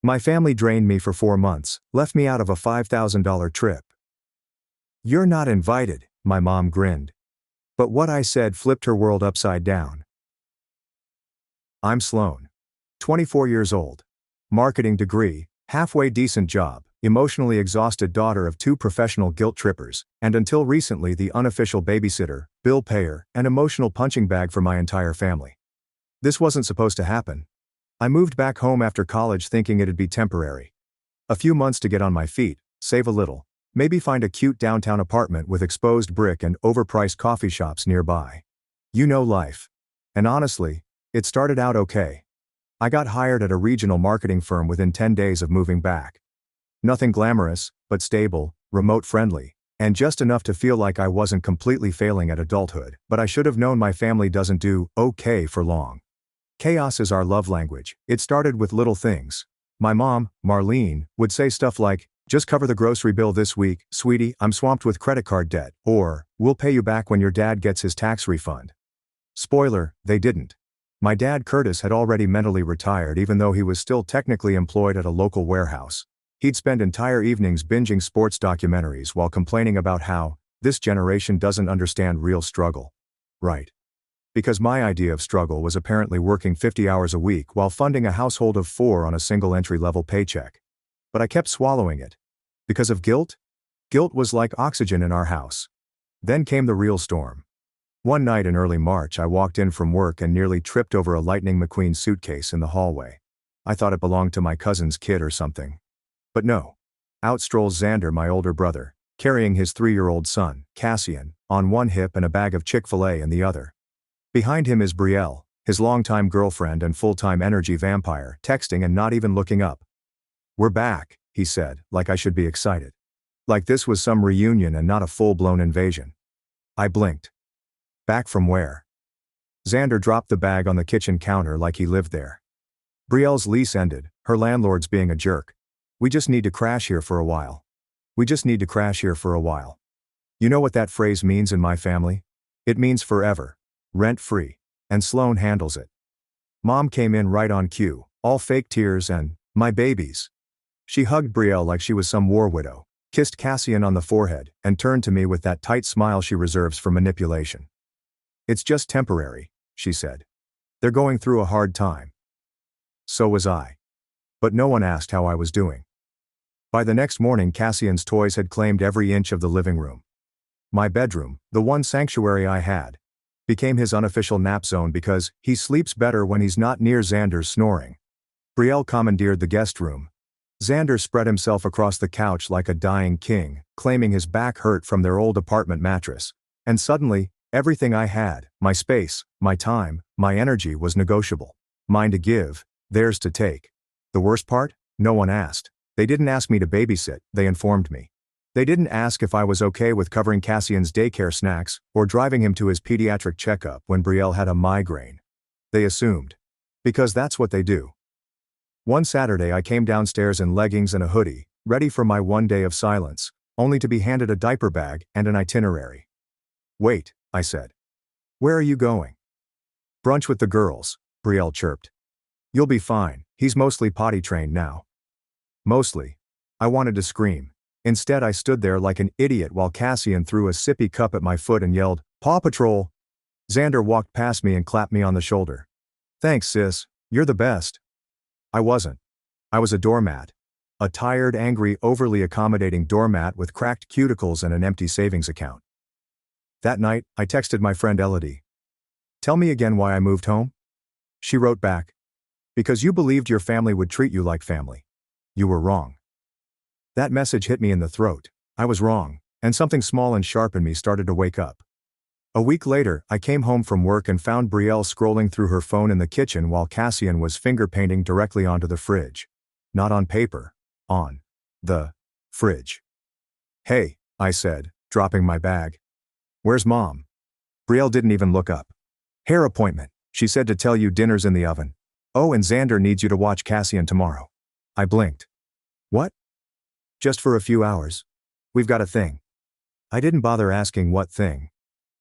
My family drained me for 4 months, left me out of a $5,000 trip. You're not invited, my mom grinned. But what I said flipped her world upside down. I'm Sloan. 24 years old. Marketing degree, halfway decent job, emotionally exhausted daughter of 2 professional guilt trippers, and until recently the unofficial babysitter, bill payer, and emotional punching bag for my entire family. This wasn't supposed to happen. I moved back home after college thinking it'd be temporary. A few months to get on my feet, save a little, maybe find a cute downtown apartment with exposed brick and overpriced coffee shops nearby. You know life. And honestly, it started out okay. I got hired at a regional marketing firm within 10 days of moving back. Nothing glamorous, but stable, remote-friendly, and just enough to feel like I wasn't completely failing at adulthood, but I should have known my family doesn't do okay for long. Chaos is our love language. It started with little things. My mom, Marlene, would say stuff like, "Just cover the grocery bill this week, sweetie, I'm swamped with credit card debt," or, "We'll pay you back when your dad gets his tax refund." Spoiler, they didn't. My dad Curtis had already mentally retired even though he was still technically employed at a local warehouse. He'd spend entire evenings binging sports documentaries while complaining about how, this generation doesn't understand real struggle. Right. Because my idea of struggle was apparently working 50 hours a week while funding a household of 4 on a single entry-level paycheck. But I kept swallowing it. Because of guilt? Guilt was like oxygen in our house. Then came the real storm. One night in early March I walked in from work and nearly tripped over a Lightning McQueen suitcase in the hallway. I thought it belonged to my cousin's kid or something. But no. Out strolls Xander, my older brother, carrying his 3-year-old son, Cassian, on one hip and a bag of Chick-fil-A in the other. Behind him is Brielle, his longtime girlfriend and full-time energy vampire, texting and not even looking up. "We're back," he said, like I should be excited. Like this was some reunion and not a full-blown invasion. I blinked. Back from where? Xander dropped the bag on the kitchen counter like he lived there. Brielle's lease ended, her landlord's being a jerk. "We just need to crash here for a while. We just need to crash here for a while." You know what that phrase means in my family? It means forever. Rent-free. And Sloan handles it. Mom came in right on cue, all fake tears and, "My babies." She hugged Brielle like she was some war widow, kissed Cassian on the forehead, and turned to me with that tight smile she reserves for manipulation. "It's just temporary," she said. "They're going through a hard time." So was I. But no one asked how I was doing. By the next morning Cassian's toys had claimed every inch of the living room. My bedroom, the one sanctuary I had, became his unofficial nap zone because he sleeps better when he's not near Xander's snoring. Brielle commandeered the guest room. Xander spread himself across the couch like a dying king, claiming his back hurt from their old apartment mattress. And suddenly, everything I had, my space, my time, my energy was negotiable. Mine to give, theirs to take. The worst part? No one asked. They didn't ask me to babysit, they informed me. They didn't ask if I was okay with covering Cassian's daycare snacks or driving him to his pediatric checkup when Brielle had a migraine. They assumed. Because that's what they do. One Saturday I came downstairs in leggings and a hoodie, ready for my one day of silence, only to be handed a diaper bag and an itinerary. "Wait," I said. "Where are you going?" "Brunch with the girls," Brielle chirped. "You'll be fine, he's mostly potty trained now." Mostly. I wanted to scream. Instead I stood there like an idiot while Cassian threw a sippy cup at my foot and yelled, "Paw Patrol!" Xander walked past me and clapped me on the shoulder. "Thanks sis, you're the best." I wasn't. I was a doormat. A tired, angry, overly accommodating doormat with cracked cuticles and an empty savings account. That night, I texted my friend Elodie. "Tell me again why I moved home?" She wrote back. "Because you believed your family would treat you like family. You were wrong." That message hit me in the throat. I was wrong, and something small and sharp in me started to wake up. A week later, I came home from work and found Brielle scrolling through her phone in the kitchen while Cassian was finger painting directly onto the fridge. Not on paper. On the fridge. "Hey," I said, dropping my bag. "Where's Mom?" Brielle didn't even look up. "Hair appointment. She said to tell you dinner's in the oven. Oh, and Xander needs you to watch Cassian tomorrow." I blinked. "What?" "Just for a few hours. We've got a thing." I didn't bother asking what thing.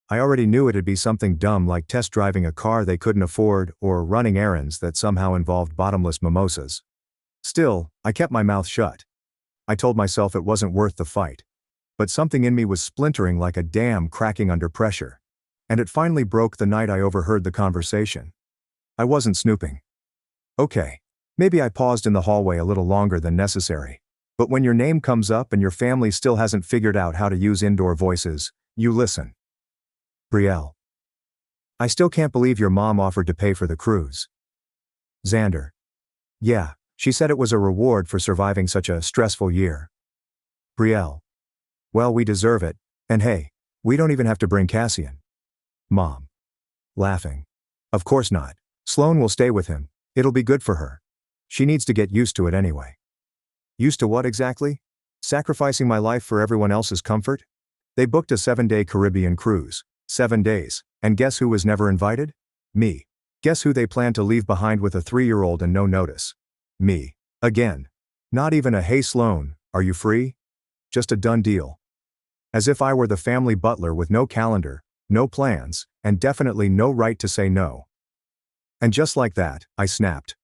I already knew it'd be something dumb like test driving a car they couldn't afford or running errands that somehow involved bottomless mimosas. Still, I kept my mouth shut. I told myself it wasn't worth the fight. But something in me was splintering like a dam cracking under pressure. And it finally broke the night I overheard the conversation. I wasn't snooping. Okay. Maybe I paused in the hallway a little longer than necessary. But when your name comes up and your family still hasn't figured out how to use indoor voices, you listen. Brielle. I still can't believe your mom offered to pay for the cruise. Xander. Yeah, she said it was a reward for surviving such a stressful year. Brielle. Well, we deserve it, and hey, we don't even have to bring Cassian. Mom. Laughing. Of course not. Sloane will stay with him. It'll be good for her. She needs to get used to it anyway. Used to what exactly? Sacrificing my life for everyone else's comfort? They booked a 7-day Caribbean cruise. 7 days. And guess who was never invited? Me. Guess who they planned to leave behind with a 3-year-old and no notice? Me. Again. Not even a "Hey Sloane, are you free?" Just a done deal. As if I were the family butler with no calendar, no plans, and definitely no right to say no. And just like that, I snapped.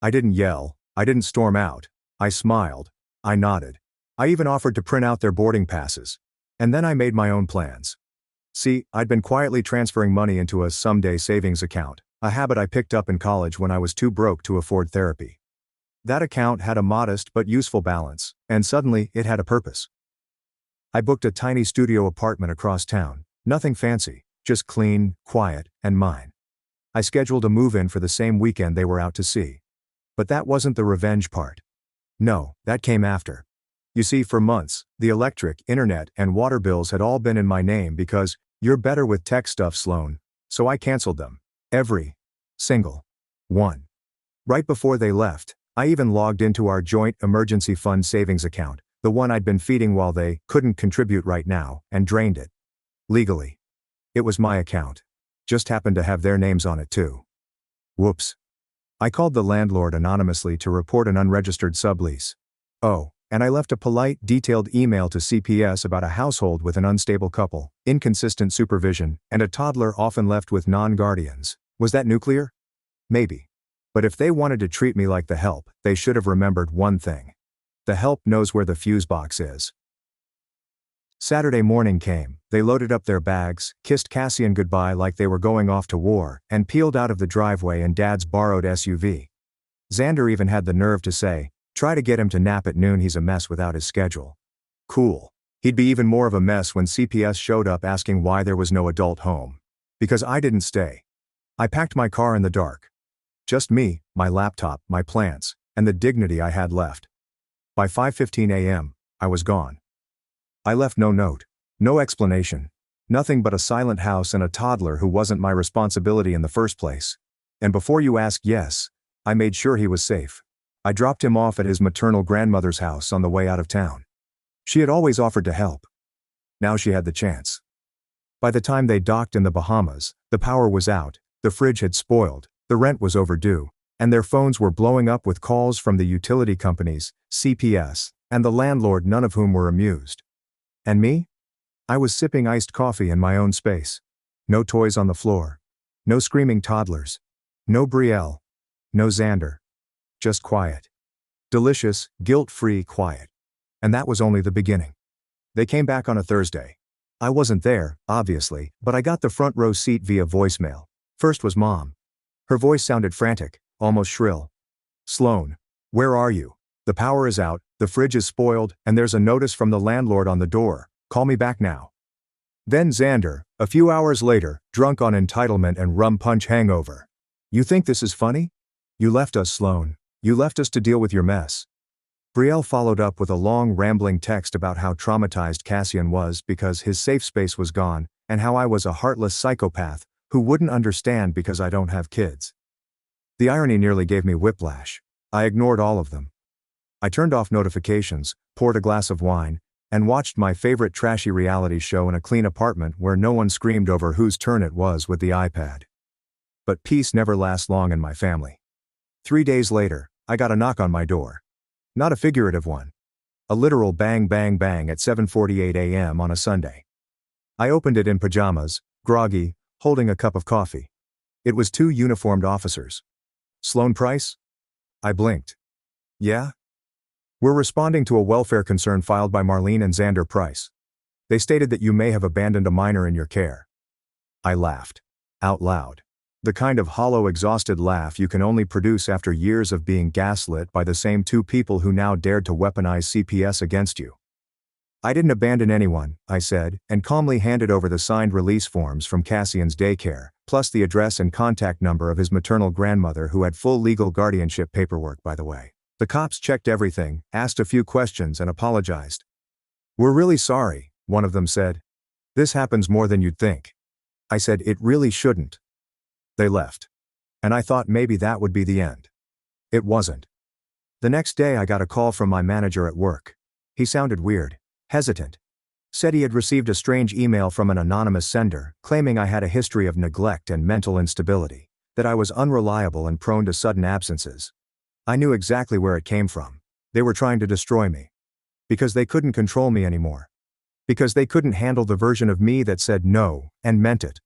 I didn't yell, I didn't storm out. I smiled. I nodded. I even offered to print out their boarding passes. And then I made my own plans. See, I'd been quietly transferring money into a someday savings account, a habit I picked up in college when I was too broke to afford therapy. That account had a modest but useful balance, and suddenly it had a purpose. I booked a tiny studio apartment across town, nothing fancy, just clean, quiet, and mine. I scheduled a move-in for the same weekend they were out to sea. But that wasn't the revenge part. No, that came after. You see, for months, the electric, internet, and water bills had all been in my name because you're better with tech stuff, Sloane, so I canceled them. Every single one. Right before they left, I even logged into our joint emergency fund savings account, the one I'd been feeding while they couldn't contribute right now, and drained it. Legally. It was my account. Just happened to have their names on it too. Whoops. I called the landlord anonymously to report an unregistered sublease. Oh, and I left a polite, detailed email to CPS about a household with an unstable couple, inconsistent supervision, and a toddler often left with non-guardians. Was that nuclear? Maybe. But if they wanted to treat me like the help, they should have remembered one thing. The help knows where the fuse box is. Saturday morning came, they loaded up their bags, kissed Cassian goodbye like they were going off to war, and peeled out of the driveway in Dad's borrowed SUV. Xander even had the nerve to say, "Try to get him to nap at noon, he's a mess without his schedule." Cool. He'd be even more of a mess when CPS showed up asking why there was no adult home. Because I didn't stay. I packed my car in the dark. Just me, my laptop, my plants, and the dignity I had left. By 5:15 a.m., I was gone. I left no note, no explanation, nothing but a silent house and a toddler who wasn't my responsibility in the first place. And before you ask, yes, I made sure he was safe. I dropped him off at his maternal grandmother's house on the way out of town. She had always offered to help. Now she had the chance. By the time they docked in the Bahamas, the power was out, the fridge had spoiled, the rent was overdue, and their phones were blowing up with calls from the utility companies, CPS, and the landlord, none of whom were amused. And me? I was sipping iced coffee in my own space. No toys on the floor. No screaming toddlers. No Brielle. No Xander. Just quiet. Delicious, guilt-free quiet. And that was only the beginning. They came back on a Thursday. I wasn't there, obviously, but I got the front row seat via voicemail. First was Mom. Her voice sounded frantic, almost shrill. "Sloane, where are you? The power is out, the fridge is spoiled, and there's a notice from the landlord on the door. Call me back now." Then Xander, a few hours later, drunk on entitlement and rum punch hangover. "You think this is funny? You left us, Sloane. You left us to deal with your mess." Brielle followed up with a long rambling text about how traumatized Cassian was because his safe space was gone, and how I was a heartless psychopath who wouldn't understand because I don't have kids. The irony nearly gave me whiplash. I ignored all of them. I turned off notifications, poured a glass of wine, and watched my favorite trashy reality show in a clean apartment where no one screamed over whose turn it was with the iPad. But peace never lasts long in my family. 3 days later, I got a knock on my door. Not a figurative one. A literal bang bang bang at 7:48 a.m. on a Sunday. I opened it in pajamas, groggy, holding a cup of coffee. It was 2 uniformed officers. "Sloane Price?" I blinked. Yeah? We're responding to a welfare concern filed by Marlene and Xander Price. They stated that you may have abandoned a minor in your care. I laughed. Out loud. The kind of hollow, exhausted laugh you can only produce after years of being gaslit by the same two people who now dared to weaponize CPS against you. I didn't abandon anyone, I said, and calmly handed over the signed release forms from Cassian's daycare, plus the address and contact number of his maternal grandmother who had full legal guardianship paperwork, by the way. The cops checked everything, asked a few questions, and apologized. "We're really sorry," one of them said. "This happens more than you'd think." I said it really shouldn't. They left. And I thought maybe that would be the end. It wasn't. The next day I got a call from my manager at work. He sounded weird, hesitant. Said he had received a strange email from an anonymous sender, claiming I had a history of neglect and mental instability, that I was unreliable and prone to sudden absences. I knew exactly where it came from. They were trying to destroy me. Because they couldn't control me anymore. Because they couldn't handle the version of me that said no, and meant it.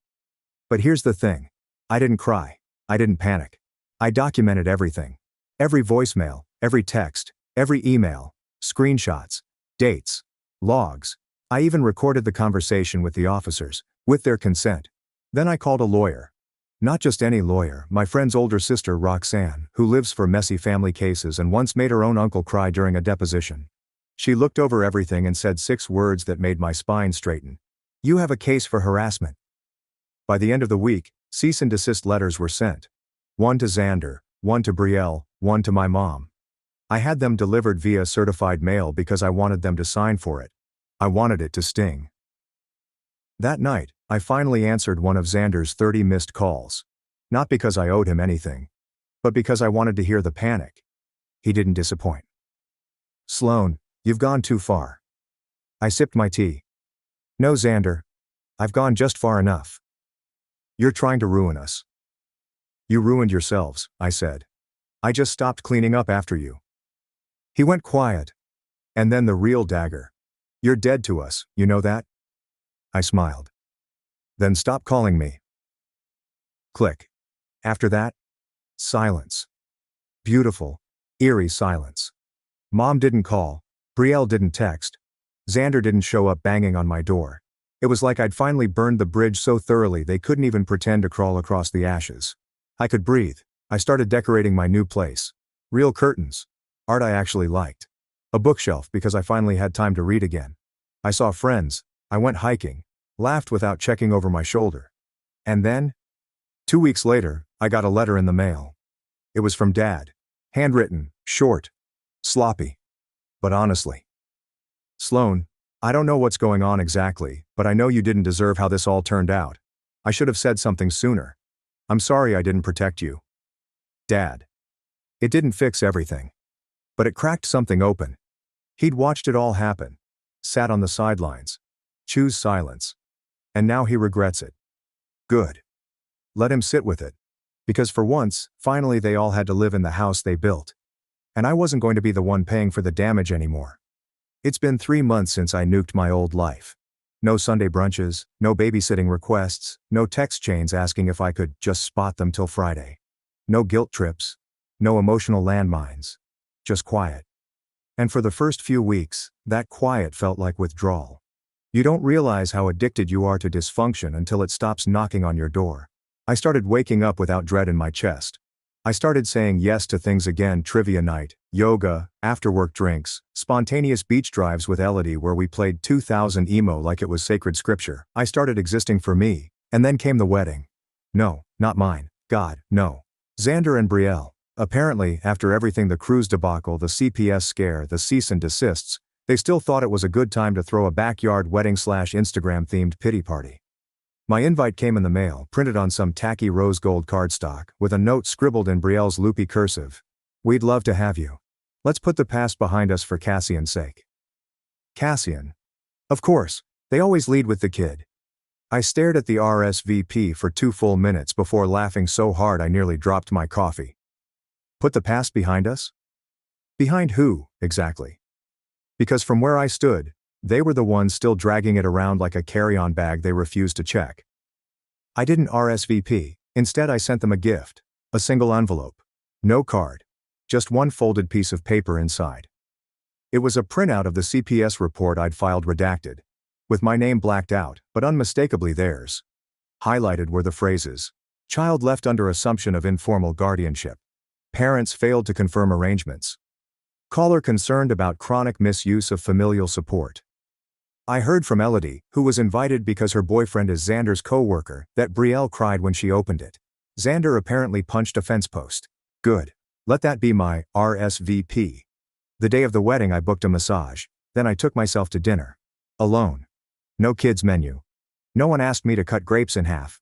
But here's the thing. I didn't cry. I didn't panic. I documented everything. Every voicemail, every text, every email, screenshots, dates, logs. I even recorded the conversation with the officers, with their consent. Then I called a lawyer. Not just any lawyer, my friend's older sister Roxanne, who lives for messy family cases and once made her own uncle cry during a deposition. She looked over everything and said 6 words that made my spine straighten. "You have a case for harassment." By the end of the week, cease and desist letters were sent. 1 to Xander, 1 to Brielle, 1 to my mom. I had them delivered via certified mail because I wanted them to sign for it. I wanted it to sting. That night, I finally answered one of Xander's 30 missed calls. Not because I owed him anything, but because I wanted to hear the panic. He didn't disappoint. "Sloan, you've gone too far." I sipped my tea. "No, Xander. I've gone just far enough. You're trying to ruin us." "You ruined yourselves," I said. "I just stopped cleaning up after you." He went quiet. And then the real dagger. "You're dead to us, you know that?" I smiled. "Then stop calling me." Click. After that, silence. Beautiful, eerie silence. Mom didn't call. Brielle didn't text. Xander didn't show up banging on my door. It was like I'd finally burned the bridge so thoroughly they couldn't even pretend to crawl across the ashes. I could breathe. I started decorating my new place. Real curtains. Art I actually liked. A bookshelf because I finally had time to read again. I saw friends. I went hiking. Laughed without checking over my shoulder. And then, 2 weeks later, I got a letter in the mail. It was from Dad. Handwritten, short, sloppy. But honestly. "Sloan, I don't know what's going on exactly, but I know you didn't deserve how this all turned out. I should have said something sooner. I'm sorry I didn't protect you. Dad." It didn't fix everything. But it cracked something open. He'd watched it all happen. Sat on the sidelines. Choose silence. And now he regrets it. Good. Let him sit with it. Because for once, finally they all had to live in the house they built. And I wasn't going to be the one paying for the damage anymore. It's been 3 months since I nuked my old life. No Sunday brunches, no babysitting requests, no text chains asking if I could just spot them till Friday. No guilt trips. No emotional landmines. Just quiet. And for the first few weeks, that quiet felt like withdrawal. You don't realize how addicted you are to dysfunction until it stops knocking on your door. I started waking up without dread in my chest. I started saying yes to things again: trivia night, yoga, after-work drinks, spontaneous beach drives with Elodie where we played 2000 emo like it was sacred scripture. I started existing for me, and then came the wedding. No, not mine. God, no. Xander and Brielle. Apparently, after everything, the cruise debacle, the CPS scare, the cease and desists, they still thought it was a good time to throw a backyard wedding/Instagram-themed pity party. My invite came in the mail, printed on some tacky rose gold cardstock, with a note scribbled in Brielle's loopy cursive. "We'd love to have you. Let's put the past behind us for Cassian's sake." Cassian. Of course, they always lead with the kid. I stared at the RSVP for 2 full minutes before laughing so hard I nearly dropped my coffee. Put the past behind us? Behind who, exactly? Because from where I stood, they were the ones still dragging it around like a carry-on bag they refused to check. I didn't RSVP, instead I sent them a gift. A single envelope. No card. just one folded piece of paper inside. It was a printout of the CPS report I'd filed redacted, with my name blacked out, but unmistakably theirs. Highlighted were the phrases: child left under assumption of informal guardianship. Parents failed to confirm arrangements. Caller concerned about chronic misuse of familial support. I heard from Elodie, who was invited because her boyfriend is Xander's co-worker, that Brielle cried when she opened it. Xander apparently punched a fence post. Good. Let that be my RSVP. The day of the wedding I booked a massage, then I took myself to dinner. Alone. No kids menu. No one asked me to cut grapes in half.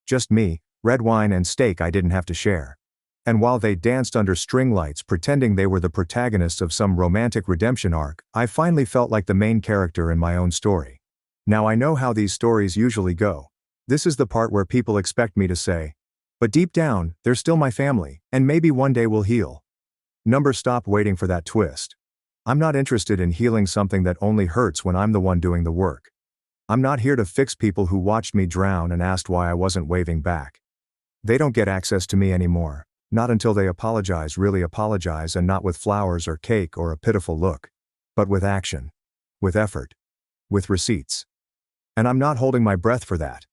Just me, red wine and steak I didn't have to share. And while they danced under string lights pretending they were the protagonists of some romantic redemption arc, I finally felt like the main character in my own story. Now I know how these stories usually go. This is the part where people expect me to say, but deep down, they're still my family, and maybe one day we'll heal. Stop waiting for that twist. I'm not interested in healing something that only hurts when I'm the one doing the work. I'm not here to fix people who watched me drown and asked why I wasn't waving back. They don't get access to me anymore. Not until they really apologize, and not with flowers or cake or a pitiful look. But with action. With effort. With receipts. And I'm not holding my breath for that.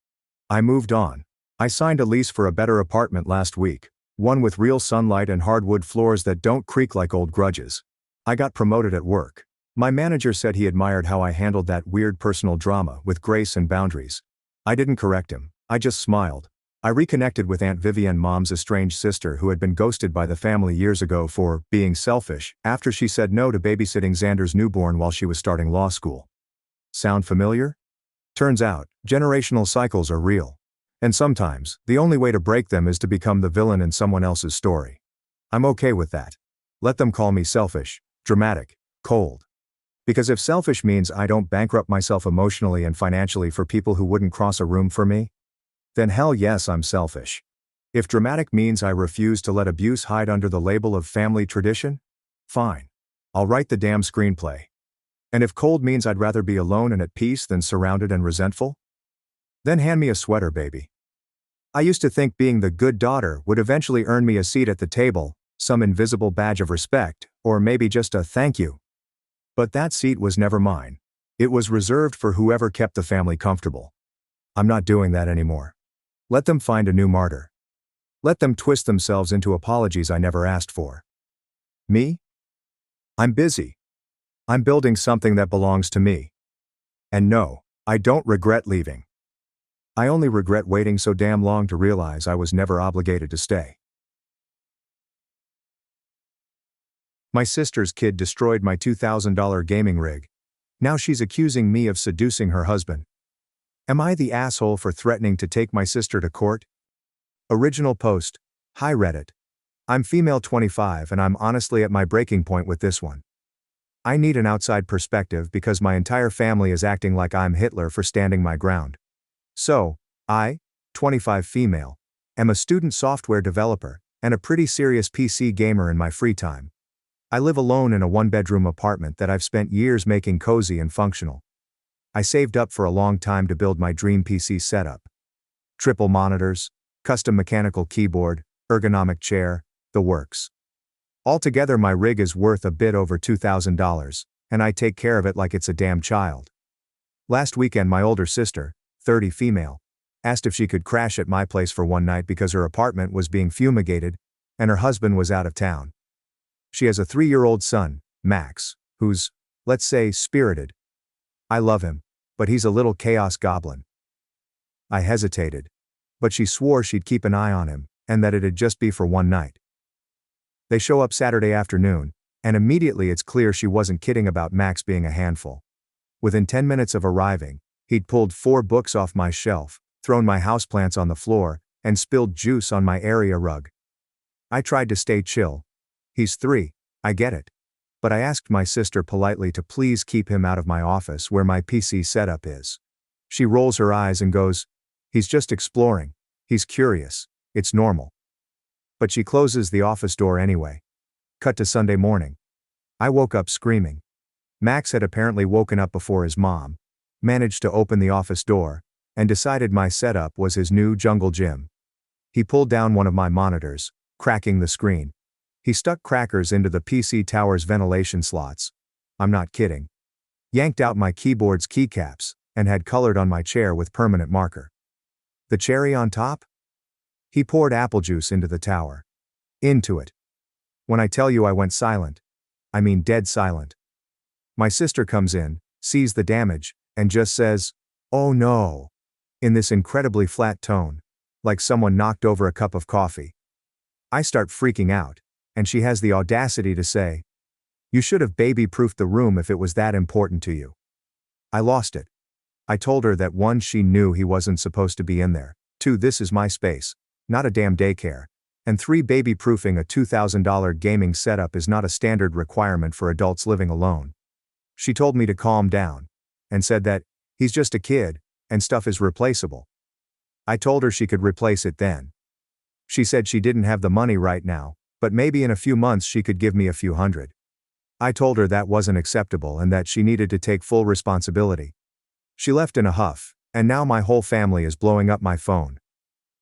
I moved on. I signed a lease for a better apartment last week, one with real sunlight and hardwood floors that don't creak like old grudges. I got promoted at work. My manager said he admired how I handled that weird personal drama with grace and boundaries. I didn't correct him, I just smiled. I reconnected with Aunt Vivienne, Mom's estranged sister who had been ghosted by the family years ago for being selfish after she said no to babysitting Xander's newborn while she was starting law school. Sound familiar? Turns out, generational cycles are real. And sometimes, the only way to break them is to become the villain in someone else's story. I'm okay with that. Let them call me selfish, dramatic, cold. Because if selfish means I don't bankrupt myself emotionally and financially for people who wouldn't cross a room for me, then hell yes, I'm selfish. If dramatic means I refuse to let abuse hide under the label of family tradition, fine. I'll write the damn screenplay. And if cold means I'd rather be alone and at peace than surrounded and resentful, then hand me a sweater, baby. I used to think being the good daughter would eventually earn me a seat at the table, some invisible badge of respect, or maybe just a thank you. But that seat was never mine. It was reserved for whoever kept the family comfortable. I'm not doing that anymore. Let them find a new martyr. Let them twist themselves into apologies I never asked for. Me? I'm busy. I'm building something that belongs to me. And no, I don't regret leaving. I only regret waiting so damn long to realize I was never obligated to stay. My sister's kid destroyed my $2,000 gaming rig. Now she's accusing me of seducing her husband. Am I the asshole for threatening to take my sister to court? Original post. Hi Reddit. I'm female 25 and I'm honestly at my breaking point with this one. I need an outside perspective because my entire family is acting like I'm Hitler for standing my ground. So, I, 25 female, am a student software developer and a pretty serious PC gamer in my free time. I live alone in a one-bedroom apartment that I've spent years making cozy and functional. I saved up for a long time to build my dream PC setup. Triple monitors, custom mechanical keyboard, ergonomic chair, the works. Altogether my rig is worth a bit over $2,000, and I take care of it like it's a damn child. Last weekend my older sister, 30 female, asked if she could crash at my place for one night because her apartment was being fumigated, and her husband was out of town. She has a 3-year-old son, Max, who's, let's say, spirited. I love him, but he's a little chaos goblin. I hesitated. But she swore she'd keep an eye on him, and that it'd just be for one night. They show up Saturday afternoon, and immediately it's clear she wasn't kidding about Max being a handful. Within 10 minutes of arriving, he'd pulled 4 books off my shelf, thrown my houseplants on the floor, and spilled juice on my area rug. I tried to stay chill. He's 3, I get it. But I asked my sister politely to please keep him out of my office where my PC setup is. She rolls her eyes and goes, "He's just exploring. He's curious. It's normal." But she closes the office door anyway. Cut to Sunday morning. I woke up screaming. Max had apparently woken up before his mom, managed to open the office door, and decided my setup was his new jungle gym. He pulled down one of my monitors, cracking the screen. He stuck crackers into the PC tower's ventilation slots. I'm not kidding. Yanked out my keyboard's keycaps, and had colored on my chair with permanent marker. The cherry on top? He poured apple juice into the tower. Into it. When I tell you I went silent, I mean dead silent. My sister comes in, sees the damage, and just says, "Oh no," in this incredibly flat tone, like someone knocked over a cup of coffee. I start freaking out, and she has the audacity to say, "You should have baby-proofed the room if it was that important to you." I lost it. I told her that 1, she knew he wasn't supposed to be in there, 2, this is my space, not a damn daycare, and 3, baby-proofing a $2,000 gaming setup is not a standard requirement for adults living alone. She told me to calm down, and said that, "He's just a kid, and stuff is replaceable." I told her she could replace it then. She said she didn't have the money right now, but maybe in a few months she could give me a few hundred. I told her that wasn't acceptable and that she needed to take full responsibility. She left in a huff, and now my whole family is blowing up my phone.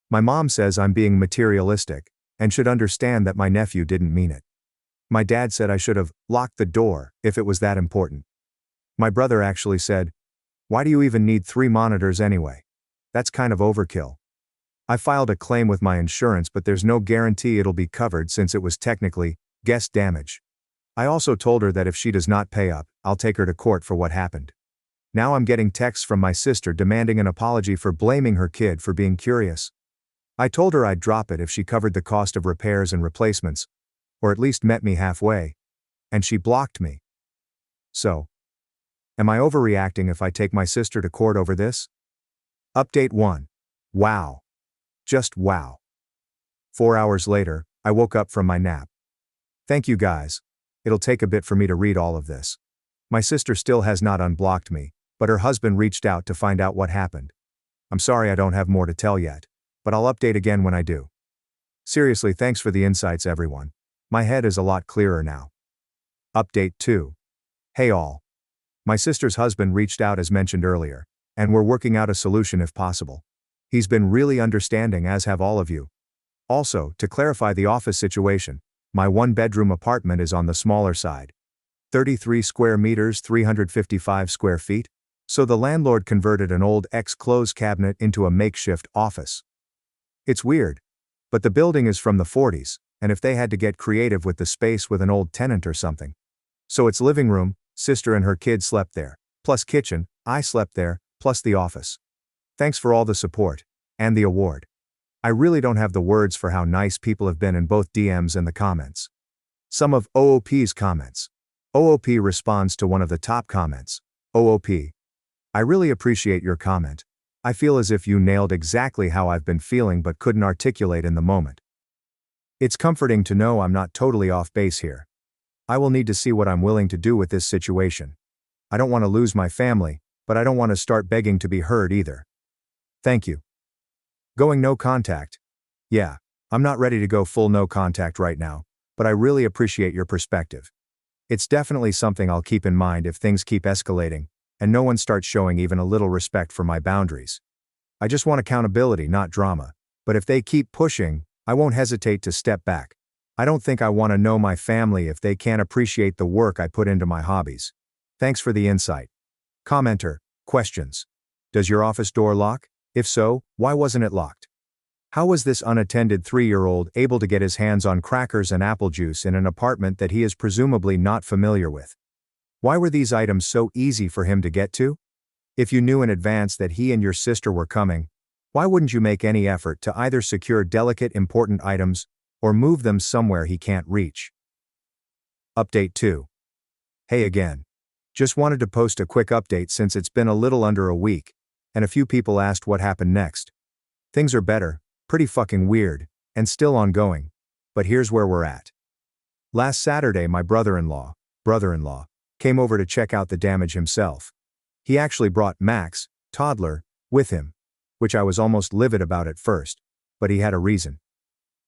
My mom says I'm being materialistic, and should understand that my nephew didn't mean it. My dad said I should have locked the door if it was that important. My brother actually said, "Why do you even need 3 monitors anyway? That's kind of overkill." I filed a claim with my insurance, but there's no guarantee it'll be covered since it was technically guest damage. I also told her that if she does not pay up, I'll take her to court for what happened. Now I'm getting texts from my sister demanding an apology for blaming her kid for being curious. I told her I'd drop it if she covered the cost of repairs and replacements, or at least met me halfway, and she blocked me. So, am I overreacting if I take my sister to court over this? Update 1. Wow. Just wow. 4 hours later, I woke up from my nap. Thank you guys. It'll take a bit for me to read all of this. My sister still has not unblocked me, but her husband reached out to find out what happened. I'm sorry I don't have more to tell yet, but I'll update again when I do. Seriously, thanks for the insights, everyone. My head is a lot clearer now. Update 2. Hey all. My sister's husband reached out as mentioned earlier, and we're working out a solution if possible. He's been really understanding, as have all of you. Also, to clarify the office situation, my 1-bedroom apartment is on the smaller side. 33 square meters, 355 square feet, so the landlord converted an old clothes cabinet into a makeshift office. It's weird, but the building is from the 40s, and if they had to get creative with the space with an old tenant or something. So it's living room, sister and her kid slept there, plus kitchen, I slept there, plus the office. Thanks for all the support, and the award. I really don't have the words for how nice people have been in both DMs and the comments. Some of OOP's comments. OOP responds to one of the top comments. OOP. I really appreciate your comment. I feel as if you nailed exactly how I've been feeling but couldn't articulate in the moment. It's comforting to know I'm not totally off base here. I will need to see what I'm willing to do with this situation. I don't want to lose my family, but I don't want to start begging to be heard either. Thank you. Going no contact. Yeah, I'm not ready to go full no contact right now, but I really appreciate your perspective. It's definitely something I'll keep in mind if things keep escalating, and no one starts showing even a little respect for my boundaries. I just want accountability, not drama, but if they keep pushing, I won't hesitate to step back. I don't think I want to know my family if they can't appreciate the work I put into my hobbies. Thanks for the insight. Commenter, questions. Does your office door lock? If so, why wasn't it locked? How was this unattended 3-year-old able to get his hands on crackers and apple juice in an apartment that he is presumably not familiar with? Why were these items so easy for him to get to? If you knew in advance that he and your sister were coming, why wouldn't you make any effort to either secure delicate important items or move them somewhere he can't reach? Update 2. Hey again. Just wanted to post a quick update since it's been a little under a week, and a few people asked what happened next. Things are better, pretty fucking weird, and still ongoing, but here's where we're at. Last Saturday my brother-in-law, came over to check out the damage himself. He actually brought Max, toddler, with him, which I was almost livid about at first, but he had a reason.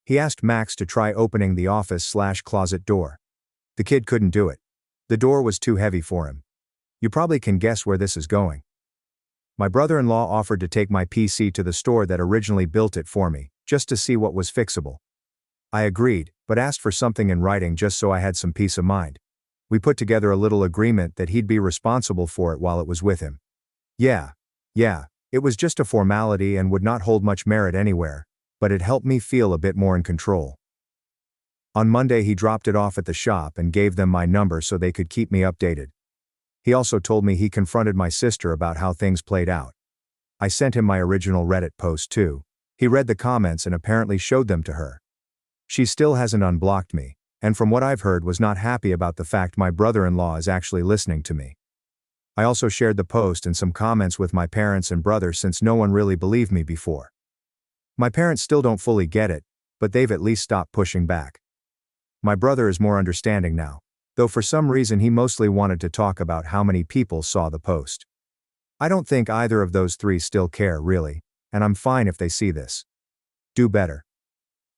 He asked Max to try opening the office/closet door. The kid couldn't do it. The door was too heavy for him. You probably can guess where this is going. My brother-in-law offered to take my PC to the store that originally built it for me, just to see what was fixable. I agreed, but asked for something in writing just so I had some peace of mind. We put together a little agreement that he'd be responsible for it while it was with him. Yeah, it was just a formality and would not hold much merit anywhere, but it helped me feel a bit more in control. On Monday he dropped it off at the shop and gave them my number so they could keep me updated. He also told me he confronted my sister about how things played out. I sent him my original Reddit post too. He read the comments and apparently showed them to her. She still hasn't unblocked me, and from what I've heard was not happy about the fact my brother-in-law is actually listening to me. I also shared the post and some comments with my parents and brother since no one really believed me before. My parents still don't fully get it, but they've at least stopped pushing back. My brother is more understanding now, though for some reason he mostly wanted to talk about how many people saw the post. I don't think either of those three still care really, and I'm fine if they see this. Do better.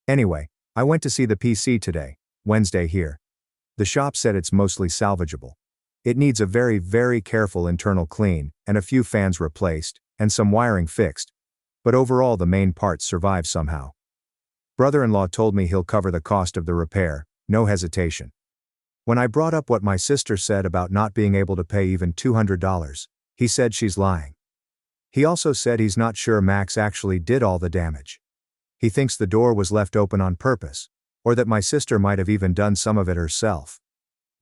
Anyway, I went to see the PC today, Wednesday here. The shop said it's mostly salvageable. It needs a very, very careful internal clean, and a few fans replaced, and some wiring fixed. But overall the main parts survive somehow. Brother-in-law told me he'll cover the cost of the repair, no hesitation. When I brought up what my sister said about not being able to pay even $200, he said she's lying. He also said he's not sure Max actually did all the damage. He thinks the door was left open on purpose, or that my sister might have even done some of it herself.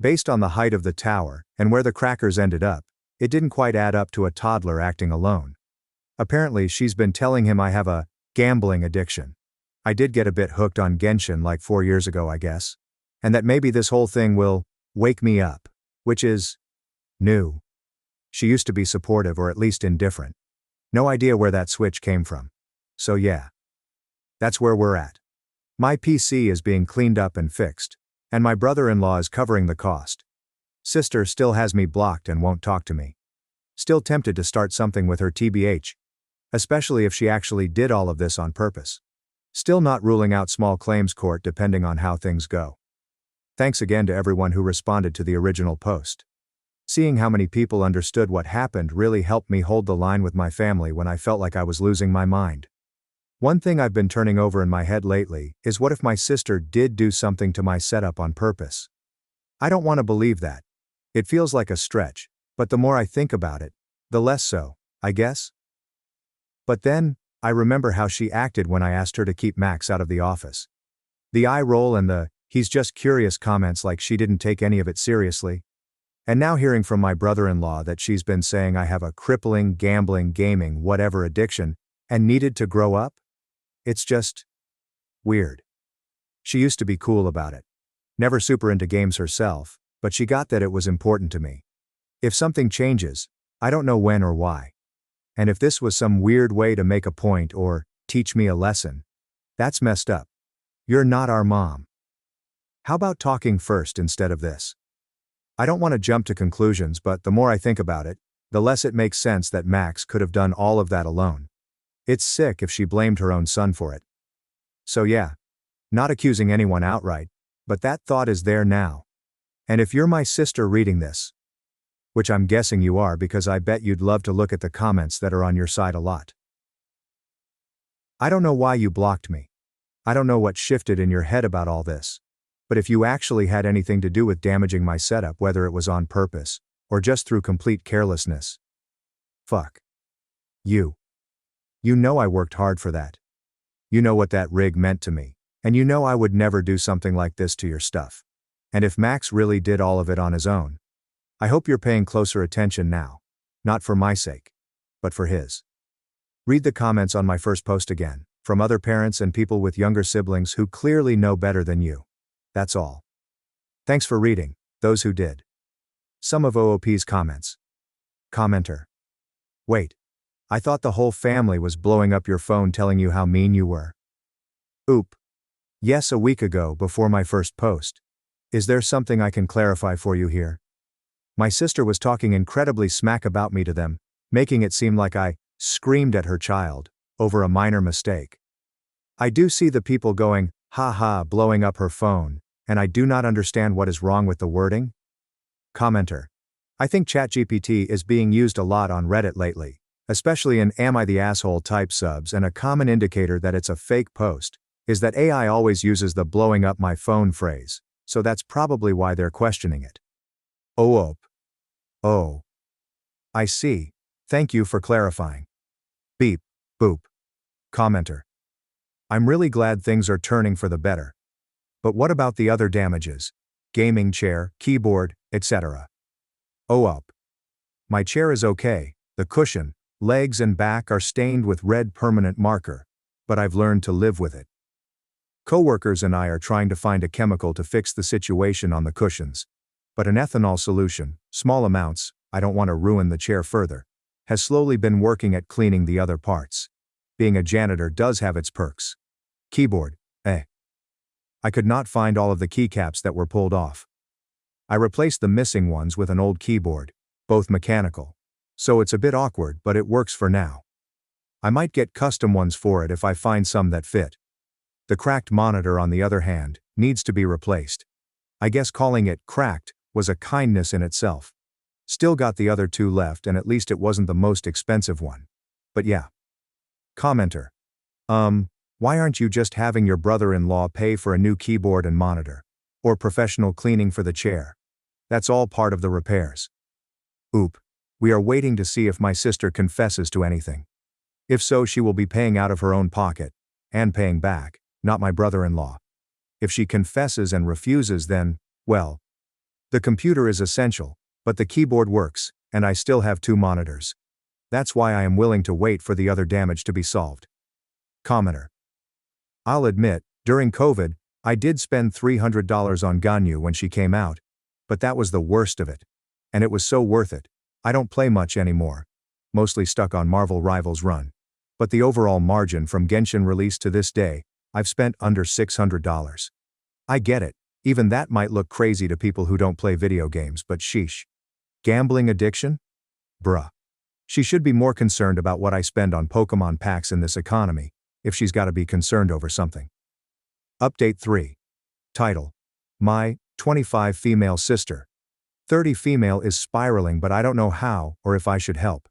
Based on the height of the tower, and where the crackers ended up, it didn't quite add up to a toddler acting alone. Apparently she's been telling him I have a gambling addiction. I did get a bit hooked on Genshin like 4 years ago I guess. And that maybe this whole thing will wake me up, which is new. She used to be supportive or at least indifferent. No idea where that switch came from. So yeah. That's where we're at. My PC is being cleaned up and fixed, and my brother-in-law is covering the cost. Sister still has me blocked and won't talk to me. Still tempted to start something with her TBH. Especially if she actually did all of this on purpose. Still not ruling out small claims court depending on how things go. Thanks again to everyone who responded to the original post. Seeing how many people understood what happened really helped me hold the line with my family when I felt like I was losing my mind. One thing I've been turning over in my head lately is what if my sister did do something to my setup on purpose? I don't want to believe that. It feels like a stretch, but the more I think about it, the less so, I guess. But then, I remember how she acted when I asked her to keep Max out of the office. The eye roll and the "he's just curious" comments like she didn't take any of it seriously. And now hearing from my brother-in-law that she's been saying I have a crippling, gambling, gaming, whatever addiction, and needed to grow up? It's just weird. She used to be cool about it. Never super into games herself, but she got that it was important to me. If something changes, I don't know when or why. And if this was some weird way to make a point or teach me a lesson, that's messed up. You're not our mom. How about talking first instead of this? I don't want to jump to conclusions, but the more I think about it, the less it makes sense that Max could have done all of that alone. It's sick if she blamed her own son for it. So yeah, not accusing anyone outright, but that thought is there now. And if you're my sister reading this, which I'm guessing you are because I bet you'd love to look at the comments that are on your side a lot. I don't know why you blocked me. I don't know what shifted in your head about all this. But if you actually had anything to do with damaging my setup, whether it was on purpose, or just through complete carelessness. Fuck. You know I worked hard for that. You know what that rig meant to me, and you know I would never do something like this to your stuff. And if Max really did all of it on his own, I hope you're paying closer attention now. Not for my sake, but for his. Read the comments on my first post again, from other parents and people with younger siblings who clearly know better than you. That's all. Thanks for reading, those who did. Some of OOP's comments. Commenter. Wait. I thought the whole family was blowing up your phone telling you how mean you were. Oop. Yes, a week ago before my first post. Is there something I can clarify for you here? My sister was talking incredibly smack about me to them, making it seem like I screamed at her child over a minor mistake. I do see the people going, haha, blowing up her phone, and I do not understand what is wrong with the wording. Commenter. I think ChatGPT is being used a lot on Reddit lately, especially in "Am I the asshole" type subs, and a common indicator that it's a fake post is that AI always uses the blowing up my phone phrase, so that's probably why they're questioning it. Oh. Oh. I see. Thank you for clarifying. Beep. Boop. Commenter. I'm really glad things are turning for the better. But what about the other damages? Gaming chair, keyboard, etc. Oh. My chair is okay, the cushion, legs and back are stained with red permanent marker, but I've learned to live with it. Coworkers and I are trying to find a chemical to fix the situation on the cushions. But an ethanol solution, small amounts, I don't want to ruin the chair further, has slowly been working at cleaning the other parts. Being a janitor does have its perks. Keyboard, I could not find all of the keycaps that were pulled off. I replaced the missing ones with an old keyboard, both mechanical. So it's a bit awkward, but it works for now. I might get custom ones for it if I find some that fit. The cracked monitor, on the other hand, needs to be replaced. I guess calling it cracked was a kindness in itself. Still got the other two left, and at least it wasn't the most expensive one. But yeah. Commenter. Why aren't you just having your brother-in-law pay for a new keyboard and monitor? Or professional cleaning for the chair? That's all part of the repairs. Oop. We are waiting to see if my sister confesses to anything. If so, she will be paying out of her own pocket, and paying back, not my brother-in-law. If she confesses and refuses, then, well, the computer is essential, but the keyboard works, and I still have 2 monitors. That's why I am willing to wait for the other damage to be solved. Commenter. I'll admit, during COVID, I did spend $300 on Ganyu when she came out, but that was the worst of it. And it was so worth it. I don't play much anymore. Mostly stuck on Marvel Rivals Run. But the overall margin from Genshin release to this day, I've spent under $600. I get it, even that might look crazy to people who don't play video games, but sheesh. Gambling addiction? Bruh. She should be more concerned about what I spend on Pokemon packs in this economy, if she's gotta be concerned over something. Update 3. Title. My 25 female sister. 30 female is spiraling, but I don't know how or if I should help.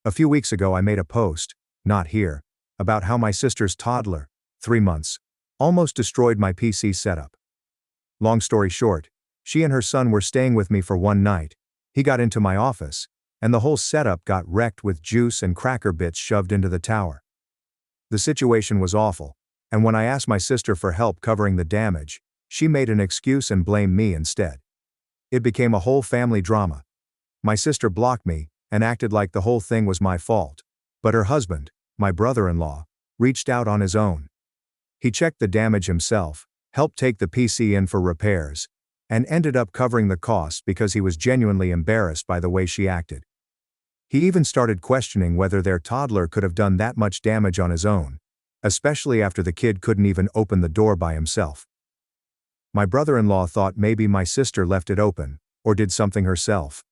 A few weeks ago I made a post, not here, about how my sister's toddler, 3 months, almost destroyed my PC setup. Long story short, she and her son were staying with me for one night. He got into my office, and the whole setup got wrecked with juice and cracker bits shoved into the tower. The situation was awful, and when I asked my sister for help covering the damage, she made an excuse and blamed me instead. It became a whole family drama. My sister blocked me and acted like the whole thing was my fault, but her husband, my brother-in-law, reached out on his own. He checked the damage himself, helped take the PC in for repairs, and ended up covering the costs because he was genuinely embarrassed by the way she acted. He even started questioning whether their toddler could have done that much damage on his own, especially after the kid couldn't even open the door by himself. My brother-in-law thought maybe my sister left it open, or did something herself.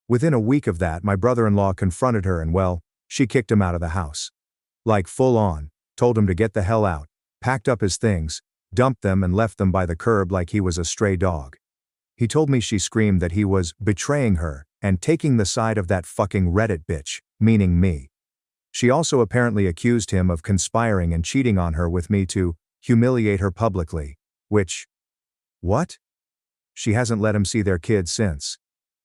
Within a week of that, my brother-in-law confronted her and, well, she kicked him out of the house. Like full on, told him to get the hell out, packed up his things, dumped them and left them by the curb like he was a stray dog. He told me she screamed that he was betraying her and taking the side of that fucking Reddit bitch, meaning me. She also apparently accused him of conspiring and cheating on her with me to humiliate her publicly, which, what? She hasn't let him see their kid since.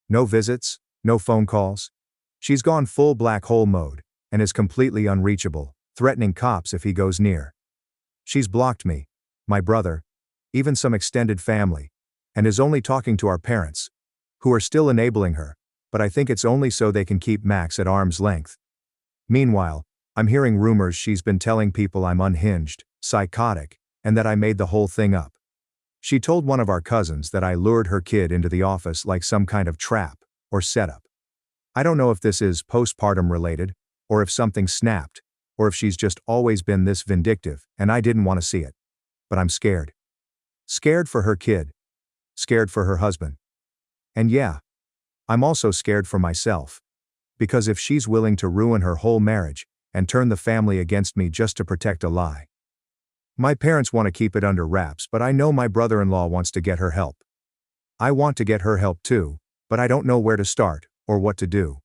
No visits, no phone calls. She's gone full black hole mode and is completely unreachable, threatening cops if he goes near. She's blocked me, my brother, even some extended family, and is only talking to our parents, who are still enabling her, but I think it's only so they can keep Max at arm's length. Meanwhile, I'm hearing rumors she's been telling people I'm unhinged, psychotic, and that I made the whole thing up. She told one of our cousins that I lured her kid into the office like some kind of trap or setup. I don't know if this is postpartum related, or if something snapped, or if she's just always been this vindictive and I didn't want to see it. But I'm scared. Scared for her kid. Scared for her husband. And yeah, I'm also scared for myself. Because if she's willing to ruin her whole marriage and turn the family against me just to protect a lie. My parents want to keep it under wraps, but I know my brother-in-law wants to get her help. I want to get her help too, but I don't know where to start or what to do.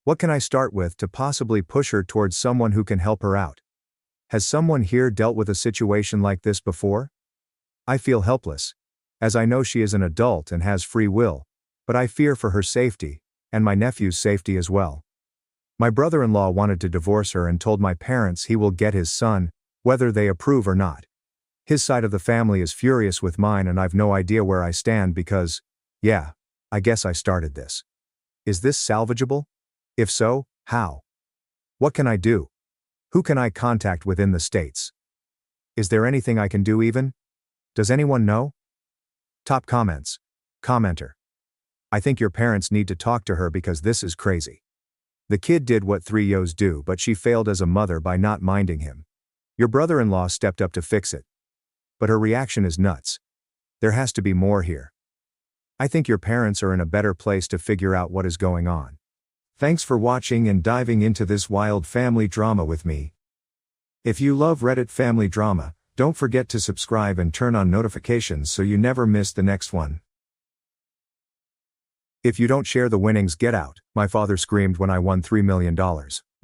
What can I start with to possibly push her towards someone who can help her out? Has someone here dealt with a situation like this before? I feel helpless, as I know she is an adult and has free will, but I fear for her safety, and my nephew's safety as well. My brother-in-law wanted to divorce her and told my parents he will get his son, whether they approve or not. His side of the family is furious with mine and I've no idea where I stand because, yeah, I guess I started this. Is this salvageable? If so, how? What can I do? Who can I contact within the States? Is there anything I can do even? Does anyone know? Top comments. Commenter. I think your parents need to talk to her because this is crazy. The kid did what 3-year-olds do, but she failed as a mother by not minding him. Your brother-in-law stepped up to fix it. But her reaction is nuts. There has to be more here. I think your parents are in a better place to figure out what is going on. Thanks for watching and diving into this wild family drama with me. If you love Reddit family drama, don't forget to subscribe and turn on notifications so you never miss the next one. If you don't share the winnings, get out, my father screamed when I won $3 million.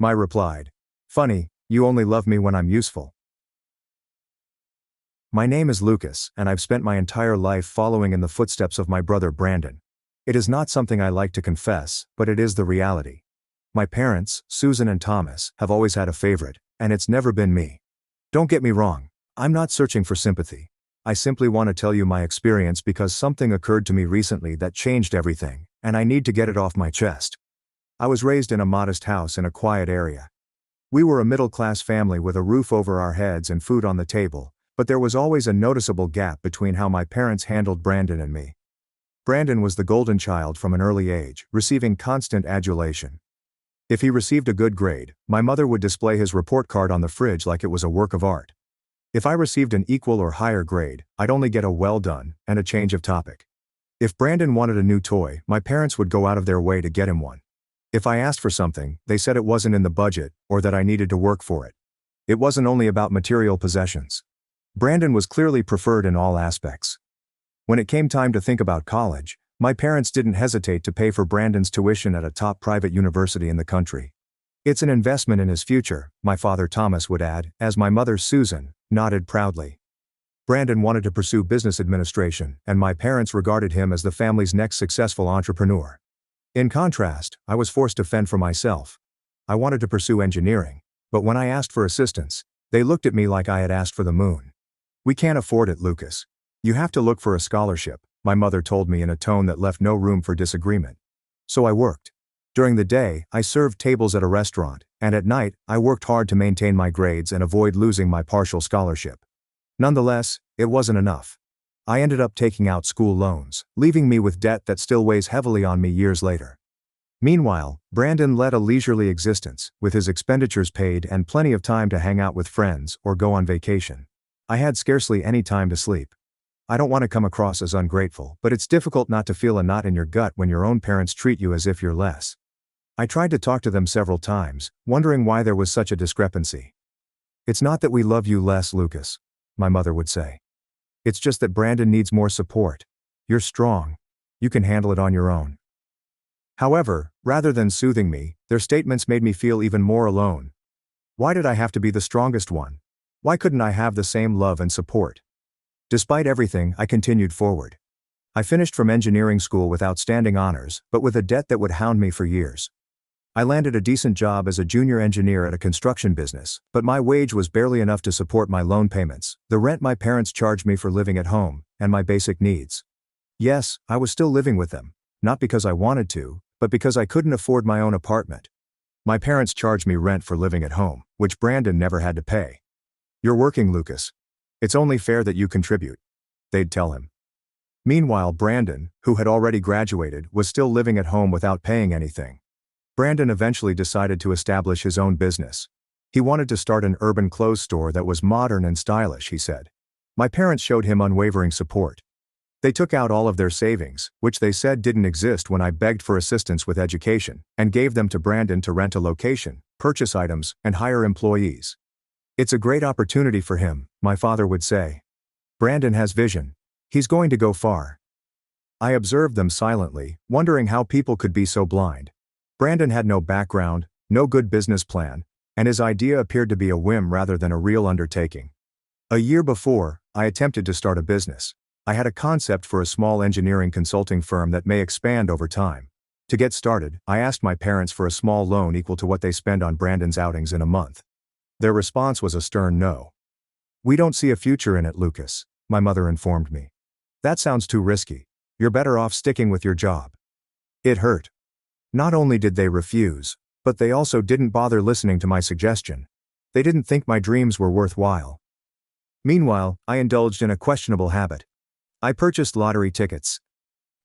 My replied, funny, you only love me when I'm useful. My name is Lucas, and I've spent my entire life following in the footsteps of my brother Brandon. It is not something I like to confess, but it is the reality. My parents, Susan and Thomas, have always had a favorite, and it's never been me. Don't get me wrong, I'm not searching for sympathy. I simply want to tell you my experience because something occurred to me recently that changed everything, and I need to get it off my chest. I was raised in a modest house in a quiet area. We were a middle-class family with a roof over our heads and food on the table, but there was always a noticeable gap between how my parents handled Brandon and me. Brandon was the golden child from an early age, receiving constant adulation. If he received a good grade, my mother would display his report card on the fridge like it was a work of art. If I received an equal or higher grade, I'd only get a well done and a change of topic. If Brandon wanted a new toy, my parents would go out of their way to get him one. If I asked for something, they said it wasn't in the budget or that I needed to work for it. It wasn't only about material possessions. Brandon was clearly preferred in all aspects. When it came time to think about college, my parents didn't hesitate to pay for Brandon's tuition at a top private university in the country. It's an investment in his future, my father Thomas would add, as my mother Susan nodded proudly. Brandon wanted to pursue business administration, and my parents regarded him as the family's next successful entrepreneur. In contrast, I was forced to fend for myself. I wanted to pursue engineering, but when I asked for assistance, they looked at me like I had asked for the moon. We can't afford it, Lucas. You have to look for a scholarship, my mother told me in a tone that left no room for disagreement. So I worked. During the day, I served tables at a restaurant, and at night, I worked hard to maintain my grades and avoid losing my partial scholarship. Nonetheless, it wasn't enough. I ended up taking out school loans, leaving me with debt that still weighs heavily on me years later. Meanwhile, Brandon led a leisurely existence, with his expenditures paid and plenty of time to hang out with friends or go on vacation. I had scarcely any time to sleep. I don't want to come across as ungrateful, but it's difficult not to feel a knot in your gut when your own parents treat you as if you're less. I tried to talk to them several times, wondering why there was such a discrepancy. It's not that we love you less, Lucas, my mother would say. It's just that Brandon needs more support. You're strong. You can handle it on your own. However, rather than soothing me, their statements made me feel even more alone. Why did I have to be the strongest one? Why couldn't I have the same love and support? Despite everything, I continued forward. I finished from engineering school with outstanding honors, but with a debt that would hound me for years. I landed a decent job as a junior engineer at a construction business, but my wage was barely enough to support my loan payments, the rent my parents charged me for living at home, and my basic needs. Yes, I was still living with them, not because I wanted to, but because I couldn't afford my own apartment. My parents charged me rent for living at home, which Brandon never had to pay. You're working, Lucas. It's only fair that you contribute, they'd tell him. Meanwhile, Brandon, who had already graduated, was still living at home without paying anything. Brandon eventually decided to establish his own business. He wanted to start an urban clothes store that was modern and stylish, he said. My parents showed him unwavering support. They took out all of their savings, which they said didn't exist when I begged for assistance with education, and gave them to Brandon to rent a location, purchase items, and hire employees. It's a great opportunity for him, my father would say. Brandon has vision. He's going to go far. I observed them silently, wondering how people could be so blind. Brandon had no background, no good business plan, And his idea appeared to be a whim rather than a real undertaking. A year before, I attempted to start a business. I had a concept for a small engineering consulting firm that may expand over time. To get started, I asked my parents for a small loan equal to what they spend on Brandon's outings in a month. Their response was a stern no. "We don't see a future in it, Lucas," my mother informed me. "That sounds too risky. You're better off sticking with your job." It hurt. Not only did they refuse, but they also didn't bother listening to my suggestion. They didn't think my dreams were worthwhile. Meanwhile, I indulged in a questionable habit. I purchased lottery tickets.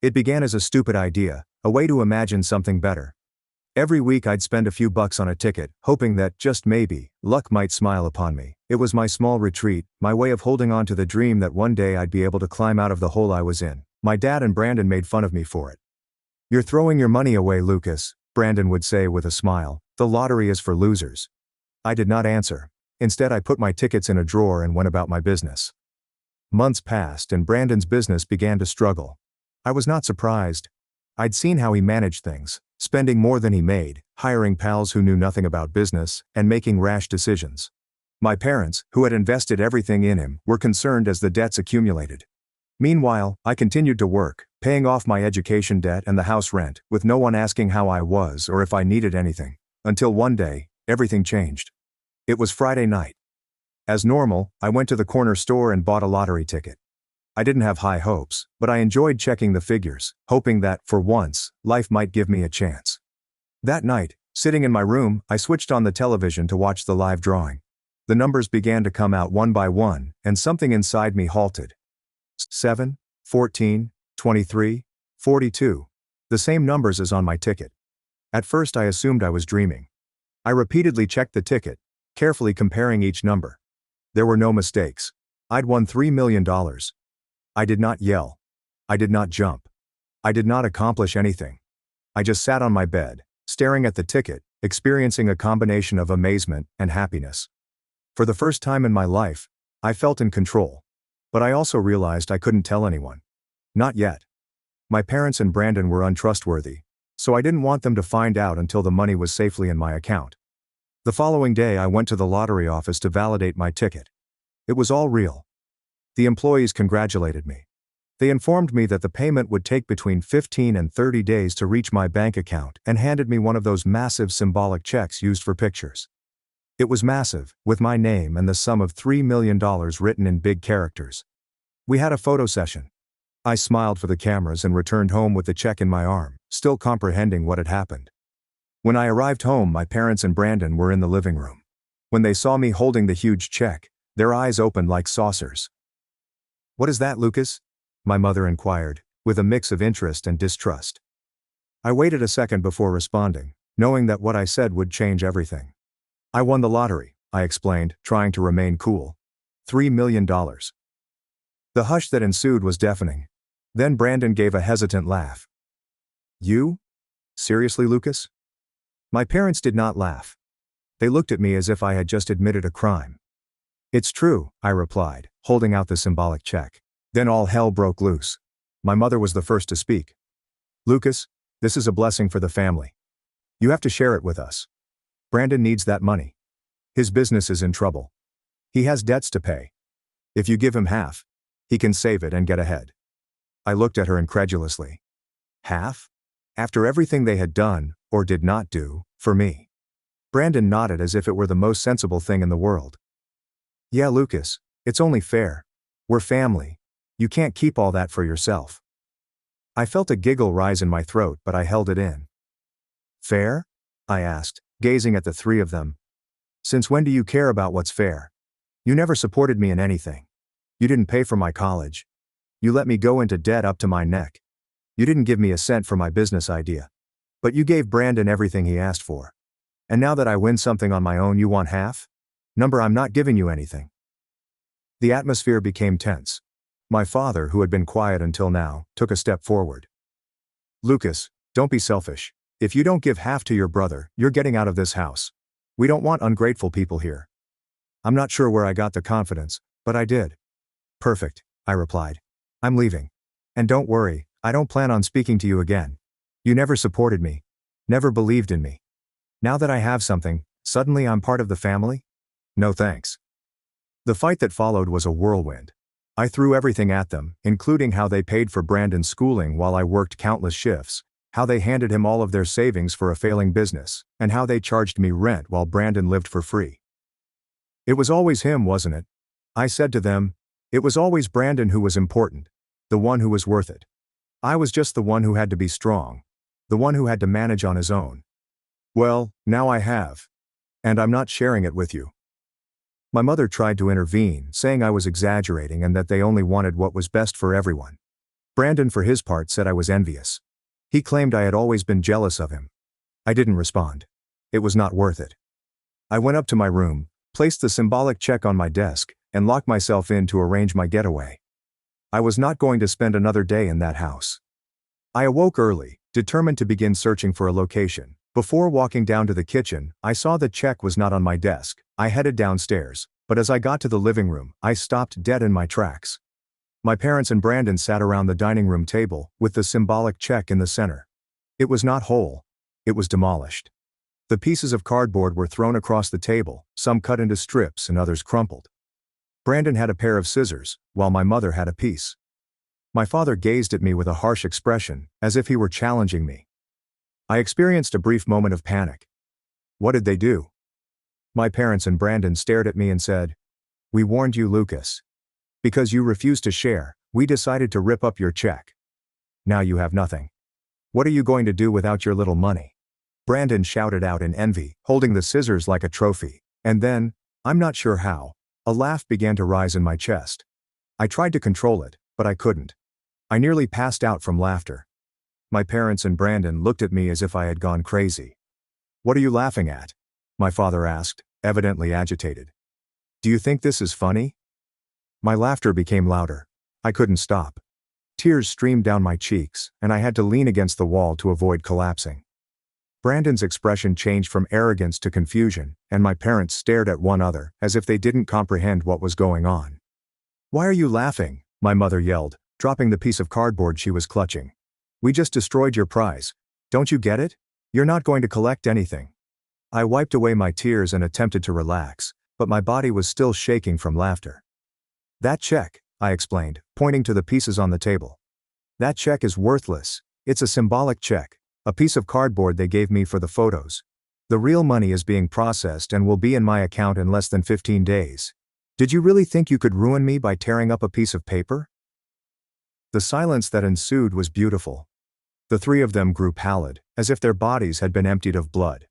It began as a stupid idea, a way to imagine something better. Every week I'd spend a few bucks on a ticket, hoping that, just maybe, luck might smile upon me. It was my small retreat, my way of holding on to the dream that one day I'd be able to climb out of the hole I was in. My dad and Brandon made fun of me for it. "You're throwing your money away, Lucas," Brandon would say with a smile. "The lottery is for losers." I did not answer. Instead, I put my tickets in a drawer and went about my business. Months passed and Brandon's business began to struggle. I was not surprised. I'd seen how he managed things, spending more than he made, hiring pals who knew nothing about business, and making rash decisions. My parents, who had invested everything in him, were concerned as the debts accumulated. Meanwhile, I continued to work, paying off my education debt and the house rent, with no one asking how I was or if I needed anything. Until one day, everything changed. It was Friday night. As normal, I went to the corner store and bought a lottery ticket. I didn't have high hopes, but I enjoyed checking the figures, hoping that, for once, life might give me a chance. That night, sitting in my room, I switched on the television to watch the live drawing. The numbers began to come out one by one, and something inside me halted. 7, 14, 23, 42. The same numbers as on my ticket. At first I assumed I was dreaming. I repeatedly checked the ticket, carefully comparing each number. There were no mistakes. I'd won $3 million. I did not yell. I did not jump. I did not accomplish anything. I just sat on my bed, staring at the ticket, experiencing a combination of amazement and happiness. For the first time in my life, I felt in control. But I also realized I couldn't tell anyone. Not yet. My parents and Brandon were untrustworthy, so I didn't want them to find out until the money was safely in my account. The following day I went to the lottery office to validate my ticket. It was all real. The employees congratulated me. They informed me that the payment would take between 15 and 30 days to reach my bank account and handed me one of those massive symbolic checks used for pictures. It was massive, with my name and the sum of $3 million written in big characters. We had a photo session. I smiled for the cameras and returned home with the check in my arm, still comprehending what had happened. When I arrived home, my parents and Brandon were in the living room. When they saw me holding the huge check, their eyes opened like saucers. "What is that, Lucas?" my mother inquired, with a mix of interest and distrust. I waited a second before responding, knowing that what I said would change everything. "I won the lottery," I explained, trying to remain cool. $3 million. The hush that ensued was deafening. Then Brandon gave a hesitant laugh. "You? Seriously, Lucas?" My parents did not laugh. They looked at me as if I had just admitted a crime. "It's true," I replied, holding out the symbolic check. Then all hell broke loose. My mother was the first to speak. "Lucas, this is a blessing for the family. You have to share it with us. Brandon needs that money. His business is in trouble. He has debts to pay. If you give him half, he can save it and get ahead." I looked at her incredulously. Half? After everything they had done, or did not do, for me? Brandon nodded as if it were the most sensible thing in the world. "Yeah, Lucas, it's only fair. We're family. You can't keep all that for yourself." I felt a giggle rise in my throat, but I held it in. "Fair?" I asked, gazing at the three of them. "Since when do you care about what's fair? You never supported me in anything. You didn't pay for my college. You let me go into debt up to my neck. You didn't give me a cent for my business idea. But you gave Brandon everything he asked for. And now that I win something on my own, you want half? Number, I'm not giving you anything." The atmosphere became tense. My father, who had been quiet until now, took a step forward. "Lucas, don't be selfish. If you don't give half to your brother, you're getting out of this house. We don't want ungrateful people here." I'm not sure where I got the confidence, but I did. "Perfect," I replied. "I'm leaving. And don't worry, I don't plan on speaking to you again. You never supported me. Never believed in me. Now that I have something Suddenly I'm part of the family? No thanks. The fight that followed was a whirlwind. I threw everything at them, including how they paid for Brandon's schooling while I worked countless shifts, how they handed him all of their savings for a failing business, and how they charged me rent while Brandon lived for free. It was always him, wasn't it? I said to them. It was always Brandon who was important, the one who was worth it. I was just the one who had to be strong, the one who had to manage on his own. Well, now I have. And I'm not sharing it with you. My mother tried to intervene, saying I was exaggerating and that they only wanted what was best for everyone. Brandon, for his part, said I was envious. He claimed I had always been jealous of him. I didn't respond. It was not worth it. I went up to my room, placed the symbolic check on my desk, and locked myself in to arrange my getaway. I was not going to spend another day in that house. I awoke early, determined to begin searching for a location. Before walking down to the kitchen, I saw the check was not on my desk. I headed downstairs, but as I got to the living room, I stopped dead in my tracks. My parents and Brandon sat around the dining room table, with the symbolic check in the center. It was not whole. It was demolished. The pieces of cardboard were thrown across the table, some cut into strips and others crumpled. Brandon had a pair of scissors, while my mother had a piece. My father gazed at me with a harsh expression, as if he were challenging me. I experienced a brief moment of panic. What did they do? My parents and Brandon stared at me and said, "We warned you, Lucas. Because you refused to share, we decided to rip up your check. Now you have nothing. What are you going to do without your little money?" Brandon shouted out in envy, holding the scissors like a trophy. And then, I'm not sure how, a laugh began to rise in my chest. I tried to control it, but I couldn't. I nearly passed out from laughter. My parents and Brandon looked at me as if I had gone crazy. "What are you laughing at?" my father asked, evidently agitated. "Do you think this is funny?" My laughter became louder. I couldn't stop. Tears streamed down my cheeks, and I had to lean against the wall to avoid collapsing. Brandon's expression changed from arrogance to confusion, and my parents stared at one another, as if they didn't comprehend what was going on. "Why are you laughing?" my mother yelled, dropping the piece of cardboard she was clutching. "We just destroyed your prize. Don't you get it? You're not going to collect anything." I wiped away my tears and attempted to relax, but my body was still shaking from laughter. "That check," I explained, pointing to the pieces on the table. "That check is worthless. It's a symbolic check, a piece of cardboard they gave me for the photos. The real money is being processed and will be in my account in less than 15 days. Did you really think you could ruin me by tearing up a piece of paper?" The silence that ensued was beautiful. The three of them grew pallid, as if their bodies had been emptied of blood.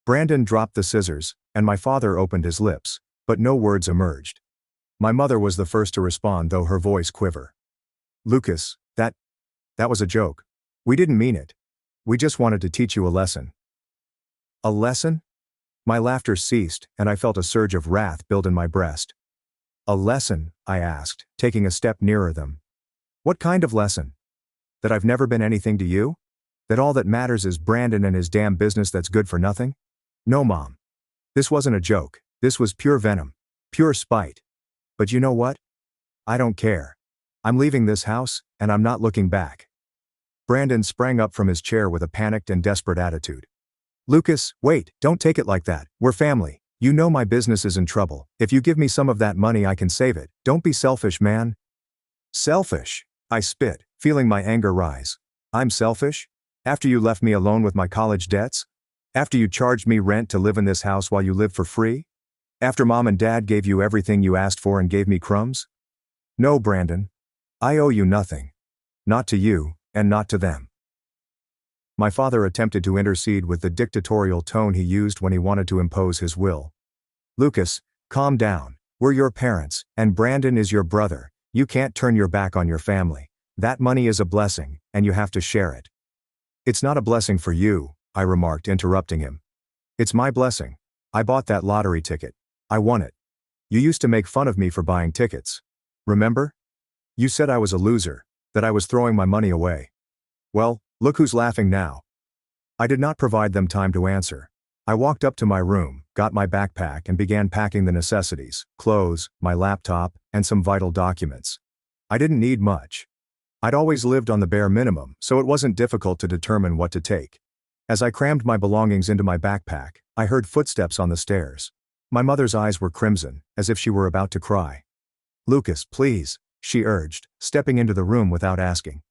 Brandon dropped the scissors, and my father opened his lips, but no words emerged. My mother was the first to respond, though her voice quivered. "Lucas, that was a joke. We didn't mean it. We just wanted to teach you a lesson." "A lesson?" My laughter ceased, and I felt a surge of wrath build in my breast. "A lesson?" I asked, taking a step nearer them. "What kind of lesson? That I've never been anything to you? That all that matters is Brandon and his damn business that's good for nothing? No, Mom. This wasn't a joke. This was pure venom. Pure spite. But you know what? I don't care. I'm leaving this house, and I'm not looking back." Brandon sprang up from his chair with a panicked and desperate attitude. "Lucas, wait, don't take it like that. We're family. You know my business is in trouble. If you give me some of that money, I can save it. Don't be selfish, man." "Selfish?" I spit, feeling my anger rise. "I'm selfish? After you left me alone with my college debts? After you charged me rent to live in this house while you lived for free? After Mom and Dad gave you everything you asked for and gave me crumbs? No, Brandon. I owe you nothing. Not to you, and not to them." My father attempted to intercede with the dictatorial tone he used when he wanted to impose his will. "Lucas, calm down. We're your parents, and Brandon is your brother. You can't turn your back on your family. That money is a blessing, and you have to share it." "It's not a blessing for you," I remarked, interrupting him. "It's my blessing. I bought that lottery ticket. I won it. You used to make fun of me for buying tickets. Remember? You said I was a loser, that I was throwing my money away. Well, look who's laughing now." I did not provide them time to answer. I walked up to my room, got my backpack and began packing the necessities, clothes, my laptop, and some vital documents. I didn't need much. I'd always lived on the bare minimum, so it wasn't difficult to determine what to take. As I crammed my belongings into my backpack, I heard footsteps on the stairs. My mother's eyes were crimson, as if she were about to cry. "Lucas, please," she urged, stepping into the room without asking.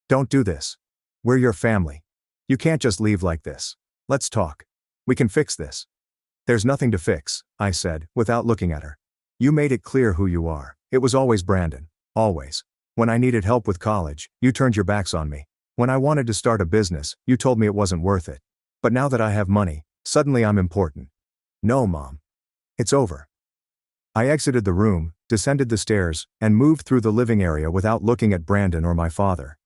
"Don't do this. We're your family. You can't just leave like this. Let's talk. We can fix this." "There's nothing to fix," I said, without looking at her. "You made it clear who you are. It was always Brandon. Always. When I needed help with college, you turned your backs on me. When I wanted to start a business, you told me it wasn't worth it. But now that I have money, suddenly I'm important. No, Mom. It's over." I exited the room, descended the stairs, and moved through the living area without looking at Brandon or my father.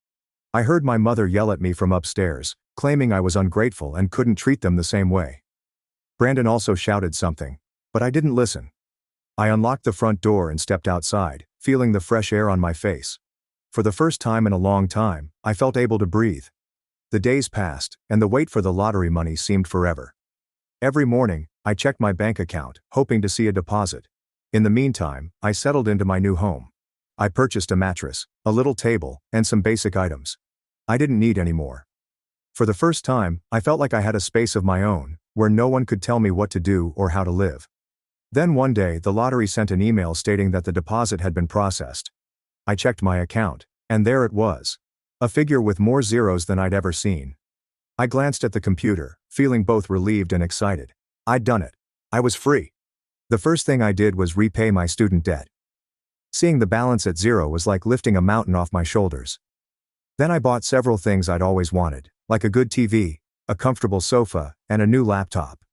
I heard my mother yell at me from upstairs, claiming I was ungrateful and couldn't treat them the same way. Brandon also shouted something, but I didn't listen. I unlocked the front door and stepped outside, feeling the fresh air on my face. For the first time in a long time, I felt able to breathe. The days passed, and the wait for the lottery money seemed forever. Every morning, I checked my bank account, hoping to see a deposit. In the meantime, I settled into my new home. I purchased a mattress, a little table, and some basic items. I didn't need any more. For the first time, I felt like I had a space of my own, where no one could tell me what to do or how to live. Then one day, the lottery sent an email stating that the deposit had been processed. I checked my account, and there it was. A figure with more zeros than I'd ever seen. I glanced at the computer, feeling both relieved and excited. I'd done it. I was free. The first thing I did was repay my student debt. Seeing the balance at zero was like lifting a mountain off my shoulders. Then I bought several things I'd always wanted, like a good TV, a comfortable sofa, and a new laptop.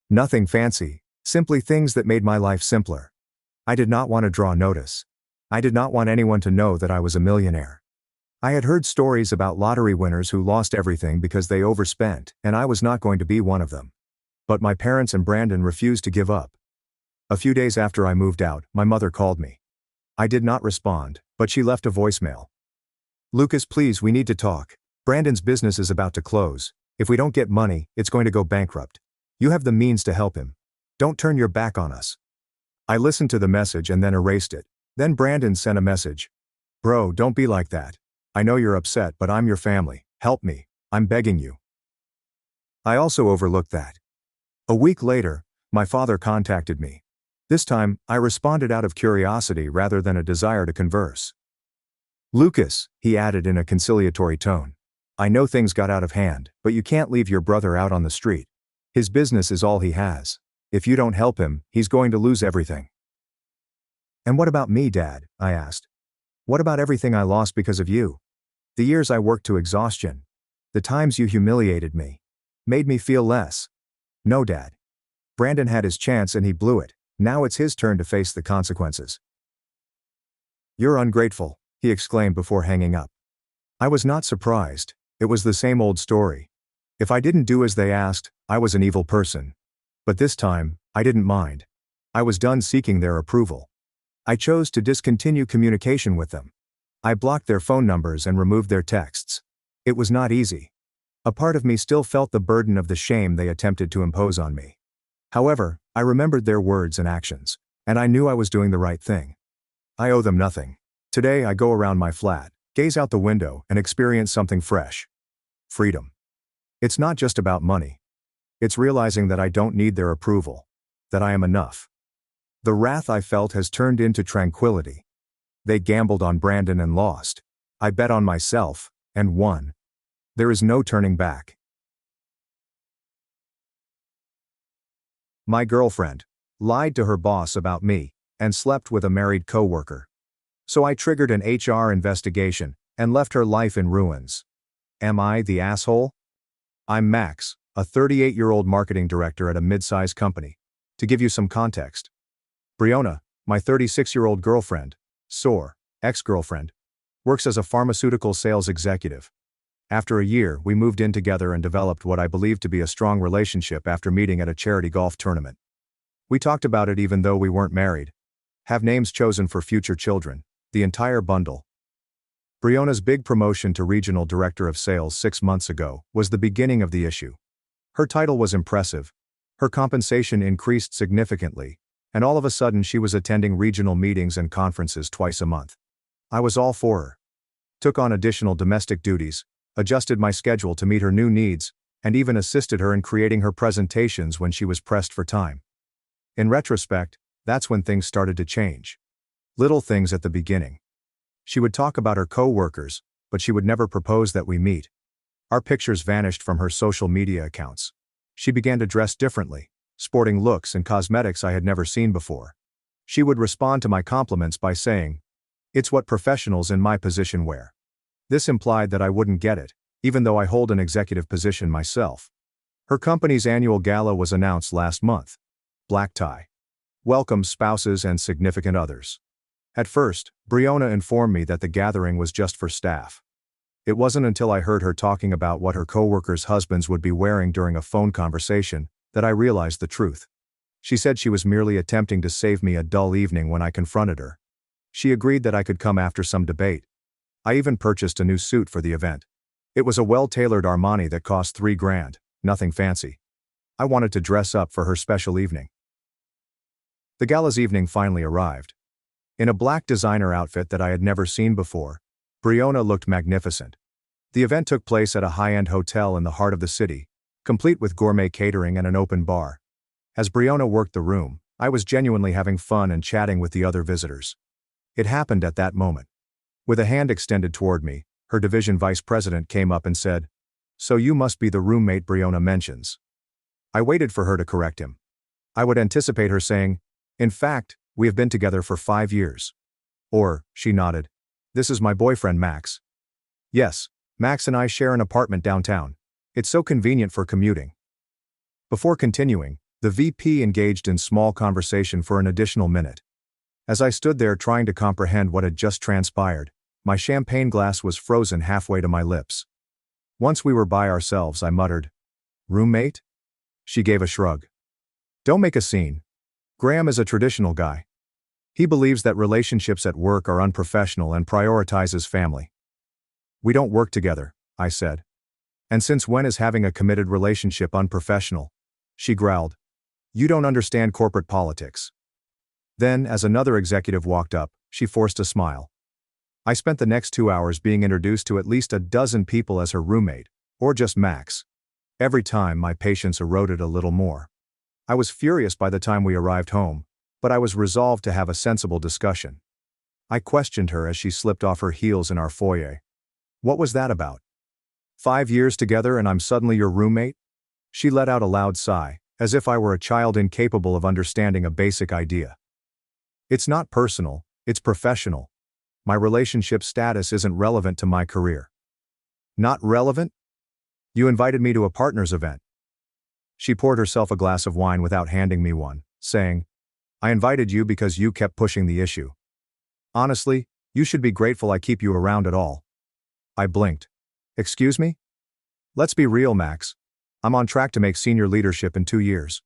Nothing fancy, simply things that made my life simpler. I did not want to draw notice. I did not want anyone to know that I was a millionaire. I had heard stories about lottery winners who lost everything because they overspent, and I was not going to be one of them. But my parents and Brandon refused to give up. A few days after I moved out, my mother called me. I did not respond, but she left a voicemail. "Lucas, please, we need to talk. Brandon's business is about to close. If we don't get money, it's going to go bankrupt. You have the means to help him. Don't turn your back on us." I listened to the message and then erased it. Then Brandon sent a message. "Bro, don't be like that. I know you're upset, but I'm your family. Help me. I'm begging you." I also overlooked that. A week later, my father contacted me. This time, I responded out of curiosity rather than a desire to converse. "Lucas," he added in a conciliatory tone. "I know things got out of hand, but you can't leave your brother out on the street. His business is all he has. If you don't help him, he's going to lose everything." "And what about me, Dad?" I asked. "What about everything I lost because of you? The years I worked to exhaustion. The times you humiliated me. Made me feel less." "No, Dad. Brandon had his chance and he blew it. Now it's his turn to face the consequences." "You're ungrateful," he exclaimed before hanging up. I was not surprised. It was the same old story. If I didn't do as they asked, I was an evil person. But this time, I didn't mind. I was done seeking their approval. I chose to discontinue communication with them. I blocked their phone numbers and removed their texts. It was not easy. A part of me still felt the burden of the shame they attempted to impose on me. However, I remembered their words and actions, and I knew I was doing the right thing. I owe them nothing. Today I go around my flat, gaze out the window, and experience something fresh. Freedom. It's not just about money. It's realizing that I don't need their approval, that I am enough. The wrath I felt has turned into tranquility. They gambled on Brandon and lost. I bet on myself, and won. There is no turning back. My girlfriend lied to her boss about me and slept with a married coworker. So I triggered an HR investigation and left her life in ruins. Am I the asshole? I'm Max, a 38-year-old marketing director at a mid-size company. To give you some context, Briona, my 36-year-old girlfriend, ex-girlfriend, works as a pharmaceutical sales executive. After a year, we moved in together and developed what I believe to be a strong relationship after meeting at a charity golf tournament. We talked about it even though we weren't married. Have names chosen for future children, the entire bundle. Briona's big promotion to regional director of sales 6 months ago was the beginning of the issue. Her title was impressive. Her compensation increased significantly, and all of a sudden she was attending regional meetings and conferences twice a month. I was all for her. Took on additional domestic duties, adjusted my schedule to meet her new needs, and even assisted her in creating her presentations when she was pressed for time. In retrospect, that's when things started to change. Little things at the beginning. She would talk about her co-workers, but she would never propose that we meet. Our pictures vanished from her social media accounts. She began to dress differently, sporting looks and cosmetics I had never seen before. She would respond to my compliments by saying, "It's what professionals in my position wear." This implied that I wouldn't get it, even though I hold an executive position myself. Her company's annual gala was announced last month. Black tie. Welcome spouses and significant others. At first, Briona informed me that the gathering was just for staff. It wasn't until I heard her talking about what her coworkers' husbands would be wearing during a phone conversation that I realized the truth. She said she was merely attempting to save me a dull evening when I confronted her. She agreed that I could come after some debate. I even purchased a new suit for the event. It was a well-tailored Armani that cost $3,000, nothing fancy. I wanted to dress up for her special evening. The gala's evening finally arrived. In a black designer outfit that I had never seen before, Briona looked magnificent. The event took place at a high-end hotel in the heart of the city, complete with gourmet catering and an open bar. As Briona worked the room, I was genuinely having fun and chatting with the other visitors. It happened at that moment. With a hand extended toward me, her division vice president came up and said, "So you must be the roommate Briona mentions." I waited for her to correct him. I would anticipate her saying, "In fact, we have been together for 5 years." Or, she nodded, "This is my boyfriend Max." Yes, Max and I share an apartment downtown. It's so convenient for commuting. Before continuing, the VP engaged in small conversation for an additional minute. As I stood there trying to comprehend what had just transpired, my champagne glass was frozen halfway to my lips. Once we were by ourselves, I muttered, "Roommate?" She gave a shrug. "Don't make a scene. Graham is a traditional guy. He believes that relationships at work are unprofessional and prioritizes family." "We don't work together," I said. "And since when is having a committed relationship unprofessional?" She growled, "You don't understand corporate politics." Then, as another executive walked up, she forced a smile. I spent the next 2 hours being introduced to at least a dozen people as her roommate, or just Max. Every time, my patience eroded a little more. I was furious by the time we arrived home, but I was resolved to have a sensible discussion. I questioned her as she slipped off her heels in our foyer. "What was that about? 5 years together and I'm suddenly your roommate?" She let out a loud sigh, as if I were a child incapable of understanding a basic idea. "It's not personal, it's professional. My relationship status isn't relevant to my career." "Not relevant? You invited me to a partner's event." She poured herself a glass of wine without handing me one, saying, "I invited you because you kept pushing the issue. Honestly, you should be grateful I keep you around at all." I blinked. "Excuse me? Let's be real, Max. I'm on track to make senior leadership in 2 years.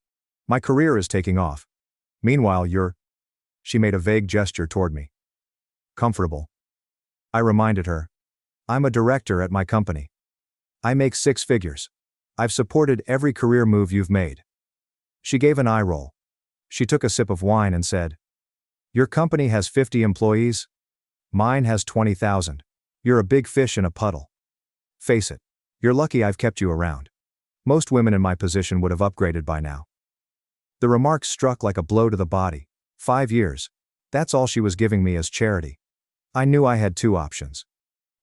My career is taking off. Meanwhile, you're..." She made a vague gesture toward me. "Comfortable." I reminded her. "I'm a director at my company. I make 6 figures. I've supported every career move you've made." She gave an eye roll. She took a sip of wine and said, "Your company has 50 employees? Mine has 20,000. You're a big fish in a puddle. Face it. You're lucky I've kept you around. Most women in my position would have upgraded by now." The remark struck like a blow to the body. 5 years. That's all she was giving me as charity. I knew I had 2 options.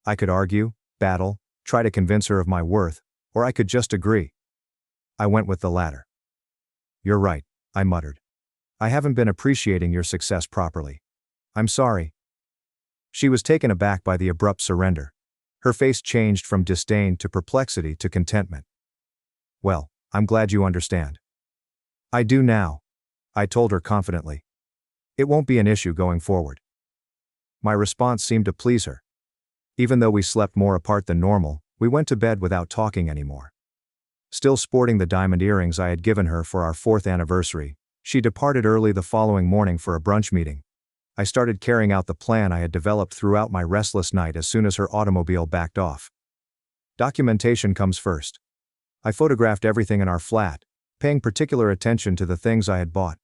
I could argue, battle, try to convince her of my worth, or I could just agree. I went with the latter. "You're right," I muttered. "I haven't been appreciating your success properly. I'm sorry." She was taken aback by the abrupt surrender. Her face changed from disdain to perplexity to contentment. "Well, I'm glad you understand." "I do now," I told her confidently. "It won't be an issue going forward." My response seemed to please her. Even though we slept more apart than normal, we went to bed without talking anymore. Still sporting the diamond earrings I had given her for our 4th anniversary, she departed early the following morning for a brunch meeting. I started carrying out the plan I had developed throughout my restless night as soon as her automobile backed off. Documentation comes first. I photographed everything in our flat, paying particular attention to the things I had bought.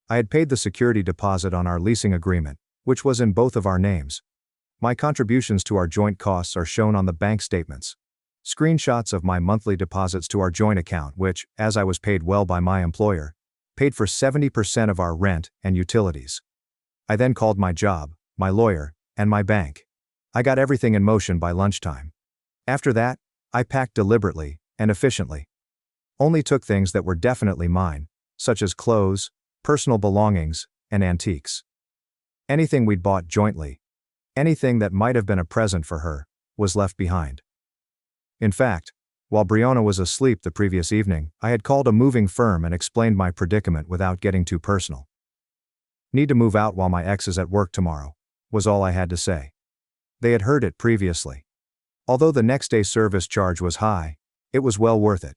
I had paid the security deposit on our leasing agreement, which was in both of our names. My contributions to our joint costs are shown on the bank statements. Screenshots of my monthly deposits to our joint account, which, as I was paid well by my employer, paid for 70% of our rent and utilities. I then called my job, my lawyer, and my bank. I got everything in motion by lunchtime. After that, I packed deliberately and efficiently. Only took things that were definitely mine, such as clothes, personal belongings, and antiques. Anything we'd bought jointly, anything that might have been a present for her, was left behind. In fact, while Brianna was asleep the previous evening, I had called a moving firm and explained my predicament without getting too personal. Need to move out while my ex is at work tomorrow, was all I had to say. They had heard it previously. Although the next day service charge was high, it was well worth it.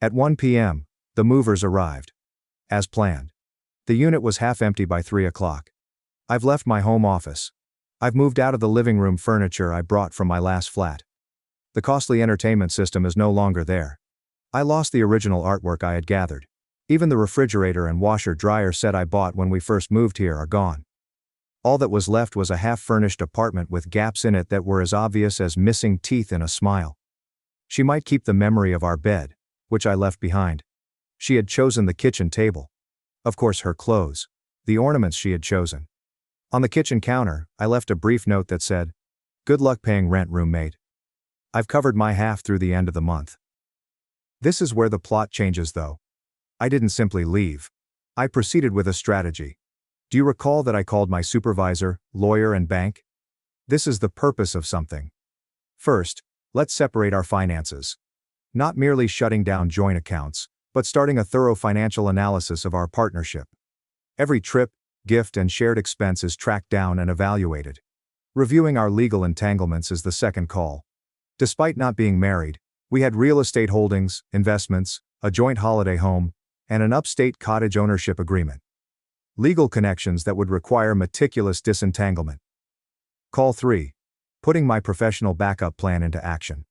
At 1 p.m., the movers arrived. As planned. The unit was half empty by 3 o'clock. I've left my home office. I've moved out of the living room furniture I brought from my last flat. The costly entertainment system is no longer there. I lost the original artwork I had gathered. Even the refrigerator and washer-dryer set I bought when we first moved here are gone. All that was left was a half-furnished apartment with gaps in it that were as obvious as missing teeth in a smile. She might keep the memory of our bed, which I left behind. She had chosen the kitchen table. Of course, her clothes, the ornaments she had chosen. On the kitchen counter, I left a brief note that said, "Good luck paying rent, roommate. I've covered my half through the end of the month." This is where the plot changes though. I didn't simply leave. I proceeded with a strategy. Do you recall that I called my supervisor, lawyer, and bank? This is the purpose of something. First, let's separate our finances. Not merely shutting down joint accounts, but starting a thorough financial analysis of our partnership. Every trip, gift, and shared expense is tracked down and evaluated. Reviewing our legal entanglements is the second call. Despite not being married, we had real estate holdings, investments, a joint holiday home, and an upstate cottage ownership agreement. Legal connections that would require meticulous disentanglement. Call 3. Putting my professional backup plan into action.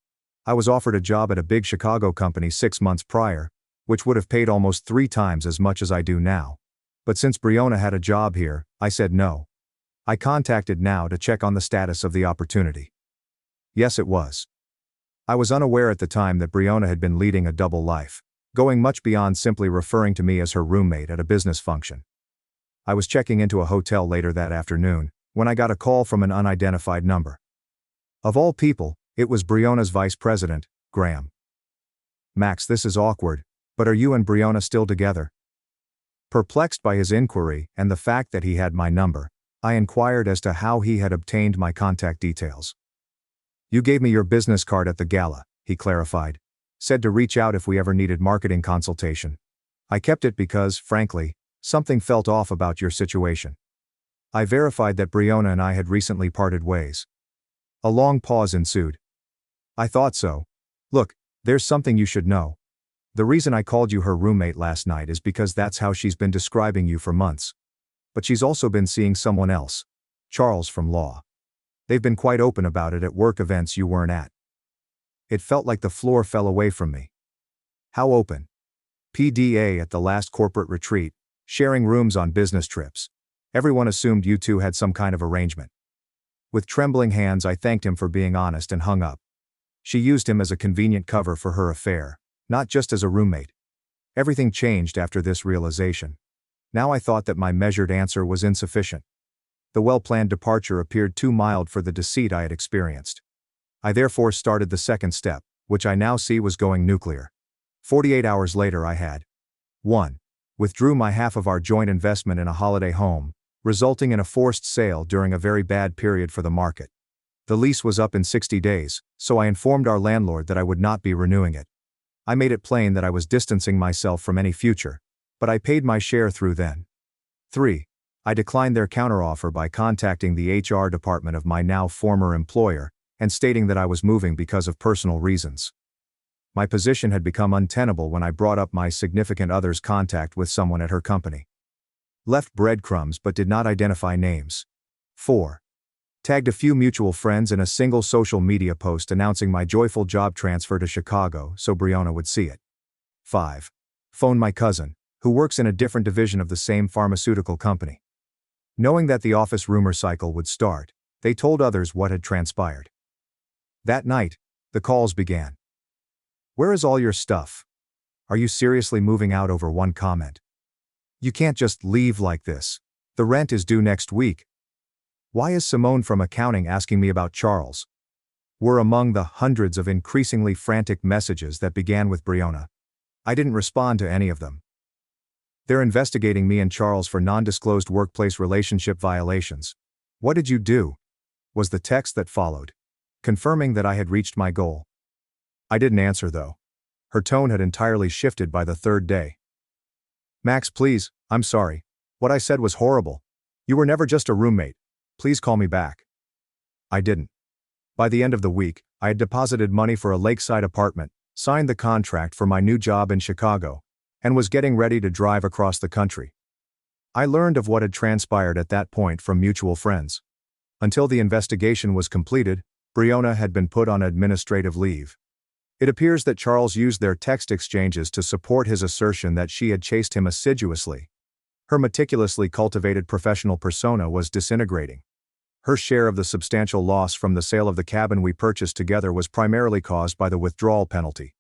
I was offered a job at a big Chicago company 6 months prior, which would have paid almost 3 times as much as I do now. But since Brianna had a job here, I said no. I contacted Now to check on the status of the opportunity. Yes, it was. I was unaware at the time that Brianna had been leading a double life, going much beyond simply referring to me as her roommate at a business function. I was checking into a hotel later that afternoon, when I got a call from an unidentified number. Of all people, it was Brianna's vice president, Graham. "Max, this is awkward, but are you and Brianna still together?" Perplexed by his inquiry and the fact that he had my number, I inquired as to how he had obtained my contact details. "You gave me your business card at the gala," he clarified. "Said to reach out if we ever needed marketing consultation. I kept it because, frankly, something felt off about your situation." I verified that Brianna and I had recently parted ways. A long pause ensued. "I thought so. Look, there's something you should know. The reason I called you her roommate last night is because that's how she's been describing you for months. But she's also been seeing someone else, Charles from law. They've been quite open about it at work events you weren't at." It felt like the floor fell away from me. How open? PDA at the last corporate retreat, sharing rooms on business trips. Everyone assumed you two had some kind of arrangement. With trembling hands, I thanked him for being honest and hung up. She used him as a convenient cover for her affair, not just as a roommate. Everything changed after this realization. Now I thought that my measured answer was insufficient. The well-planned departure appeared too mild for the deceit I had experienced. I therefore started the second step, which I now see was going nuclear. 48 hours later I had 1. Withdrew my half of our joint investment in a holiday home, resulting in a forced sale during a very bad period for the market. The lease was up in 60 days, so I informed our landlord that I would not be renewing it. I made it plain that I was distancing myself from any future, but I paid my share through then. 3. I declined their counteroffer by contacting the HR department of my now former employer and stating that I was moving because of personal reasons. My position had become untenable when I brought up my significant other's contact with someone at her company. Left breadcrumbs but did not identify names. 4. Tagged a few mutual friends in a single social media post announcing my joyful job transfer to Chicago so Brianna would see it. 5. Phoned my cousin, who works in a different division of the same pharmaceutical company. Knowing that the office rumor cycle would start, they told others what had transpired. That night, The calls began. Where is all your stuff? Are you seriously moving out over one comment? You can't just leave like this. The rent is due next week. Why is Simone from accounting asking me about Charles? Were among the hundreds of increasingly frantic messages that began with Brianna. I didn't respond to any of them. They're investigating me and Charles for non-disclosed workplace relationship violations. What did you do? Was the text that followed, confirming that I had reached my goal. I didn't answer though. Her tone had entirely shifted by the third day. Max, please, I'm sorry. What I said was horrible. You were never just a roommate. Please call me back. I didn't. By the end of the week, I had deposited money for a lakeside apartment, signed the contract for my new job in Chicago, and was getting ready to drive across the country. I learned of what had transpired at that point from mutual friends. Until the investigation was completed, Brianna had been put on administrative leave. It appears that Charles used their text exchanges to support his assertion that she had chased him assiduously. Her meticulously cultivated professional persona was disintegrating. Her share of the substantial loss from the sale of the cabin we purchased together was primarily caused by the withdrawal penalty.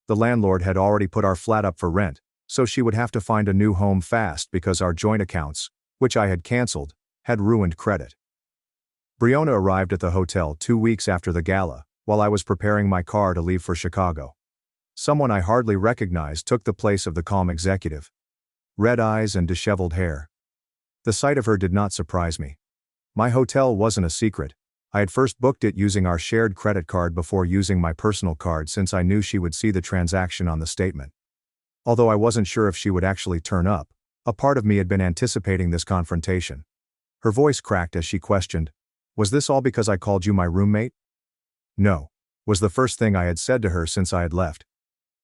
The landlord had already put our flat up for rent, so she would have to find a new home fast because our joint accounts, which I had canceled, had ruined credit. Brianna arrived at the hotel 2 weeks after the gala, while I was preparing my car to leave for Chicago. Someone I hardly recognized took the place of the calm executive. Red eyes and disheveled hair. The sight of her did not surprise me. My hotel wasn't a secret. I had first booked it using our shared credit card before using my personal card since I knew she would see the transaction on the statement. Although I wasn't sure if she would actually turn up, a part of me had been anticipating this confrontation. Her voice cracked as she questioned, "Was this all because I called you my roommate?" "No," was the first thing I had said to her since I had left.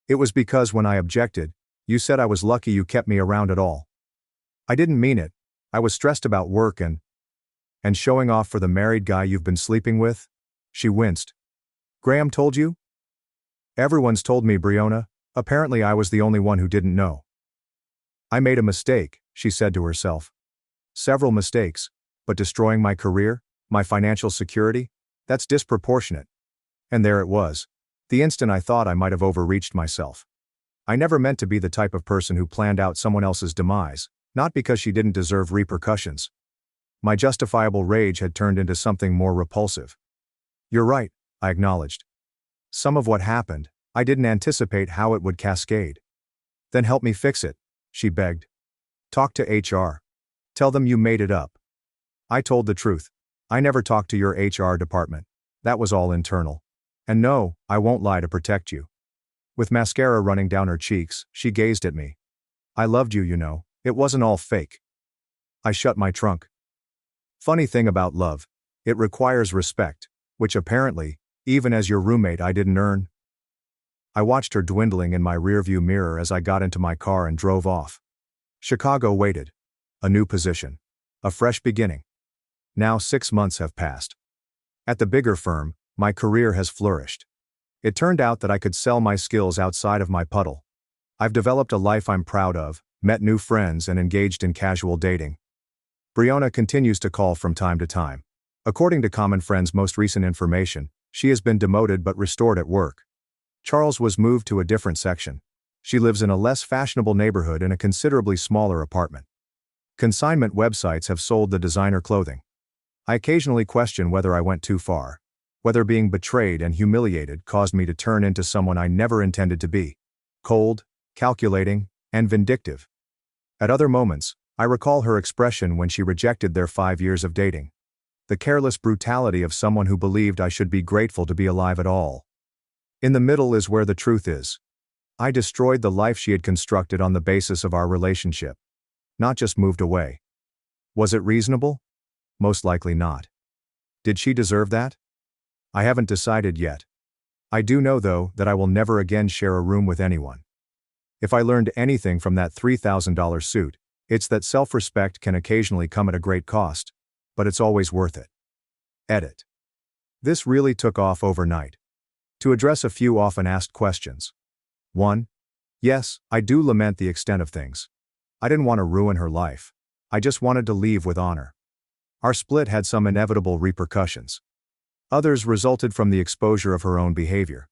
"It was because when I objected, you said I was lucky you kept me around at all." "I didn't mean it. I was stressed about work and showing off for the married guy you've been sleeping with?" She winced. "Graham told you?" "Everyone's told me, Brianna. Apparently I was the only one who didn't know." "I made a mistake," she said to herself. "Several mistakes, but destroying my career, my financial security, that's disproportionate." And there it was. The instant I thought I might have overreached myself. I never meant to be the type of person who planned out someone else's demise, not because she didn't deserve repercussions. My justifiable rage had turned into something more repulsive. "You're right," I acknowledged. "Some of what happened, I didn't anticipate how it would cascade." "Then help me fix it," she begged. "Talk to HR. Tell them you made it up." I told the truth. I never talked to your HR department. That was all internal. And no, I won't lie to protect you. With mascara running down her cheeks, she gazed at me. "I loved you, you know. It wasn't all fake." I shut my trunk. Funny thing about love. It requires respect, which apparently, even as your roommate, I didn't earn. I watched her dwindling in my rearview mirror as I got into my car and drove off. Chicago waited. A new position. A fresh beginning. Now 6 months have passed. At the bigger firm, my career has flourished. It turned out that I could sell my skills outside of my puddle. I've developed a life I'm proud of, met new friends and engaged in casual dating. Brianna continues to call from time to time. According to common friends' most recent information, she has been demoted but restored at work. Charles was moved to a different section. She lives in a less fashionable neighborhood in a considerably smaller apartment. Consignment websites have sold the designer clothing. I occasionally question whether I went too far, whether being betrayed and humiliated caused me to turn into someone I never intended to be. Cold, calculating, and vindictive. At other moments, I recall her expression when she rejected their 5 years of dating. The careless brutality of someone who believed I should be grateful to be alive at all. In the middle is where the truth is. I destroyed the life she had constructed on the basis of our relationship. Not just moved away. Was it reasonable? Most likely not. Did she deserve that? I haven't decided yet. I do know, though, that I will never again share a room with anyone. If I learned anything from that $3,000 suit, it's that self-respect can occasionally come at a great cost, but it's always worth it. Edit. This really took off overnight. To address a few often asked questions. 1. Yes, I do lament the extent of things. I didn't want to ruin her life. I just wanted to leave with honor. Our split had some inevitable repercussions. Others resulted from the exposure of her own behavior.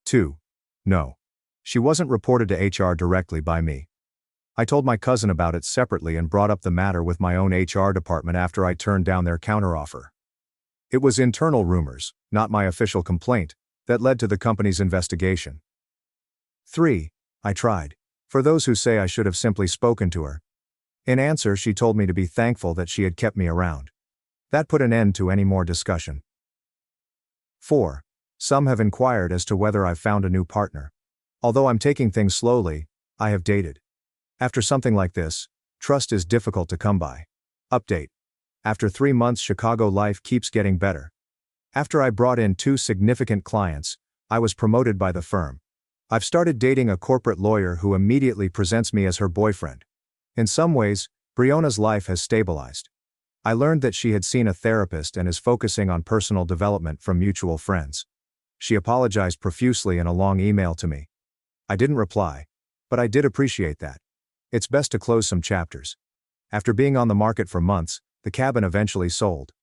2. No. She wasn't reported to HR directly by me. I told my cousin about it separately and brought up the matter with my own HR department after I turned down their counteroffer. It was internal rumors, not my official complaint, that led to the company's investigation. 3. I tried. For those who say I should have simply spoken to her. In answer, she told me to be thankful that she had kept me around. That put an end to any more discussion. 4. Some have inquired as to whether I've found a new partner. Although I'm taking things slowly, I have dated. After something like this, trust is difficult to come by. Update. After 3 months, Chicago life keeps getting better. After I brought in 2 significant clients, I was promoted by the firm. I've started dating a corporate lawyer who immediately presents me as her boyfriend. In some ways, Briona's life has stabilized. I learned that she had seen a therapist and is focusing on personal development from mutual friends. She apologized profusely in a long email to me. I didn't reply, but I did appreciate that. It's best to close some chapters. After being on the market for months, the cabin eventually sold.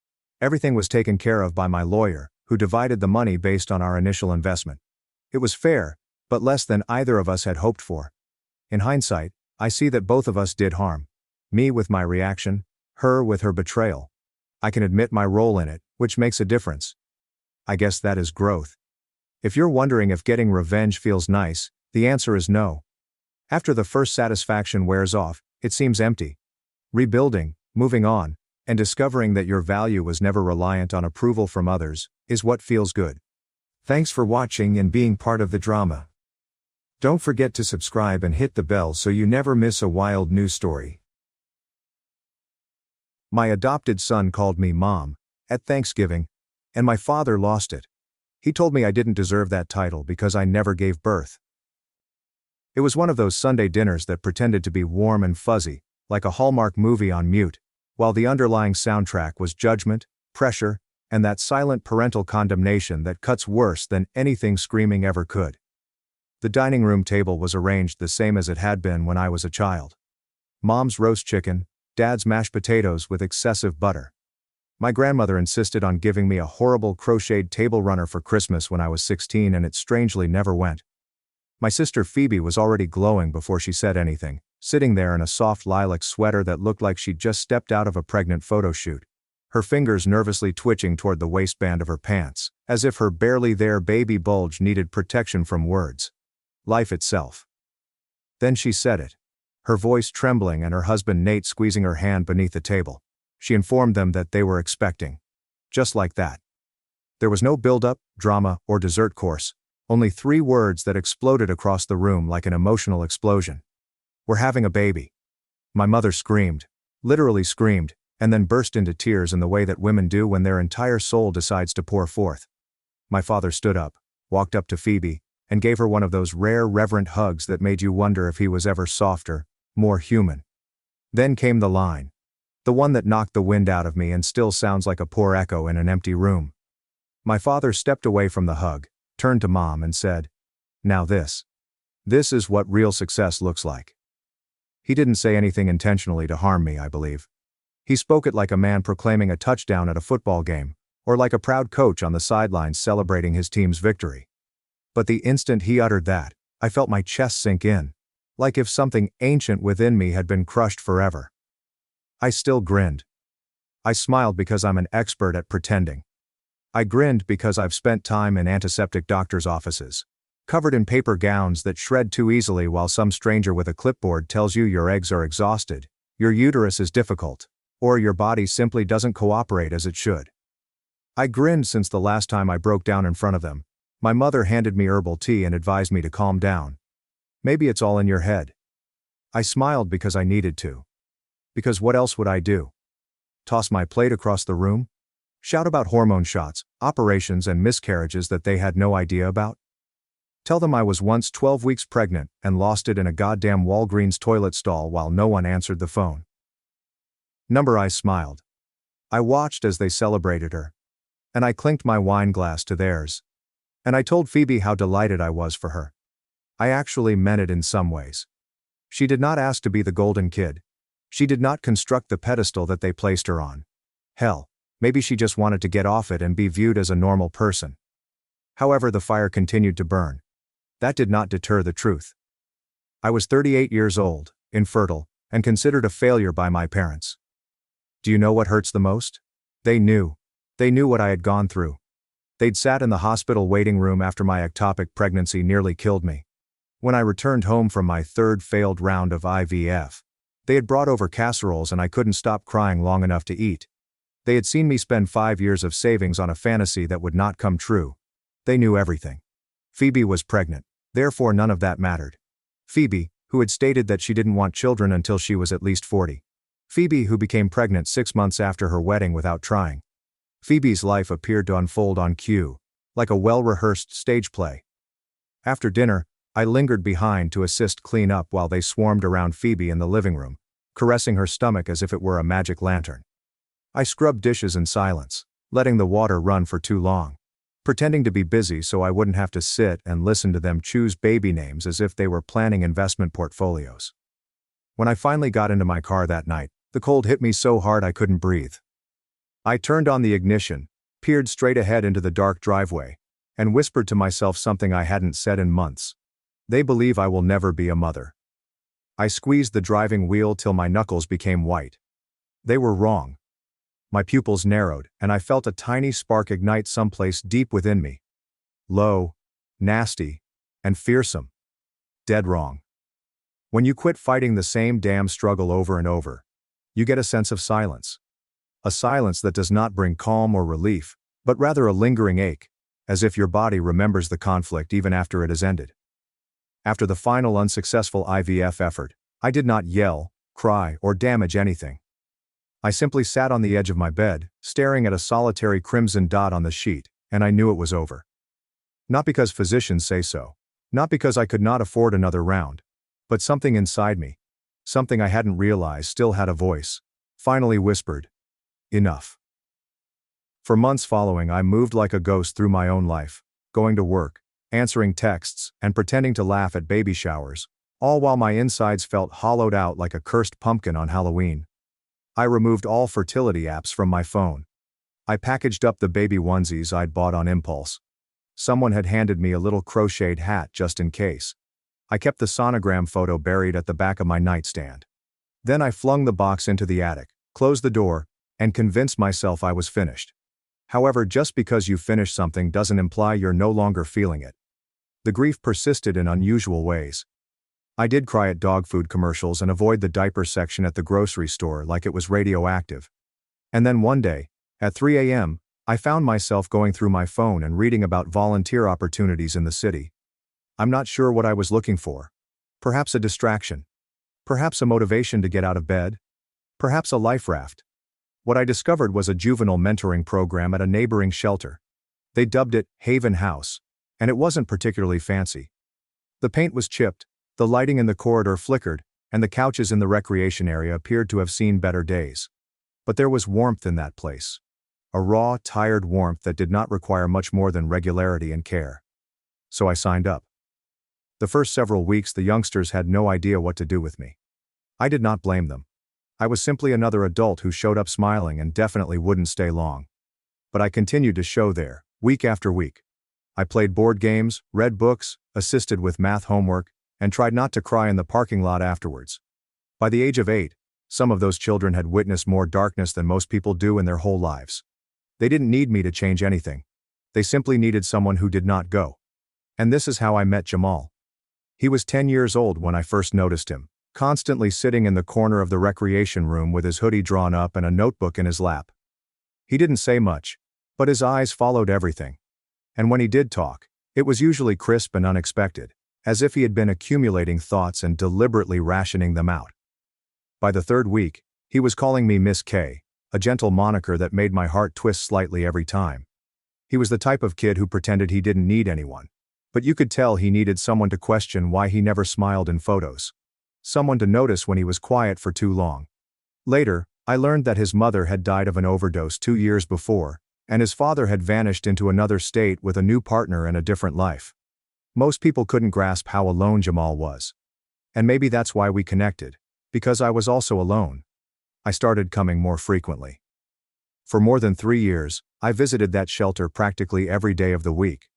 Everything was taken care of by my lawyer, who divided the money based on our initial investment. It was fair, but less than either of us had hoped for. In hindsight, I see that both of us did harm. Me with my reaction, her with her betrayal. I can admit my role in it, which makes a difference. I guess that is growth. If you're wondering if getting revenge feels nice, the answer is no. After the first satisfaction wears off, it seems empty. Rebuilding, moving on, and discovering that your value was never reliant on approval from others, is what feels good. Thanks for watching and being part of the drama. Don't forget to subscribe and hit the bell so you never miss a wild news story. My adopted son called me Mom at Thanksgiving, and my father lost it. He told me I didn't deserve that title because I never gave birth. It was one of those Sunday dinners that pretended to be warm and fuzzy, like a Hallmark movie on mute, while the underlying soundtrack was judgment, pressure, and that silent parental condemnation that cuts worse than anything screaming ever could. The dining room table was arranged the same as it had been when I was a child. Mom's roast chicken, Dad's mashed potatoes with excessive butter. My grandmother insisted on giving me a horrible crocheted table runner for Christmas when I was 16, and it strangely never went. My sister Phoebe was already glowing before she said anything, sitting there in a soft lilac sweater that looked like she'd just stepped out of a pregnant photo shoot. Her fingers nervously twitching toward the waistband of her pants, as if her barely there baby bulge needed protection from words. Life itself. Then she said it. Her voice trembling and her husband Nate squeezing her hand beneath the table. She informed them that they were expecting. Just like that. There was no build-up, drama, or dessert course. Only 3 words that exploded across the room like an emotional explosion. We're having a baby. My mother screamed. Literally screamed, and then burst into tears in the way that women do when their entire soul decides to pour forth. My father stood up, walked up to Phoebe, and gave her one of those rare reverent hugs that made you wonder if he was ever softer, more human. Then came the line. The one that knocked the wind out of me and still sounds like a poor echo in an empty room. My father stepped away from the hug, turned to Mom and said, "Now this. This is what real success looks like." He didn't say anything intentionally to harm me, I believe. He spoke it like a man proclaiming a touchdown at a football game, or like a proud coach on the sidelines celebrating his team's victory. But the instant he uttered that, I felt my chest sink in, like if something ancient within me had been crushed forever. I still grinned. I smiled because I'm an expert at pretending. I grinned because I've spent time in antiseptic doctors' offices, covered in paper gowns that shred too easily while some stranger with a clipboard tells you your eggs are exhausted, your uterus is difficult, or your body simply doesn't cooperate as it should. I grinned since the last time I broke down in front of them. My mother handed me herbal tea and advised me to calm down. Maybe it's all in your head. I smiled because I needed to. Because what else would I do? Toss my plate across the room? Shout about hormone shots, operations and miscarriages that they had no idea about? Tell them I was once 12 weeks pregnant and lost it in a goddamn Walgreens toilet stall while no one answered the phone. I smiled. I watched as they celebrated her. And I clinked my wine glass to theirs. And I told Phoebe how delighted I was for her. I actually meant it in some ways. She did not ask to be the golden kid. She did not construct the pedestal that they placed her on. Hell, Maybe she just wanted to get off it and be viewed as a normal person. However, the fire continued to burn. That did not deter the truth. I was 38 years old, infertile, and considered a failure by my parents. Do you know what hurts the most? They knew. They knew what I had gone through. They'd sat in the hospital waiting room after my ectopic pregnancy nearly killed me. When I returned home from my third failed round of IVF, they had brought over casseroles and I couldn't stop crying long enough to eat. They had seen me spend 5 years of savings on a fantasy that would not come true. They knew everything. Phoebe was pregnant, therefore none of that mattered. Phoebe, who had stated that she didn't want children until she was at least 40. Phoebe, who became pregnant 6 months after her wedding without trying. Phoebe's life appeared to unfold on cue, like a well-rehearsed stage play. After dinner, I lingered behind to assist clean up while they swarmed around Phoebe in the living room, caressing her stomach as if it were a magic lantern. I scrubbed dishes in silence, letting the water run for too long, pretending to be busy so I wouldn't have to sit and listen to them choose baby names as if they were planning investment portfolios. When I finally got into my car that night, the cold hit me so hard I couldn't breathe. I turned on the ignition, peered straight ahead into the dark driveway, and whispered to myself something I hadn't said in months. They believe I will never be a mother. I squeezed the driving wheel till my knuckles became white. They were wrong. My pupils narrowed, and I felt a tiny spark ignite someplace deep within me. Low, nasty, and fearsome. Dead wrong. When you quit fighting the same damn struggle over and over, you get a sense of silence. A silence that does not bring calm or relief, but rather a lingering ache, as if your body remembers the conflict even after it has ended. After the final unsuccessful IVF effort, I did not yell, cry, or damage anything. I simply sat on the edge of my bed, staring at a solitary crimson dot on the sheet, and I knew it was over. Not because physicians say so, not because I could not afford another round, but something inside me, something I hadn't realized still had a voice, finally whispered, "Enough." For months following, I moved like a ghost through my own life, going to work, answering texts, and pretending to laugh at baby showers, all while my insides felt hollowed out like a cursed pumpkin on Halloween. I removed all fertility apps from my phone. I packaged up the baby onesies I'd bought on impulse. Someone had handed me a little crocheted hat just in case. I kept the sonogram photo buried at the back of my nightstand. Then I flung the box into the attic, closed the door, and convinced myself I was finished. However, just because you finish something doesn't imply you're no longer feeling it. The grief persisted in unusual ways. I did cry at dog food commercials and avoid the diaper section at the grocery store like it was radioactive. And then one day, at 3 a.m., I found myself going through my phone and reading about volunteer opportunities in the city. I'm not sure what I was looking for. Perhaps a distraction. Perhaps a motivation to get out of bed. Perhaps a life raft. What I discovered was a juvenile mentoring program at a neighboring shelter. They dubbed it Haven House, and it wasn't particularly fancy. The paint was chipped, the lighting in the corridor flickered, and the couches in the recreation area appeared to have seen better days. But there was warmth in that place. A raw, tired warmth that did not require much more than regularity and care. So I signed up. The first several weeks the youngsters had no idea what to do with me. I did not blame them. I was simply another adult who showed up smiling and definitely wouldn't stay long. But I continued to show there, week after week. I played board games, read books, assisted with math homework, and tried not to cry in the parking lot afterwards. By the age of 8, some of those children had witnessed more darkness than most people do in their whole lives. They didn't need me to change anything. They simply needed someone who did not go. And this is how I met Jamal. He was 10 years old when I first noticed him, constantly sitting in the corner of the recreation room with his hoodie drawn up and a notebook in his lap. He didn't say much, but his eyes followed everything. And when he did talk, it was usually crisp and unexpected, as if he had been accumulating thoughts and deliberately rationing them out. By the third week, he was calling me Miss K, a gentle moniker that made my heart twist slightly every time. He was the type of kid who pretended he didn't need anyone, but you could tell he needed someone to question why he never smiled in photos. Someone to notice when he was quiet for too long. Later, I learned that his mother had died of an overdose 2 years before, and his father had vanished into another state with a new partner and a different life. Most people couldn't grasp how alone Jamal was. And maybe that's why we connected, because I was also alone. I started coming more frequently. For more than 3 years, I visited that shelter practically every day of the week.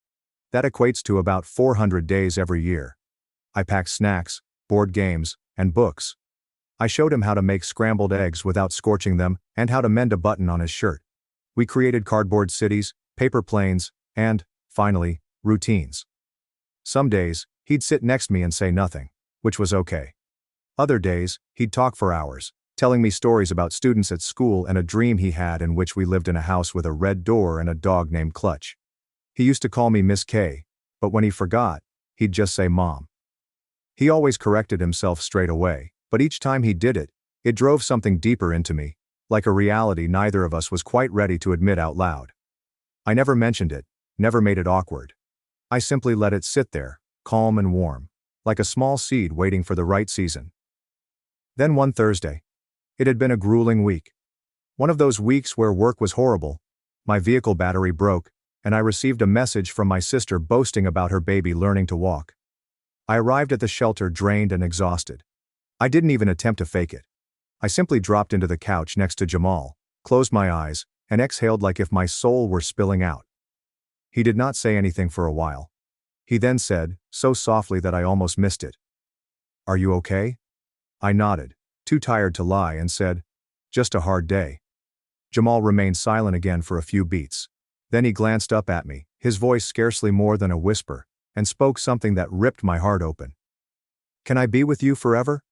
That equates to about 400 days every year. I packed snacks, board games, and books. I showed him how to make scrambled eggs without scorching them and how to mend a button on his shirt. We created cardboard cities, paper planes, and, finally, routines. Some days, he'd sit next to me and say nothing, which was okay. Other days, he'd talk for hours, telling me stories about students at school and a dream he had in which we lived in a house with a red door and a dog named Clutch. He used to call me Miss K, but when he forgot, he'd just say Mom. He always corrected himself straight away, but each time he did it, it drove something deeper into me, like a reality neither of us was quite ready to admit out loud. I never mentioned it, never made it awkward. I simply let it sit there, calm and warm, like a small seed waiting for the right season. Then one Thursday. It had been a grueling week. One of those weeks where work was horrible. My vehicle battery broke, and I received a message from my sister boasting about her baby learning to walk. I arrived at the shelter drained and exhausted. I didn't even attempt to fake it. I simply dropped into the couch next to Jamal, closed my eyes, and exhaled like if my soul were spilling out. He did not say anything for a while. He then said, so softly that I almost missed it, "Are you okay?" I nodded, too tired to lie, and said, "Just a hard day." Jamal remained silent again for a few beats. Then he glanced up at me, his voice scarcely more than a whisper, and spoke something that ripped my heart open. "Can I be with you forever?"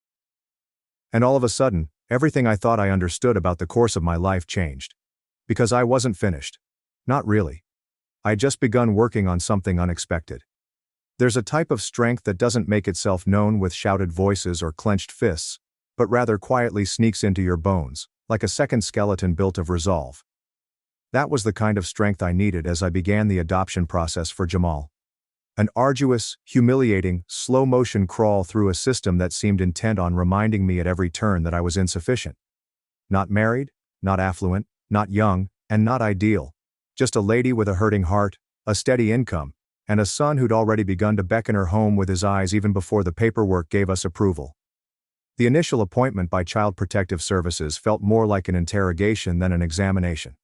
And all of a sudden, everything I thought I understood about the course of my life changed. Because I wasn't finished. Not really. I had just begun working on something unexpected. There's a type of strength that doesn't make itself known with shouted voices or clenched fists, but rather quietly sneaks into your bones, like a second skeleton built of resolve. That was the kind of strength I needed as I began the adoption process for Jamal. An arduous, humiliating, slow-motion crawl through a system that seemed intent on reminding me at every turn that I was insufficient. Not married, not affluent, not young, and not ideal. Just a lady with a hurting heart, a steady income, and a son who'd already begun to beckon her home with his eyes even before the paperwork gave us approval. The initial appointment by Child Protective Services felt more like an interrogation than an examination.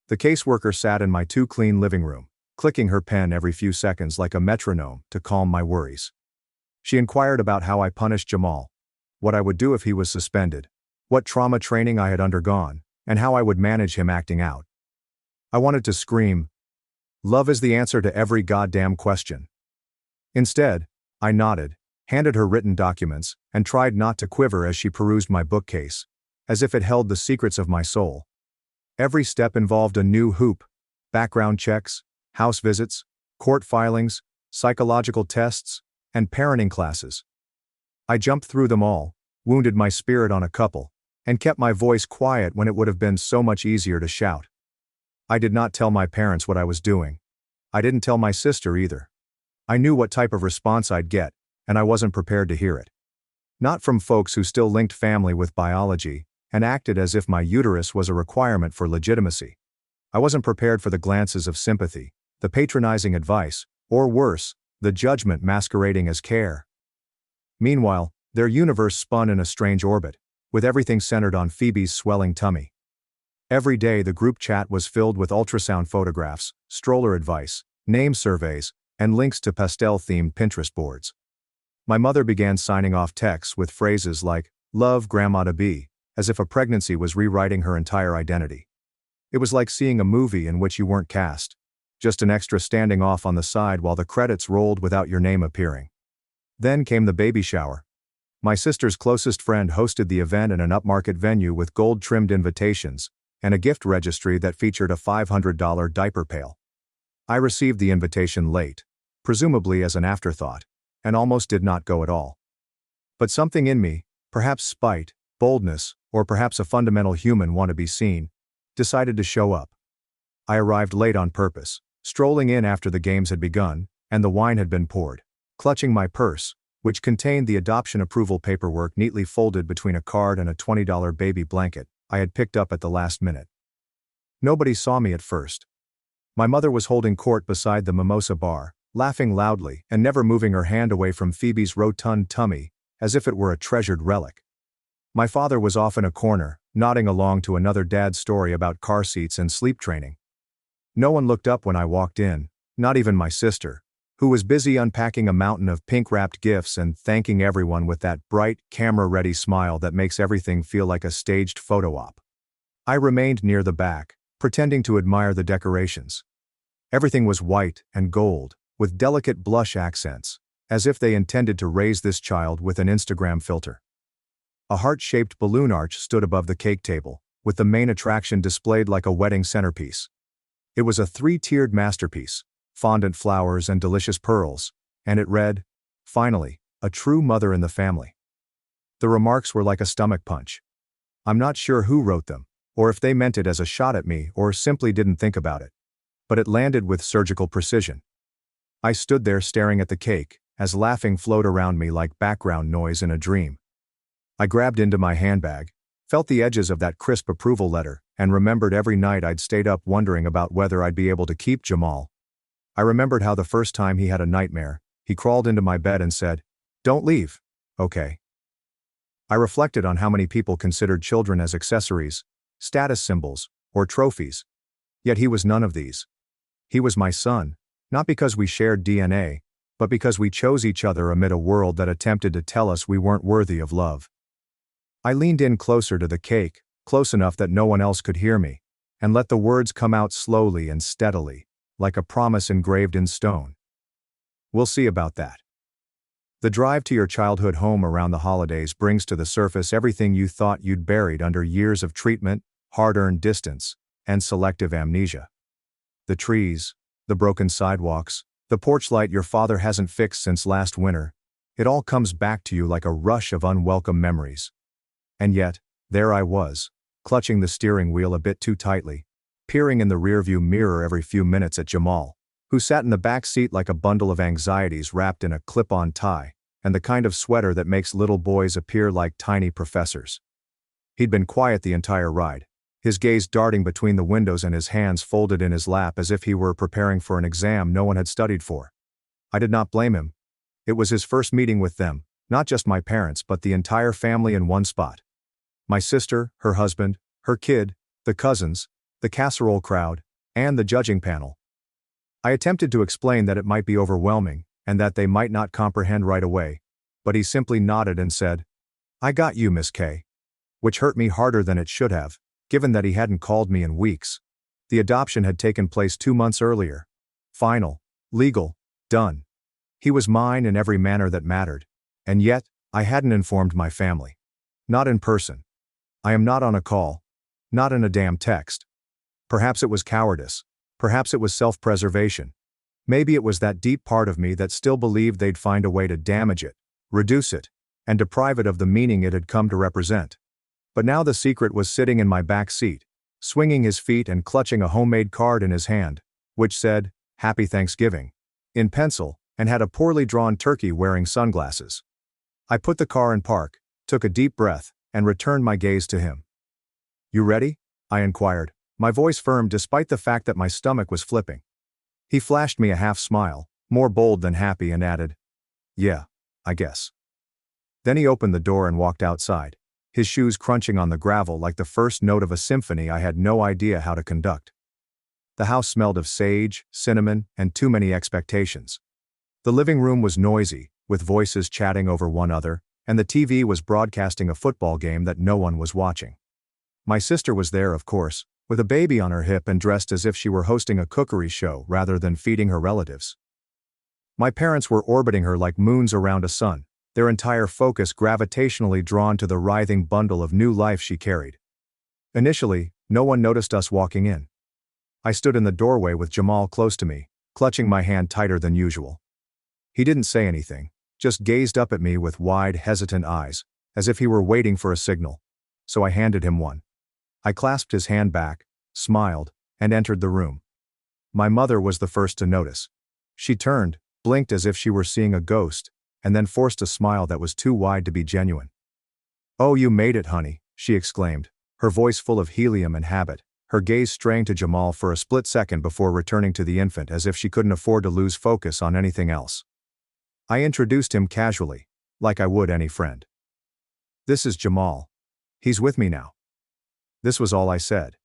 The caseworker sat in my too-clean living room, clicking her pen every few seconds like a metronome to calm my worries. She inquired about how I punished Jamal, what I would do if he was suspended, what trauma training I had undergone, and how I would manage him acting out. I wanted to scream, "Love is the answer to every goddamn question." Instead, I nodded, handed her written documents, and tried not to quiver as she perused my bookcase, as if it held the secrets of my soul. Every step involved a new hoop: background checks, house visits, court filings, psychological tests, and parenting classes. I jumped through them all, wounded my spirit on a couple, and kept my voice quiet when it would have been so much easier to shout. I did not tell my parents what I was doing. I didn't tell my sister either. I knew what type of response I'd get, and I wasn't prepared to hear it. Not from folks who still linked family with biology, and acted as if my uterus was a requirement for legitimacy. I wasn't prepared for the glances of sympathy, the patronizing advice, or worse, the judgment masquerading as care. Meanwhile, their universe spun in a strange orbit, with everything centered on Phoebe's swelling tummy. Every day the group chat was filled with ultrasound photographs, stroller advice, name surveys, and links to pastel-themed Pinterest boards. My mother began signing off texts with phrases like, "Love Grandma to be," as if a pregnancy was rewriting her entire identity. It was like seeing a movie in which you weren't cast, just an extra standing off on the side while the credits rolled without your name appearing. Then came the baby shower. My sister's closest friend hosted the event in an upmarket venue with gold-trimmed invitations, and a gift registry that featured a $500 diaper pail. I received the invitation late, presumably as an afterthought, and almost did not go at all. But something in me, perhaps spite, boldness, or perhaps a fundamental human want to be seen, decided to show up. I arrived late on purpose, strolling in after the games had begun, and the wine had been poured, clutching my purse, which contained the adoption approval paperwork neatly folded between a card and a $20 baby blanket I had picked up at the last minute. Nobody saw me at first. My mother was holding court beside the mimosa bar, laughing loudly and never moving her hand away from Phoebe's rotund tummy, as if it were a treasured relic. My father was off in a corner, nodding along to another dad's story about car seats and sleep training. No one looked up when I walked in, not even my sister, who was busy unpacking a mountain of pink-wrapped gifts and thanking everyone with that bright, camera-ready smile that makes everything feel like a staged photo op. I remained near the back, pretending to admire the decorations. Everything was white and gold, with delicate blush accents, as if they intended to raise this child with an Instagram filter. A heart-shaped balloon arch stood above the cake table, with the main attraction displayed like a wedding centerpiece. It was a 3-tiered masterpiece, fondant flowers and delicious pearls, and it read, "Finally, a true mother in the family." The remarks were like a stomach punch. I'm not sure who wrote them, or if they meant it as a shot at me or simply didn't think about it. But it landed with surgical precision. I stood there staring at the cake, as laughing flowed around me like background noise in a dream. I grabbed into my handbag, felt the edges of that crisp approval letter, and remembered every night I'd stayed up wondering about whether I'd be able to keep Jamal. I remembered how the first time he had a nightmare, he crawled into my bed and said, "Don't leave, okay?" I reflected on how many people considered children as accessories, status symbols, or trophies. Yet he was none of these. He was my son, not because we shared DNA, but because we chose each other amid a world that attempted to tell us we weren't worthy of love. I leaned in closer to the cake, close enough that no one else could hear me, and let the words come out slowly and steadily, like a promise engraved in stone. We'll see about that. The drive to your childhood home around the holidays brings to the surface everything you thought you'd buried under years of treatment, hard-earned distance, and selective amnesia. The trees, the broken sidewalks, the porch light your father hasn't fixed since last winter, it all comes back to you like a rush of unwelcome memories. And yet, there I was, clutching the steering wheel a bit too tightly, peering in the rearview mirror every few minutes at Jamal, who sat in the back seat like a bundle of anxieties wrapped in a clip-on tie, and the kind of sweater that makes little boys appear like tiny professors. He'd been quiet the entire ride, his gaze darting between the windows and his hands folded in his lap as if he were preparing for an exam no one had studied for. I did not blame him. It was his first meeting with them, not just my parents but the entire family in one spot. My sister, her husband, her kid, the cousins, the casserole crowd, and the judging panel. I attempted to explain that it might be overwhelming, and that they might not comprehend right away, but he simply nodded and said, "I got you, Miss K," which hurt me harder than it should have, given that he hadn't called me in weeks. The adoption had taken place 2 months earlier. Final, legal, done. He was mine in every manner that mattered, and yet, I hadn't informed my family. Not in person. I am not on a call. Not in a damn text. Perhaps it was cowardice. Perhaps it was self-preservation. Maybe it was that deep part of me that still believed they'd find a way to damage it, reduce it, and deprive it of the meaning it had come to represent. But now the secret was sitting in my back seat, swinging his feet and clutching a homemade card in his hand, which said, "Happy Thanksgiving," in pencil, and had a poorly drawn turkey wearing sunglasses. I put the car in park, took a deep breath, and returned my gaze to him. "You ready?" I inquired, my voice firm despite the fact that my stomach was flipping. He flashed me a half smile, more bold than happy, and added, "Yeah, I guess." Then he opened the door and walked outside, his shoes crunching on the gravel like the first note of a symphony I had no idea how to conduct. The house smelled of sage, cinnamon, and too many expectations. The living room was noisy, with voices chatting over one another, and the TV was broadcasting a football game that no one was watching. My sister was there, of course, with a baby on her hip and dressed as if she were hosting a cookery show rather than feeding her relatives. My parents were orbiting her like moons around a sun, their entire focus gravitationally drawn to the writhing bundle of new life she carried. Initially, no one noticed us walking in. I stood in the doorway with Jamal close to me, clutching my hand tighter than usual. He didn't say anything, just gazed up at me with wide, hesitant eyes, as if he were waiting for a signal. So I handed him one. I clasped his hand back, smiled, and entered the room. My mother was the first to notice. She turned, blinked as if she were seeing a ghost, and then forced a smile that was too wide to be genuine. "Oh, you made it, honey," she exclaimed, her voice full of helium and habit, her gaze straying to Jamal for a split second before returning to the infant as if she couldn't afford to lose focus on anything else. I introduced him casually, like I would any friend. "This is Jamal, He's with me now. This was all I said.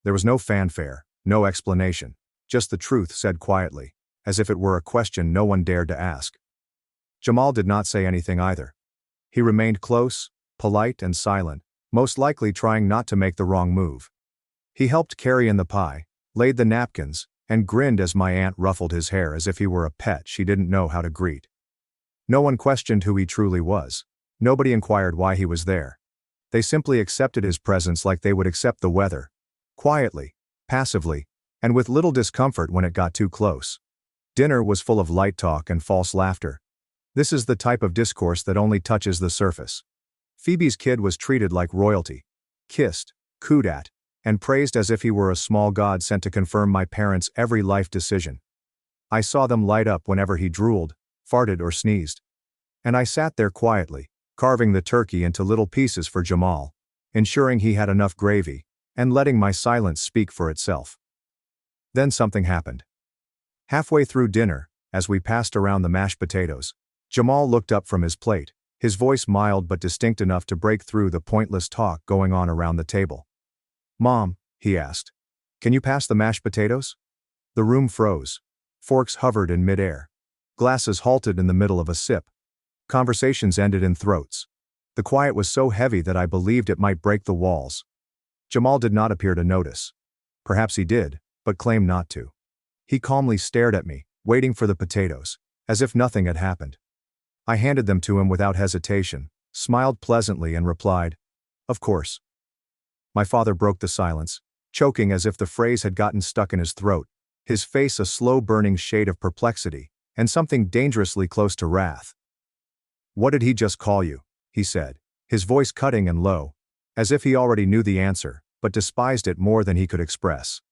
There was no fanfare, no explanation, just the truth said quietly, as if it were a question no one dared to ask. Jamal did not say anything either. He remained close, polite and silent, most likely trying not to make the wrong move. He helped carry in the pie, laid the napkins, and grinned as my aunt ruffled his hair as if he were a pet she didn't know how to greet. No one questioned who he truly was. Nobody inquired why he was there. They simply accepted his presence like they would accept the weather. Quietly, passively, and with little discomfort when it got too close. Dinner was full of light talk and false laughter. This is the type of discourse that only touches the surface. Phoebe's kid was treated like royalty. Kissed, cooed at, and praised as if he were a small god sent to confirm my parents' every life decision. I saw them light up whenever he drooled, farted or sneezed. And I sat there quietly, carving the turkey into little pieces for Jamal, ensuring he had enough gravy, and letting my silence speak for itself. Then something happened. Halfway through dinner, as we passed around the mashed potatoes, Jamal looked up from his plate, his voice mild but distinct enough to break through the pointless talk going on around the table. "Mom," he asked, "can you pass the mashed potatoes?" The room froze. Forks hovered in midair. Glasses halted in the middle of a sip. Conversations ended in throats. The quiet was so heavy that I believed it might break the walls. Jamal did not appear to notice. Perhaps he did, but claimed not to. He calmly stared at me, waiting for the potatoes, as if nothing had happened. I handed them to him without hesitation, smiled pleasantly and replied, "Of course." My father broke the silence, choking as if the phrase had gotten stuck in his throat, his face a slow-burning shade of perplexity, and something dangerously close to wrath. "What did he just call you?" he said, his voice cutting and low, as if he already knew the answer, but despised it more than he could express.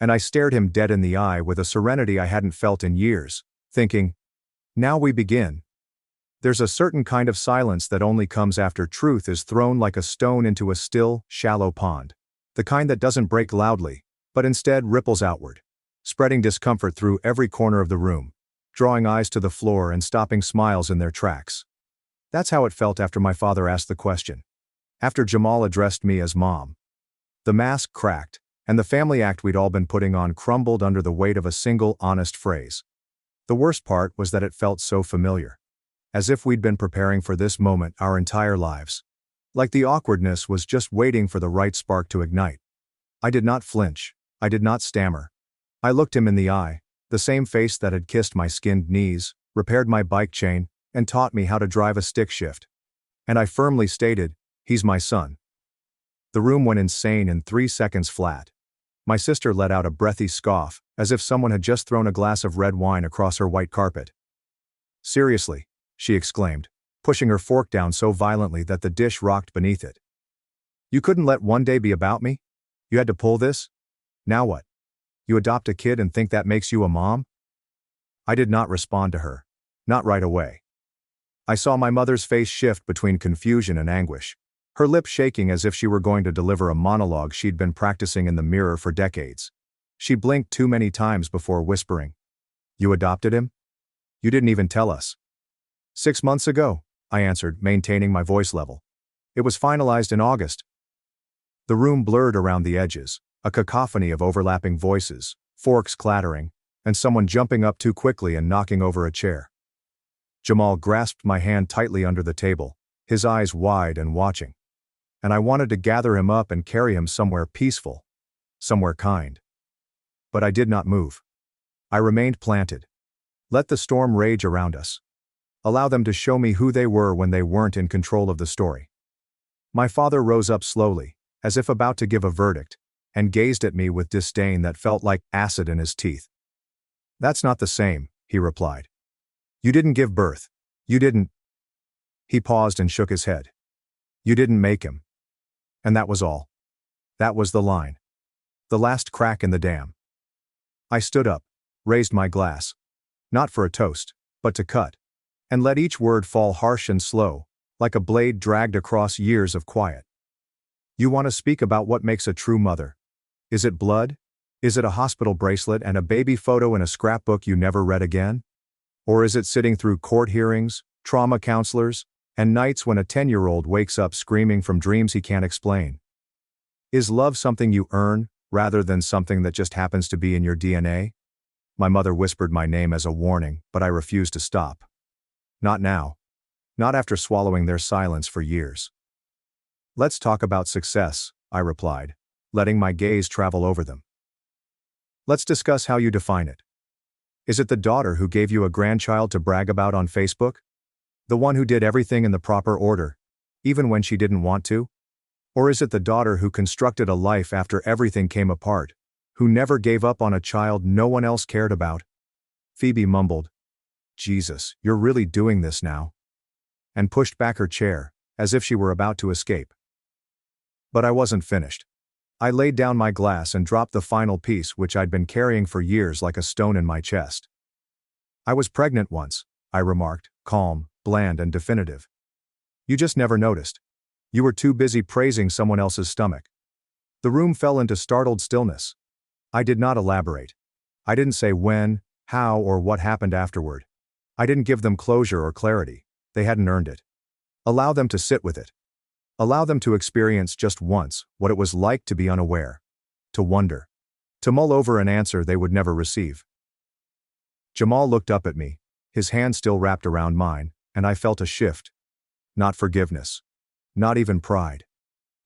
And I stared him dead in the eye with a serenity I hadn't felt in years, thinking, now we begin. There's a certain kind of silence that only comes after truth is thrown like a stone into a still, shallow pond. The kind that doesn't break loudly, but instead ripples outward, spreading discomfort through every corner of the room, drawing eyes to the floor and stopping smiles in their tracks. That's how it felt after my father asked the question. After Jamal addressed me as Mom. The mask cracked, and the family act we'd all been putting on crumbled under the weight of a single, honest phrase. The worst part was that it felt so familiar. As if we'd been preparing for this moment our entire lives. Like the awkwardness was just waiting for the right spark to ignite. I did not flinch. I did not stammer. I looked him in the eye, the same face that had kissed my skinned knees, repaired my bike chain, and taught me how to drive a stick shift. And I firmly stated, he's my son. The room went insane in 3 seconds flat. My sister let out a breathy scoff, as if someone had just thrown a glass of red wine across her white carpet. "Seriously," she exclaimed, pushing her fork down so violently that the dish rocked beneath it. "You couldn't let one day be about me? You had to pull this? Now what? You adopt a kid and think that makes you a mom?" I did not respond to her. Not right away. I saw my mother's face shift between confusion and anguish, her lips shaking as if she were going to deliver a monologue she'd been practicing in the mirror for decades. She blinked too many times before whispering, "You adopted him? You didn't even tell us." 6 months ago, I answered, maintaining my voice level. "It was finalized in August." The room blurred around the edges, a cacophony of overlapping voices, forks clattering, and someone jumping up too quickly and knocking over a chair. Jamal grasped my hand tightly under the table, his eyes wide and watching. And I wanted to gather him up and carry him somewhere peaceful, somewhere kind. But I did not move. I remained planted. Let the storm rage around us. Allow them to show me who they were when they weren't in control of the story. My father rose up slowly, as if about to give a verdict, and gazed at me with disdain that felt like acid in his teeth. "That's not the same," he replied. "You didn't give birth. You didn't." He paused and shook his head. "You didn't make him." And that was all. That was the line. The last crack in the dam. I stood up, raised my glass. Not for a toast, but to cut. And let each word fall harsh and slow, like a blade dragged across years of quiet. "You want to speak about what makes a true mother? Is it blood? Is it a hospital bracelet and a baby photo in a scrapbook you never read again? Or is it sitting through court hearings, trauma counselors, And nights when a 10-year-old wakes up screaming from dreams he can't explain. Is love something you earn, rather than something that just happens to be in your DNA? My mother whispered my name as a warning, but I refused to stop. Not now. Not after swallowing their silence for years. Let's talk about success, I replied, letting my gaze travel over them. Let's discuss how you define it. Is it the daughter who gave you a grandchild to brag about on Facebook? The one who did everything in the proper order, even when she didn't want to? Or is it the daughter who constructed a life after everything came apart, who never gave up on a child no one else cared about? Phoebe mumbled, "Jesus, you're really doing this now," and pushed back her chair, as if she were about to escape. But I wasn't finished. I laid down my glass and dropped the final piece which I'd been carrying for years like a stone in my chest. I was pregnant once, I remarked, calm, bland and definitive. You just never noticed. You were too busy praising someone else's stomach. The room fell into startled stillness. I did not elaborate. I didn't say when, how or what happened afterward. I didn't give them closure or clarity. They hadn't earned it. Allow them to sit with it. Allow them to experience just once what it was like to be unaware. To wonder. To mull over an answer they would never receive. Jamal looked up at me, his hand still wrapped around mine, and I felt a shift. Not forgiveness. Not even pride.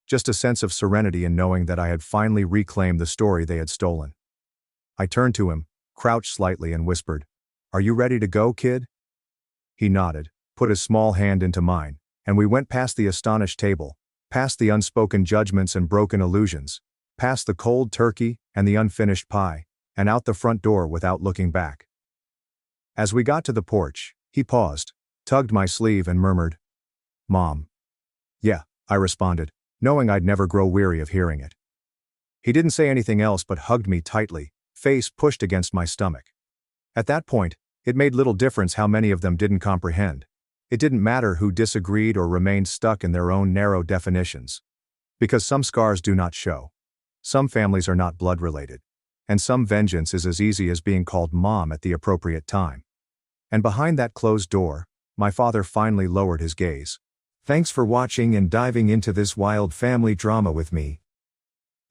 Just a sense of serenity in knowing that I had finally reclaimed the story they had stolen. I turned to him, crouched slightly and whispered, "Are you ready to go, kid?" He nodded, put his small hand into mine, and we went past the astonished table, past the unspoken judgments and broken illusions, past the cold turkey and the unfinished pie, and out the front door without looking back. As we got to the porch, he paused, tugged my sleeve and murmured, "Mom." "Yeah," I responded, knowing I'd never grow weary of hearing it. He didn't say anything else but hugged me tightly, face pushed against my stomach. At that point, it made little difference how many of them didn't comprehend. It didn't matter who disagreed or remained stuck in their own narrow definitions. Because some scars do not show. Some families are not blood-related. And some vengeance is as easy as being called mom at the appropriate time. And behind that closed door, my father finally lowered his gaze. Thanks for watching and diving into this wild family drama with me.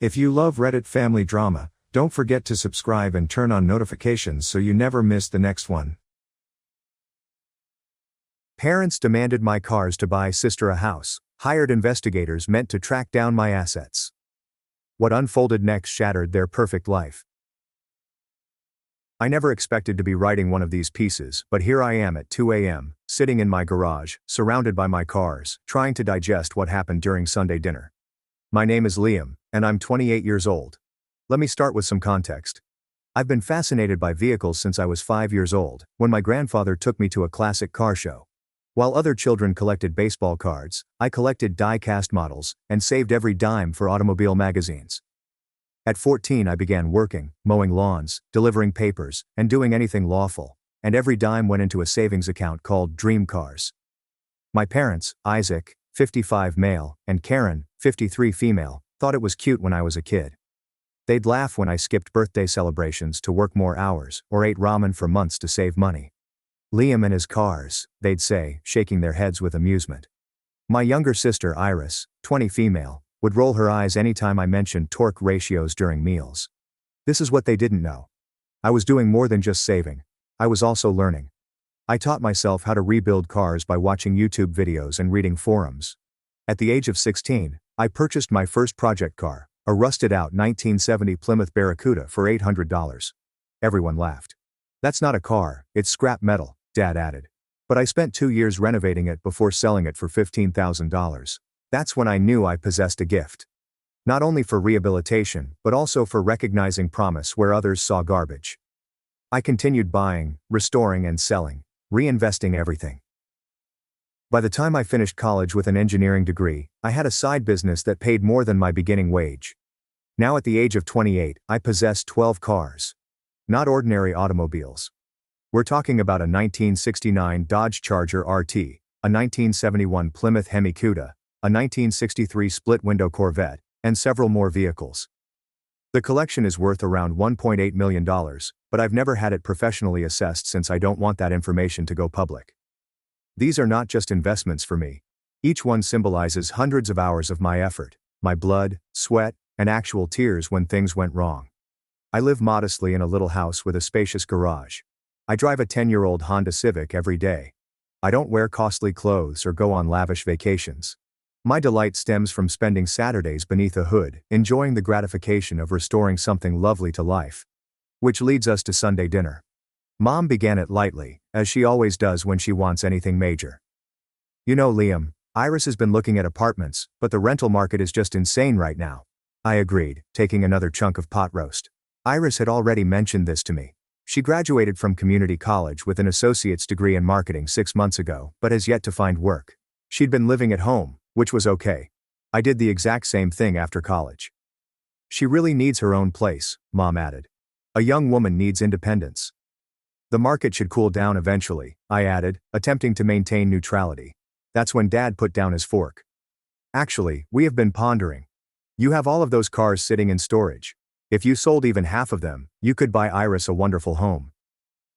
If you love Reddit family drama, don't forget to subscribe and turn on notifications so you never miss the next one. Parents demanded my cars to buy sister a house, hired investigators meant to track down my assets. What unfolded next shattered their perfect life. I never expected to be writing one of these pieces, but here I am at 2 a.m., sitting in my garage, surrounded by my cars, trying to digest what happened during Sunday dinner. My name is Liam, and I'm 28 years old. Let me start with some context. I've been fascinated by vehicles since I was 5 years old, when my grandfather took me to a classic car show. While other children collected baseball cards, I collected die-cast models, and saved every dime for automobile magazines. At 14 I began working, mowing lawns, delivering papers, and doing anything lawful, and every dime went into a savings account called Dream Cars. My parents, Isaac, 55 male, and Karen, 53 female, thought it was cute when I was a kid. They'd laugh when I skipped birthday celebrations to work more hours, or ate ramen for months to save money. Liam and his cars, they'd say, shaking their heads with amusement. My younger sister Iris, 20 female, would roll her eyes anytime I mentioned torque ratios during meals. This is what they didn't know. I was doing more than just saving. I was also learning. I taught myself how to rebuild cars by watching YouTube videos and reading forums. At the age of 16, I purchased my first project car, a rusted-out 1970 Plymouth Barracuda for $800. Everyone laughed. "That's not a car, it's scrap metal," Dad added. But I spent 2 years renovating it before selling it for $15,000. That's when I knew I possessed a gift. Not only for rehabilitation, but also for recognizing promise where others saw garbage. I continued buying, restoring and selling, reinvesting everything. By the time I finished college with an engineering degree, I had a side business that paid more than my beginning wage. Now at the age of 28, I possess 12 cars. Not ordinary automobiles. We're talking about a 1969 Dodge Charger RT, a 1971 Plymouth Hemi Cuda, a 1963 split-window Corvette, and several more vehicles. The collection is worth around $1.8 million, but I've never had it professionally assessed since I don't want that information to go public. These are not just investments for me. Each one symbolizes hundreds of hours of my effort, my blood, sweat, and actual tears when things went wrong. I live modestly in a little house with a spacious garage. I drive a 10-year-old Honda Civic every day. I don't wear costly clothes or go on lavish vacations. My delight stems from spending Saturdays beneath a hood, enjoying the gratification of restoring something lovely to life. Which leads us to Sunday dinner. Mom began it lightly, as she always does when she wants anything major. You know, Liam, Iris has been looking at apartments, but the rental market is just insane right now. I agreed, taking another chunk of pot roast. Iris had already mentioned this to me. She graduated from community college with an associate's degree in marketing 6 months ago, but has yet to find work. She'd been living at home, which was okay. I did the exact same thing after college. She really needs her own place, Mom added. A young woman needs independence. The market should cool down eventually, I added, attempting to maintain neutrality. That's when Dad put down his fork. Actually, we have been pondering. You have all of those cars sitting in storage. If you sold even half of them, you could buy Iris a wonderful home.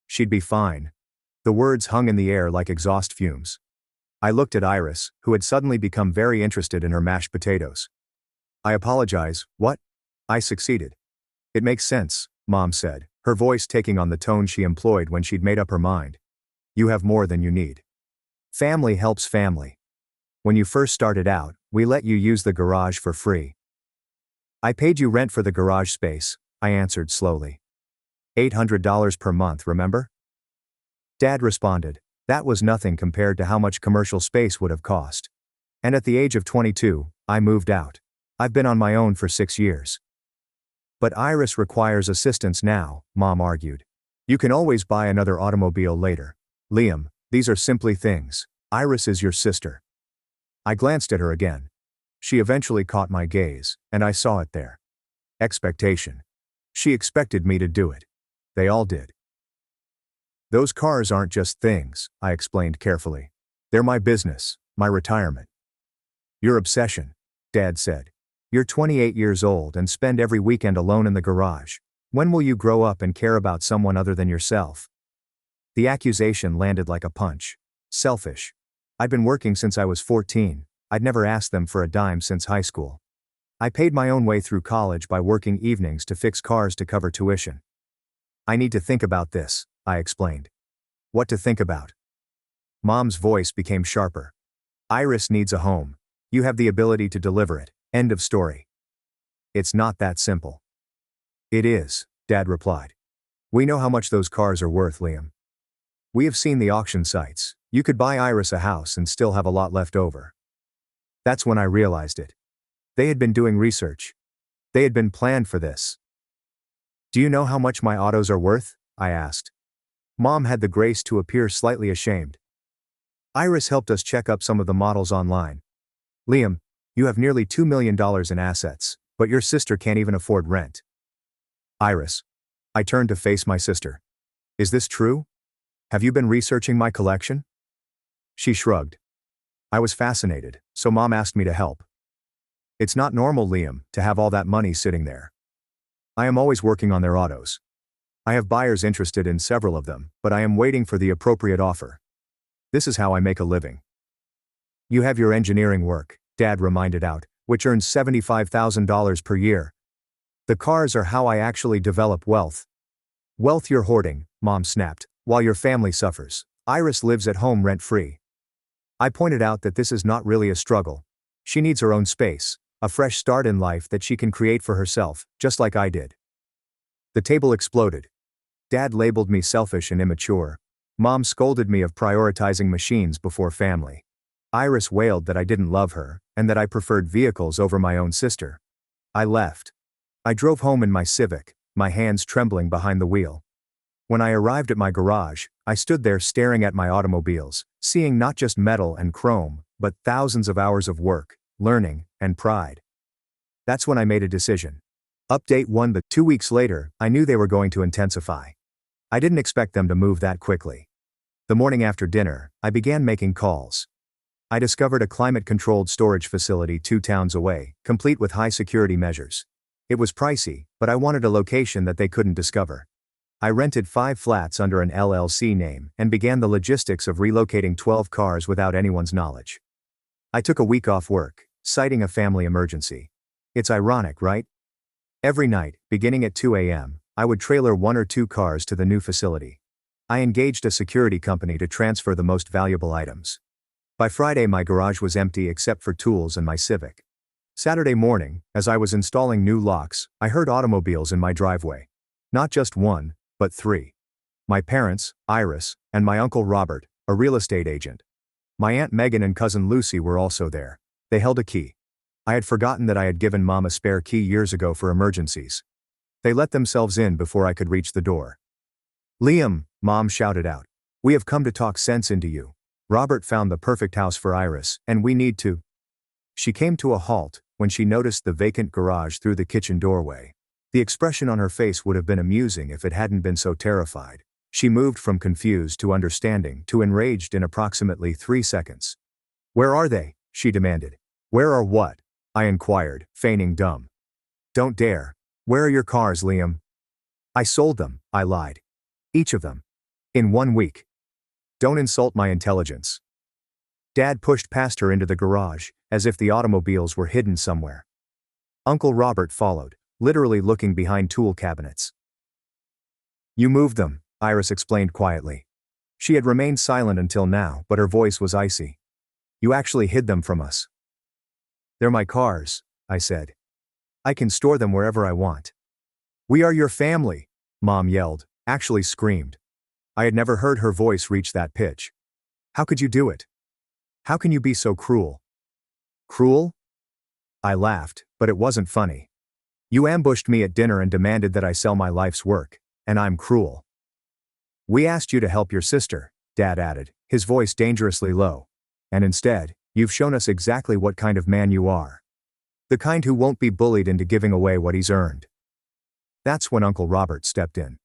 She'd be fine. The words hung in the air like exhaust fumes. I looked at Iris, who had suddenly become very interested in her mashed potatoes. I apologize, what? I succeeded. It makes sense, Mom said, her voice taking on the tone she employed when she'd made up her mind. You have more than you need. Family helps family. When you first started out, we let you use the garage for free. I paid you rent for the garage space, I answered slowly. $800 per month, remember? Dad responded, that was nothing compared to how much commercial space would have cost. And at the age of 22, I moved out. I've been on my own for 6 years. But Iris requires assistance now, Mom argued. You can always buy another automobile later. Liam, these are simply things. Iris is your sister. I glanced at her again. She eventually caught my gaze, and I saw it there. Expectation. She expected me to do it. They all did. Those cars aren't just things, I explained carefully. They're my business, my retirement. Your obsession, Dad said. You're 28 years old and spend every weekend alone in the garage. When will you grow up and care about someone other than yourself? The accusation landed like a punch. Selfish. I'd been working since I was 14. I'd never asked them for a dime since high school. I paid my own way through college by working evenings to fix cars to cover tuition. I need to think about this, I explained. What to think about? Mom's voice became sharper. Iris needs a home. You have the ability to deliver it. End of story. It's not that simple. It is, Dad replied. We know how much those cars are worth, Liam. We have seen the auction sites. You could buy Iris a house and still have a lot left over. That's when I realized it. They had been doing research. They had been planned for this. Do you know how much my autos are worth? I asked. Mom had the grace to appear slightly ashamed. Iris helped us check up some of the models online. Liam, you have nearly $2 million in assets, but your sister can't even afford rent. Iris. I turned to face my sister. Is this true? Have you been researching my collection? She shrugged. I was fascinated, so Mom asked me to help. It's not normal, Liam, to have all that money sitting there. I am always working on their autos. I have buyers interested in several of them, but I am waiting for the appropriate offer. This is how I make a living. You have your engineering work, Dad reminded out, which earns $75,000 per year. The cars are how I actually develop wealth. Wealth you're hoarding, Mom snapped, while your family suffers. Iris lives at home rent-free. I pointed out that this is not really a struggle. She needs her own space, a fresh start in life that she can create for herself, just like I did. The table exploded. Dad labeled me selfish and immature. Mom scolded me of prioritizing machines before family. Iris wailed that I didn't love her, and that I preferred vehicles over my own sister. I left. I drove home in my Civic, my hands trembling behind the wheel. When I arrived at my garage, I stood there staring at my automobiles, seeing not just metal and chrome, but thousands of hours of work, learning, and pride. That's when I made a decision. Update 1. 2 weeks later, I knew they were going to intensify. I didn't expect them to move that quickly. The morning after dinner, I began making calls. I discovered a climate-controlled storage facility 2 towns away, complete with high security measures. It was pricey, but I wanted a location that they couldn't discover. I rented 5 flats under an LLC name and began the logistics of relocating 12 cars without anyone's knowledge. I took a week off work, citing a family emergency. It's ironic, right? Every night, beginning at 2 a.m., I would trailer 1 or 2 cars to the new facility. I engaged a security company to transfer the most valuable items. By Friday, my garage was empty except for tools and my Civic. Saturday morning, as I was installing new locks, I heard automobiles in my driveway. Not just 1, but 3. My parents, Iris, and my uncle Robert, a real estate agent. My Aunt Megan and cousin Lucy were also there. They held a key. I had forgotten that I had given Mom a spare key years ago for emergencies. They let themselves in before I could reach the door. "Liam," Mom shouted out. "We have come to talk sense into you. Robert found the perfect house for Iris, and we need to." She came to a halt when she noticed the vacant garage through the kitchen doorway. The expression on her face would have been amusing if it hadn't been so terrified. She moved from confused to understanding to enraged in approximately 3 seconds. "Where are they?" she demanded. "Where are what?" I inquired, feigning dumb. "Don't dare. Where are your cars, Liam?" "I sold them," I lied. "Each of them. In 1 week. Don't insult my intelligence." Dad pushed past her into the garage, as if the automobiles were hidden somewhere. Uncle Robert followed, literally looking behind tool cabinets. "You moved them," Iris explained quietly. She had remained silent until now, but her voice was icy. "You actually hid them from us." "They're my cars," I said. "I can store them wherever I want." "We are your family," Mom yelled, actually screamed. I had never heard her voice reach that pitch. "How could you do it? How can you be so cruel?" "Cruel?" I laughed, but it wasn't funny. "You ambushed me at dinner and demanded that I sell my life's work, and I'm cruel." "We asked you to help your sister," Dad added, his voice dangerously low. "And instead, you've shown us exactly what kind of man you are. The kind who won't be bullied into giving away what he's earned." That's when Uncle Robert stepped in.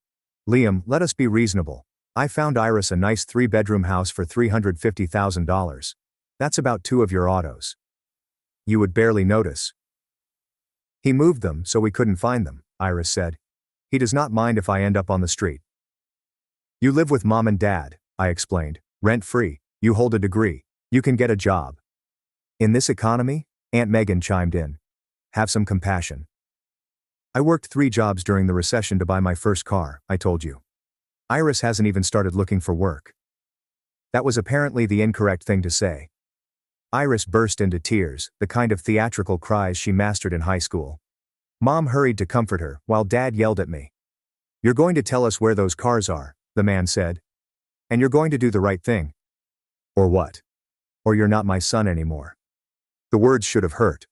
"Liam, let us be reasonable. I found Iris a nice 3-bedroom house for $350,000. That's about 2 of your autos. You would barely notice." "He moved them so we couldn't find them," Iris said. "He does not mind if I end up on the street." "You live with Mom and Dad," I explained, "rent-free, you hold a degree, you can get a job." "In this economy?" Aunt Megan chimed in. "Have some compassion." "I worked 3 jobs during the recession to buy my first car," I told you. "Iris hasn't even started looking for work." That was apparently the incorrect thing to say. Iris burst into tears, the kind of theatrical cries she mastered in high school. Mom hurried to comfort her, while Dad yelled at me. "You're going to tell us where those cars are," the man said. "And you're going to do the right thing. Or what? Or you're not my son anymore." The words should have hurt.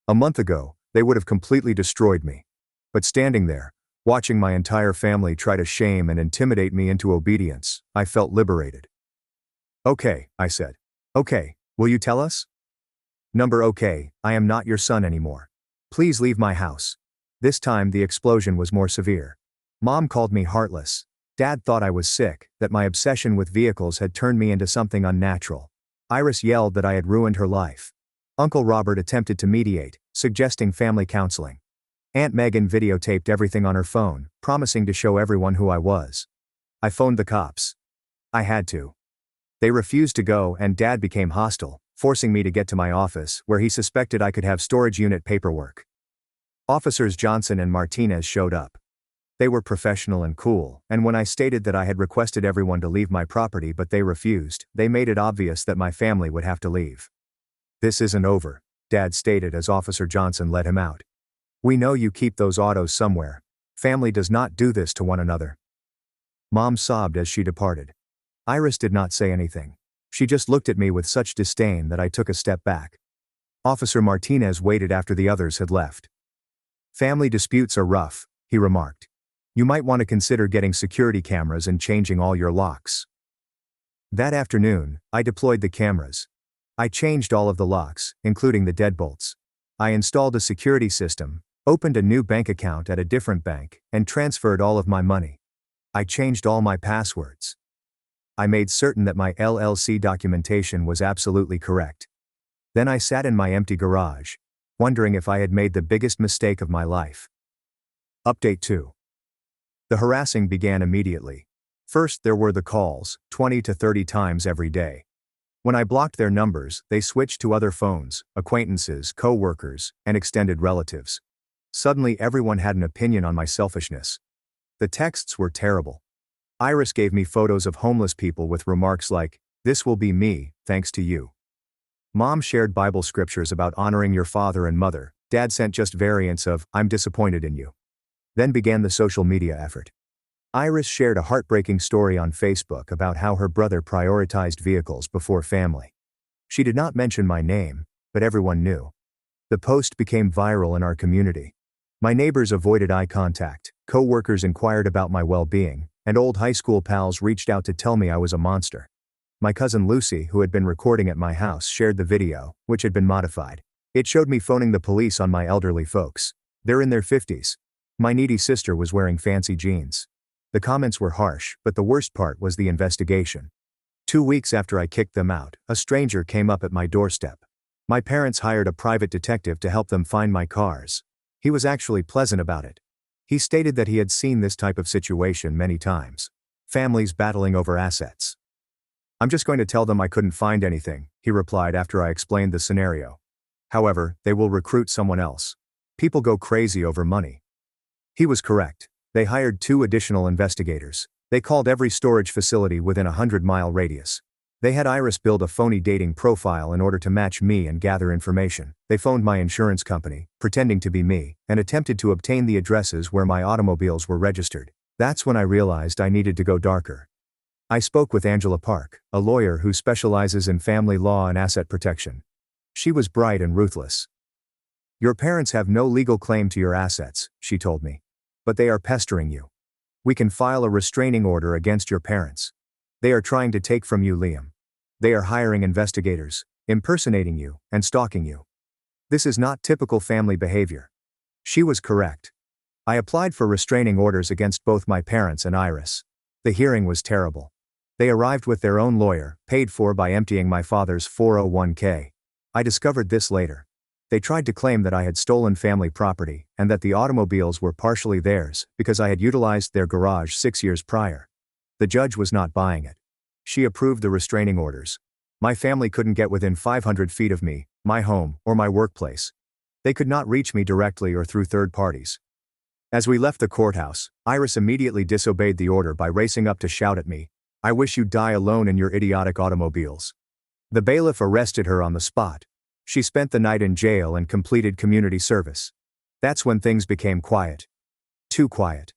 A month ago, they would have completely destroyed me. But standing there, watching my entire family try to shame and intimidate me into obedience, I felt liberated. "Okay," I said. "Okay. Will you tell us?" "Number okay, I am not your son anymore. Please leave my house." This time the explosion was more severe. Mom called me heartless. Dad thought I was sick, that my obsession with vehicles had turned me into something unnatural. Iris yelled that I had ruined her life. Uncle Robert attempted to mediate, suggesting family counseling. Aunt Megan videotaped everything on her phone, promising to show everyone who I was. I phoned the cops. I had to. They refused to go and Dad became hostile, forcing me to get to my office where he suspected I could have storage unit paperwork. Officers Johnson and Martinez showed up. They were professional and cool, and when I stated that I had requested everyone to leave my property but they refused, they made it obvious that my family would have to leave. "This isn't over," Dad stated as Officer Johnson let him out. "We know you keep those autos somewhere. Family does not do this to one another." Mom sobbed as she departed. Iris did not say anything. She just looked at me with such disdain that I took a step back. Officer Martinez waited after the others had left. "Family disputes are rough," he remarked. "You might want to consider getting security cameras and changing all your locks." That afternoon, I deployed the cameras. I changed all of the locks, including the deadbolts. I installed a security system, opened a new bank account at a different bank, and transferred all of my money. I changed all my passwords. I made certain that my LLC documentation was absolutely correct. Then I sat in my empty garage, wondering if I had made the biggest mistake of my life. Update 2. The harassing began immediately. First, there were the calls, 20 to 30 times every day. When I blocked their numbers, they switched to other phones, acquaintances, co-workers, and extended relatives. Suddenly everyone had an opinion on my selfishness. The texts were terrible. Iris gave me photos of homeless people with remarks like, "This will be me, thanks to you." Mom shared Bible scriptures about honoring your father and mother. Dad sent just variants of, "I'm disappointed in you." Then began the social media effort. Iris shared a heartbreaking story on Facebook about how her brother prioritized vehicles before family. She did not mention my name, but everyone knew. The post became viral in our community. My neighbors avoided eye contact, co-workers inquired about my well-being, and old high school pals reached out to tell me I was a monster. My cousin Lucy, who had been recording at my house, shared the video, which had been modified. It showed me phoning the police on my elderly folks. They're in their 50s. My needy sister was wearing fancy jeans. The comments were harsh, but the worst part was the investigation. 2 weeks after I kicked them out, a stranger came up at my doorstep. My parents hired a private detective to help them find my cars. He was actually pleasant about it. He stated that he had seen this type of situation many times. Families battling over assets. "I'm just going to tell them I couldn't find anything," he replied after I explained the scenario. "However, they will recruit someone else. People go crazy over money." He was correct. They hired 2 additional investigators. They called every storage facility within a 100-mile radius. They had Iris build a phony dating profile in order to match me and gather information. They phoned my insurance company, pretending to be me, and attempted to obtain the addresses where my automobiles were registered. That's when I realized I needed to go darker. I spoke with Angela Park, a lawyer who specializes in family law and asset protection. She was bright and ruthless. "Your parents have no legal claim to your assets," she told me. "But they are pestering you. We can file a restraining order against your parents. They are trying to take from you Liam. They are hiring investigators, impersonating you, and stalking you. This is not typical family behavior." She was correct. I applied for restraining orders against both my parents and Iris. The hearing was terrible. They arrived with their own lawyer, paid for by emptying my father's 401k. I discovered this later. They tried to claim that I had stolen family property, and that the automobiles were partially theirs, because I had utilized their garage 6 years prior. The judge was not buying it. She approved the restraining orders. My family couldn't get within 500 feet of me, my home, or my workplace. They could not reach me directly or through third parties. As we left the courthouse, Iris immediately disobeyed the order by racing up to shout at me, "I wish you'd die alone in your idiotic automobiles." The bailiff arrested her on the spot. She spent the night in jail and completed community service. That's when things became quiet. Too quiet.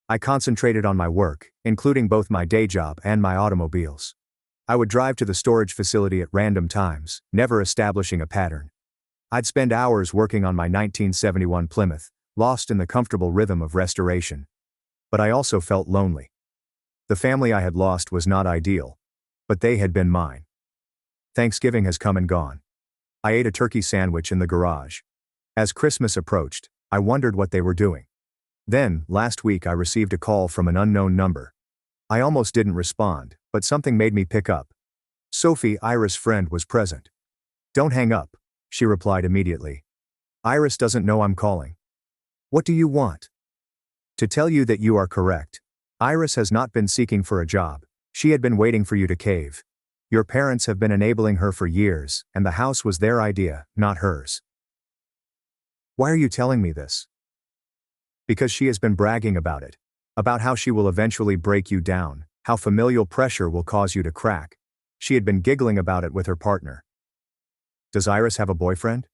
I concentrated on my work, including both my day job and my automobiles. I would drive to the storage facility at random times, never establishing a pattern. I'd spend hours working on my 1971 Plymouth, lost in the comfortable rhythm of restoration. But I also felt lonely. The family I had lost was not ideal, but they had been mine. Thanksgiving has come and gone. I ate a turkey sandwich in the garage. As Christmas approached, I wondered what they were doing. Then, last week I received a call from an unknown number. I almost didn't respond, but something made me pick up. Sophie, Iris' friend, was present. "Don't hang up," she replied immediately. "Iris doesn't know I'm calling." "What do you want?" "To tell you that you are correct. Iris has not been seeking for a job. She had been waiting for you to cave. Your parents have been enabling her for years, and the house was their idea, not hers." "Why are you telling me this?" "Because she has been bragging about it. About how she will eventually break you down, how familial pressure will cause you to crack. She had been giggling about it with her partner." "Does Iris have a boyfriend?"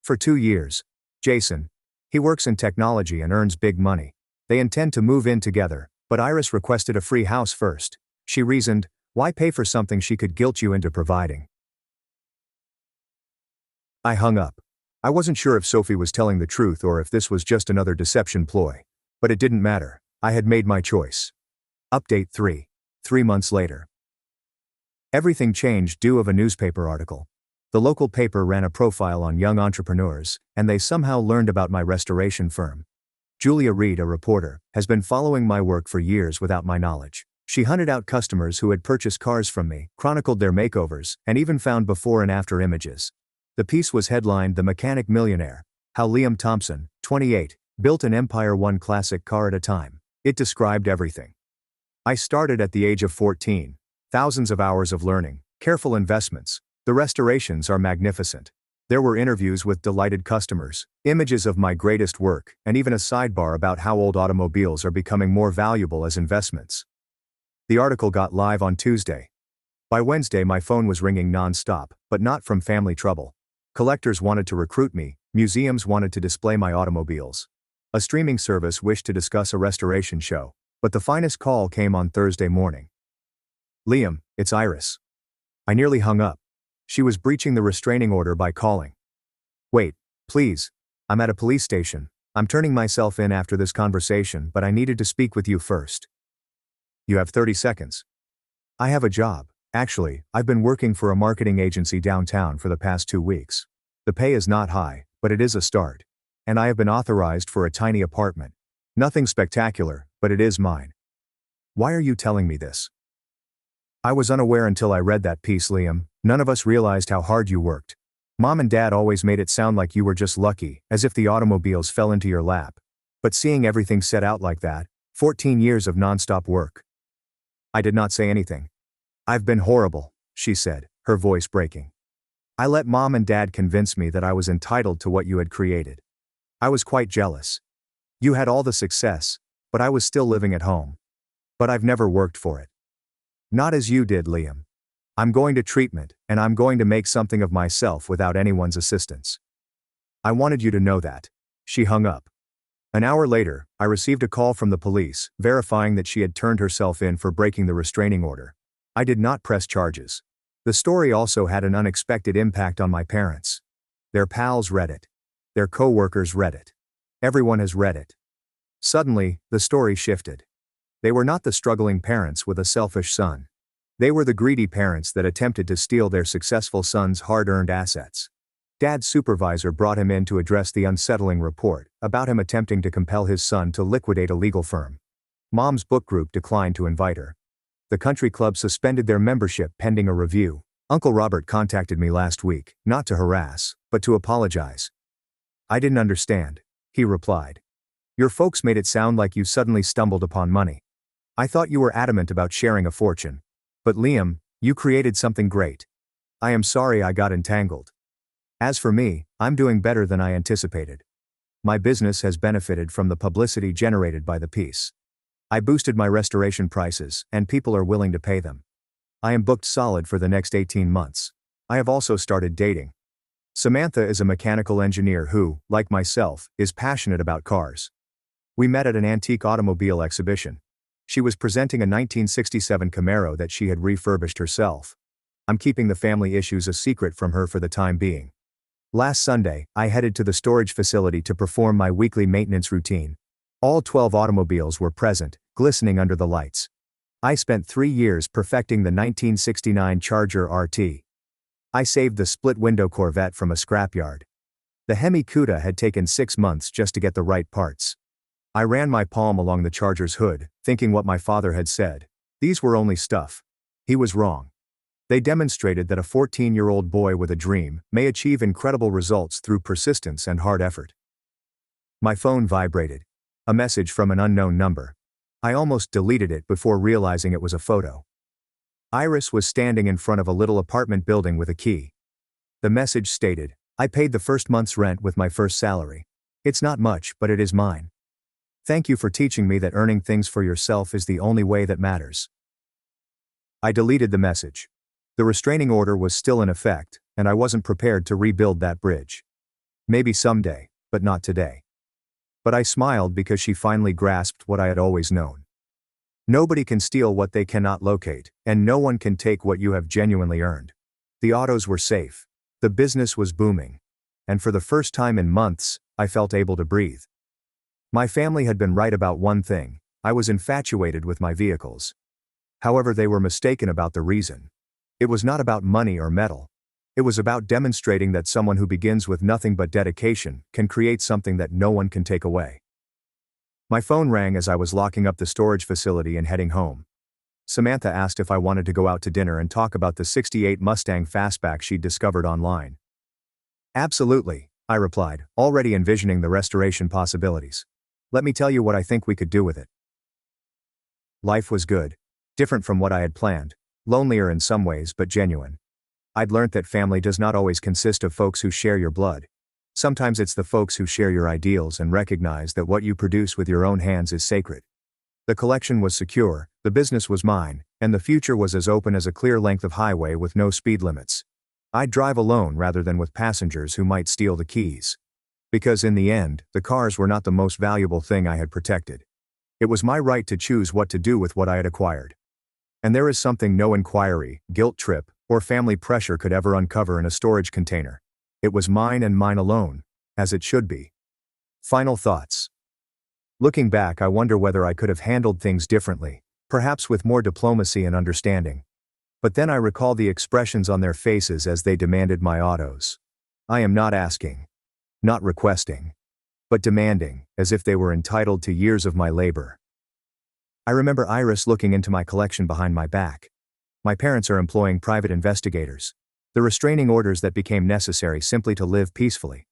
"For 2 years. Jason. He works in technology and earns big money. They intend to move in together, but Iris requested a free house first. She reasoned, why pay for something she could guilt you into providing?" I hung up. I wasn't sure if Sophie was telling the truth or if this was just another deception ploy. But it didn't matter. I had made my choice. Update 3. 3 months later. Everything changed due to a newspaper article. The local paper ran a profile on young entrepreneurs, and they somehow learned about my restoration firm. Julia Reed, a reporter, has been following my work for years without my knowledge. She hunted out customers who had purchased cars from me, chronicled their makeovers, and even found before and after images. The piece was headlined "The Mechanic Millionaire: How Liam Thompson, 28, Built an Empire One Classic Car at a Time." It described everything. I started at the age of 14. Thousands of hours of learning, careful investments. The restorations are magnificent. There were interviews with delighted customers, images of my greatest work, and even a sidebar about how old automobiles are becoming more valuable as investments. The article got live on Tuesday. By Wednesday, my phone was ringing non-stop, but not from family trouble. Collectors wanted to recruit me, museums wanted to display my automobiles. A streaming service wished to discuss a restoration show, but the finest call came on Thursday morning. "Liam, it's Iris." I nearly hung up. She was breaching the restraining order by calling. "Wait, please. I'm at a police station. I'm turning myself in after this conversation, but I needed to speak with you first." "You have 30 seconds. "I have a job. Actually, I've been working for a marketing agency downtown for the past 2 weeks. The pay is not high, but it is a start. And I have been authorized for a tiny apartment. Nothing spectacular, but it is mine." "Why are you telling me this?" "I was unaware until I read that piece, Liam. None of us realized how hard you worked. Mom and Dad always made it sound like you were just lucky, as if the automobiles fell into your lap. But seeing everything set out like that, 14 years of nonstop work." I did not say anything. "I've been horrible," she said, her voice breaking. "I let Mom and Dad convince me that I was entitled to what you had created. I was quite jealous. You had all the success, but I was still living at home. But I've never worked for it. Not as you did, Liam. I'm going to treatment, and I'm going to make something of myself without anyone's assistance. I wanted you to know that." She hung up. An hour later, I received a call from the police, verifying that she had turned herself in for breaking the restraining order. I did not press charges. The story also had an unexpected impact on my parents. Their pals read it. Their co-workers read it. Everyone has read it. Suddenly, the story shifted. They were not the struggling parents with a selfish son. They were the greedy parents that attempted to steal their successful son's hard-earned assets. Dad's supervisor brought him in to address the unsettling report about him attempting to compel his son to liquidate a legal firm. Mom's book group declined to invite her. The country club suspended their membership pending a review. Uncle Robert contacted me last week, not to harass, but to apologize. "I didn't understand," he replied. "Your folks made it sound like you suddenly stumbled upon money. I thought you were adamant about sharing a fortune. But Liam, you created something great. I am sorry I got entangled. As for me, I'm doing better than I anticipated. My business has benefited from the publicity generated by the piece. I boosted my restoration prices, and people are willing to pay them. I am booked solid for the next 18 months. I have also started dating. Samantha is a mechanical engineer who, like myself, is passionate about cars. We met at an antique automobile exhibition. She was presenting a 1967 Camaro that she had refurbished herself. I'm keeping the family issues a secret from her for the time being. Last Sunday, I headed to the storage facility to perform my weekly maintenance routine. All 12 automobiles were present, glistening under the lights. I spent 3 years perfecting the 1969 Charger RT. I saved the split-window Corvette from a scrapyard. The Hemi Cuda had taken 6 months just to get the right parts. I ran my palm along the Charger's hood, thinking what my father had said. These were only stuff. He was wrong. They demonstrated that a 14-year-old boy with a dream may achieve incredible results through persistence and hard effort. My phone vibrated. A message from an unknown number. I almost deleted it before realizing it was a photo. Iris was standing in front of a little apartment building with a key. The message stated, "I paid the first month's rent with my first salary. It's not much, but it is mine. Thank you for teaching me that earning things for yourself is the only way that matters." I deleted the message. The restraining order was still in effect, and I wasn't prepared to rebuild that bridge. Maybe someday, but not today. But I smiled because she finally grasped what I had always known. Nobody can steal what they cannot locate, and no one can take what you have genuinely earned. The autos were safe. The business was booming. And for the first time in months, I felt able to breathe. My family had been right about one thing: I was infatuated with my vehicles. However, they were mistaken about the reason. It was not about money or metal. It was about demonstrating that someone who begins with nothing but dedication can create something that no one can take away. My phone rang as I was locking up the storage facility and heading home. Samantha asked if I wanted to go out to dinner and talk about the '68 Mustang Fastback she'd discovered online. "Absolutely," I replied, already envisioning the restoration possibilities. "Let me tell you what I think we could do with it." Life was good. Different from what I had planned. Lonelier in some ways, but genuine. I'd learnt that family does not always consist of folks who share your blood. Sometimes it's the folks who share your ideals and recognize that what you produce with your own hands is sacred. The collection was secure, the business was mine, and the future was as open as a clear length of highway with no speed limits. I'd drive alone rather than with passengers who might steal the keys. Because in the end, the cars were not the most valuable thing I had protected. It was my right to choose what to do with what I had acquired. And there is something no inquiry, guilt trip, or family pressure could ever uncover in a storage container. It was mine and mine alone, as it should be. Final thoughts. Looking back, I wonder whether I could have handled things differently, perhaps with more diplomacy and understanding. But then I recall the expressions on their faces as they demanded my autos. I am not asking. Not requesting. But demanding, as if they were entitled to years of my labor. I remember Iris looking into my collection behind my back. My parents are employing private investigators. The restraining orders that became necessary simply to live peacefully.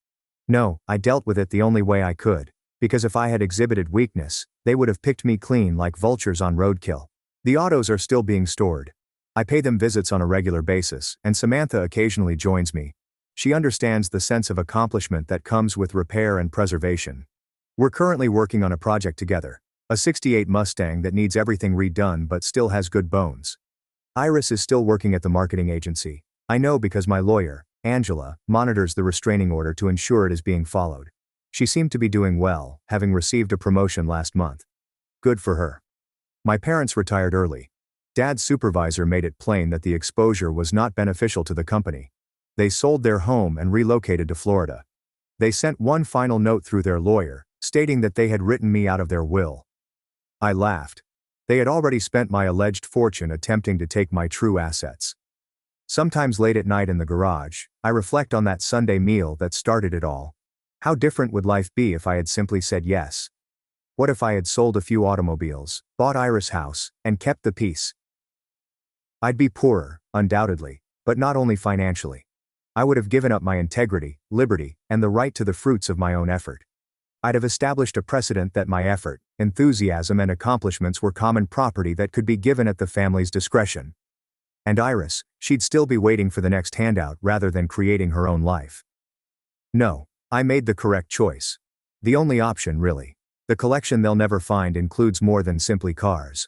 No, I dealt with it the only way I could, because if I had exhibited weakness, they would have picked me clean like vultures on roadkill. The autos are still being stored. I pay them visits on a regular basis, and Samantha occasionally joins me. She understands the sense of accomplishment that comes with repair and preservation. We're currently working on a project together, a '68 Mustang that needs everything redone but still has good bones. Iris is still working at the marketing agency. I know because my lawyer, Angela, monitors the restraining order to ensure it is being followed. She seemed to be doing well, having received a promotion last month. Good for her. My parents retired early. Dad's supervisor made it plain that the exposure was not beneficial to the company. They sold their home and relocated to Florida. They sent one final note through their lawyer, stating that they had written me out of their will. I laughed. They had already spent my alleged fortune attempting to take my true assets. Sometimes late at night in the garage, I reflect on that Sunday meal that started it all. How different would life be if I had simply said yes? What if I had sold a few automobiles, bought Iris' house, and kept the peace? I'd be poorer, undoubtedly, but not only financially. I would have given up my integrity, liberty, and the right to the fruits of my own effort. I'd have established a precedent that my effort, enthusiasm, and accomplishments were common property that could be given at the family's discretion. And Iris, she'd still be waiting for the next handout rather than creating her own life. No, I made the correct choice. The only option, really. The collection they'll never find includes more than simply cars.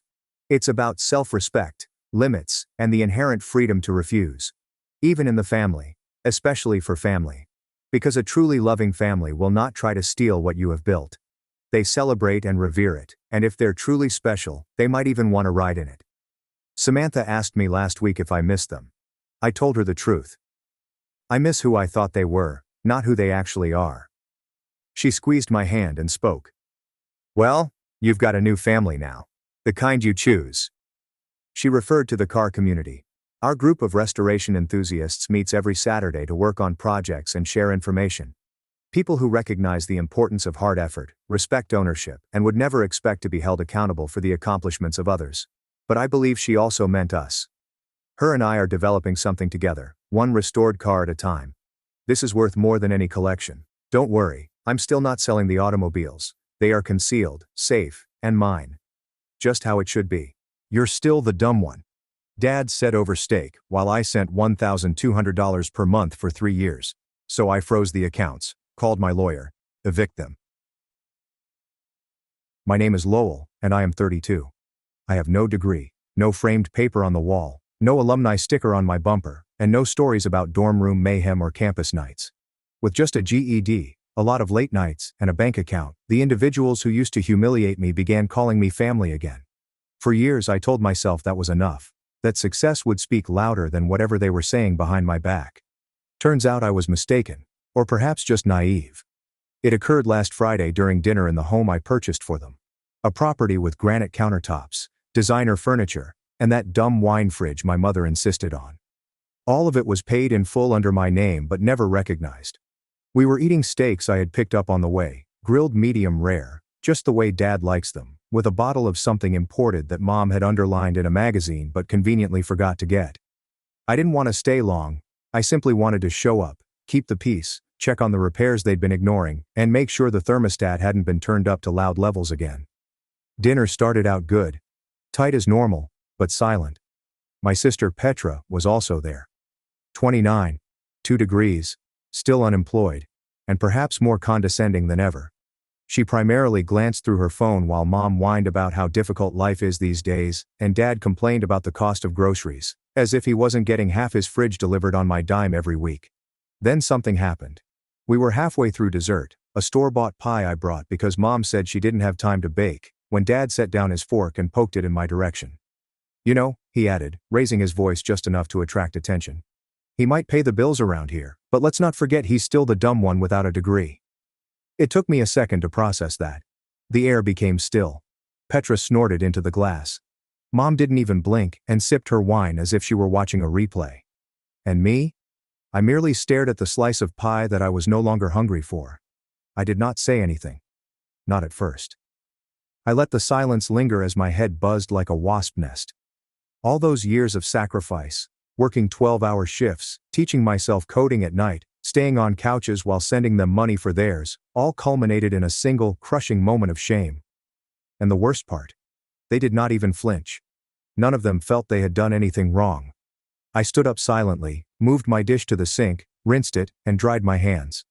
It's about self-respect, limits, and the inherent freedom to refuse. Even in the family. Especially for family. Because a truly loving family will not try to steal what you have built. They celebrate and revere it, and if they're truly special, they might even want to ride in it. Samantha asked me last week if I missed them. I told her the truth. I miss who I thought they were, not who they actually are. She squeezed my hand and spoke. Well, you've got a new family now. The kind you choose. She referred to the car community. Our group of restoration enthusiasts meets every Saturday to work on projects and share information. People who recognize the importance of hard effort, respect ownership, and would never expect to be held accountable for the accomplishments of others. But I believe she also meant us. Her and I are developing something together, one restored car at a time. This is worth more than any collection. Don't worry, I'm still not selling the automobiles. They are concealed, safe, and mine. Just how it should be. You're still the dumb one. Dad said over steak, while I sent $1,200 per month for 3 years. So I froze the accounts, called my lawyer, evict them. My name is Lowell, and I am 32. I have no degree, no framed paper on the wall, no alumni sticker on my bumper, and no stories about dorm room mayhem or campus nights. With just a GED, a lot of late nights, and a bank account, the individuals who used to humiliate me began calling me family again. For years I told myself that was enough. That success would speak louder than whatever they were saying behind my back. Turns out I was mistaken, or perhaps just naive. It occurred last Friday during dinner in the home I purchased for them. A property with granite countertops, designer furniture, and that dumb wine fridge my mother insisted on. All of it was paid in full under my name but never recognized. We were eating steaks I had picked up on the way, grilled medium rare, just the way Dad likes them, with a bottle of something imported that Mom had underlined in a magazine but conveniently forgot to get. I didn't want to stay long. I simply wanted to show up, keep the peace, check on the repairs they'd been ignoring, and make sure the thermostat hadn't been turned up to loud levels again. Dinner started out good. Tight as normal, but silent. My sister Petra was also there. 29, 2 degrees, still unemployed, and perhaps more condescending than ever. She primarily glanced through her phone while Mom whined about how difficult life is these days, and Dad complained about the cost of groceries, as if he wasn't getting half his fridge delivered on my dime every week. Then something happened. We were halfway through dessert, a store-bought pie I brought because Mom said she didn't have time to bake, when Dad set down his fork and poked it in my direction. You know, he added, raising his voice just enough to attract attention. He might pay the bills around here, but let's not forget he's still the dumb one without a degree. It took me a second to process that. The air became still. Petra snorted into the glass. Mom didn't even blink and sipped her wine as if she were watching a replay. And me? I merely stared at the slice of pie that I was no longer hungry for. I did not say anything. Not at first. I let the silence linger as my head buzzed like a wasp nest. All those years of sacrifice, working 12-hour shifts, teaching myself coding at night, staying on couches while sending them money for theirs, all culminated in a single, crushing moment of shame. And the worst part? They did not even flinch. None of them felt they had done anything wrong. I stood up silently, moved my dish to the sink, rinsed it, and dried my hands.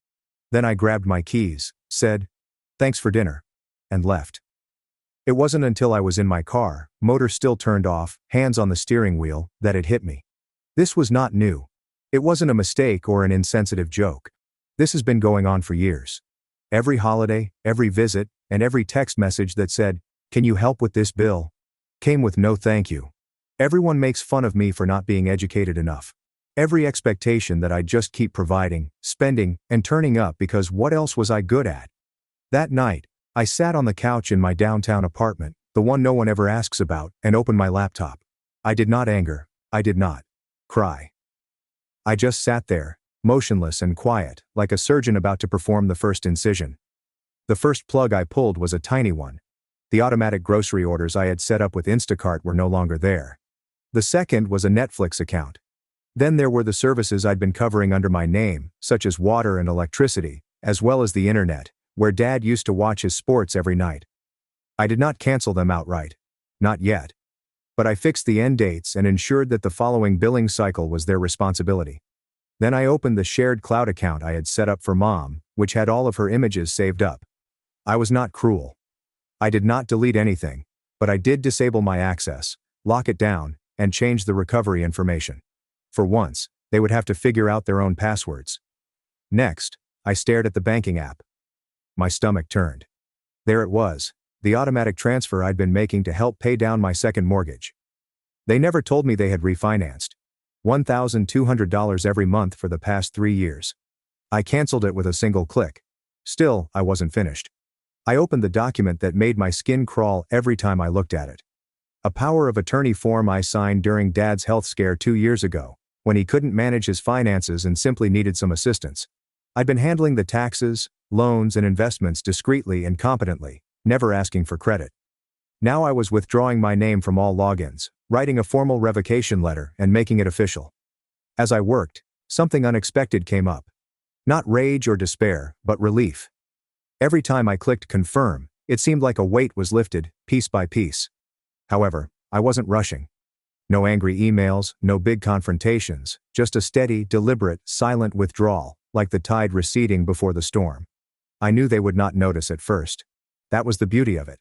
Then I grabbed my keys, said, "Thanks for dinner," and left. It wasn't until I was in my car, motor still turned off, hands on the steering wheel, that it hit me. This was not new. It wasn't a mistake or an insensitive joke. This has been going on for years. Every holiday, every visit, and every text message that said, "Can you help with this bill?" came with no thank you. Everyone makes fun of me for not being educated enough. Every expectation that I'd just keep providing, spending, and turning up because what else was I good at? That night, I sat on the couch in my downtown apartment, the one no one ever asks about, and opened my laptop. I did not anger. I did not cry. I just sat there, motionless and quiet, like a surgeon about to perform the first incision. The first plug I pulled was a tiny one. The automatic grocery orders I had set up with Instacart were no longer there. The second was a Netflix account. Then there were the services I'd been covering under my name, such as water and electricity, as well as the internet, where Dad used to watch his sports every night. I did not cancel them outright. Not yet. But I fixed the end dates and ensured that the following billing cycle was their responsibility. Then I opened the shared cloud account I had set up for Mom, which had all of her images saved up. I was not cruel. I did not delete anything, but I did disable my access, lock it down, and change the recovery information. For once, they would have to figure out their own passwords. Next, I stared at the banking app. My stomach turned. There it was, the automatic transfer I'd been making to help pay down my second mortgage. They never told me they had refinanced. $1,200 every month for the past 3 years. I canceled it with a single click. Still, I wasn't finished. I opened the document that made my skin crawl every time I looked at it. A power of attorney form I signed during Dad's health scare 2 years ago, when he couldn't manage his finances and simply needed some assistance. I'd been handling the taxes, loans, and investments discreetly and competently, never asking for credit. Now I was withdrawing my name from all logins, writing a formal revocation letter, and making it official. As I worked, something unexpected came up. Not rage or despair, but relief. Every time I clicked confirm, it seemed like a weight was lifted, piece by piece. However, I wasn't rushing. No angry emails, no big confrontations, just a steady, deliberate, silent withdrawal, like the tide receding before the storm. I knew they would not notice at first. That was the beauty of it.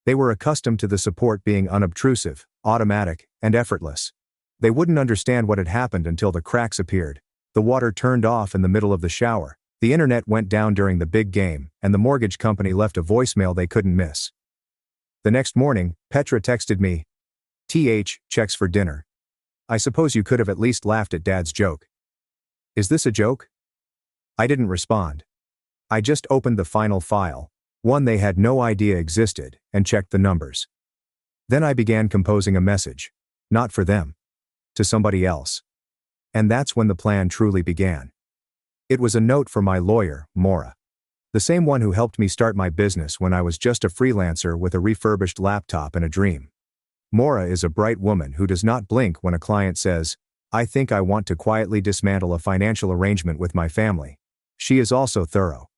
They were accustomed to the support being unobtrusive, automatic, and effortless. They wouldn't understand what had happened until the cracks appeared. The water turned off in the middle of the shower, the internet went down during the big game, and the mortgage company left a voicemail they couldn't miss. The next morning, Petra texted me, checks for dinner. I suppose you could have at least laughed at Dad's joke. Is this a joke? I didn't respond. I just opened the final file, one they had no idea existed, and checked the numbers. Then I began composing a message. Not for them. To somebody else. And that's when the plan truly began. It was a note for my lawyer, Maura. The same one who helped me start my business when I was just a freelancer with a refurbished laptop and a dream. Maura is a bright woman who does not blink when a client says, "I think I want to quietly dismantle a financial arrangement with my family." She is also thorough.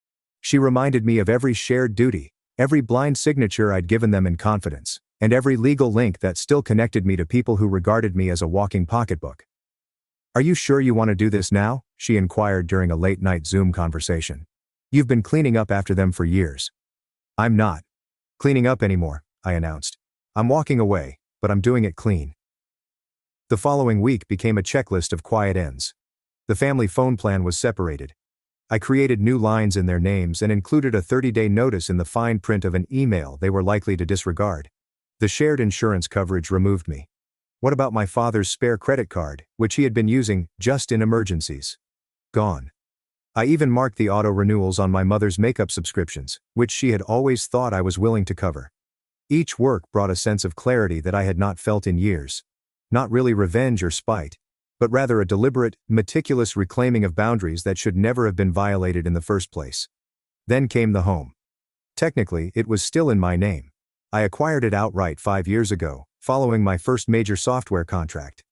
She reminded me of every shared duty, every blind signature I'd given them in confidence, and every legal link that still connected me to people who regarded me as a walking pocketbook. "Are you sure you want to do this now?" she inquired during a late-night Zoom conversation. "You've been cleaning up after them for years." "I'm not cleaning up anymore," I announced. "I'm walking away, but I'm doing it clean." The following week became a checklist of quiet ends. The family phone plan was separated. I created new lines in their names and included a 30-day notice in the fine print of an email they were likely to disregard. The shared insurance coverage removed me. What about my father's spare credit card, which he had been using just in emergencies? Gone. I even marked the auto renewals on my mother's makeup subscriptions, which she had always thought I was willing to cover. Each work brought a sense of clarity that I had not felt in years. Not really revenge or spite, but rather a deliberate, meticulous reclaiming of boundaries that should never have been violated in the first place. Then came the home. Technically, it was still in my name. I acquired it outright 5 years ago, following my first major software contract.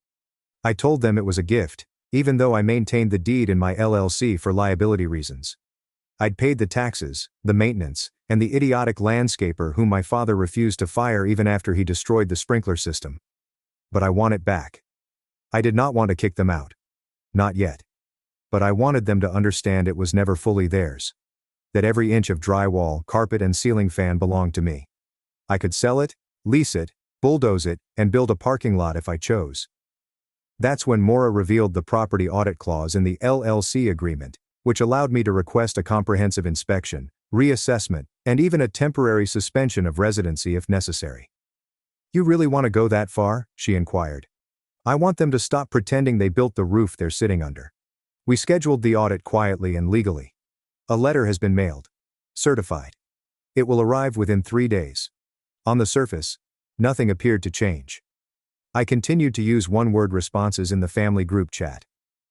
I told them it was a gift, even though I maintained the deed in my LLC for liability reasons. I'd paid the taxes, the maintenance, and the idiotic landscaper whom my father refused to fire even after he destroyed the sprinkler system. But I want it back. I did not want to kick them out. Not yet. But I wanted them to understand it was never fully theirs. That every inch of drywall, carpet, and ceiling fan belonged to me. I could sell it, lease it, bulldoze it, and build a parking lot if I chose. That's when Maura revealed the property audit clause in the LLC agreement, which allowed me to request a comprehensive inspection, reassessment, and even a temporary suspension of residency if necessary. "You really want to go that far?" she inquired. "I want them to stop pretending they built the roof they're sitting under." We scheduled the audit quietly and legally. A letter has been mailed. Certified. It will arrive within 3 days. On the surface, nothing appeared to change. I continued to use one-word responses in the family group chat.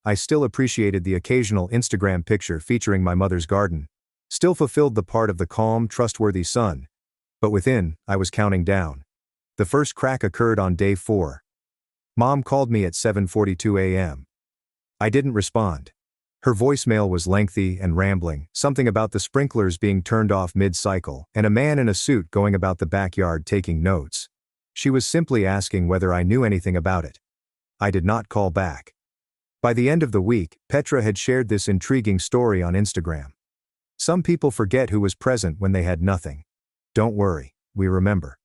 I still appreciated the occasional Instagram picture featuring my mother's garden. Still fulfilled the part of the calm, trustworthy son. But within, I was counting down. The first crack occurred on day 4. Mom called me at 7:42 a.m. I didn't respond. Her voicemail was lengthy and rambling, something about the sprinklers being turned off mid-cycle, and a man in a suit going about the backyard taking notes. She was simply asking whether I knew anything about it. I did not call back. By the end of the week, Petra had shared this intriguing story on Instagram. Some people forget who was present when they had nothing. Don't worry, we remember.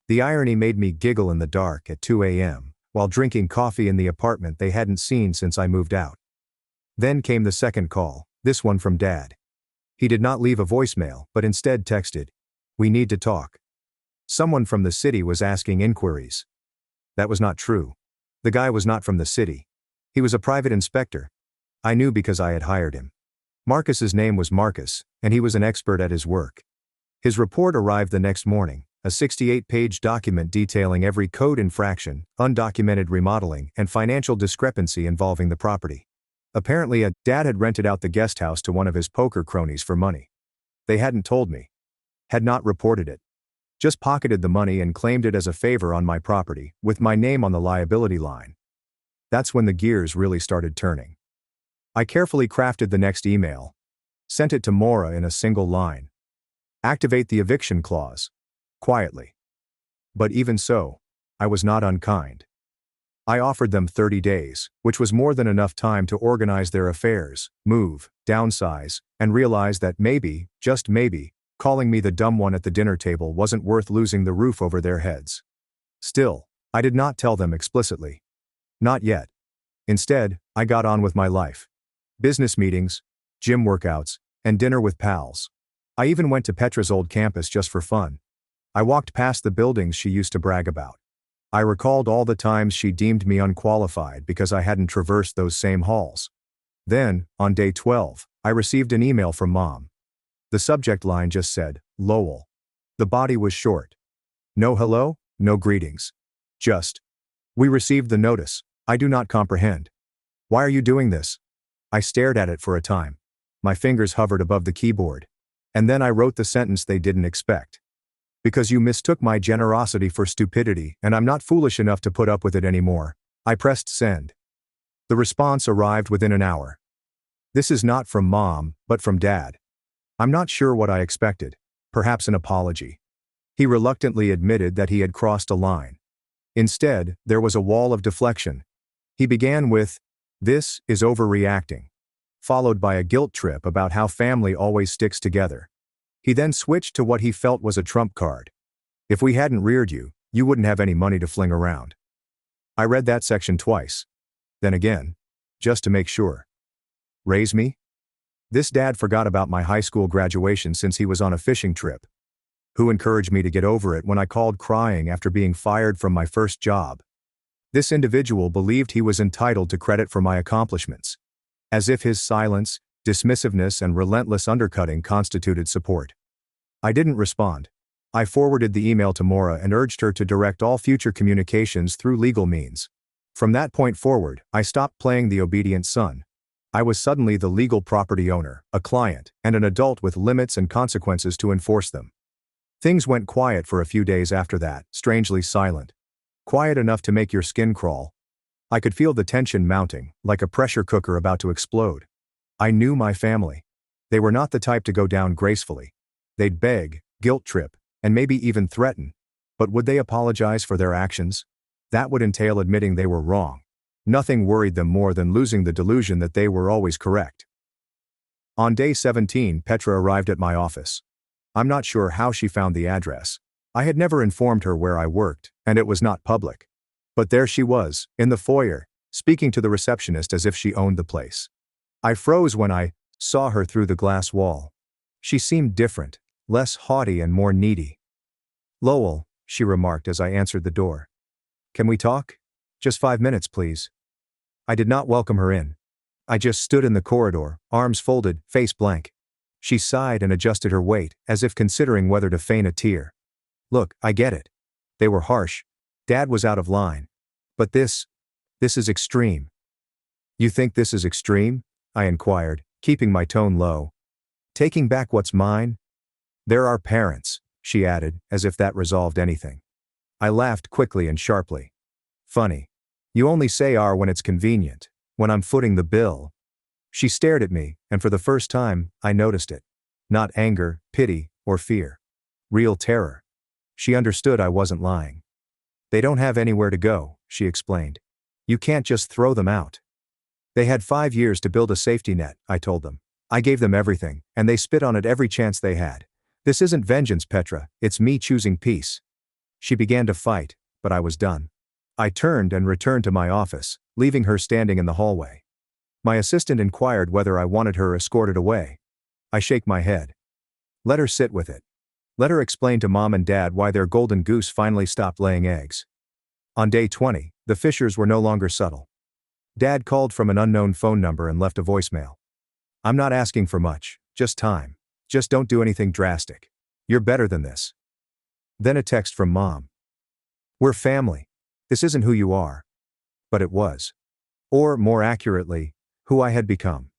The irony made me giggle in the dark at 2 a.m., while drinking coffee in the apartment they hadn't seen since I moved out. Then came the second call, this one from Dad. He did not leave a voicemail, but instead texted, "We need to talk." Someone from the city was asking inquiries. That was not true. The guy was not from the city. He was a private inspector. I knew because I had hired him. Marcus's name was Marcus, and he was an expert at his work. His report arrived the next morning, a 68-page document detailing every code infraction, undocumented remodeling, and financial discrepancy involving the property. Apparently, Dad had rented out the guest house to one of his poker cronies for money. They hadn't told me. Had not reported it. Just pocketed the money and claimed it as a favor on my property, with my name on the liability line. That's when the gears really started turning. I carefully crafted the next email. Sent it to Maura in a single line. Activate the eviction clause. Quietly. But even so, I was not unkind. I offered them 30 days, which was more than enough time to organize their affairs, move, downsize, and realize that maybe, just maybe, calling me the dumb one at the dinner table wasn't worth losing the roof over their heads. Still, I did not tell them explicitly. Not yet. Instead, I got on with my life. Business meetings, gym workouts, and dinner with pals. I even went to Petra's old campus just for fun. I walked past the buildings she used to brag about. I recalled all the times she deemed me unqualified because I hadn't traversed those same halls. Then, on day 12, I received an email from Mom. The subject line just said, Lowell. The body was short. No hello, no greetings. Just, "We received the notice. I do not comprehend. Why are you doing this?" I stared at it for a time. My fingers hovered above the keyboard. And then I wrote the sentence they didn't expect. "Because you mistook my generosity for stupidity, and I'm not foolish enough to put up with it anymore." I pressed send. The response arrived within an hour. This is not from Mom, but from Dad. I'm not sure what I expected. Perhaps an apology. He reluctantly admitted that he had crossed a line. Instead, there was a wall of deflection. He began with, "This is overreacting," followed by a guilt trip about how family always sticks together. He then switched to what he felt was a trump card. "If we hadn't reared you, you wouldn't have any money to fling around." I read that section twice. Then again. Just to make sure. Raise me? This dad forgot about my high school graduation since he was on a fishing trip. Who encouraged me to get over it when I called crying after being fired from my first job? This individual believed he was entitled to credit for my accomplishments. As if his silence, dismissiveness, and relentless undercutting constituted support. I didn't respond. I forwarded the email to Maura and urged her to direct all future communications through legal means. From that point forward, I stopped playing the obedient son. I was suddenly the legal property owner, a client, and an adult with limits and consequences to enforce them. Things went quiet for a few days after that, strangely silent. Quiet enough to make your skin crawl. I could feel the tension mounting, like a pressure cooker about to explode. I knew my family. They were not the type to go down gracefully. They'd beg, guilt trip, and maybe even threaten. But would they apologize for their actions? That would entail admitting they were wrong. Nothing worried them more than losing the delusion that they were always correct. On day 17, Petra arrived at my office. I'm not sure how she found the address. I had never informed her where I worked, and it was not public. But there she was, in the foyer, speaking to the receptionist as if she owned the place. I froze when I saw her through the glass wall. She seemed different, less haughty and more needy. "Lowell," she remarked as I answered the door. "Can we talk? Just 5 minutes, please." I did not welcome her in. I just stood in the corridor, arms folded, face blank. She sighed and adjusted her weight, as if considering whether to feign a tear. "Look, I get it. They were harsh. Dad was out of line. But this is extreme." "You think this is extreme?" I inquired, keeping my tone low. "Taking back what's mine?" "There are parents," she added, as if that resolved anything. I laughed quickly and sharply. "Funny. You only say R when it's convenient, when I'm footing the bill." She stared at me, and for the first time, I noticed it. Not anger, pity, or fear. Real terror. She understood I wasn't lying. "They don't have anywhere to go," she explained. "You can't just throw them out." "They had 5 years to build a safety net," I told them. "I gave them everything, and they spit on it every chance they had. This isn't vengeance, Petra, it's me choosing peace." She began to fight, but I was done. I turned and returned to my office, leaving her standing in the hallway. My assistant inquired whether I wanted her escorted away. I shake my head. Let her sit with it. Let her explain to Mom and Dad why their golden goose finally stopped laying eggs. On day 20, the Fishers were no longer subtle. Dad called from an unknown phone number and left a voicemail. "I'm not asking for much, just time. Just don't do anything drastic. You're better than this." Then a text from Mom. "We're family. This isn't who you are." But it was. Or, more accurately, who I had become.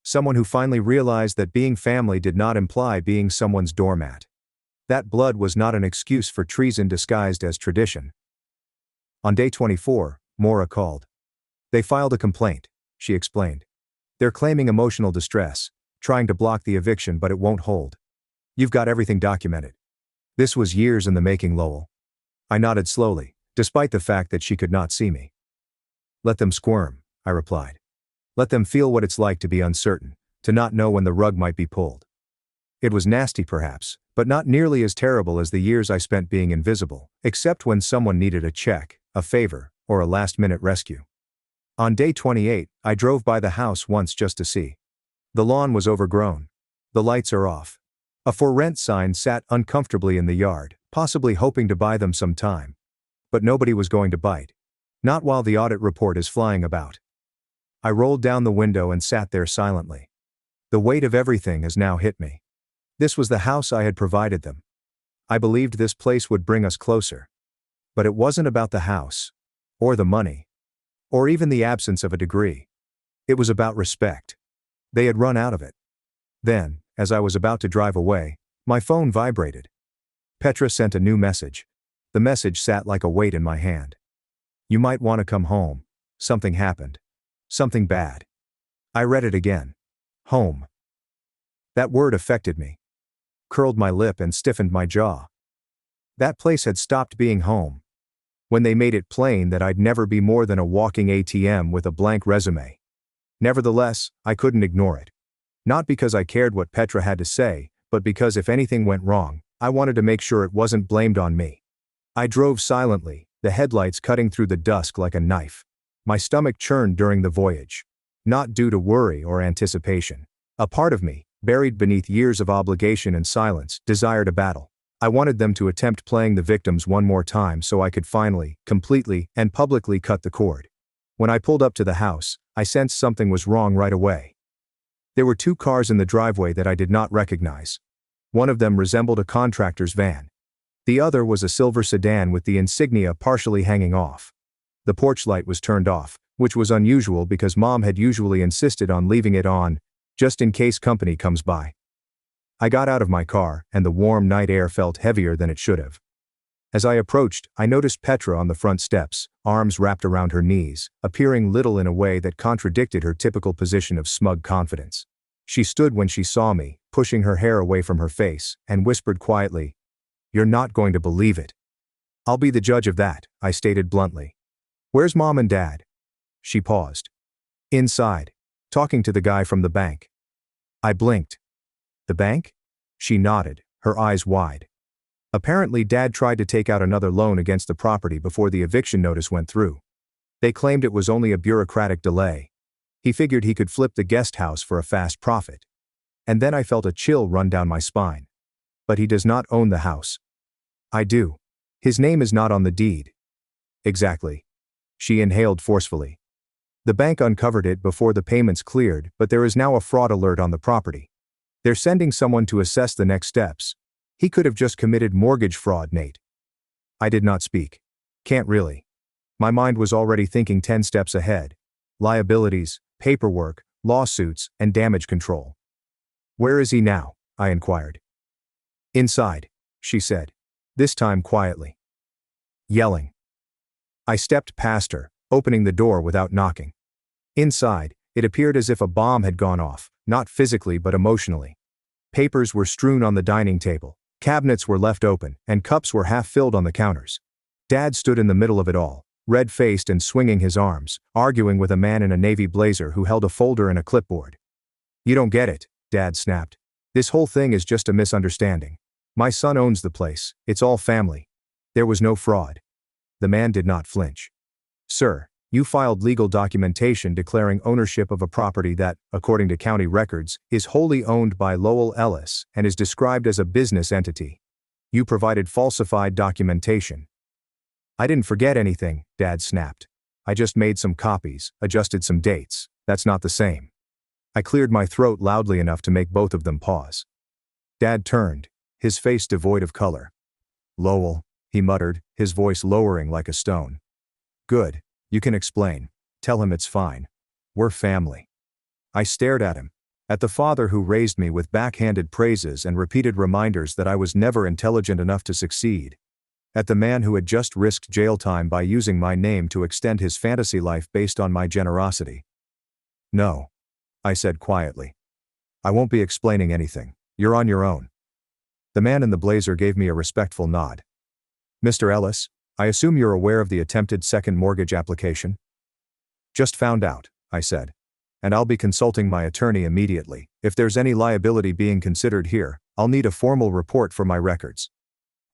Someone who finally realized that being family did not imply being someone's doormat. That blood was not an excuse for treason disguised as tradition. On day 24, Maura called. "They filed a complaint," she explained. "They're claiming emotional distress, trying to block the eviction, but it won't hold. You've got everything documented." This was years in the making, Lowell. I nodded slowly, despite the fact that she could not see me. "Let them squirm," I replied. "Let them feel what it's like to be uncertain, to not know when the rug might be pulled." It was nasty perhaps, but not nearly as terrible as the years I spent being invisible, except when someone needed a check, a favor, or a last-minute rescue. On day 28, I drove by the house once just to see. The lawn was overgrown. The lights are off. A for rent sign sat uncomfortably in the yard, possibly hoping to buy them some time. But nobody was going to bite. Not while the audit report is flying about. I rolled down the window and sat there silently. The weight of everything has now hit me. This was the house I had provided them. I believed this place would bring us closer. But it wasn't about the house. Or the money. Or even the absence of a degree. It was about respect. They had run out of it. Then, as I was about to drive away, my phone vibrated. Petra sent a new message. The message sat like a weight in my hand. "You might want to come home. Something happened. Something bad." I read it again. Home. That word affected me. Curled my lip and stiffened my jaw. That place had stopped being home. When they made it plain that I'd never be more than a walking ATM with a blank resume. Nevertheless, I couldn't ignore it. Not because I cared what Petra had to say, but because if anything went wrong, I wanted to make sure it wasn't blamed on me. I drove silently, the headlights cutting through the dusk like a knife. My stomach churned during the voyage. Not due to worry or anticipation. A part of me, buried beneath years of obligation and silence, desired a battle. I wanted them to attempt playing the victims one more time so I could finally, completely, and publicly cut the cord. When I pulled up to the house, I sensed something was wrong right away. There were 2 cars in the driveway that I did not recognize. One of them resembled a contractor's van. The other was a silver sedan with the insignia partially hanging off. The porch light was turned off, which was unusual because Mom had usually insisted on leaving it on, just in case company comes by. I got out of my car, and the warm night air felt heavier than it should have. As I approached, I noticed Petra on the front steps, arms wrapped around her knees, appearing little in a way that contradicted her typical position of smug confidence. She stood when she saw me, pushing her hair away from her face, and whispered quietly, "You're not going to believe it." "I'll be the judge of that," I stated bluntly. "Where's Mom and Dad?" She paused. "Inside. Talking to the guy from the bank." I blinked. "The bank?" She nodded, her eyes wide. Apparently Dad tried to take out another loan against the property before the eviction notice went through. They claimed it was only a bureaucratic delay. He figured he could flip the guest house for a fast profit. And then I felt a chill run down my spine. "But he does not own the house." "I do. His name is not on the deed." "Exactly." She inhaled forcefully. "The bank uncovered it before the payments cleared, but there is now a fraud alert on the property. They're sending someone to assess the next steps. He could have just committed mortgage fraud, Nate." I did not speak. Can't really. My mind was already thinking 10 steps ahead. Liabilities, paperwork, lawsuits, and damage control. "Where is he now?" I inquired. "Inside," she said. This time quietly. Yelling. I stepped past her, opening the door without knocking. Inside, it appeared as if a bomb had gone off, not physically but emotionally. Papers were strewn on the dining table, cabinets were left open, and cups were half filled on the counters. Dad stood in the middle of it all, red-faced and swinging his arms, arguing with a man in a navy blazer who held a folder and a clipboard. "You don't get it," Dad snapped. "This whole thing is just a misunderstanding. My son owns the place, it's all family. There was no fraud." The man did not flinch. "Sir, you filed legal documentation declaring ownership of a property that, according to county records, is wholly owned by Lowell Ellis and is described as a business entity. You provided falsified documentation." "I didn't forget anything," Dad snapped. "I just made some copies, adjusted some dates. That's not the same." I cleared my throat loudly enough to make both of them pause. Dad turned, his face devoid of color. "Lowell," he muttered, his voice lowering like a stone. "Good. You can explain. Tell him it's fine. We're family." I stared at him. At the father who raised me with backhanded praises and repeated reminders that I was never intelligent enough to succeed. At the man who had just risked jail time by using my name to extend his fantasy life based on my generosity. "No," I said quietly. "I won't be explaining anything. You're on your own." The man in the blazer gave me a respectful nod. "Mr. Ellis, I assume you're aware of the attempted second mortgage application?" "Just found out," I said. "And I'll be consulting my attorney immediately. If there's any liability being considered here, I'll need a formal report for my records."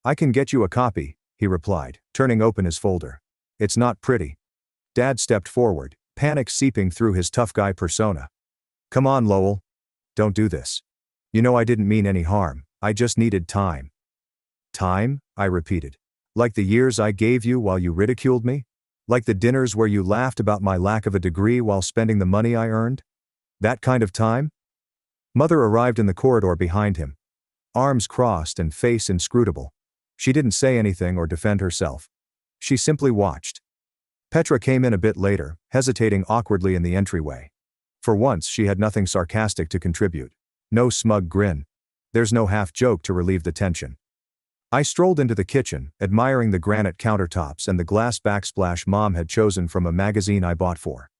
"I can get you a copy," he replied, turning open his folder. "It's not pretty." Dad stepped forward, panic seeping through his tough guy persona. "Come on, Lowell. Don't do this. You know I didn't mean any harm, I just needed time." "Time?" I repeated. "Like the years I gave you while you ridiculed me? Like the dinners where you laughed about my lack of a degree while spending the money I earned? That kind of time?" Mother arrived in the corridor behind him. Arms crossed and face inscrutable. She didn't say anything or defend herself. She simply watched. Petra came in a bit later, hesitating awkwardly in the entryway. For once she had nothing sarcastic to contribute. No smug grin. There's no half-joke to relieve the tension. I strolled into the kitchen, admiring the granite countertops and the glass backsplash Mom had chosen from a magazine I bought for.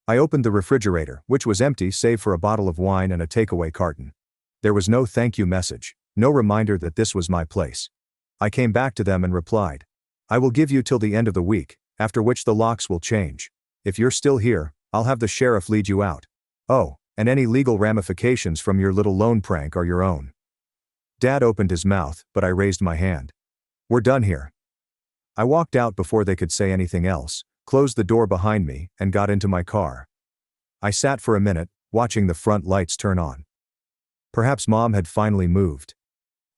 I opened the refrigerator, which was empty save for a bottle of wine and a takeaway carton. There was no thank you message, no reminder that this was my place. I came back to them and replied, I will give you till the end of the week, after which the locks will change. If you're still here, I'll have the sheriff lead you out. Oh, and any legal ramifications from your little loan prank are your own. Dad opened his mouth, but I raised my hand. We're done here. I walked out before they could say anything else, closed the door behind me, and got into my car. I sat for a minute, watching the front lights turn on. Perhaps Mom had finally moved.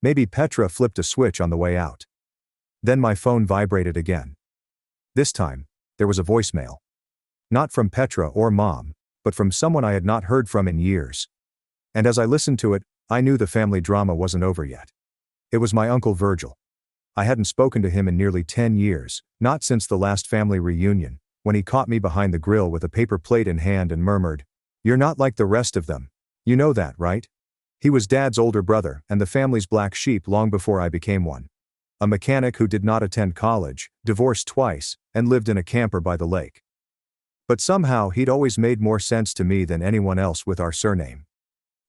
Maybe Petra flipped a switch on the way out. Then my phone vibrated again. This time, there was a voicemail. Not from Petra or Mom, but from someone I had not heard from in years. And as I listened to it, I knew the family drama wasn't over yet. It was my Uncle Virgil. I hadn't spoken to him in nearly 10 years, not since the last family reunion, when he caught me behind the grill with a paper plate in hand and murmured, "You're not like the rest of them. You know that, right?" He was Dad's older brother and the family's black sheep long before I became one. A mechanic who did not attend college, divorced twice, and lived in a camper by the lake. But somehow he'd always made more sense to me than anyone else with our surname.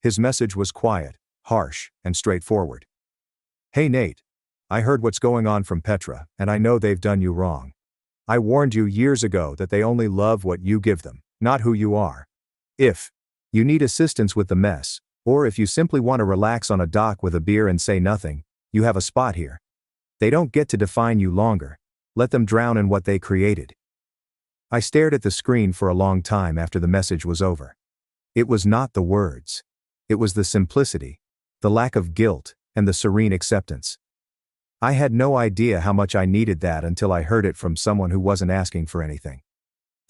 His message was quiet, harsh, and straightforward. Hey Nate. I heard what's going on from Petra, and I know they've done you wrong. I warned you years ago that they only love what you give them, not who you are. If you need assistance with the mess, or if you simply want to relax on a dock with a beer and say nothing, you have a spot here. They don't get to define you longer. Let them drown in what they created. I stared at the screen for a long time after the message was over. It was not the words. It was the simplicity, the lack of guilt, and the serene acceptance. I had no idea how much I needed that until I heard it from someone who wasn't asking for anything.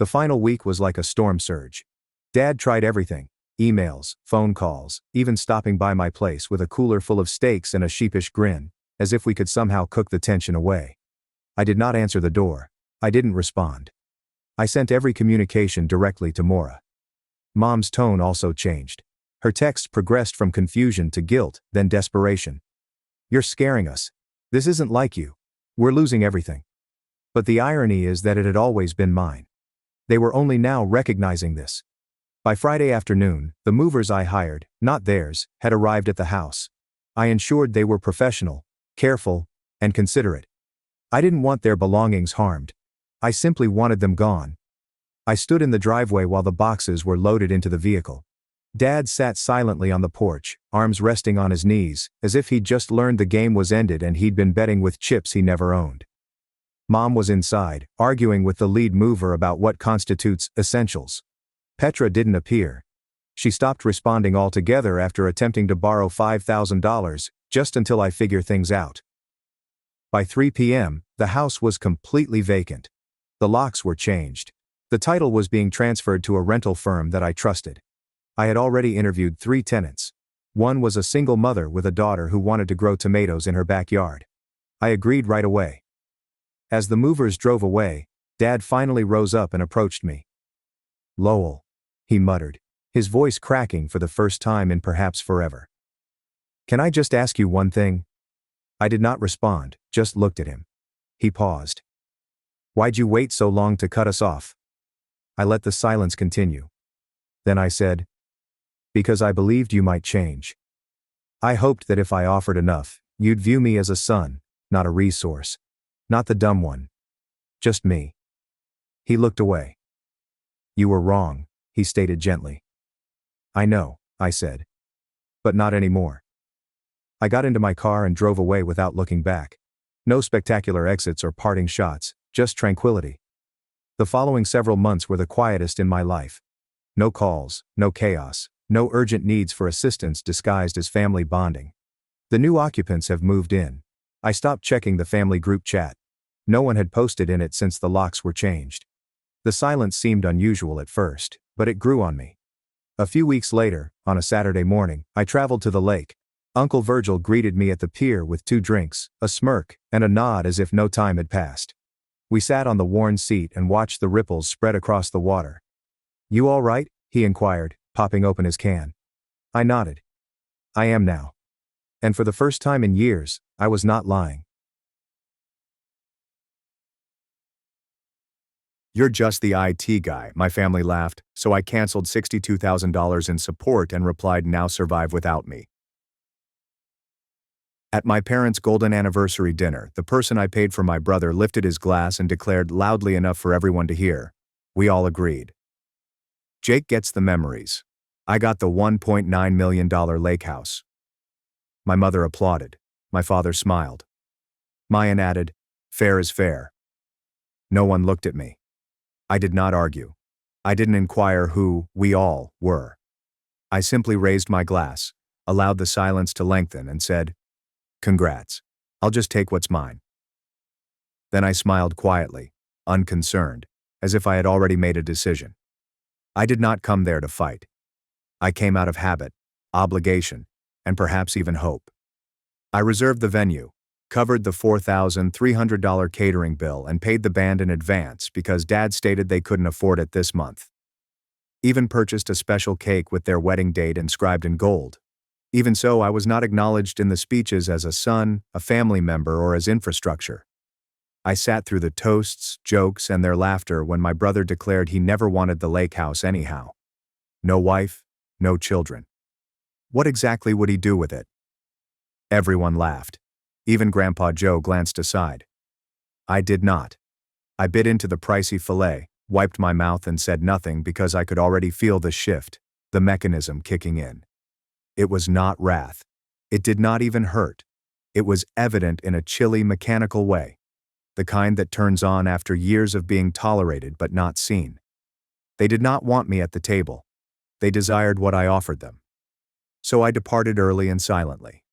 The final week was like a storm surge. Dad tried everything. Emails, phone calls, even stopping by my place with a cooler full of steaks and a sheepish grin, as if we could somehow cook the tension away. I did not answer the door. I didn't respond. I sent every communication directly to Maura. Mom's tone also changed. Her text progressed from confusion to guilt, then desperation. You're scaring us. This isn't like you. We're losing everything. But the irony is that it had always been mine. They were only now recognizing this. By Friday afternoon, the movers I hired, not theirs, had arrived at the house. I ensured they were professional, careful, and considerate. I didn't want their belongings harmed. I simply wanted them gone. I stood in the driveway while the boxes were loaded into the vehicle. Dad sat silently on the porch, arms resting on his knees, as if he'd just learned the game was ended and he'd been betting with chips he never owned. Mom was inside, arguing with the lead mover about what constitutes essentials. Petra didn't appear. She stopped responding altogether after attempting to borrow $5,000, just until I figure things out. By 3 p.m., the house was completely vacant. The locks were changed. The title was being transferred to a rental firm that I trusted. I had already interviewed 3 tenants. One was a single mother with a daughter who wanted to grow tomatoes in her backyard. I agreed right away. As the movers drove away, Dad finally rose up and approached me. Lowell, he muttered, his voice cracking for the first time in perhaps forever. Can I just ask you one thing? I did not respond, just looked at him. He paused. Why'd you wait so long to cut us off? I let the silence continue. Then I said, because I believed you might change. I hoped that if I offered enough, you'd view me as a son, not a resource. Not the dumb one. Just me. He looked away. You were wrong, he stated gently. I know, I said. But not anymore. I got into my car and drove away without looking back. No spectacular exits or parting shots, just tranquility. The following several months were the quietest in my life. No calls, no chaos, no urgent needs for assistance disguised as family bonding. The new occupants have moved in. I stopped checking the family group chat. No one had posted in it since the locks were changed. The silence seemed unusual at first, but it grew on me. A few weeks later, on a Saturday morning, I traveled to the lake. Uncle Virgil greeted me at the pier with 2 drinks, a smirk, and a nod as if no time had passed. We sat on the worn seat and watched the ripples spread across the water. You all right? He inquired, popping open his can. I nodded. I am now. And for the first time in years, I was not lying. You're just the IT guy, my family laughed, so I canceled $62,000 in support and replied now survive without me. At my parents' golden anniversary dinner, the person I paid for my brother lifted his glass and declared loudly enough for everyone to hear. We all agreed. Jake gets the memories. I got the $1.9 million lake house. My mother applauded. My father smiled. Mayan added, fair is fair. No one looked at me. I did not argue. I didn't inquire who we all were. I simply raised my glass, allowed the silence to lengthen, and said, congrats. I'll just take what's mine. Then I smiled quietly, unconcerned, as if I had already made a decision. I did not come there to fight. I came out of habit, obligation, and perhaps even hope. I reserved the venue, covered the $4,300 catering bill, and paid the band in advance because Dad stated they couldn't afford it this month. Even purchased a special cake with their wedding date inscribed in gold. Even so, I was not acknowledged in the speeches as a son, a family member, or as infrastructure. I sat through the toasts, jokes, and their laughter when my brother declared he never wanted the lake house anyhow. No wife, no children. What exactly would he do with it? Everyone laughed. Even Grandpa Joe glanced aside. I did not. I bit into the pricey fillet, wiped my mouth, and said nothing because I could already feel the shift, the mechanism kicking in. It was not wrath. It did not even hurt. It was evident in a chilly, mechanical way. The kind that turns on after years of being tolerated but not seen. They did not want me at the table. They desired what I offered them. So I departed early and silently.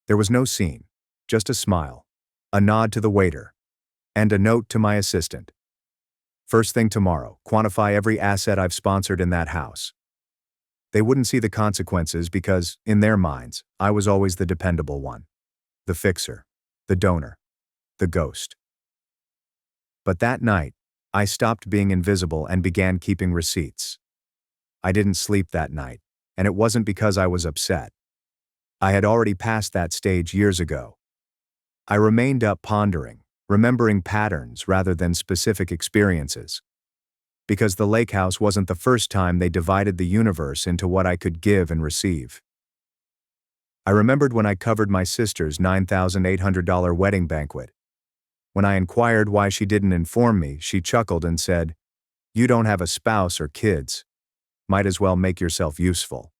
There was no scene, just a smile, a nod to the waiter, and a note to my assistant. First thing tomorrow, quantify every asset I've sponsored in that house. They wouldn't see the consequences because, in their minds, I was always the dependable one. The fixer, the donor, the ghost. But that night, I stopped being invisible and began keeping receipts. I didn't sleep that night, and it wasn't because I was upset. I had already passed that stage years ago. I remained up pondering, remembering patterns rather than specific experiences. Because the lake house wasn't the first time they divided the universe into what I could give and receive. I remembered when I covered my sister's $9,800 wedding banquet. When I inquired why she didn't inform me, she chuckled and said, "You don't have a spouse or kids. Might as well make yourself useful."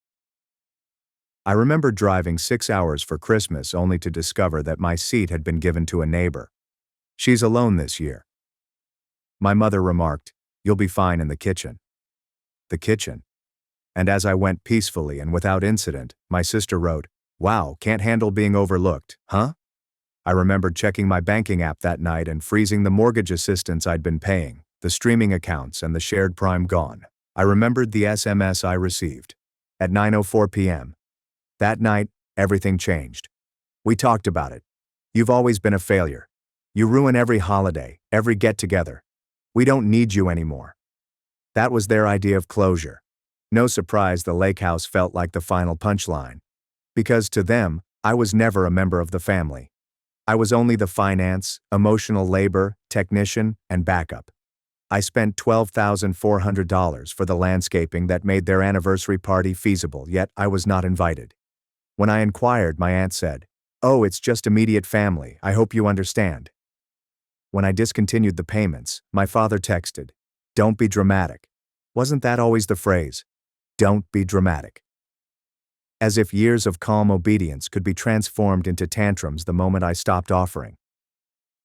I remember driving 6 hours for Christmas only to discover that my seat had been given to a neighbor. She's alone this year. My mother remarked, "You'll be fine in the kitchen." The kitchen. And as I went peacefully and without incident, my sister wrote, "Wow, can't handle being overlooked, huh?" I remembered checking my banking app that night and freezing the mortgage assistance I'd been paying, the streaming accounts and the shared prime gone. I remembered the SMS I received. At 9:04 p.m. That night, everything changed. We talked about it. You've always been a failure. You ruin every holiday, every get-together. We don't need you anymore. That was their idea of closure. No surprise the lake house felt like the final punchline. Because to them, I was never a member of the family. I was only the finance, emotional labor, technician, and backup. I spent $12,400 for the landscaping that made their anniversary party feasible, yet I was not invited. When I inquired, my aunt said, "Oh, it's just immediate family, I hope you understand." When I discontinued the payments, my father texted, "Don't be dramatic." Wasn't that always the phrase? Don't be dramatic. As if years of calm obedience could be transformed into tantrums the moment I stopped offering.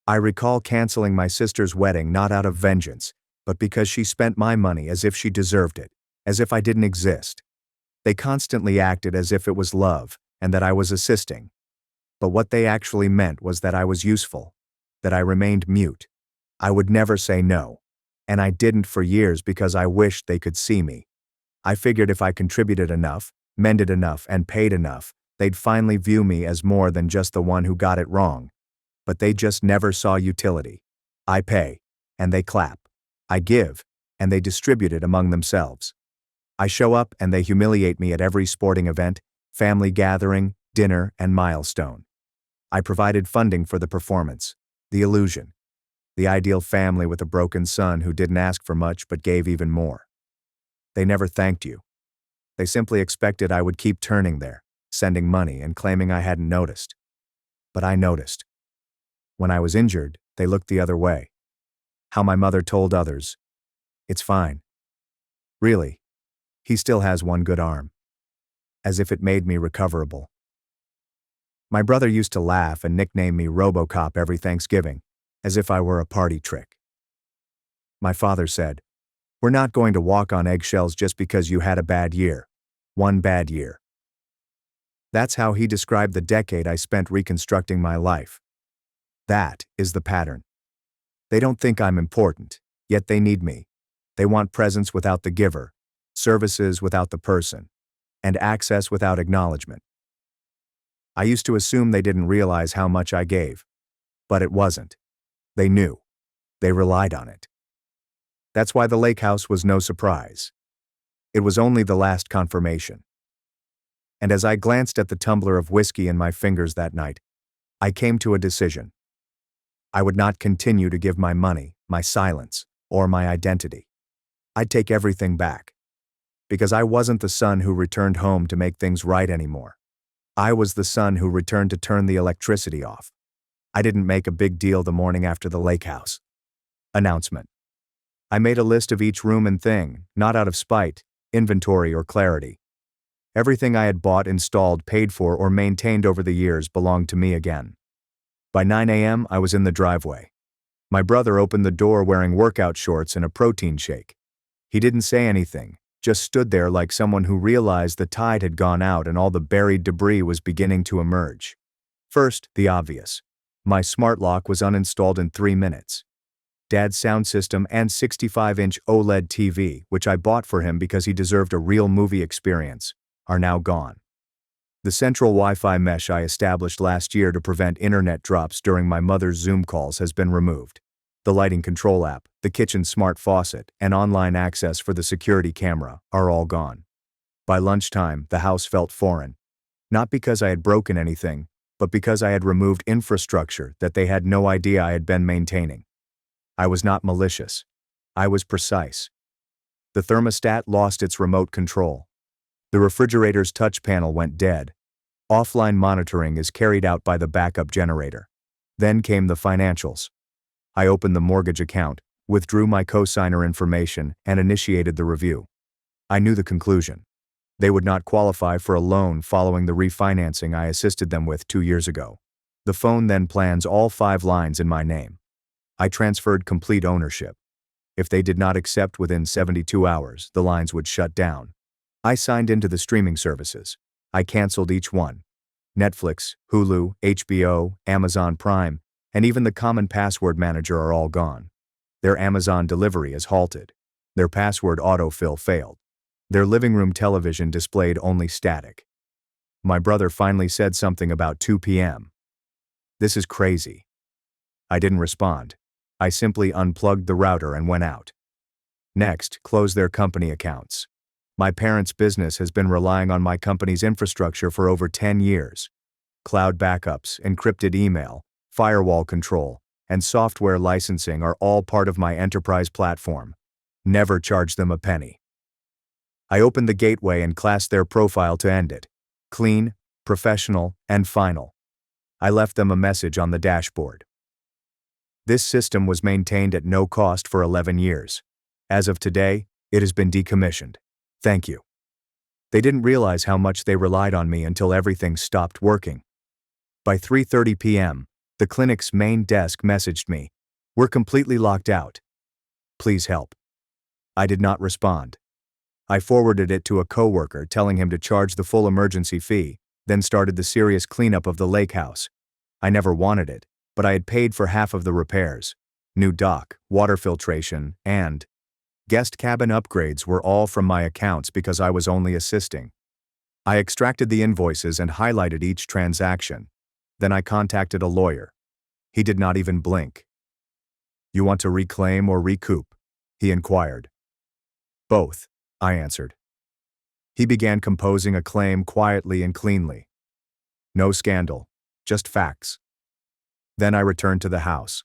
I recall canceling my sister's wedding not out of vengeance, but because she spent my money as if she deserved it, as if I didn't exist. They constantly acted as if it was love, and that I was assisting. But what they actually meant was that I was useful, that I remained mute. I would never say no. And I didn't for years because I wished they could see me. I figured if I contributed enough, mended enough, and paid enough, they'd finally view me as more than just the one who got it wrong. But they just never saw utility. I pay, and they clap. I give, and they distribute it among themselves. I show up and they humiliate me at every sporting event, family gathering, dinner, and milestone. I provided funding for the performance, the illusion, the ideal family with a broken son who didn't ask for much but gave even more. They never thanked you. They simply expected I would keep turning there, sending money and claiming I hadn't noticed. but I noticed. When I was injured, they looked the other way. How my mother told others, "It's fine." Really, he still has one good arm. As if it made me recoverable. My brother used to laugh and nickname me RoboCop every Thanksgiving, as if I were a party trick. My father said, "We're not going to walk on eggshells just because you had a bad year. One bad year." That's how he described the decade I spent reconstructing my life. That is the pattern. They don't think I'm important, yet they need me. They want presents without the giver, services without the person, and access without acknowledgement. I used to assume they didn't realize how much I gave. But it wasn't. They knew. They relied on it. That's why the lake house was no surprise. It was only the last confirmation. And as I glanced at the tumbler of whiskey in my fingers that night, I came to a decision. I would not continue to give my money, my silence, or my identity. I'd take everything back. Because I wasn't the son who returned home to make things right anymore. I was the son who returned to turn the electricity off. I didn't make a big deal the morning after the lake house. Announcement. I made a list of each room and thing, not out of spite, inventory, or clarity. Everything I had bought, installed, paid for, or maintained over the years belonged to me again. By 9 a.m., I was in the driveway. My brother opened the door wearing workout shorts and a protein shake. He didn't say anything, just stood there like someone who realized the tide had gone out and all the buried debris was beginning to emerge. First, the obvious. My smart lock was uninstalled in 3 minutes. Dad's sound system and 65-inch OLED TV, which I bought for him because he deserved a real movie experience, are now gone. The central Wi-Fi mesh I established last year to prevent internet drops during my mother's Zoom calls has been removed. The lighting control app, the kitchen smart faucet, and online access for the security camera are all gone. By lunchtime, the house felt foreign. Not because I had broken anything, but because I had removed infrastructure that they had no idea I had been maintaining. I was not malicious. I was precise. The thermostat lost its remote control. The refrigerator's touch panel went dead. Offline monitoring is carried out by the backup generator. Then came the financials. I opened the mortgage account, withdrew my cosigner information, and initiated the review. I knew the conclusion. They would not qualify for a loan following the refinancing I assisted them with 2 years ago. The phone then plans all 5 lines in my name. I transferred complete ownership. If they did not accept within 72 hours, the lines would shut down. I signed into the streaming services. I canceled each one. Netflix, Hulu, HBO, Amazon Prime, and even the common password manager are all gone. Their Amazon delivery is halted. Their password autofill failed. Their living room television displayed only static. My brother finally said something about 2 p.m. "This is crazy." I didn't respond. I simply unplugged the router and went out. Next, close their company accounts. My parents' business has been relying on my company's infrastructure for over 10 years. Cloud backups, encrypted email, firewall control, and software licensing are all part of my enterprise platform. Never charge them a penny. I opened the gateway and classed their profile to end it. Clean, professional, and final. I left them a message on the dashboard. This system was maintained at no cost for 11 years. As of today, it has been decommissioned. Thank you. They didn't realize how much they relied on me until everything stopped working. By 3:30 p.m., the clinic's main desk messaged me, "We're completely locked out. Please help." I did not respond. I forwarded it to a coworker telling him to charge the full emergency fee, then started the serious cleanup of the lake house. I never wanted it, but I had paid for half of the repairs. New dock, water filtration, and guest cabin upgrades were all from my accounts because I was only assisting. I extracted the invoices and highlighted each transaction. Then I contacted a lawyer. He did not even blink. "You want to reclaim or recoup?" he inquired. "Both," I answered. He began composing a claim quietly and cleanly. No scandal, just facts. Then I returned to the house.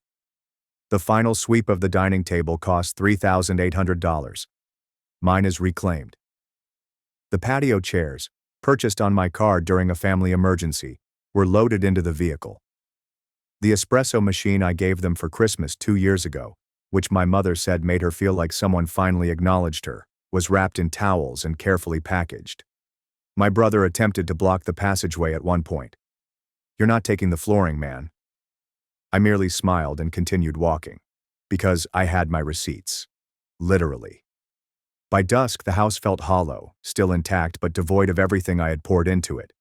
The final sweep of the dining table cost $3,800. Mine is reclaimed. The patio chairs, purchased on my card during a family emergency, were loaded into the vehicle. The espresso machine I gave them for Christmas 2 years ago, which my mother said made her feel like someone finally acknowledged her, was wrapped in towels and carefully packaged. My brother attempted to block the passageway at one point. "You're not taking the flooring, man." I merely smiled and continued walking, because I had my receipts. Literally. By dusk, the house felt hollow, still intact but devoid of everything I had poured into it.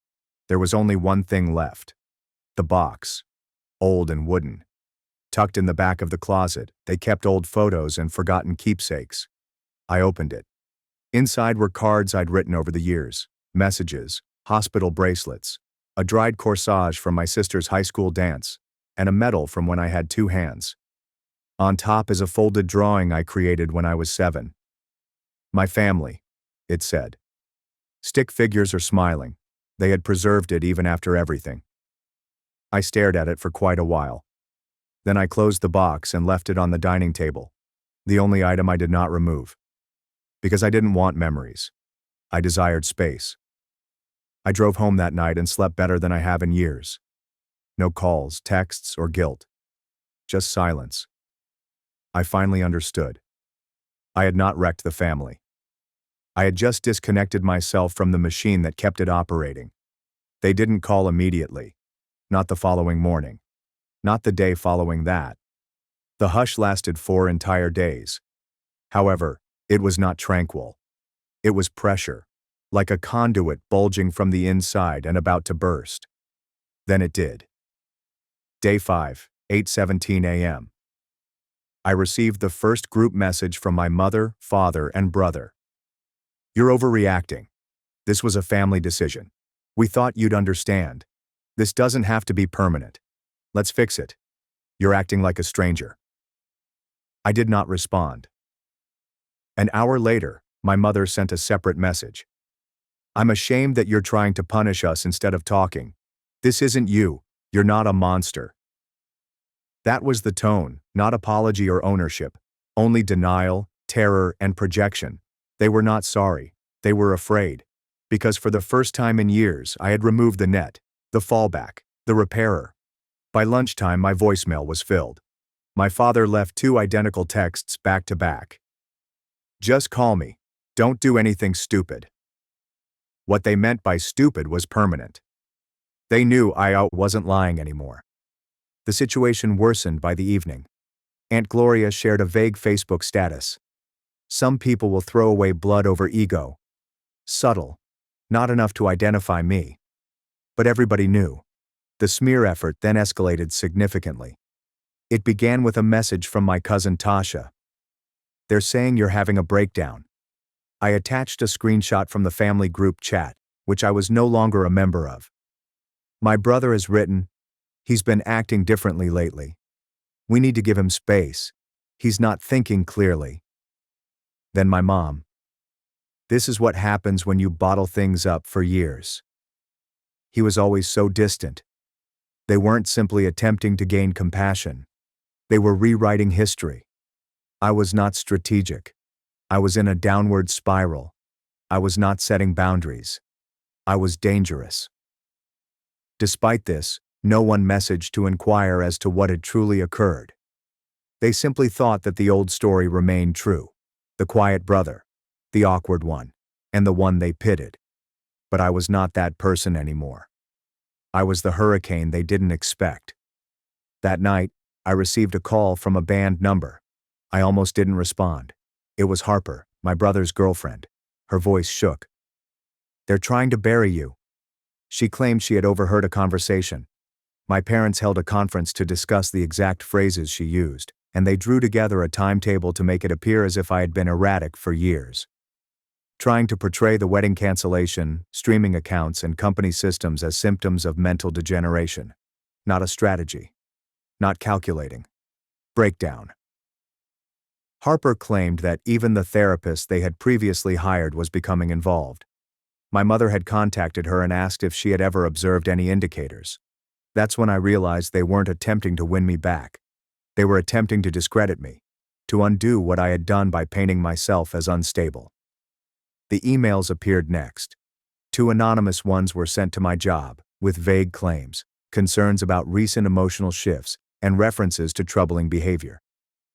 There was only one thing left. The box. Old and wooden. Tucked in the back of the closet, they kept old photos and forgotten keepsakes. I opened it. Inside were cards I'd written over the years, messages, hospital bracelets, a dried corsage from my sister's high school dance, and a medal from when I had 2 hands. On top is a folded drawing I created when I was 7. "My family," it said. Stick figures are smiling. They had preserved it even after everything. I stared at it for quite a while. Then I closed the box and left it on the dining table, the only item I did not remove. Because I didn't want memories. I desired space. I drove home that night and slept better than I have in years. No calls, texts, or guilt. Just silence. I finally understood. I had not wrecked the family. I had just disconnected myself from the machine that kept it operating. They didn't call immediately. Not the following morning. Not the day following that. The hush lasted 4 entire days. However, it was not tranquil. It was pressure, like a conduit bulging from the inside and about to burst. Then it did. Day 5, 8:17 a.m. I received the first group message from my mother, father, and brother. "You're overreacting. This was a family decision. We thought you'd understand. This doesn't have to be permanent. Let's fix it. You're acting like a stranger." I did not respond. An hour later, my mother sent a separate message. "I'm ashamed that you're trying to punish us instead of talking. This isn't you. You're not a monster." That was the tone, not apology or ownership, only denial, terror, and projection. They were not sorry. They were afraid. Because for the first time in years, I had removed the net, the fallback, the repairer. By lunchtime, my voicemail was filled. My father left 2 identical texts back to back. "Just call me. Don't do anything stupid." What they meant by stupid was permanent. They knew I wasn't lying anymore. The situation worsened by the evening. Aunt Gloria shared a vague Facebook status. "Some people will throw away blood over ego." Subtle. Not enough to identify me. But everybody knew. The smear effort then escalated significantly. It began with a message from my cousin Tasha. "They're saying you're having a breakdown." I attached a screenshot from the family group chat, which I was no longer a member of. "My brother has written, he's been acting differently lately. We need to give him space. He's not thinking clearly." Then my mom. "This is what happens when you bottle things up for years." He was always so distant. They weren't simply attempting to gain compassion. They were rewriting history. I was not strategic. I was in a downward spiral. I was not setting boundaries. I was dangerous. Despite this, no one messaged to inquire as to what had truly occurred. They simply thought that the old story remained true. The quiet brother, the awkward one, and the one they pitied. But I was not that person anymore. I was the hurricane they didn't expect. That night, I received a call from a banned number. I almost didn't respond. It was Harper, my brother's girlfriend. Her voice shook. "They're trying to bury you." She claimed she had overheard a conversation. My parents held a conference to discuss the exact phrases she used, and they drew together a timetable to make it appear as if I had been erratic for years. Trying to portray the wedding cancellation, streaming accounts, and company systems as symptoms of mental degeneration. Not a strategy. Not calculating. Breakdown. Harper claimed that even the therapist they had previously hired was becoming involved. My mother had contacted her and asked if she had ever observed any indicators. That's when I realized they weren't attempting to win me back. They were attempting to discredit me, to undo what I had done by painting myself as unstable. The emails appeared next. 2 anonymous ones were sent to my job, with vague claims. concerns about recent emotional shifts, and references to troubling behavior.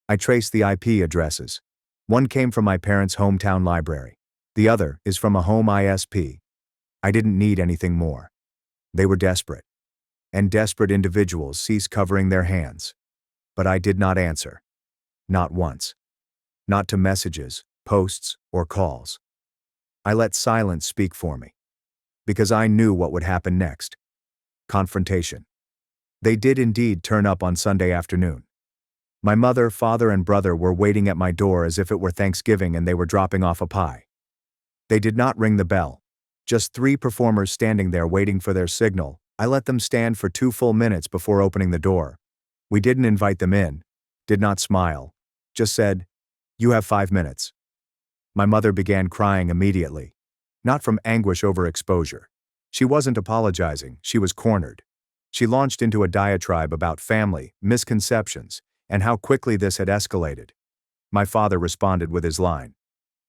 I traced the IP addresses. One came from my parents' hometown library. The other is from a home ISP. I didn't need anything more. They were desperate. And desperate individuals cease covering their hands. But I did not answer. Not once. Not to messages, posts, or calls. I let silence speak for me. Because I knew what would happen next. Confrontation. They did indeed turn up on Sunday afternoon. My mother, father, and brother were waiting at my door as if it were Thanksgiving and they were dropping off a pie. They did not ring the bell. Just 3 performers standing there waiting for their signal. I let them stand for 2 full minutes before opening the door. We didn't invite them in, did not smile, just said, "You have 5 minutes." My mother began crying immediately. Not from anguish over exposure. She wasn't apologizing, she was cornered. She launched into a diatribe about family, misconceptions, and how quickly this had escalated. My father responded with his line,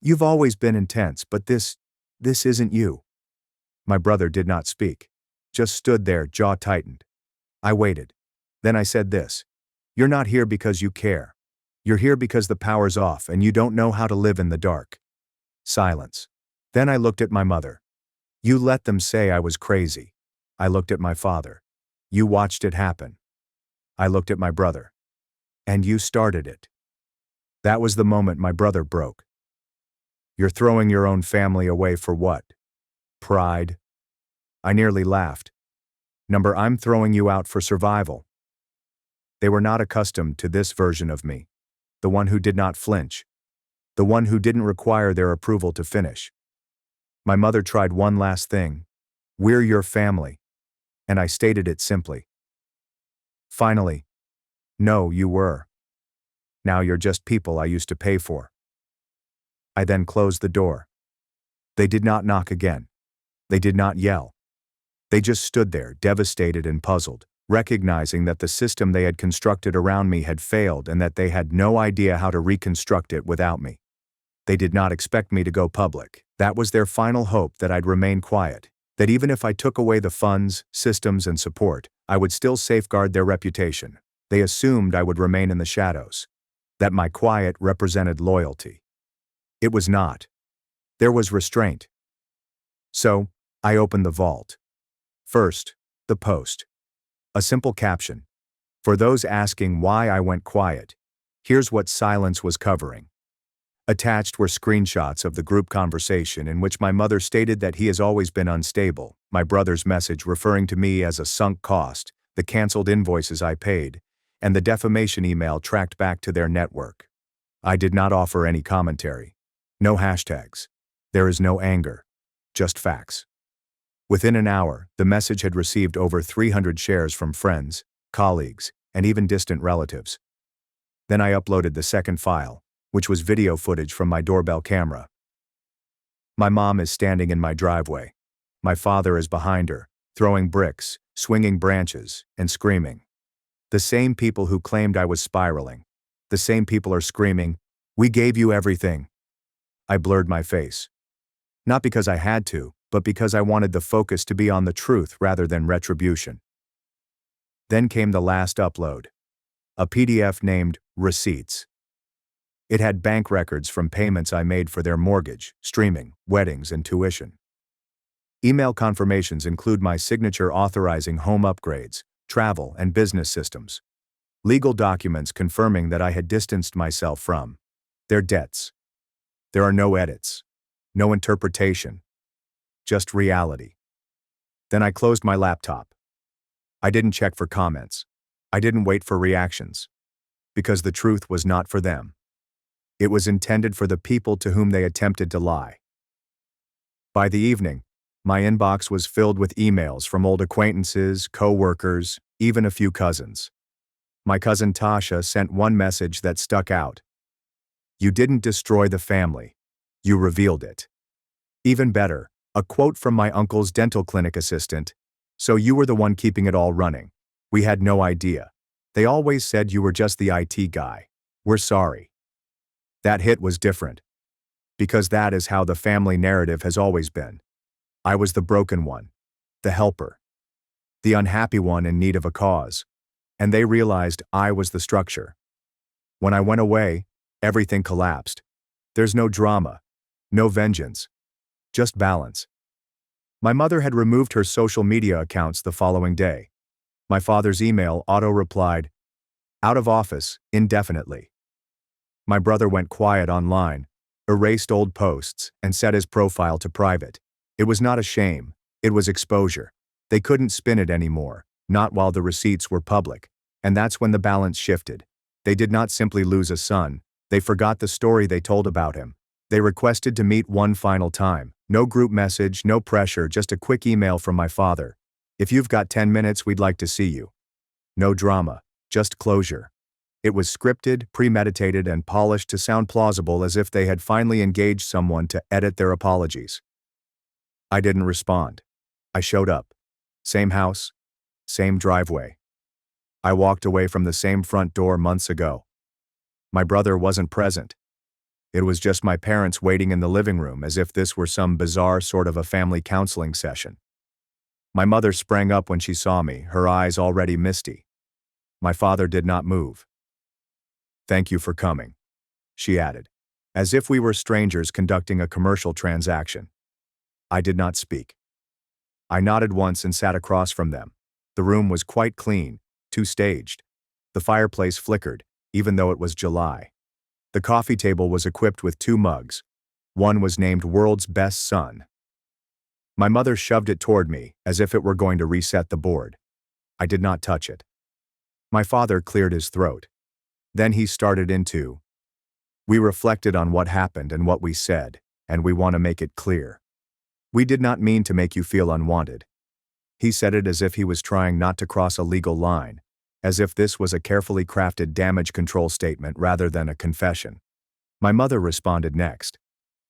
"You've always been intense, but this isn't you." My brother did not speak, just stood there, jaw tightened. I waited. Then I said this, "You're not here because you care. You're here because the power's off and you don't know how to live in the dark." Silence. Then I looked at my mother. "You let them say I was crazy." I looked at my father. "You watched it happen." I looked at my brother. "And you started it." That was the moment my brother broke. "You're throwing your own family away for what? Pride?" I nearly laughed. I'm throwing you out for survival." They were not accustomed to this version of me. The one who did not flinch. The one who didn't require their approval to finish. My mother tried one last thing. "We're your family." And I stated it simply. Finally, "No, you were. Now you're just people I used to pay for." I then closed the door. They did not knock again. They did not yell. They just stood there, devastated and puzzled, recognizing that the system they had constructed around me had failed and that they had no idea how to reconstruct it without me. They did not expect me to go public. That was their final hope, that I'd remain quiet, that even if I took away the funds, systems, and support, I would still safeguard their reputation. They assumed I would remain in the shadows, that my quiet represented loyalty. It was not. There was restraint. So, I opened the vault. First, the post. A simple caption. For those asking why I went quiet, here's what silence was covering. Attached were screenshots of the group conversation in which my mother stated that he has always been unstable, my brother's message referring to me as a sunk cost, the canceled invoices I paid, and the defamation email tracked back to their network. I did not offer any commentary. No hashtags. There is no anger. Just facts. Within an hour, the message had received over 300 shares from friends, colleagues, and even distant relatives. Then I uploaded the second file, which was video footage from my doorbell camera. My mom is standing in my driveway. My father is behind her, throwing bricks, swinging branches, and screaming. The same people who claimed I was spiraling. The same people are screaming, "We gave you everything." I blurred my face. Not because I had to, but because I wanted the focus to be on the truth rather than retribution. Then came the last upload. A PDF named Receipts. It had bank records from payments I made for their mortgage, streaming, weddings, and tuition. Email confirmations include my signature authorizing home upgrades, travel, and business systems. Legal documents confirming that I had distanced myself from their debts. There are no edits, no interpretation, just reality. Then I closed my laptop. I didn't check for comments. I didn't wait for reactions. Because the truth was not for them. It was intended for the people to whom they attempted to lie. By the evening, my inbox was filled with emails from old acquaintances, co-workers, even a few cousins. My cousin Tasha sent one message that stuck out. "You didn't destroy the family. You revealed it." Even better, a quote from my uncle's dental clinic assistant. "So you were the one keeping it all running. We had no idea. They always said you were just the IT guy. We're sorry." That hit was different. Because that is how the family narrative has always been. I was the broken one. The helper. the unhappy one in need of a cause. And they realized I was the structure. When I went away, everything collapsed. There's no drama, no vengeance, just balance. My mother had removed her social media accounts the following day. My father's email auto-replied, "Out of office, indefinitely." My brother went quiet online, erased old posts, and set his profile to private. It was not a shame, it was exposure. They couldn't spin it anymore, not while the receipts were public. And that's when the balance shifted. They did not simply lose a son, they forgot the story they told about him. They requested to meet one final time. No group message, no pressure, just a quick email from my father. "If you've got 10 minutes, we'd like to see you." No drama, just closure. It was scripted, premeditated, and polished to sound plausible, as if they had finally engaged someone to edit their apologies. I didn't respond. I showed up. Same house, same driveway. I walked away from the same front door months ago. My brother wasn't present. It was just my parents waiting in the living room, as if this were some bizarre sort of a family counseling session. My mother sprang up when she saw me, her eyes already misty. My father did not move. "Thank you for coming," she added, as if we were strangers conducting a commercial transaction. I did not speak. I nodded once and sat across from them. The room was quite clean, two-staged. The fireplace flickered, even though it was July. The coffee table was equipped with 2 mugs. One was named World's Best Son. My mother shoved it toward me, as if it were going to reset the board. I did not touch it. My father cleared his throat. Then he started into, "We reflected on what happened and what we said, and we want to make it clear. We did not mean to make you feel unwanted." He said it as if he was trying not to cross a legal line, as if this was a carefully crafted damage control statement rather than a confession. My mother responded next.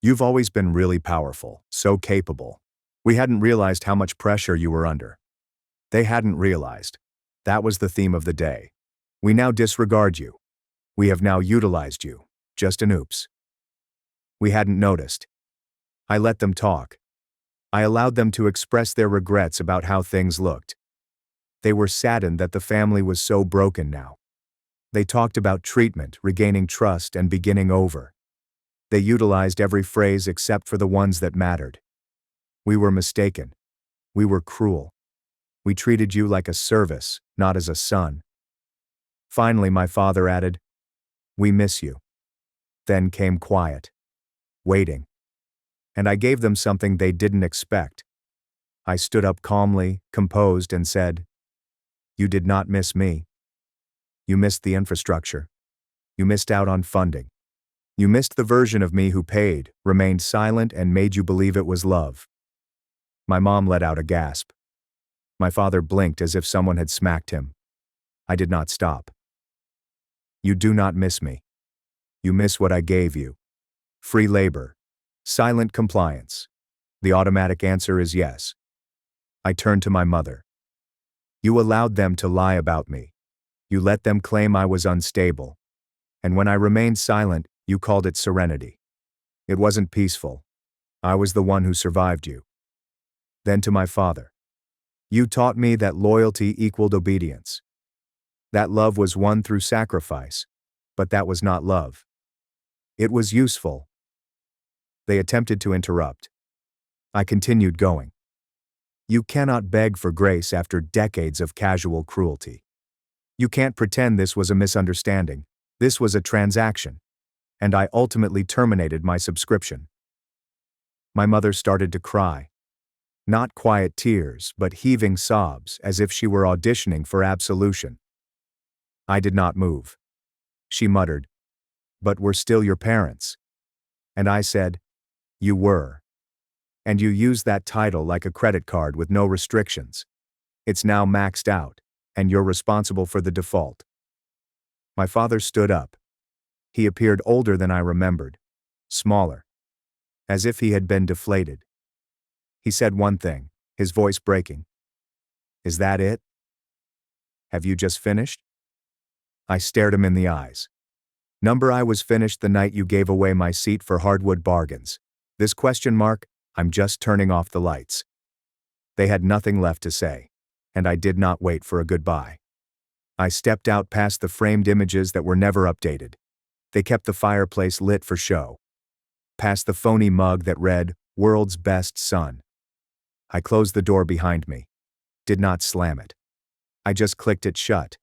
"You've always been really powerful, so capable. We hadn't realized how much pressure you were under." They hadn't realized. That was the theme of the day. We now disregard you. We have now utilized you. Just an oops. We hadn't noticed. I let them talk. I allowed them to express their regrets about how things looked. They were saddened that the family was so broken now. They talked about treatment, regaining trust, and beginning over. They utilized every phrase except for the ones that mattered. We were mistaken. We were cruel. We treated you like a service, not as a son. Finally, my father added, "We miss you." Then came quiet. Waiting. And I gave them something they didn't expect. I stood up calmly, composed, and said, "You did not miss me. You missed the infrastructure. You missed out on funding. You missed the version of me who paid, remained silent, and made you believe it was love." My mom let out a gasp. My father blinked as if someone had smacked him. I did not stop. "You do not miss me. You miss what I gave you. Free labor. Silent compliance. The automatic answer is yes." I turned to my mother. "You allowed them to lie about me. You let them claim I was unstable. And when I remained silent, you called it serenity. It wasn't peaceful. I was the one who survived you." Then to my father. "You taught me that loyalty equaled obedience. That love was won through sacrifice, but that was not love. It was useful." They attempted to interrupt. I continued going. "You cannot beg for grace after decades of casual cruelty. You can't pretend this was a misunderstanding. This was a transaction. And I ultimately terminated my subscription." My mother started to cry. Not quiet tears, but heaving sobs, as if she were auditioning for absolution. I did not move. She muttered, "But we're still your parents." And I said, "You were. And you used that title like a credit card with no restrictions. It's now maxed out, and you're responsible for the default." My father stood up. He appeared older than I remembered, smaller, as if he had been deflated. He said one thing, his voice breaking. "Is that it? Have you just finished?" I stared him in the eyes. I was finished the night you gave away my seat for hardwood bargains. This question mark, I'm just turning off the lights." They had nothing left to say. And I did not wait for a goodbye. I stepped out past the framed images that were never updated. They kept the fireplace lit for show. Past the phony mug that read, "World's Best Son." I closed the door behind me. Did not slam it. I just clicked it shut.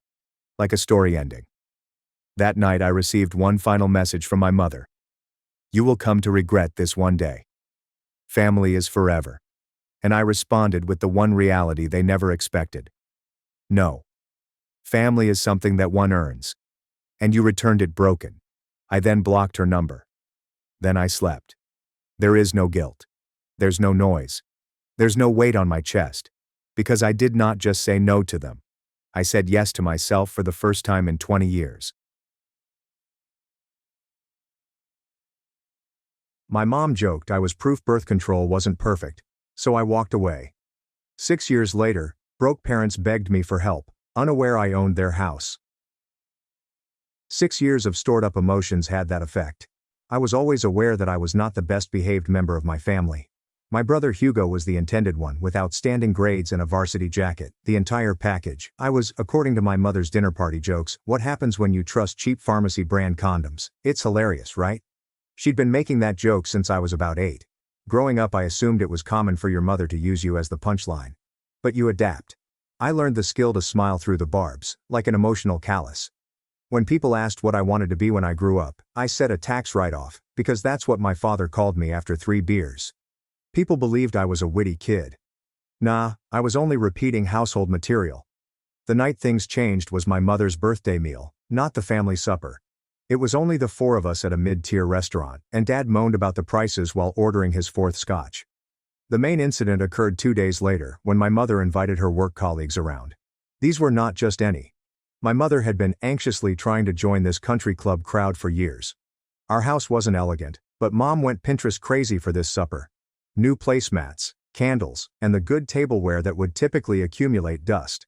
Like a story ending. That night I received one final message from my mother. "You will come to regret this one day. Family is forever." And I responded with the one reality they never expected. No. Family is something that one earns. And you returned it broken. I then blocked her number. Then I slept. There is no guilt. There's no noise. There's no weight on my chest. Because I did not just say no to them. I said yes to myself for the first time in 20 years. My mom joked I was proof birth control wasn't perfect, so I walked away. 6 years later, broke parents begged me for help, unaware I owned their house. 6 years of stored-up emotions had that effect. I was always aware that I was not the best-behaved member of my family. My brother Hugo was the intended one with outstanding grades and a varsity jacket, the entire package. I was, according to my mother's dinner party jokes, what happens when you trust cheap pharmacy brand condoms. It's hilarious, right? She'd been making that joke since I was about 8. Growing up I assumed it was common for your mother to use you as the punchline. But you adapt. I learned the skill to smile through the barbs, like an emotional callus. When people asked what I wanted to be when I grew up, I said a tax write-off, because that's what my father called me after 3 beers. People believed I was a witty kid. Nah, I was only repeating household material. The night things changed was my mother's birthday meal, not the family supper. It was only the 4 of us at a mid-tier restaurant, and Dad moaned about the prices while ordering his 4th scotch. The main incident occurred 2 days later, when my mother invited her work colleagues around. These were not just any. My mother had been anxiously trying to join this country club crowd for years. Our house wasn't elegant, but Mom went Pinterest crazy for this supper. New placemats, candles, and the good tableware that would typically accumulate dust.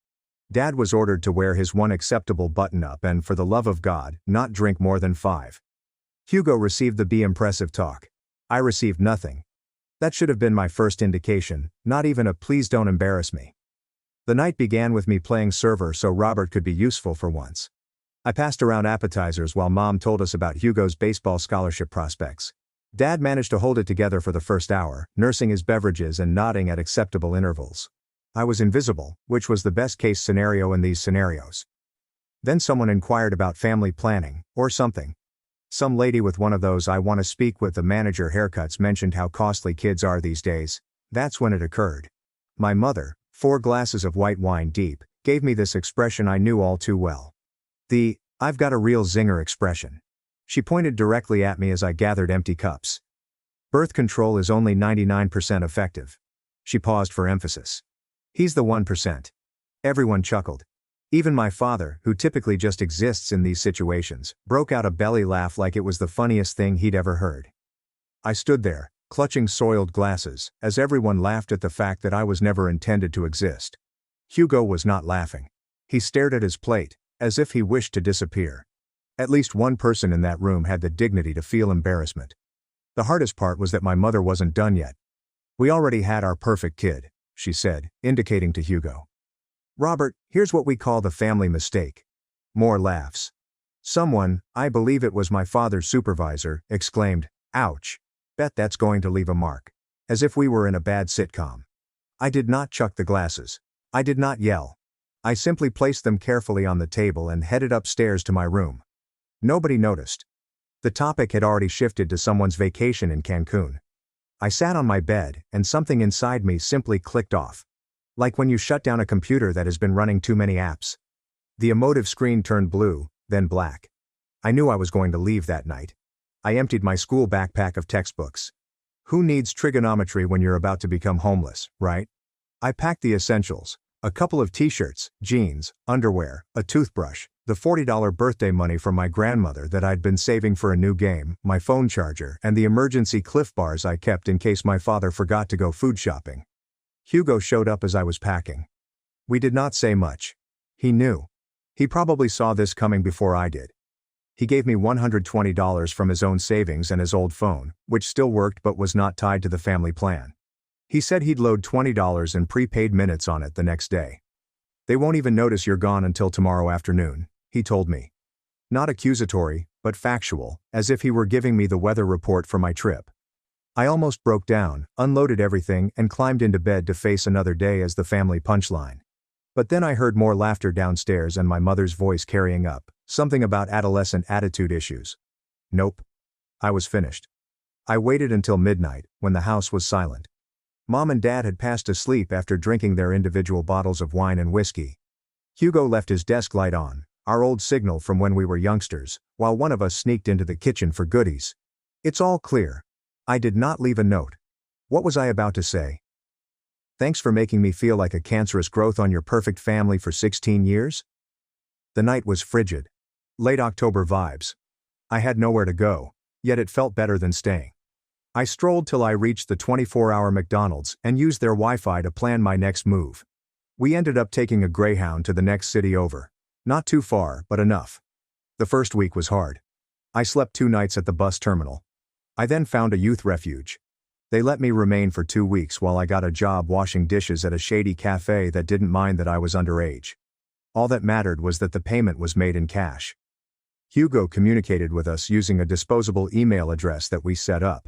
Dad was ordered to wear his one acceptable button-up and, for the love of God, not drink more than 5. Hugo received the be impressive talk. I received nothing. That should have been my first indication, not even a "please don't embarrass me." The night began with me playing server so Robert could be useful for once. I passed around appetizers while Mom told us about Hugo's baseball scholarship prospects. Dad managed to hold it together for the first hour, nursing his beverages and nodding at acceptable intervals. I was invisible, which was the best-case scenario in these scenarios. Then someone inquired about family planning, or something. Some lady with one of those "I want to speak with the manager" haircuts mentioned how costly kids are these days. That's when it occurred. My mother, 4 glasses of white wine deep, gave me this expression I knew all too well. The "I've got a real zinger" expression. She pointed directly at me as I gathered empty cups. "Birth control is only 99% effective." She paused for emphasis. "He's the 1%. Everyone chuckled. Even my father, who typically just exists in these situations, broke out a belly laugh like it was the funniest thing he'd ever heard. I stood there, clutching soiled glasses, as everyone laughed at the fact that I was never intended to exist. Hugo was not laughing. He stared at his plate, as if he wished to disappear. At least one person in that room had the dignity to feel embarrassment. The hardest part was that my mother wasn't done yet. "We already had our perfect kid," she said, indicating to Hugo. "Robert, here's what we call the family mistake." More laughs. Someone, I believe it was my father's supervisor, exclaimed, "Ouch. Bet that's going to leave a mark." As if we were in a bad sitcom. I did not chuck the glasses. I did not yell. I simply placed them carefully on the table and headed upstairs to my room. Nobody noticed. The topic had already shifted to someone's vacation in Cancun. I sat on my bed, and something inside me simply clicked off. Like when you shut down a computer that has been running too many apps. The emotive screen turned blue, then black. I knew I was going to leave that night. I emptied my school backpack of textbooks. Who needs trigonometry when you're about to become homeless, right? I packed the essentials: a couple of t-shirts, jeans, underwear, a toothbrush, the $40 birthday money from my grandmother that I'd been saving for a new game, my phone charger, and the emergency Cliff Bars I kept in case my father forgot to go food shopping. Hugo showed up as I was packing. We did not say much. He knew. He probably saw this coming before I did. He gave me $120 from his own savings and his old phone, which still worked but was not tied to the family plan. He said he'd load $20 in prepaid minutes on it the next day. They won't even notice you're gone until tomorrow afternoon, he told me. Not accusatory, but factual, as if he were giving me the weather report for my trip. I almost broke down, unloaded everything, and climbed into bed to face another day as the family punchline. But then I heard more laughter downstairs and my mother's voice carrying up, something about adolescent attitude issues. Nope. I was finished. I waited until midnight, when the house was silent. Mom and Dad had passed asleep after drinking their individual bottles of wine and whiskey. Hugo left his desk light on, our old signal from when we were youngsters, while one of us sneaked into the kitchen for goodies. It's all clear. I did not leave a note. What was I about to say? Thanks for making me feel like a cancerous growth on your perfect family for 16 years? The night was frigid. Late October vibes. I had nowhere to go, yet it felt better than staying. I strolled till I reached the 24-hour McDonald's and used their Wi-Fi to plan my next move. We ended up taking a Greyhound to the next city over. Not too far, but enough. The first week was hard. I slept 2 nights at the bus terminal. I then found a youth refuge. They let me remain for 2 weeks while I got a job washing dishes at a shady cafe that didn't mind that I was underage. All that mattered was that the payment was made in cash. Hugo communicated with us using a disposable email address that we set up.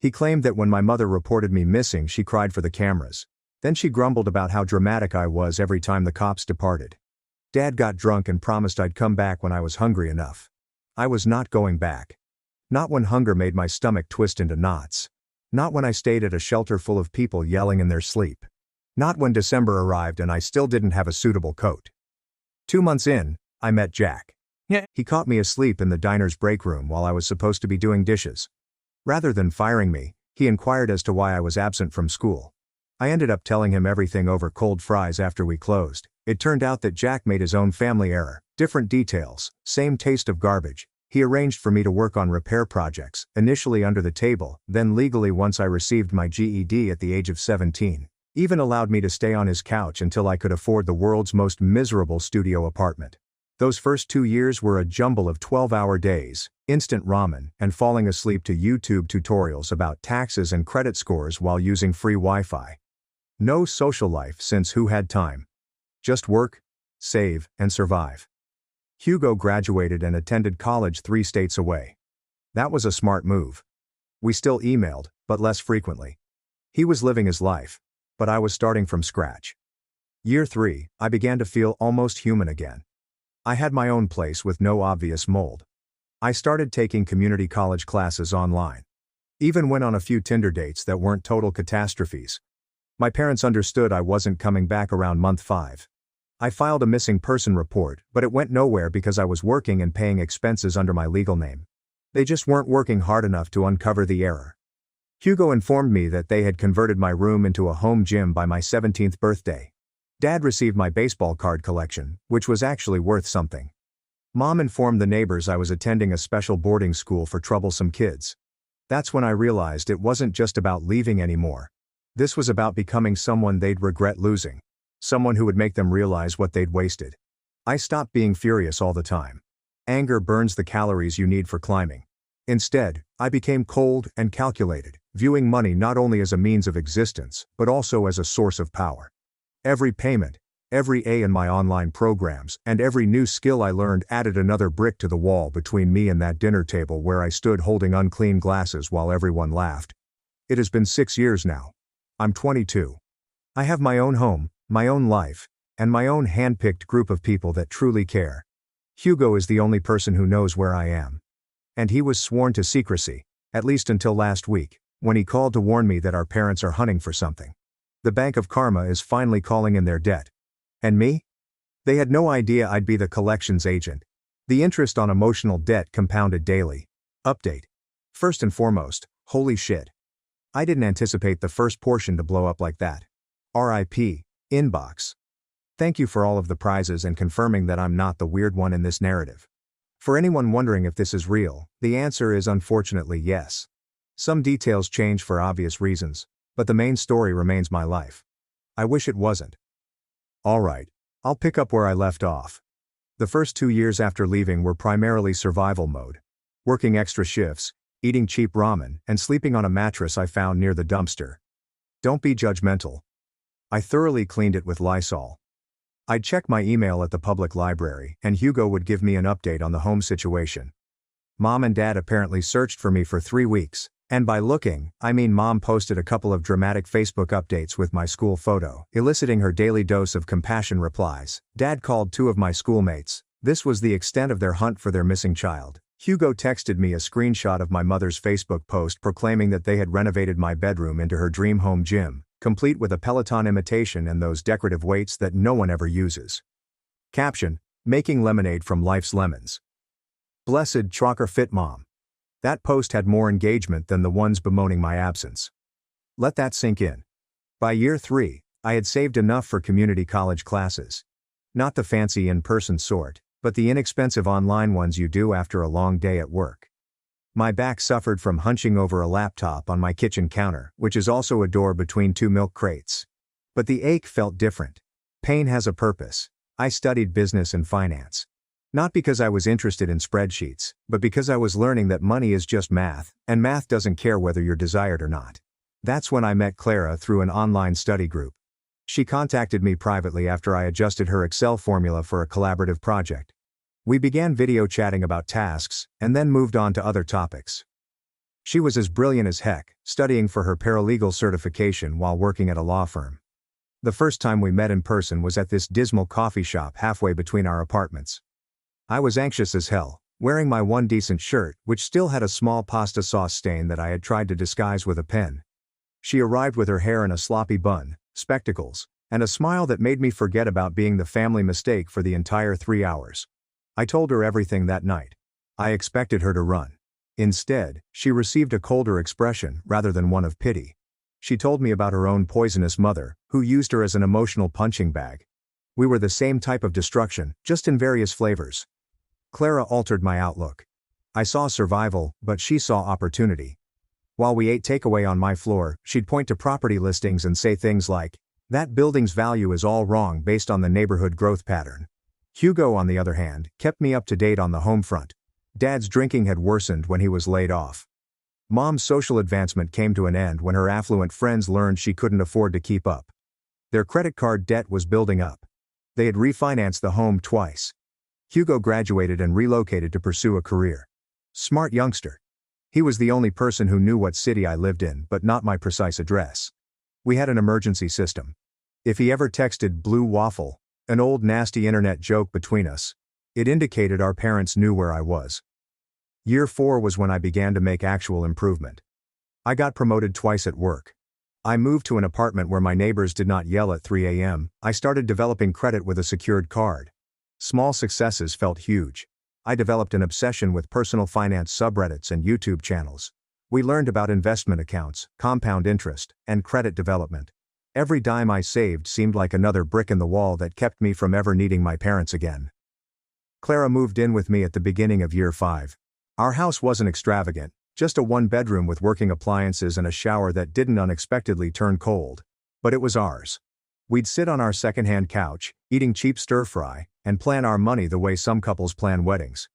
He claimed that when my mother reported me missing, she cried for the cameras. Then she grumbled about how dramatic I was every time the cops departed. Dad got drunk and promised I'd come back when I was hungry enough. I was not going back. Not when hunger made my stomach twist into knots. Not when I stayed at a shelter full of people yelling in their sleep. Not when December arrived and I still didn't have a suitable coat. 2 months in, I met Jack. He caught me asleep in the diner's break room while I was supposed to be doing dishes. Rather than firing me, he inquired as to why I was absent from school. I ended up telling him everything over cold fries after we closed. It turned out that Jack made his own family error, different details, same taste of garbage. He arranged for me to work on repair projects, initially under the table, then legally once I received my GED at the age of 17. Even allowed me to stay on his couch until I could afford the world's most miserable studio apartment. Those first 2 years were a jumble of 12-hour days, instant ramen, and falling asleep to YouTube tutorials about taxes and credit scores while using free Wi-Fi. No social life since who had time? Just work, save, and survive. Hugo graduated and attended college 3 states away. That was a smart move. We still emailed, but less frequently. He was living his life, but I was starting from scratch. Year 3, I began to feel almost human again. I had my own place with no obvious mold. I started taking community college classes online. Even went on a few Tinder dates that weren't total catastrophes. My parents understood I wasn't coming back around month 5. I filed a missing person report, but it went nowhere because I was working and paying expenses under my legal name. They just weren't working hard enough to uncover the error. Hugo informed me that they had converted my room into a home gym by my 17th birthday. Dad received my baseball card collection, which was actually worth something. Mom informed the neighbors I was attending a special boarding school for troublesome kids. That's when I realized it wasn't just about leaving anymore. This was about becoming someone they'd regret losing. Someone who would make them realize what they'd wasted. I stopped being furious all the time. Anger burns the calories you need for climbing. Instead, I became cold and calculated, viewing money not only as a means of existence, but also as a source of power. Every payment, every A in my online programs, and every new skill I learned added another brick to the wall between me and that dinner table where I stood holding unclean glasses while everyone laughed. It has been 6 years now. I'm 22. I have my own home, my own life, and my own hand-picked group of people that truly care. Hugo is the only person who knows where I am. And he was sworn to secrecy, at least until last week, when he called to warn me that our parents are hunting for something. The Bank of Karma is finally calling in their debt. And me? They had no idea I'd be the collections agent. The interest on emotional debt compounded daily. Update. First and foremost, holy shit. I didn't anticipate the first portion to blow up like that. RIP, inbox. Thank you for all of the prizes and confirming that I'm not the weird one in this narrative. For anyone wondering if this is real, the answer is unfortunately yes. Some details change for obvious reasons, but the main story remains my life. I wish it wasn't. Alright, I'll pick up where I left off. The first 2 years after leaving were primarily survival mode. Working extra shifts, eating cheap ramen, and sleeping on a mattress I found near the dumpster. Don't be judgmental. I thoroughly cleaned it with Lysol. I'd check my email at the public library, and Hugo would give me an update on the home situation. Mom and Dad apparently searched for me for 3 weeks, and by looking, I mean Mom posted a couple of dramatic Facebook updates with my school photo, eliciting her daily dose of compassion replies. Dad called 2 of my schoolmates. This was the extent of their hunt for their missing child. Hugo texted me a screenshot of my mother's Facebook post proclaiming that they had renovated my bedroom into her dream home gym, complete with a Peloton imitation and those decorative weights that no one ever uses. Caption: making lemonade from life's lemons. Blessed Chocker Fit Mom. That post had more engagement than the ones bemoaning my absence. Let that sink in. By year 3, I had saved enough for community college classes. Not the fancy in-person sort, but the inexpensive online ones you do after a long day at work. My back suffered from hunching over a laptop on my kitchen counter, which is also a door between 2 milk crates. But the ache felt different. Pain has a purpose. I studied business and finance. Not because I was interested in spreadsheets, but because I was learning that money is just math, and math doesn't care whether you're desired or not. That's when I met Clara through an online study group. She contacted me privately after I adjusted her Excel formula for a collaborative project. We began video chatting about tasks, and then moved on to other topics. She was as brilliant as heck, studying for her paralegal certification while working at a law firm. The first time we met in person was at this dismal coffee shop halfway between our apartments. I was anxious as hell, wearing my one decent shirt, which still had a small pasta sauce stain that I had tried to disguise with a pen. She arrived with her hair in a sloppy bun, spectacles, and a smile that made me forget about being the family mistake for the entire 3 hours. I told her everything that night. I expected her to run. Instead, she received a colder expression rather than one of pity. She told me about her own poisonous mother, who used her as an emotional punching bag. We were the same type of destruction, just in various flavors. Clara altered my outlook. I saw survival, but she saw opportunity. While we ate takeaway on my floor, she'd point to property listings and say things like, "That building's value is all wrong based on the neighborhood growth pattern." Hugo, on the other hand, kept me up to date on the home front. Dad's drinking had worsened when he was laid off. Mom's social advancement came to an end when her affluent friends learned she couldn't afford to keep up. Their credit card debt was building up. They had refinanced the home twice. Hugo graduated and relocated to pursue a career. Smart youngster. He was the only person who knew what city I lived in, but not my precise address. We had an emergency system. If he ever texted "blue waffle," an old nasty internet joke between us, it indicated our parents knew where I was. Year 4 was when I began to make actual improvement. I got promoted twice at work. I moved to an apartment where my neighbors did not yell at 3 a.m. I started developing credit with a secured card. Small successes felt huge. I developed an obsession with personal finance subreddits and YouTube channels. We learned about investment accounts, compound interest, and credit development. Every dime I saved seemed like another brick in the wall that kept me from ever needing my parents again. Clara moved in with me at the beginning of year 5. Our house wasn't extravagant, just a 1-bedroom with working appliances and a shower that didn't unexpectedly turn cold. But it was ours. We'd sit on our secondhand couch, eating cheap stir-fry, and plan our money the way some couples plan weddings.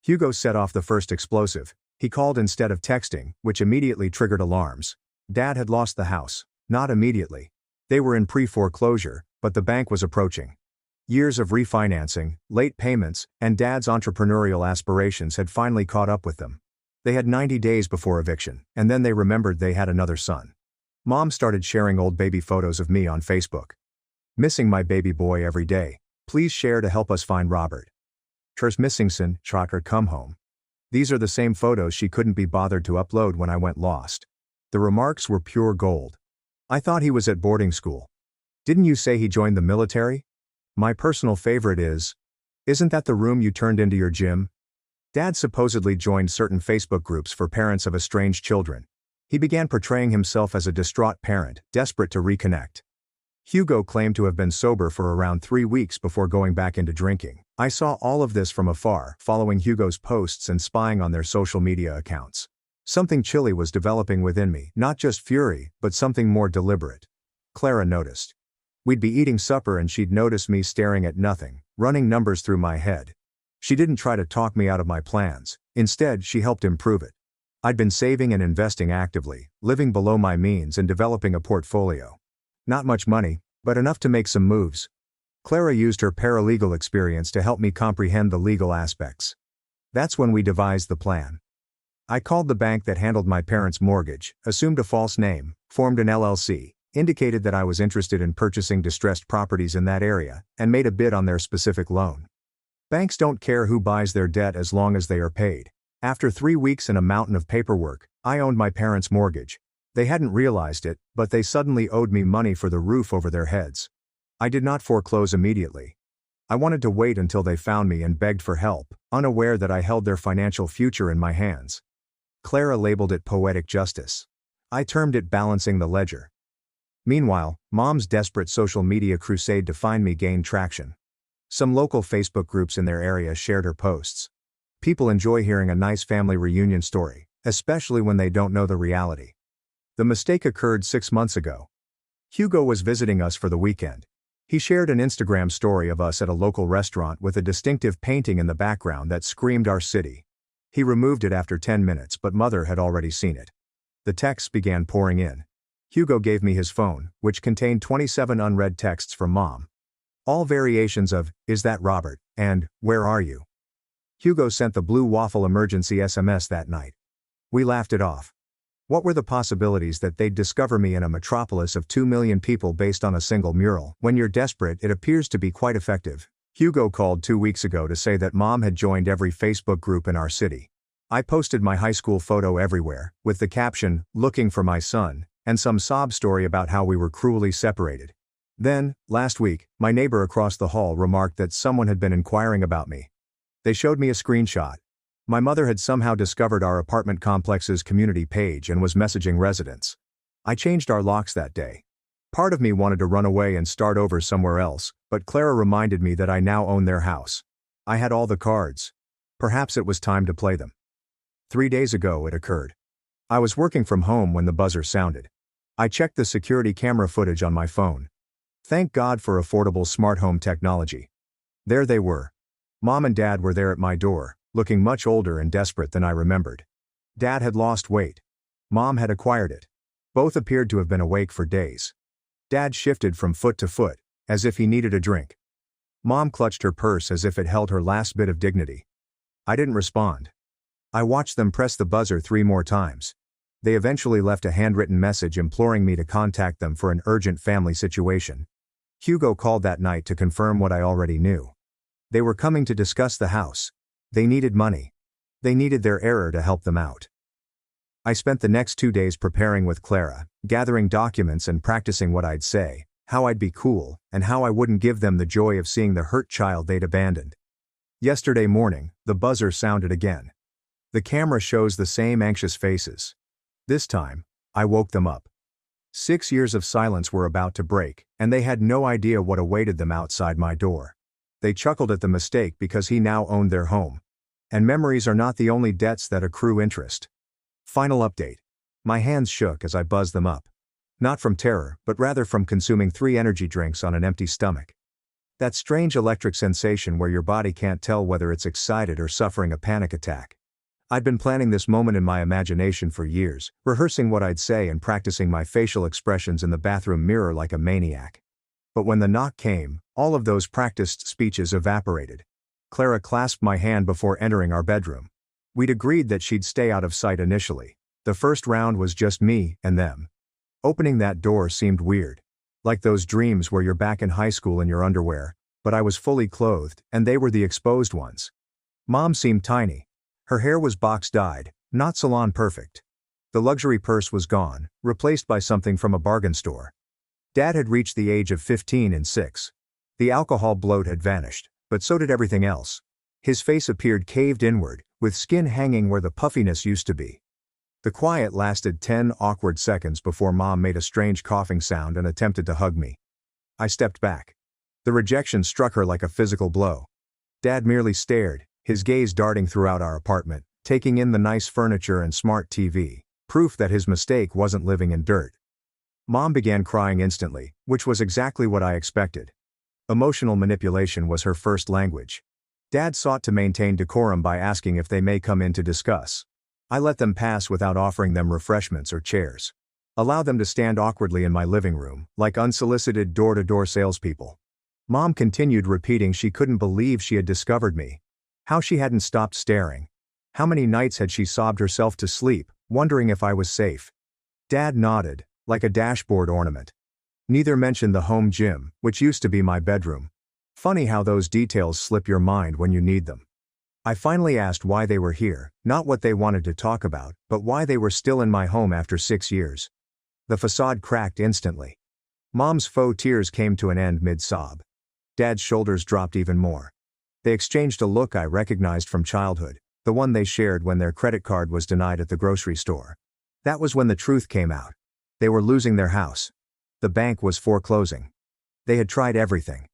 Hugo set off the first explosive. He called instead of texting, which immediately triggered alarms. Dad had lost the house. Not immediately. They were in pre-foreclosure, but the bank was approaching. Years of refinancing, late payments, and Dad's entrepreneurial aspirations had finally caught up with them. They had 90 days before eviction, and then they remembered they had another son. Mom started sharing old baby photos of me on Facebook. "Missing my baby boy every day. Please share to help us find Robert. Tr's missing son, Tracker come home." These are the same photos she couldn't be bothered to upload when I went lost. The remarks were pure gold. "I thought he was at boarding school. Didn't you say he joined the military?" My personal favorite is, "Isn't that the room you turned into your gym?" Dad supposedly joined certain Facebook groups for parents of estranged children. He began portraying himself as a distraught parent, desperate to reconnect. Hugo claimed to have been sober for around 3 weeks before going back into drinking. I saw all of this from afar, following Hugo's posts and spying on their social media accounts. Something chilly was developing within me, not just fury, but something more deliberate. Clara noticed. We'd be eating supper and she'd notice me staring at nothing, running numbers through my head. She didn't try to talk me out of my plans. Instead, she helped improve it. I'd been saving and investing actively, living below my means and developing a portfolio. Not much money, but enough to make some moves. Clara used her paralegal experience to help me comprehend the legal aspects. That's when we devised the plan. I called the bank that handled my parents' mortgage, assumed a false name, formed an LLC, indicated that I was interested in purchasing distressed properties in that area, and made a bid on their specific loan. Banks don't care who buys their debt as long as they are paid. After 3 weeks and a mountain of paperwork, I owned my parents' mortgage. They hadn't realized it, but they suddenly owed me money for the roof over their heads. I did not foreclose immediately. I wanted to wait until they found me and begged for help, unaware that I held their financial future in my hands. Clara labeled it poetic justice. I termed it balancing the ledger. Meanwhile, Mom's desperate social media crusade to find me gained traction. Some local Facebook groups in their area shared her posts. People enjoy hearing a nice family reunion story, especially when they don't know the reality. The mistake occurred 6 months ago. Hugo was visiting us for the weekend. He shared an Instagram story of us at a local restaurant with a distinctive painting in the background that screamed our city. He removed it after 10 minutes, but Mother had already seen it. The texts began pouring in. Hugo gave me his phone, which contained 27 unread texts from Mom. All variations of, "Is that Robert?" and "Where are you?" Hugo sent the blue waffle emergency SMS that night. We laughed it off. What were the possibilities that they'd discover me in a metropolis of 2 million people based on a single mural? When you're desperate, it appears to be quite effective. Hugo called 2 weeks ago to say that Mom had joined every Facebook group in our city. I posted my high school photo everywhere, with the caption, "Looking for my son," and some sob story about how we were cruelly separated. Then, last week, my neighbor across the hall remarked that someone had been inquiring about me. They showed me a screenshot. My mother had somehow discovered our apartment complex's community page and was messaging residents. I changed our locks that day. Part of me wanted to run away and start over somewhere else, but Clara reminded me that I now own their house. I had all the cards. Perhaps it was time to play them. 3 days ago it occurred. I was working from home when the buzzer sounded. I checked the security camera footage on my phone. Thank God for affordable smart home technology. There they were. Mom and Dad were there at my door, looking much older and desperate than I remembered. Dad had lost weight. Mom had acquired it. Both appeared to have been awake for days. Dad shifted from foot to foot, as if he needed a drink. Mom clutched her purse as if it held her last bit of dignity. I didn't respond. I watched them press the buzzer 3 more times. They eventually left a handwritten message imploring me to contact them for an urgent family situation. Hugo called that night to confirm what I already knew. They were coming to discuss the house. They needed money. They needed their heir to help them out. I spent the next 2 days preparing with Clara, gathering documents and practicing what I'd say, how I'd be cool, and how I wouldn't give them the joy of seeing the hurt child they'd abandoned. Yesterday morning, the buzzer sounded again. The camera shows the same anxious faces. This time, I woke them up. 6 years of silence were about to break, and they had no idea what awaited them outside my door. They chuckled at the mistake because he now owned their home. And memories are not the only debts that accrue interest. Final update. My hands shook as I buzzed them up. Not from terror, but rather from consuming 3 energy drinks on an empty stomach. That strange electric sensation where your body can't tell whether it's excited or suffering a panic attack. I'd been planning this moment in my imagination for years, rehearsing what I'd say and practicing my facial expressions in the bathroom mirror like a maniac. But when the knock came, all of those practiced speeches evaporated. Clara clasped my hand before entering our bedroom. We'd agreed that she'd stay out of sight initially. The first round was just me and them. Opening that door seemed weird. Like those dreams where you're back in high school in your underwear, but I was fully clothed, and they were the exposed ones. Mom seemed tiny. Her hair was box-dyed, not salon perfect. The luxury purse was gone, replaced by something from a bargain store. Dad had reached the age of 15 in 6. The alcohol bloat had vanished, but so did everything else. His face appeared caved inward, with skin hanging where the puffiness used to be. The quiet lasted 10 awkward seconds before Mom made a strange coughing sound and attempted to hug me. I stepped back. The rejection struck her like a physical blow. Dad merely stared, his gaze darting throughout our apartment, taking in the nice furniture and smart TV, proof that his mistake wasn't living in dirt. Mom began crying instantly, which was exactly what I expected. Emotional manipulation was her first language. Dad sought to maintain decorum by asking if they may come in to discuss. I let them pass without offering them refreshments or chairs. Allow them to stand awkwardly in my living room, like unsolicited door-to-door salespeople. Mom continued repeating she couldn't believe she had discovered me. How she hadn't stopped staring. How many nights had she sobbed herself to sleep, wondering if I was safe. Dad nodded, like a dashboard ornament. Neither mentioned the home gym, which used to be my bedroom. Funny how those details slip your mind when you need them. I finally asked why they were here, not what they wanted to talk about, but why they were still in my home after 6 years. The facade cracked instantly. Mom's faux tears came to an end mid-sob. Dad's shoulders dropped even more. They exchanged a look I recognized from childhood, the one they shared when their credit card was denied at the grocery store. That was when the truth came out. They were losing their house. The bank was foreclosing. They had tried everything.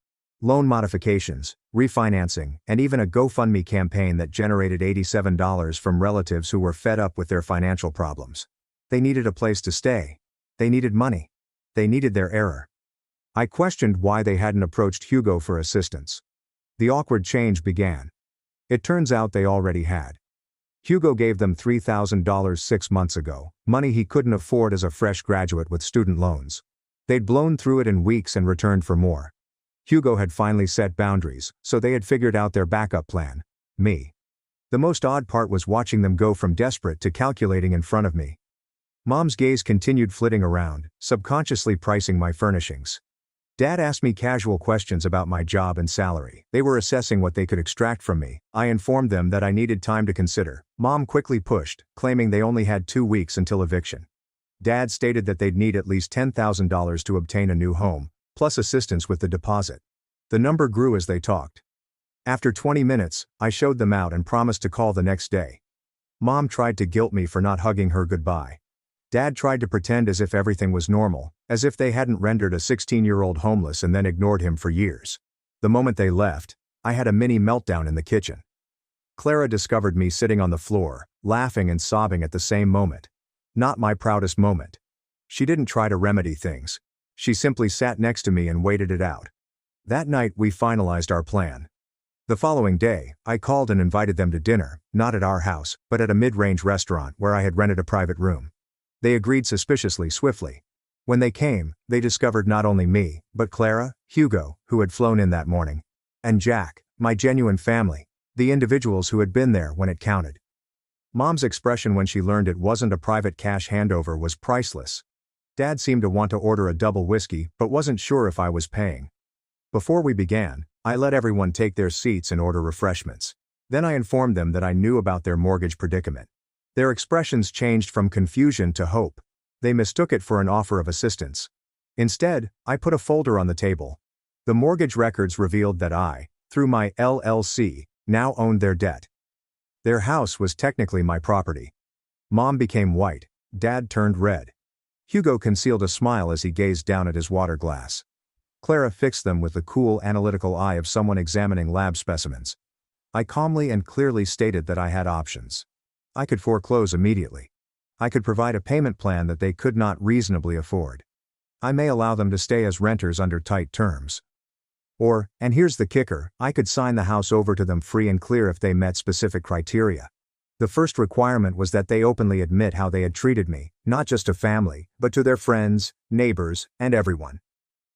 Loan modifications, refinancing, and even a GoFundMe campaign that generated $87 from relatives who were fed up with their financial problems. They needed a place to stay. They needed money. They needed their error. I questioned why they hadn't approached Hugo for assistance. The awkward change began. It turns out they already had. Hugo gave them $3,000 6 months ago, money he couldn't afford as a fresh graduate with student loans. They'd blown through it in weeks and returned for more. Hugo had finally set boundaries, so they had figured out their backup plan: me. The most odd part was watching them go from desperate to calculating in front of me. Mom's gaze continued flitting around, subconsciously pricing my furnishings. Dad asked me casual questions about my job and salary. They were assessing what they could extract from me. I informed them that I needed time to consider. Mom quickly pushed, claiming they only had 2 weeks until eviction. Dad stated that they'd need at least $10,000 to obtain a new home, plus assistance with the deposit. The number grew as they talked. After 20 minutes, I showed them out and promised to call the next day. Mom tried to guilt me for not hugging her goodbye. Dad tried to pretend as if everything was normal, as if they hadn't rendered a 16-year-old homeless and then ignored him for years. The moment they left, I had a mini meltdown in the kitchen. Clara discovered me sitting on the floor, laughing and sobbing at the same moment. Not my proudest moment. She didn't try to remedy things. She simply sat next to me and waited it out. That night we finalized our plan. The following day, I called and invited them to dinner, not at our house, but at a mid-range restaurant where I had rented a private room. They agreed suspiciously swiftly. When they came, they discovered not only me, but Clara, Hugo, who had flown in that morning, and Jack, my genuine family, the individuals who had been there when it counted. Mom's expression when she learned it wasn't a private cash handover was priceless. Dad seemed to want to order a double whiskey but wasn't sure if I was paying. Before we began, I let everyone take their seats and order refreshments. Then I informed them that I knew about their mortgage predicament. Their expressions changed from confusion to hope. They mistook it for an offer of assistance. Instead, I put a folder on the table. The mortgage records revealed that I, through my LLC, now owned their debt. Their house was technically my property. Mom became white. Dad turned red. Hugo concealed a smile as he gazed down at his water glass. Clara fixed them with the cool, analytical eye of someone examining lab specimens. I calmly and clearly stated that I had options. I could foreclose immediately. I could provide a payment plan that they could not reasonably afford. I may allow them to stay as renters under tight terms. Or, and here's the kicker, I could sign the house over to them free and clear if they met specific criteria. The first requirement was that they openly admit how they had treated me, not just to family, but to their friends, neighbors, and everyone.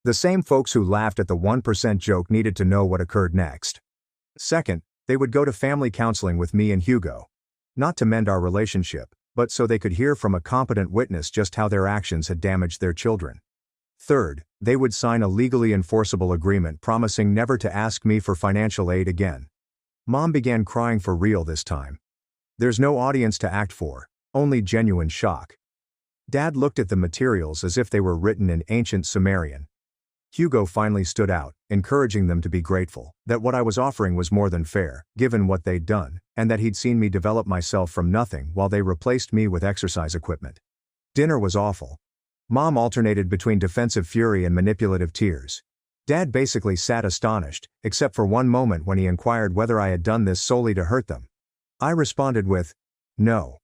The same folks who laughed at the 1% joke needed to know what occurred next. Second, they would go to family counseling with me and Hugo. Not to mend our relationship, but so they could hear from a competent witness just how their actions had damaged their children. Third, they would sign a legally enforceable agreement promising never to ask me for financial aid again. Mom began crying for real this time. There's no audience to act for, only genuine shock. Dad looked at the materials as if they were written in ancient Sumerian. Hugo finally stood out, encouraging them to be grateful, that what I was offering was more than fair, given what they'd done, and that he'd seen me develop myself from nothing while they replaced me with exercise equipment. Dinner was awful. Mom alternated between defensive fury and manipulative tears. Dad basically sat astonished, except for one moment when he inquired whether I had done this solely to hurt them. I responded with, "No.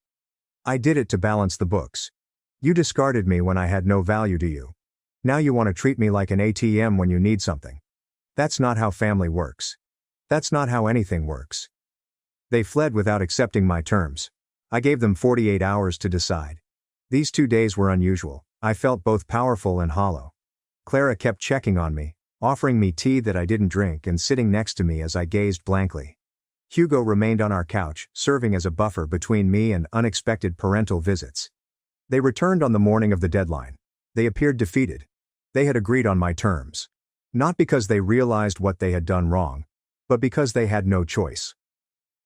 I did it to balance the books. You discarded me when I had no value to you. Now you want to treat me like an ATM when you need something. That's not how family works. That's not how anything works." They fled without accepting my terms. I gave them 48 hours to decide. These 2 days were unusual. I felt both powerful and hollow. Clara kept checking on me. offering me tea that I didn't drink and sitting next to me as I gazed blankly. Hugo remained on our couch, serving as a buffer between me and unexpected parental visits. They returned on the morning of the deadline. They appeared defeated. They had agreed on my terms. Not because they realized what they had done wrong, but because they had no choice.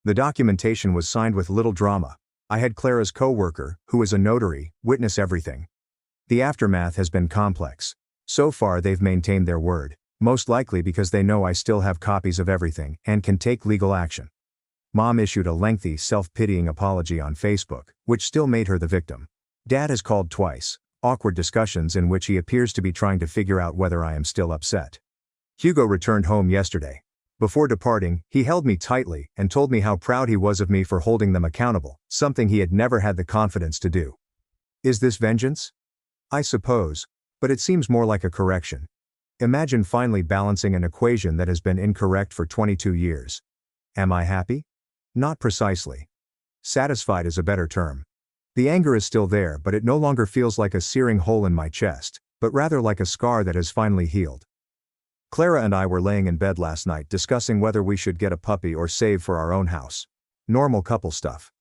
The documentation was signed with little drama. I had Clara's co-worker, who is a notary, witness everything. The aftermath has been complex. So far they've maintained their word, most likely because they know I still have copies of everything and can take legal action. Mom issued a lengthy, self-pitying apology on Facebook, which still made her the victim. Dad has called twice, awkward discussions in which he appears to be trying to figure out whether I am still upset. Hugo returned home yesterday. Before departing, he held me tightly and told me how proud he was of me for holding them accountable, something he had never had the confidence to do. Is this vengeance? I suppose, but it seems more like a correction. Imagine finally balancing an equation that has been incorrect for 22 years. Am I happy? Not precisely. Satisfied is a better term. The anger is still there, but it no longer feels like a searing hole in my chest, but rather like a scar that has finally healed. Clara and I were laying in bed last night discussing whether we should get a puppy or save for our own house. Normal couple stuff.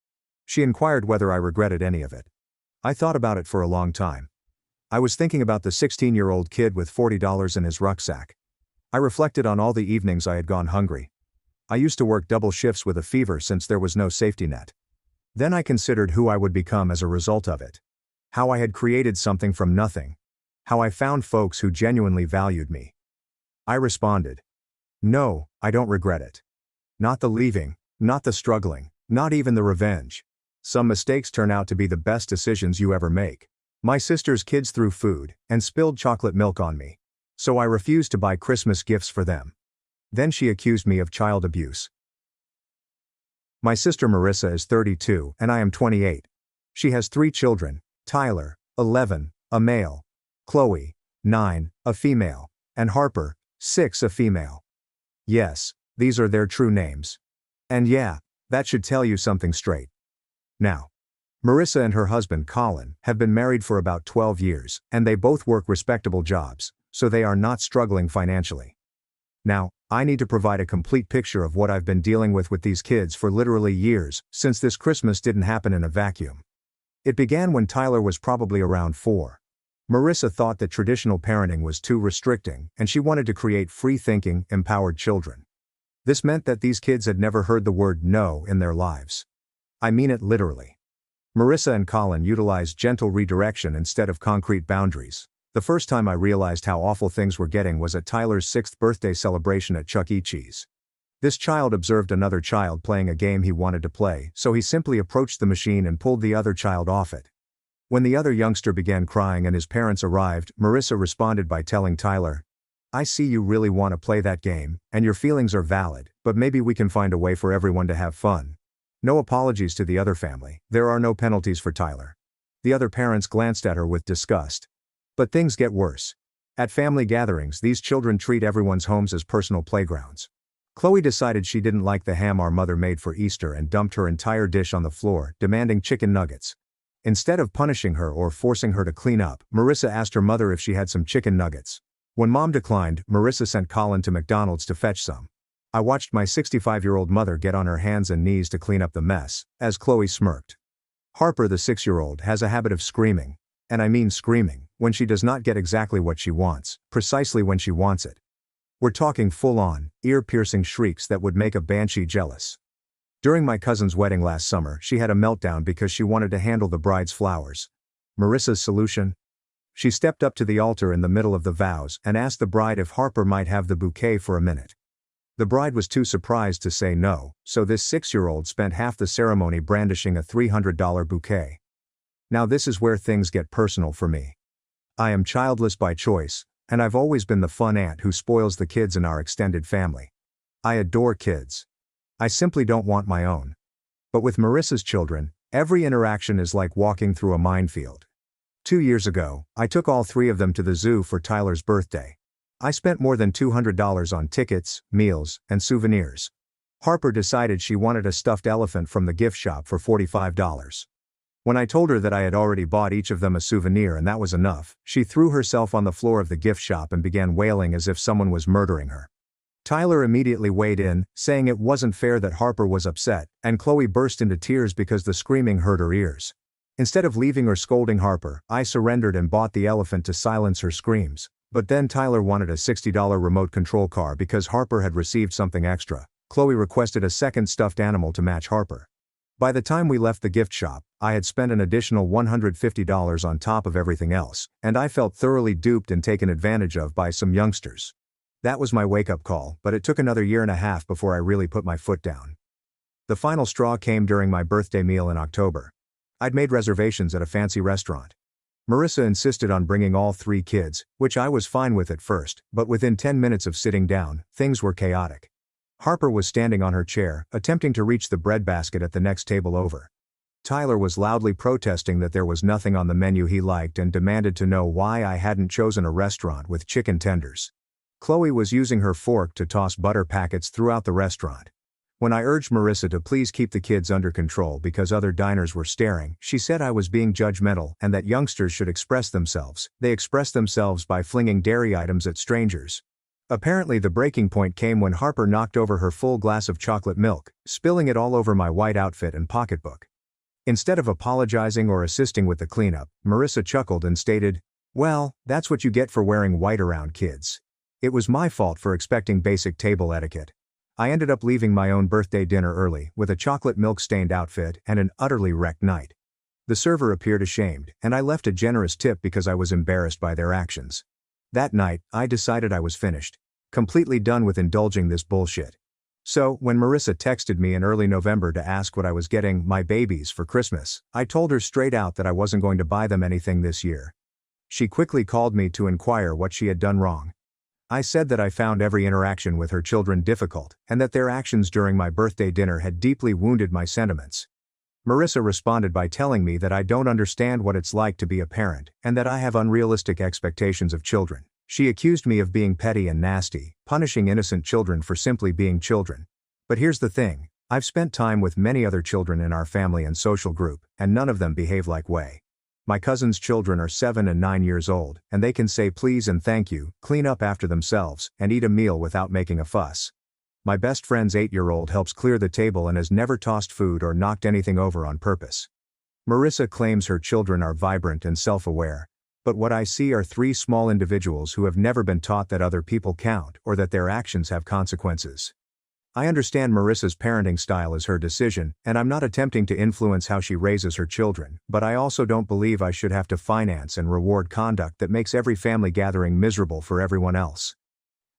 She inquired whether I regretted any of it. I thought about it for a long time. I was thinking about the 16-year-old kid with $40 in his rucksack. I reflected on all the evenings I had gone hungry. I used to work double shifts with a fever since there was no safety net. Then I considered who I would become as a result of it. How I had created something from nothing. How I found folks who genuinely valued me. I responded. No, I don't regret it. Not the leaving, not the struggling, not even the revenge. Some mistakes turn out to be the best decisions you ever make. My sister's kids threw food and spilled chocolate milk on me. So I refused to buy Christmas gifts for them. Then she accused me of child abuse. My sister Marissa is 32 and I am 28. She has 3 children, Tyler, 11, a male, Chloe, 9, a female, and Harper, 6, a female. Yes, these are their true names. And yeah, that should tell you something straight. Now, Marissa and her husband Colin have been married for about 12 years, and they both work respectable jobs, so they are not struggling financially. Now, I need to provide a complete picture of what I've been dealing with these kids for literally years, since this Christmas didn't happen in a vacuum. It began when Tyler was probably around 4. Marissa thought that traditional parenting was too restricting, and she wanted to create free-thinking, empowered children. This meant that these kids had never heard the word no in their lives. I mean it literally. Marissa and Colin utilized gentle redirection instead of concrete boundaries. The first time I realized how awful things were getting was at Tyler's 6th birthday celebration at Chuck E. Cheese. This child observed another child playing a game he wanted to play, so he simply approached the machine and pulled the other child off it. When the other youngster began crying and his parents arrived, Marissa responded by telling Tyler, "I see you really want to play that game, and your feelings are valid, but maybe we can find a way for everyone to have fun." No apologies to the other family, there are no penalties for Tyler. The other parents glanced at her with disgust. But things get worse. At family gatherings, these children treat everyone's homes as personal playgrounds. Chloe decided she didn't like the ham our mother made for Easter and dumped her entire dish on the floor, demanding chicken nuggets. Instead of punishing her or forcing her to clean up, Marissa asked her mother if she had some chicken nuggets. When Mom declined, Marissa sent Colin to McDonald's to fetch some. I watched my 65-year-old mother get on her hands and knees to clean up the mess, as Chloe smirked. Harper, the 6-year-old, has a habit of screaming. And I mean screaming, when she does not get exactly what she wants, precisely when she wants it. We're talking full-on, ear-piercing shrieks that would make a banshee jealous. During my cousin's wedding last summer, she had a meltdown because she wanted to handle the bride's flowers. Marissa's solution? She stepped up to the altar in the middle of the vows and asked the bride if Harper might have the bouquet for a minute. The bride was too surprised to say no, so this 6-year-old spent half the ceremony brandishing a $300 bouquet. Now this is where things get personal for me. I am childless by choice, and I've always been the fun aunt who spoils the kids in our extended family. I adore kids. I simply don't want my own. But with Marissa's children, every interaction is like walking through a minefield. 2 years ago, I took all 3 of them to the zoo for Tyler's birthday. I spent more than $200 on tickets, meals, and souvenirs. Harper decided she wanted a stuffed elephant from the gift shop for $45. When I told her that I had already bought each of them a souvenir and that was enough, she threw herself on the floor of the gift shop and began wailing as if someone was murdering her. Tyler immediately weighed in, saying it wasn't fair that Harper was upset, and Chloe burst into tears because the screaming hurt her ears. Instead of leaving or scolding Harper, I surrendered and bought the elephant to silence her screams. But then Tyler wanted a $60 remote control car because Harper had received something extra. Chloe requested a second stuffed animal to match Harper. By the time we left the gift shop, I had spent an additional $150 on top of everything else, and I felt thoroughly duped and taken advantage of by some youngsters. That was my wake-up call, but it took another year and a half before I really put my foot down. The final straw came during my birthday meal in October. I'd made reservations at a fancy restaurant. Marissa insisted on bringing all 3 kids, which I was fine with at first, but within 10 minutes of sitting down, things were chaotic. Harper was standing on her chair, attempting to reach the breadbasket at the next table over. Tyler was loudly protesting that there was nothing on the menu he liked and demanded to know why I hadn't chosen a restaurant with chicken tenders. Chloe was using her fork to toss butter packets throughout the restaurant. When I urged Marissa to please keep the kids under control because other diners were staring, she said I was being judgmental and that youngsters should express themselves. They express themselves by flinging dairy items at strangers. Apparently the breaking point came when Harper knocked over her full glass of chocolate milk, spilling it all over my white outfit and pocketbook. Instead of apologizing or assisting with the cleanup, Marissa chuckled and stated, "Well, that's what you get for wearing white around kids." It was my fault for expecting basic table etiquette. I ended up leaving my own birthday dinner early, with a chocolate milk-stained outfit and an utterly wrecked night. The server appeared ashamed, and I left a generous tip because I was embarrassed by their actions. That night, I decided I was finished. Completely done with indulging this bullshit. So, when Marissa texted me in early November to ask what I was getting my babies for Christmas, I told her straight out that I wasn't going to buy them anything this year. She quickly called me to inquire what she had done wrong. I said that I found every interaction with her children difficult, and that their actions during my birthday dinner had deeply wounded my sentiments. Marissa responded by telling me that I don't understand what it's like to be a parent, and that I have unrealistic expectations of children. She accused me of being petty and nasty, punishing innocent children for simply being children. But here's the thing, I've spent time with many other children in our family and social group, and none of them behave like way. My cousin's children are 7 and 9 years old, and they can say please and thank you, clean up after themselves, and eat a meal without making a fuss. My best friend's 8-year-old helps clear the table and has never tossed food or knocked anything over on purpose. Marissa claims her children are vibrant and self-aware, but what I see are 3 small individuals who have never been taught that other people count or that their actions have consequences. I understand Marissa's parenting style is her decision, and I'm not attempting to influence how she raises her children, but I also don't believe I should have to finance and reward conduct that makes every family gathering miserable for everyone else.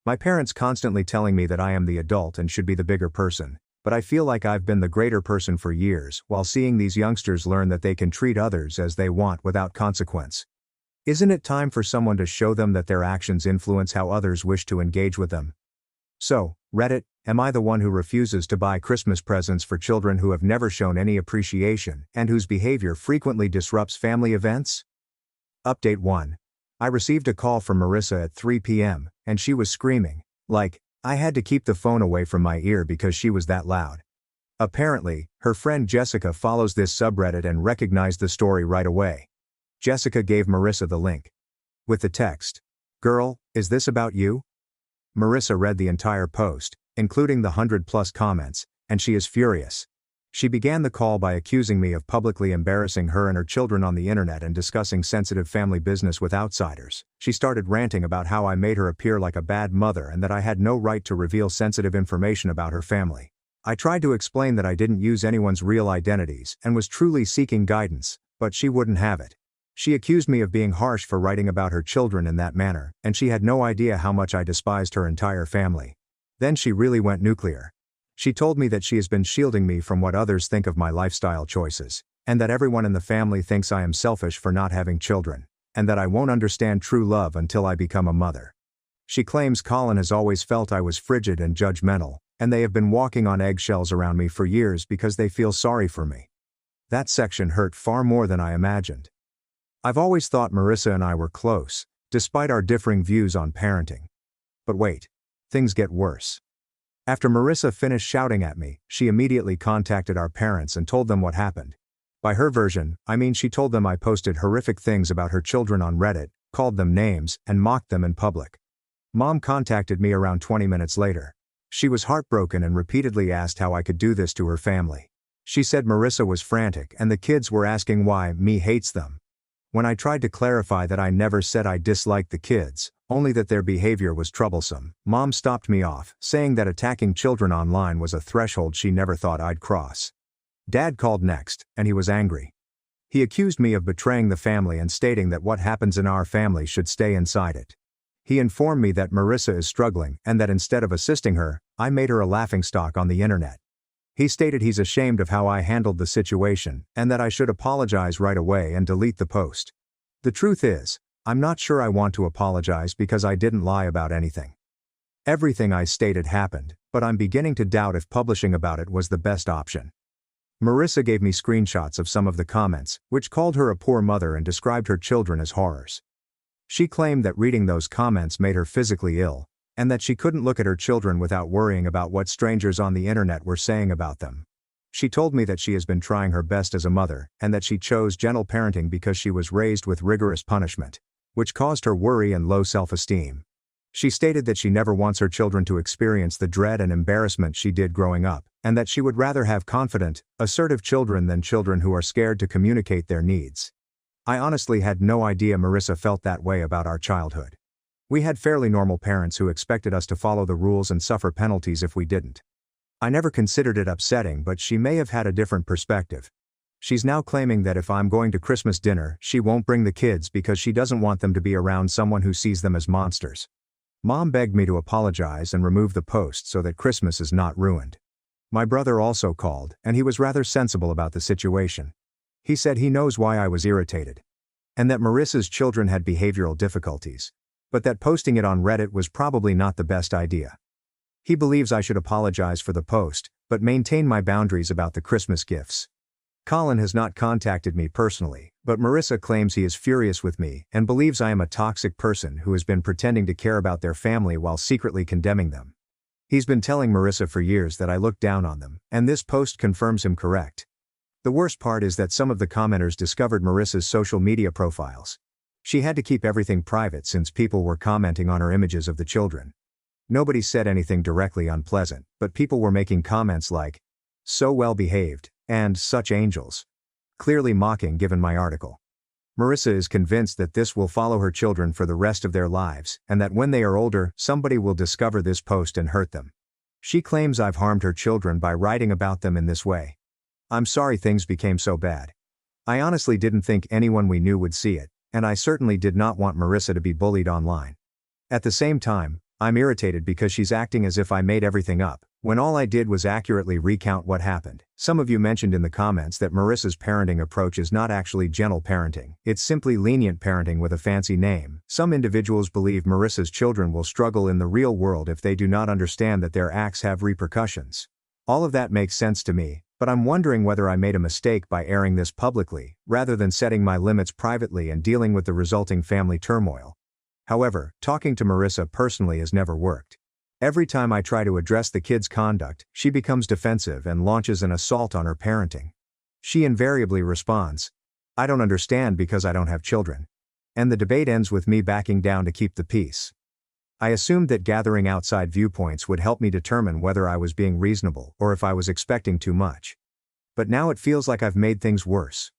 My parents constantly telling me that I am the adult and should be the bigger person, but I feel like I've been the greater person for years, while seeing these youngsters learn that they can treat others as they want without consequence. Isn't it time for someone to show them that their actions influence how others wish to engage with them? So, Reddit, am I the one who refuses to buy Christmas presents for children who have never shown any appreciation and whose behavior frequently disrupts family events? Update 1. I received a call from Marissa at 3 p.m., and she was screaming. Like, I had to keep the phone away from my ear because she was that loud. Apparently, her friend Jessica follows this subreddit and recognized the story right away. Jessica gave Marissa the link. With the text, "Girl, is this about you?" Marissa read the entire post, including the 100+ comments, and she is furious. She began the call by accusing me of publicly embarrassing her and her children on the internet and discussing sensitive family business with outsiders. She started ranting about how I made her appear like a bad mother and that I had no right to reveal sensitive information about her family. I tried to explain that I didn't use anyone's real identities and was truly seeking guidance, but she wouldn't have it. She accused me of being harsh for writing about her children in that manner, and she had no idea how much I despised her entire family. Then she really went nuclear. She told me that she has been shielding me from what others think of my lifestyle choices, and that everyone in the family thinks I am selfish for not having children, and that I won't understand true love until I become a mother. She claims Colin has always felt I was frigid and judgmental, and they have been walking on eggshells around me for years because they feel sorry for me. That section hurt far more than I imagined. I've always thought Marissa and I were close, despite our differing views on parenting. But wait, things get worse. After Marissa finished shouting at me, she immediately contacted our parents and told them what happened. By her version, I mean she told them I posted horrific things about her children on Reddit, called them names, and mocked them in public. Mom contacted me around 20 minutes later. She was heartbroken and repeatedly asked how I could do this to her family. She said Marissa was frantic and the kids were asking why me hates them. When I tried to clarify that I never said I disliked the kids, only that their behavior was troublesome, Mom stopped me off, saying that attacking children online was a threshold she never thought I'd cross. Dad called next, and he was angry. He accused me of betraying the family and stating that what happens in our family should stay inside it. He informed me that Marissa is struggling and that instead of assisting her, I made her a laughingstock on the internet. He stated he's ashamed of how I handled the situation and that I should apologize right away and delete the post. The truth is, I'm not sure I want to apologize because I didn't lie about anything. Everything I stated happened, but I'm beginning to doubt if publishing about it was the best option. Marissa gave me screenshots of some of the comments, which called her a poor mother and described her children as horrors. She claimed that reading those comments made her physically ill, and that she couldn't look at her children without worrying about what strangers on the internet were saying about them. She told me that she has been trying her best as a mother, and that she chose gentle parenting because she was raised with rigorous punishment, which caused her worry and low self-esteem. She stated that she never wants her children to experience the dread and embarrassment she did growing up, and that she would rather have confident, assertive children than children who are scared to communicate their needs. I honestly had no idea Marissa felt that way about our childhood. We had fairly normal parents who expected us to follow the rules and suffer penalties if we didn't. I never considered it upsetting, but she may have had a different perspective. She's now claiming that if I'm going to Christmas dinner, she won't bring the kids because she doesn't want them to be around someone who sees them as monsters. Mom begged me to apologize and remove the post so that Christmas is not ruined. My brother also called, and he was rather sensible about the situation. He said he knows why I was irritated. And that Marissa's children had behavioral difficulties. But that posting it on Reddit was probably not the best idea. He believes I should apologize for the post, but maintain my boundaries about the Christmas gifts. Colin has not contacted me personally, but Marissa claims he is furious with me and believes I am a toxic person who has been pretending to care about their family while secretly condemning them. He's been telling Marissa for years that I look down on them, and this post confirms him correct. The worst part is that some of the commenters discovered Marissa's social media profiles. She had to keep everything private since people were commenting on her images of the children. Nobody said anything directly unpleasant, but people were making comments like, "So well behaved," and "such angels." Clearly mocking given my article. Marissa is convinced that this will follow her children for the rest of their lives, and that when they are older, somebody will discover this post and hurt them. She claims I've harmed her children by writing about them in this way. I'm sorry things became so bad. I honestly didn't think anyone we knew would see it, and I certainly did not want Marissa to be bullied online. At the same time, I'm irritated because she's acting as if I made everything up, when all I did was accurately recount what happened. Some of you mentioned in the comments that Marissa's parenting approach is not actually gentle parenting, it's simply lenient parenting with a fancy name. Some individuals believe Marissa's children will struggle in the real world if they do not understand that their acts have repercussions. All of that makes sense to me, but I'm wondering whether I made a mistake by airing this publicly, rather than setting my limits privately and dealing with the resulting family turmoil. However, talking to Marissa personally has never worked. Every time I try to address the kids' conduct, she becomes defensive and launches an assault on her parenting. She invariably responds, "I don't understand because I don't have children." And the debate ends with me backing down to keep the peace. I assumed that gathering outside viewpoints would help me determine whether I was being reasonable or if I was expecting too much. But now it feels like I've made things worse.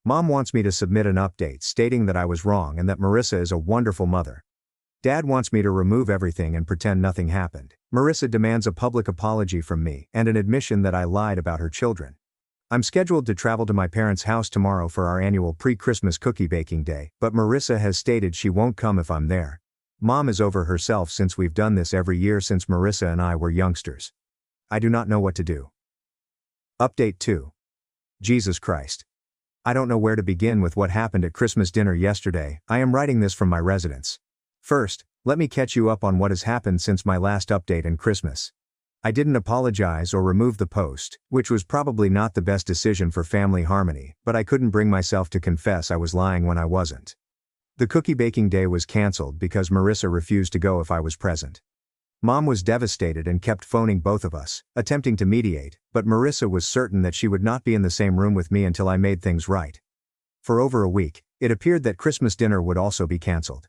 Mom wants me to submit an update stating that I was wrong and that Marissa is a wonderful mother. Dad wants me to remove everything and pretend nothing happened. Marissa demands a public apology from me and an admission that I lied about her children. I'm scheduled to travel to my parents' house tomorrow for our annual pre-Christmas cookie baking day, but Marissa has stated she won't come if I'm there. Mom is over herself since we've done this every year since Marissa and I were youngsters. I do not know what to do. Update 2. Jesus Christ. I don't know where to begin with what happened at Christmas dinner yesterday. I am writing this from my residence. First, let me catch you up on what has happened since my last update and Christmas. I didn't apologize or remove the post, which was probably not the best decision for family harmony, but I couldn't bring myself to confess I was lying when I wasn't. The cookie baking day was cancelled because Marissa refused to go if I was present. Mom was devastated and kept phoning both of us, attempting to mediate, but Marissa was certain that she would not be in the same room with me until I made things right. For over a week, it appeared that Christmas dinner would also be canceled.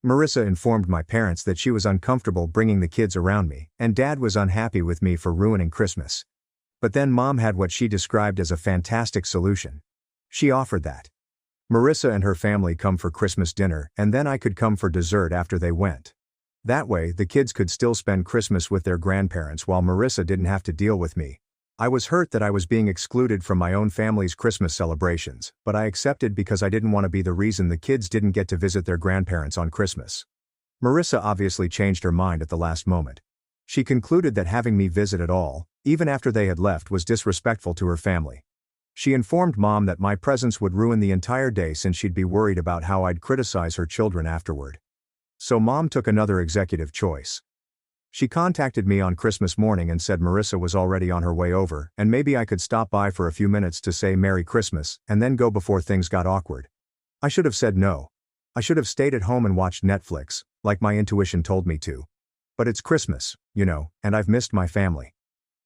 Marissa informed my parents that she was uncomfortable bringing the kids around me, and Dad was unhappy with me for ruining Christmas. But then Mom had what she described as a fantastic solution. She offered that Marissa and her family come for Christmas dinner, and then I could come for dessert after they went. That way, the kids could still spend Christmas with their grandparents while Marissa didn't have to deal with me. I was hurt that I was being excluded from my own family's Christmas celebrations, but I accepted because I didn't want to be the reason the kids didn't get to visit their grandparents on Christmas. Marissa obviously changed her mind at the last moment. She concluded that having me visit at all, even after they had left, was disrespectful to her family. She informed Mom that my presence would ruin the entire day since she'd be worried about how I'd criticize her children afterward. So Mom took another executive choice. She contacted me on Christmas morning and said Marissa was already on her way over, and maybe I could stop by for a few minutes to say Merry Christmas, and then go before things got awkward. I should have said no. I should have stayed at home and watched Netflix, like my intuition told me to. But it's Christmas, and I've missed my family.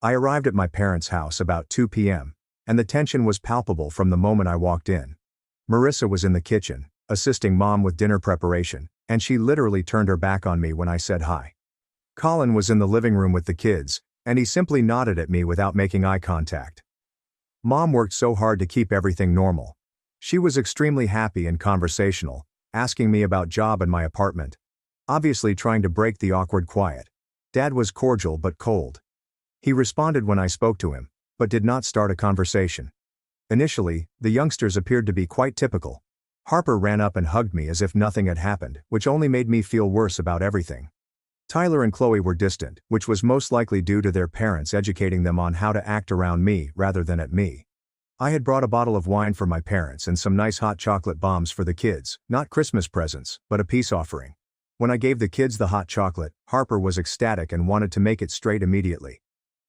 I arrived at my parents' house about 2 p.m., and the tension was palpable from the moment I walked in. Marissa was in the kitchen, assisting Mom with dinner preparation, and she literally turned her back on me when I said hi. Colin was in the living room with the kids, and he simply nodded at me without making eye contact. Mom worked so hard to keep everything normal. She was extremely happy and conversational, asking me about job and my apartment. Obviously trying to break the awkward quiet. Dad was cordial but cold. He responded when I spoke to him, but did not start a conversation. Initially, the youngsters appeared to be quite typical. Harper ran up and hugged me as if nothing had happened, which only made me feel worse about everything. Tyler and Chloe were distant, which was most likely due to their parents educating them on how to act around me rather than at me. I had brought a bottle of wine for my parents and some nice hot chocolate bombs for the kids, not Christmas presents, but a peace offering. When I gave the kids the hot chocolate, Harper was ecstatic and wanted to make it straight immediately.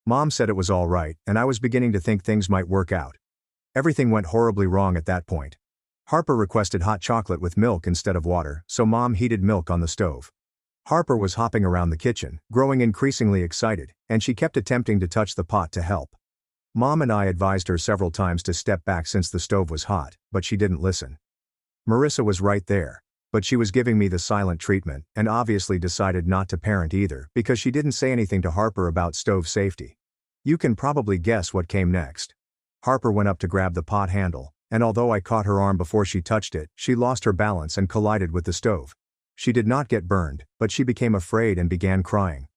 Mom said it was all right, and I was beginning to think things might work out. Everything went horribly wrong at that point. Harper requested hot chocolate with milk instead of water, so Mom heated milk on the stove. Harper was hopping around the kitchen, growing increasingly excited, and she kept attempting to touch the pot to help. Mom and I advised her several times to step back since the stove was hot, but she didn't listen. Marissa was right there, but she was giving me the silent treatment, and obviously decided not to parent either because she didn't say anything to Harper about stove safety. You can probably guess what came next. Harper went up to grab the pot handle, and although I caught her arm before she touched it, she lost her balance and collided with the stove. She did not get burned, but she became afraid and began crying.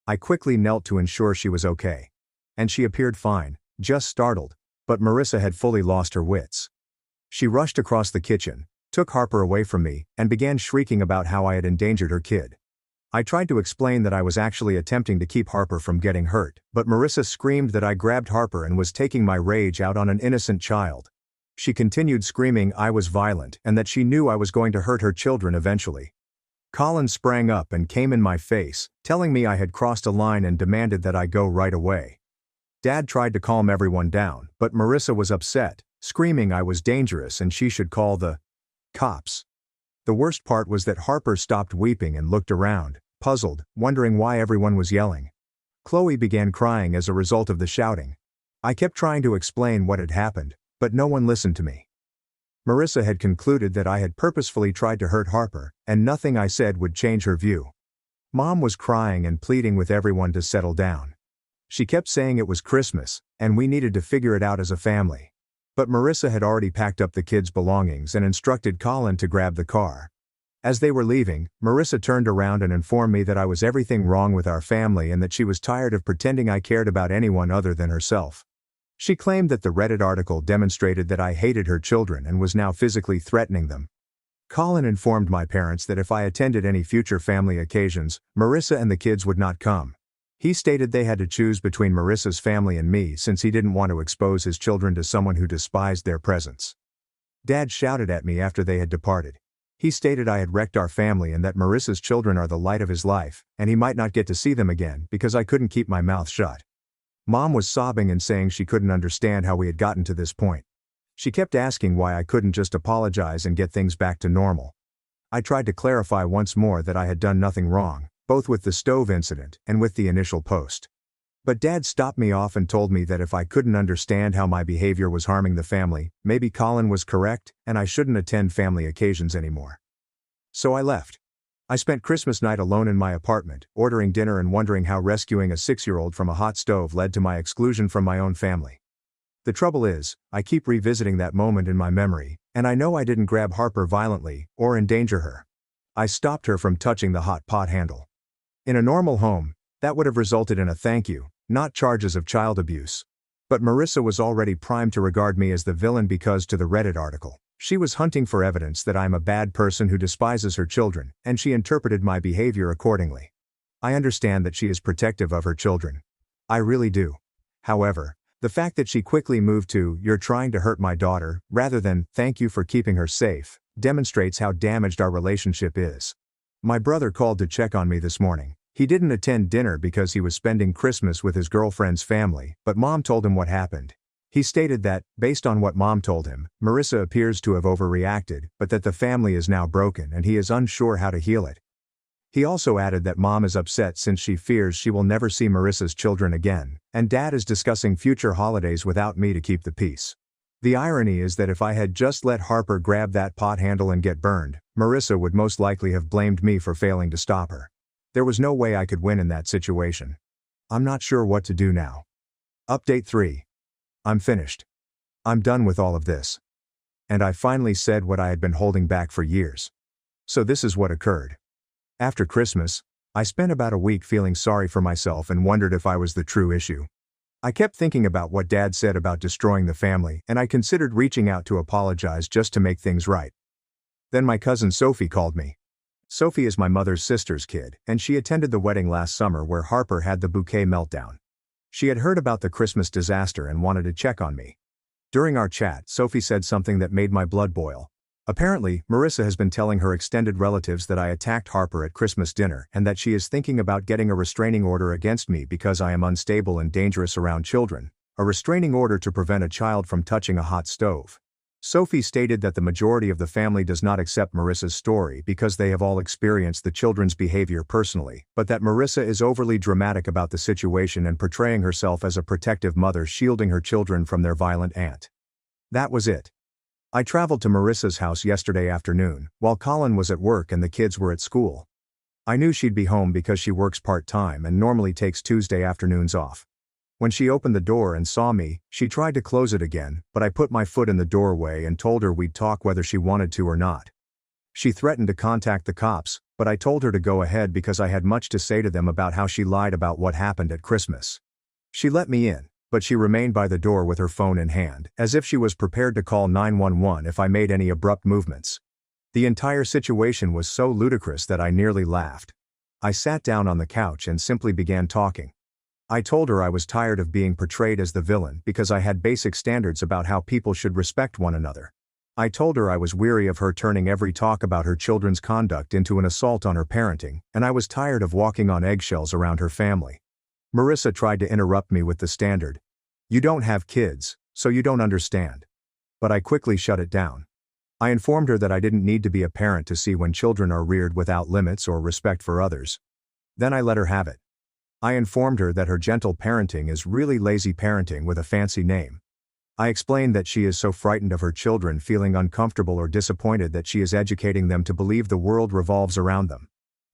I quickly knelt to ensure she was okay. And she appeared fine, just startled, but Marissa had fully lost her wits. She rushed across the kitchen, took Harper away from me, and began shrieking about how I had endangered her kid. I tried to explain that I was actually attempting to keep Harper from getting hurt, but Marissa screamed that I grabbed Harper and was taking my rage out on an innocent child. She continued screaming I was violent and that she knew I was going to hurt her children eventually. Colin sprang up and came in my face, telling me I had crossed a line and demanded that I go right away. Dad tried to calm everyone down, but Marissa was upset, screaming I was dangerous and she should call the cops. The worst part was that Harper stopped weeping and looked around, puzzled, wondering why everyone was yelling. Chloe began crying as a result of the shouting. I kept trying to explain what had happened, but no one listened to me. Marissa had concluded that I had purposefully tried to hurt Harper, and nothing I said would change her view. Mom was crying and pleading with everyone to settle down. She kept saying it was Christmas, and we needed to figure it out as a family. But Marissa had already packed up the kids' belongings and instructed Colin to grab the car. As they were leaving, Marissa turned around and informed me that I was everything wrong with our family and that she was tired of pretending I cared about anyone other than herself. She claimed that the Reddit article demonstrated that I hated her children and was now physically threatening them. Colin informed my parents that if I attended any future family occasions, Marissa and the kids would not come. He stated they had to choose between Marissa's family and me since he didn't want to expose his children to someone who despised their presence. Dad shouted at me after they had departed. He stated I had wrecked our family and that Marissa's children are the light of his life, and he might not get to see them again because I couldn't keep my mouth shut. Mom was sobbing and saying she couldn't understand how we had gotten to this point. She kept asking why I couldn't just apologize and get things back to normal. I tried to clarify once more that I had done nothing wrong, both with the stove incident and with the initial post. But Dad stopped me off and told me that if I couldn't understand how my behavior was harming the family, maybe Colin was correct, and I shouldn't attend family occasions anymore. So I left. I spent Christmas night alone in my apartment, ordering dinner and wondering how rescuing a 6-year-old from a hot stove led to my exclusion from my own family. The trouble is, I keep revisiting that moment in my memory, and I know I didn't grab Harper violently, or endanger her. I stopped her from touching the hot pot handle. In a normal home, that would have resulted in a thank you, not charges of child abuse. But Marissa was already primed to regard me as the villain because, to the Reddit article, she was hunting for evidence that I'm a bad person who despises her children, and she interpreted my behavior accordingly. I understand that she is protective of her children. I really do. However, the fact that she quickly moved to, "You're trying to hurt my daughter," rather than, "Thank you for keeping her safe," demonstrates how damaged our relationship is. My brother called to check on me this morning. He didn't attend dinner because he was spending Christmas with his girlfriend's family, but Mom told him what happened. He stated that, based on what Mom told him, Marissa appears to have overreacted, but that the family is now broken and he is unsure how to heal it. He also added that Mom is upset since she fears she will never see Marissa's children again, and Dad is discussing future holidays without me to keep the peace. The irony is that if I had just let Harper grab that pot handle and get burned, Marissa would most likely have blamed me for failing to stop her. There was no way I could win in that situation. I'm not sure what to do now. Update 3. I'm finished. I'm done with all of this. And I finally said what I had been holding back for years. So this is what occurred. After Christmas, I spent about a week feeling sorry for myself and wondered if I was the true issue. I kept thinking about what Dad said about destroying the family, and I considered reaching out to apologize just to make things right. Then my cousin Sophie called me. Sophie is my mother's sister's kid, and she attended the wedding last summer where Harper had the bouquet meltdown. She had heard about the Christmas disaster and wanted to check on me. During our chat, Sophie said something that made my blood boil. Apparently, Marissa has been telling her extended relatives that I attacked Harper at Christmas dinner and that she is thinking about getting a restraining order against me because I am unstable and dangerous around children, a restraining order to prevent a child from touching a hot stove. Sophie stated that the majority of the family does not accept Marissa's story because they have all experienced the children's behavior personally, but that Marissa is overly dramatic about the situation and portraying herself as a protective mother shielding her children from their violent aunt. That was it. I traveled to Marissa's house yesterday afternoon, while Colin was at work and the kids were at school. I knew she'd be home because she works part-time and normally takes Tuesday afternoons off. When she opened the door and saw me, she tried to close it again, but I put my foot in the doorway and told her we'd talk whether she wanted to or not. She threatened to contact the cops, but I told her to go ahead because I had much to say to them about how she lied about what happened at Christmas. She let me in, but she remained by the door with her phone in hand, as if she was prepared to call 911 if I made any abrupt movements. The entire situation was so ludicrous that I nearly laughed. I sat down on the couch and simply began talking. I told her I was tired of being portrayed as the villain because I had basic standards about how people should respect one another. I told her I was weary of her turning every talk about her children's conduct into an assault on her parenting, and I was tired of walking on eggshells around her family. Marissa tried to interrupt me with the standard, "You don't have kids, so you don't understand." But I quickly shut it down. I informed her that I didn't need to be a parent to see when children are reared without limits or respect for others. Then I let her have it. I informed her that her gentle parenting is really lazy parenting with a fancy name. I explained that she is so frightened of her children feeling uncomfortable or disappointed that she is educating them to believe the world revolves around them.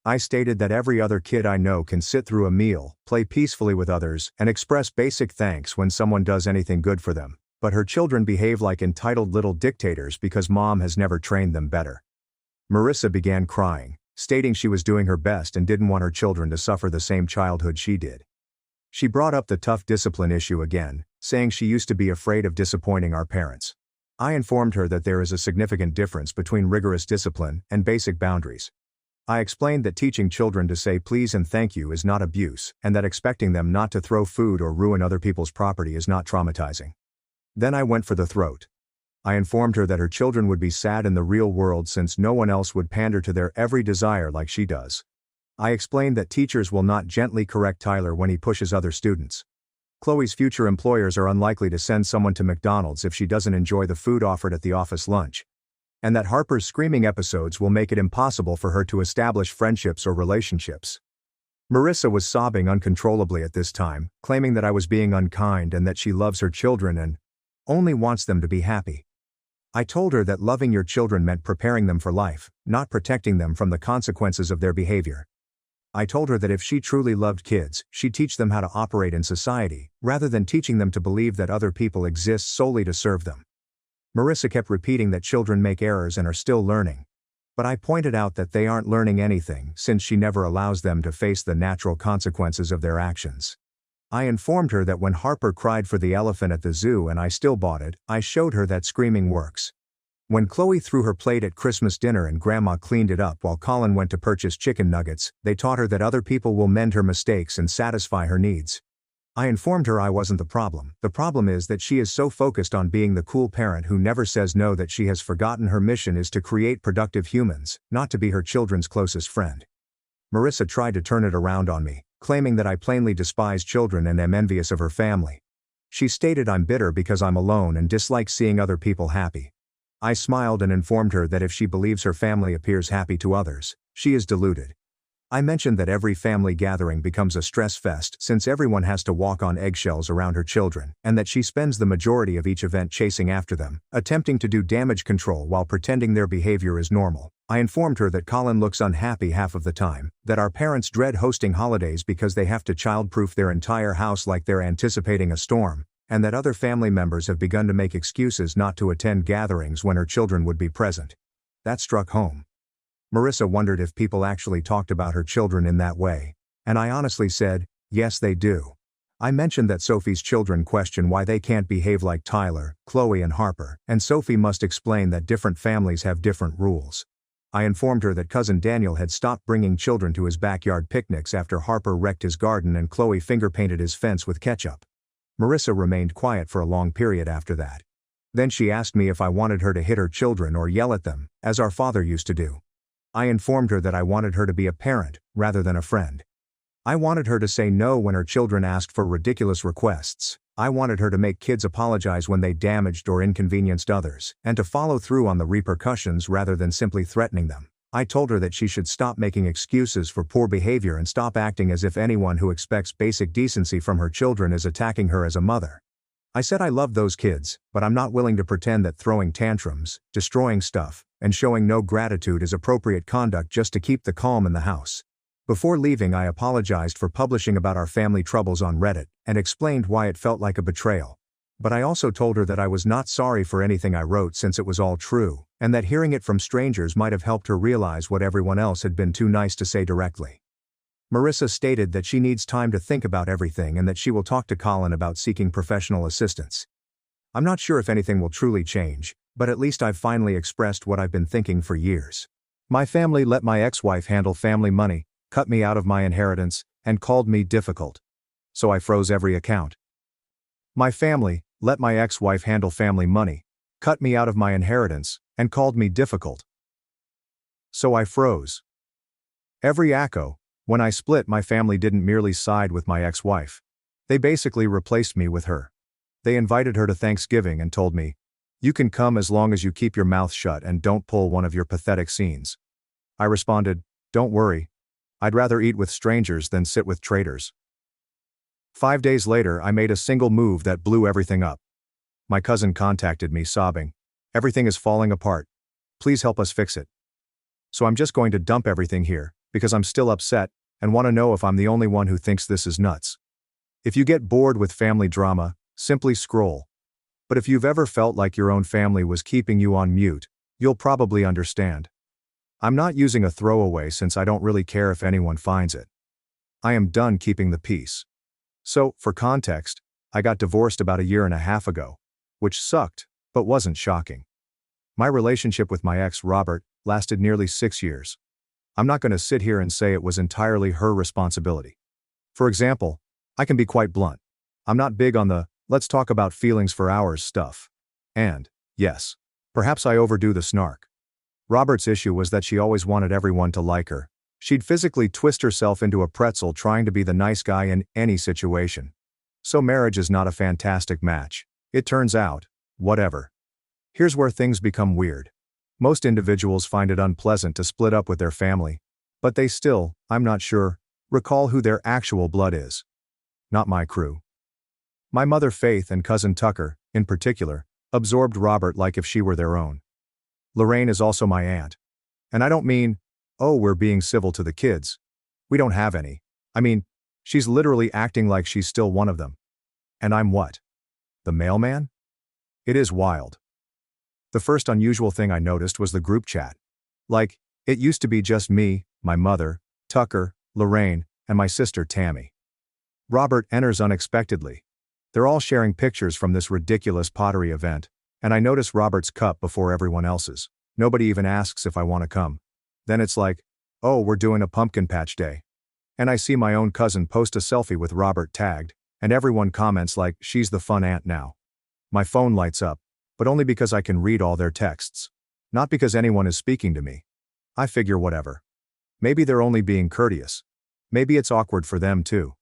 I stated that every other kid I know can sit through a meal, play peacefully with others, and express basic thanks when someone does anything good for them, but her children behave like entitled little dictators because Mom has never trained them better. Marissa began crying, stating she was doing her best and didn't want her children to suffer the same childhood she did. She brought up the tough discipline issue again, saying she used to be afraid of disappointing our parents. I informed her that there is a significant difference between rigorous discipline and basic boundaries. I explained that teaching children to say please and thank you is not abuse, and that expecting them not to throw food or ruin other people's property is not traumatizing. Then I went for the throat. I informed her that her children would be sad in the real world since no one else would pander to their every desire like she does. I explained that teachers will not gently correct Tyler when he pushes other students. Chloe's future employers are unlikely to send someone to McDonald's if she doesn't enjoy the food offered at the office lunch. And that Harper's screaming episodes will make it impossible for her to establish friendships or relationships. Marissa was sobbing uncontrollably at this time, claiming that I was being unkind and that she loves her children and only wants them to be happy. I told her that loving your children meant preparing them for life, not protecting them from the consequences of their behavior. I told her that if she truly loved kids, she'd teach them how to operate in society, rather than teaching them to believe that other people exist solely to serve them. Marissa kept repeating that children make errors and are still learning. But I pointed out that they aren't learning anything since she never allows them to face the natural consequences of their actions. I informed her that when Harper cried for the elephant at the zoo and I still bought it, I showed her that screaming works. When Chloe threw her plate at Christmas dinner and Grandma cleaned it up while Colin went to purchase chicken nuggets, they taught her that other people will mend her mistakes and satisfy her needs. I informed her I wasn't the problem. The problem is that she is so focused on being the cool parent who never says no that she has forgotten her mission is to create productive humans, not to be her children's closest friend. Marissa tried to turn it around on me, claiming that I plainly despise children and am envious of her family. She stated I'm bitter because I'm alone and dislike seeing other people happy. I smiled and informed her that if she believes her family appears happy to others, she is deluded. I mentioned that every family gathering becomes a stress fest since everyone has to walk on eggshells around her children, and that she spends the majority of each event chasing after them, attempting to do damage control while pretending their behavior is normal. I informed her that Colin looks unhappy half of the time, that our parents dread hosting holidays because they have to childproof their entire house like they're anticipating a storm, and that other family members have begun to make excuses not to attend gatherings when her children would be present. That struck home. Marissa wondered if people actually talked about her children in that way, and I honestly said, yes they do. I mentioned that Sophie's children question why they can't behave like Tyler, Chloe and Harper, and Sophie must explain that different families have different rules. I informed her that cousin Daniel had stopped bringing children to his backyard picnics after Harper wrecked his garden and Chloe finger-painted his fence with ketchup. Marissa remained quiet for a long period after that. Then she asked me if I wanted her to hit her children or yell at them, as our father used to do. I informed her that I wanted her to be a parent, rather than a friend. I wanted her to say no when her children asked for ridiculous requests. I wanted her to make kids apologize when they damaged or inconvenienced others, and to follow through on the repercussions rather than simply threatening them. I told her that she should stop making excuses for poor behavior and stop acting as if anyone who expects basic decency from her children is attacking her as a mother. I said I love those kids, but I'm not willing to pretend that throwing tantrums, destroying stuff, and showing no gratitude is appropriate conduct just to keep the calm in the house. Before leaving, I apologized for publishing about our family troubles on Reddit, and explained why it felt like a betrayal. But I also told her that I was not sorry for anything I wrote since it was all true, and that hearing it from strangers might have helped her realize what everyone else had been too nice to say directly. Marissa stated that she needs time to think about everything and that she will talk to Colin about seeking professional assistance. I'm not sure if anything will truly change, but at least I've finally expressed what I've been thinking for years. My family let my ex-wife handle family money, cut me out of my inheritance, and called me difficult. So I froze every account. My family let my ex-wife handle family money, cut me out of my inheritance, and called me difficult. So I froze every ACO. When I split, my family didn't merely side with my ex-wife. They basically replaced me with her. They invited her to Thanksgiving and told me, "You can come as long as you keep your mouth shut and don't pull one of your pathetic scenes." I responded, "Don't worry. I'd rather eat with strangers than sit with traitors." 5 days later, I made a single move that blew everything up. My cousin contacted me sobbing, "Everything is falling apart. Please help us fix it." So I'm just going to dump everything here, because I'm still upset, and want to know if I'm the only one who thinks this is nuts. If you get bored with family drama, simply scroll. But if you've ever felt like your own family was keeping you on mute, you'll probably understand. I'm not using a throwaway since I don't really care if anyone finds it. I am done keeping the peace. So, for context, I got divorced about 1.5 years ago, which sucked, but wasn't shocking. My relationship with my ex, Robert, lasted nearly 6 years. I'm not going to sit here and say it was entirely her responsibility. For example, I can be quite blunt. I'm not big on the, let's talk about feelings for hours stuff. And, yes, perhaps I overdo the snark. Robert's issue was that she always wanted everyone to like her. She'd physically twist herself into a pretzel trying to be the nice guy in any situation. So marriage is not a fantastic match. It turns out, whatever. Here's where things become weird. Most individuals find it unpleasant to split up with their family, but they still, I'm not sure, Recall who their actual blood is. Not my crew. My mother Faith and cousin Tucker, in particular, absorbed Robert like if she were their own. Lorraine is also my aunt. And I don't mean, oh, we're being civil to the kids. We don't have any. I mean, she's literally acting like she's still one of them. And I'm what? The mailman? It is wild. The first unusual thing I noticed was the group chat. Like, it used to be just me, my mother, Tucker, Lorraine, and my sister Tammy. Robert enters unexpectedly. They're all sharing pictures from this ridiculous pottery event, and I notice Robert's cup before everyone else's. Nobody even asks if I want to come. Then it's like, oh, we're doing a pumpkin patch day. And I see my own cousin post a selfie with Robert tagged, and everyone comments like she's the fun aunt now. My phone lights up, but only because I can read all their texts. Not because anyone is speaking to me. I figure whatever. Maybe they're only being courteous. Maybe it's awkward for them too.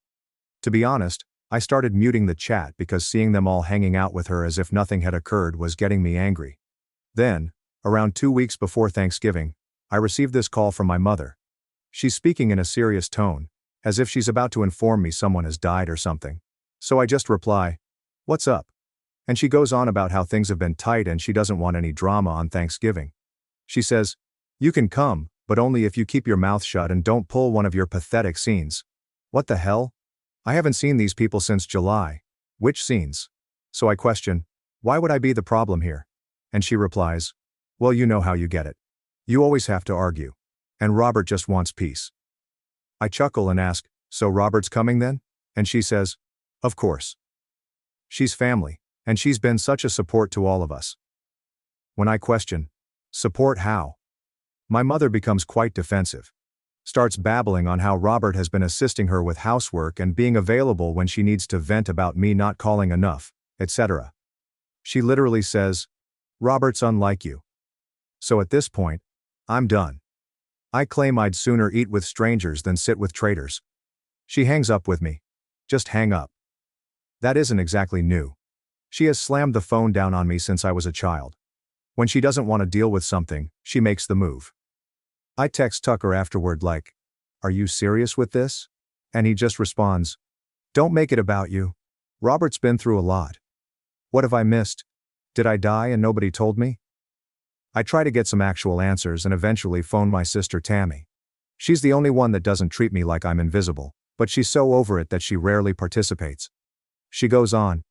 To be honest, I started muting the chat because seeing them all hanging out with her as if nothing had occurred was getting me angry. Then, around 2 weeks before Thanksgiving, I received this call from my mother. She's speaking in a serious tone, as if she's about to inform me someone has died or something. So I just reply, "What's up?" And she goes on about how things have been tight and she doesn't want any drama on Thanksgiving. She says, "You can come, but only if you keep your mouth shut and don't pull one of your pathetic scenes." What the hell? I haven't seen these people since July. Which scenes? So I question, why would I be the problem here? And she replies, well, you know how you get it. You always have to argue. And Robert just wants peace. I chuckle and ask, so Robert's coming then? And she says, of course. She's family, and she's been such a support to all of us. When I question, support how? My mother becomes quite defensive. Starts babbling on how Robert has been assisting her with housework and being available when she needs to vent about me not calling enough, etc. She literally says, Robert's unlike you. So at this point, I'm done. I claim I'd sooner eat with strangers than sit with traitors. She hangs up with me. Just hang up. That isn't exactly new. She has slammed the phone down on me since I was a child. When she doesn't want to deal with something, she makes the move. I text Tucker afterward like, are you serious with this? And he just responds, don't make it about you. Robert's been through a lot. What have I missed? Did I die and nobody told me? I try to get some actual answers and eventually phone my sister Tammy. She's the only one that doesn't treat me like I'm invisible, but she's so over it that she rarely participates. She goes on.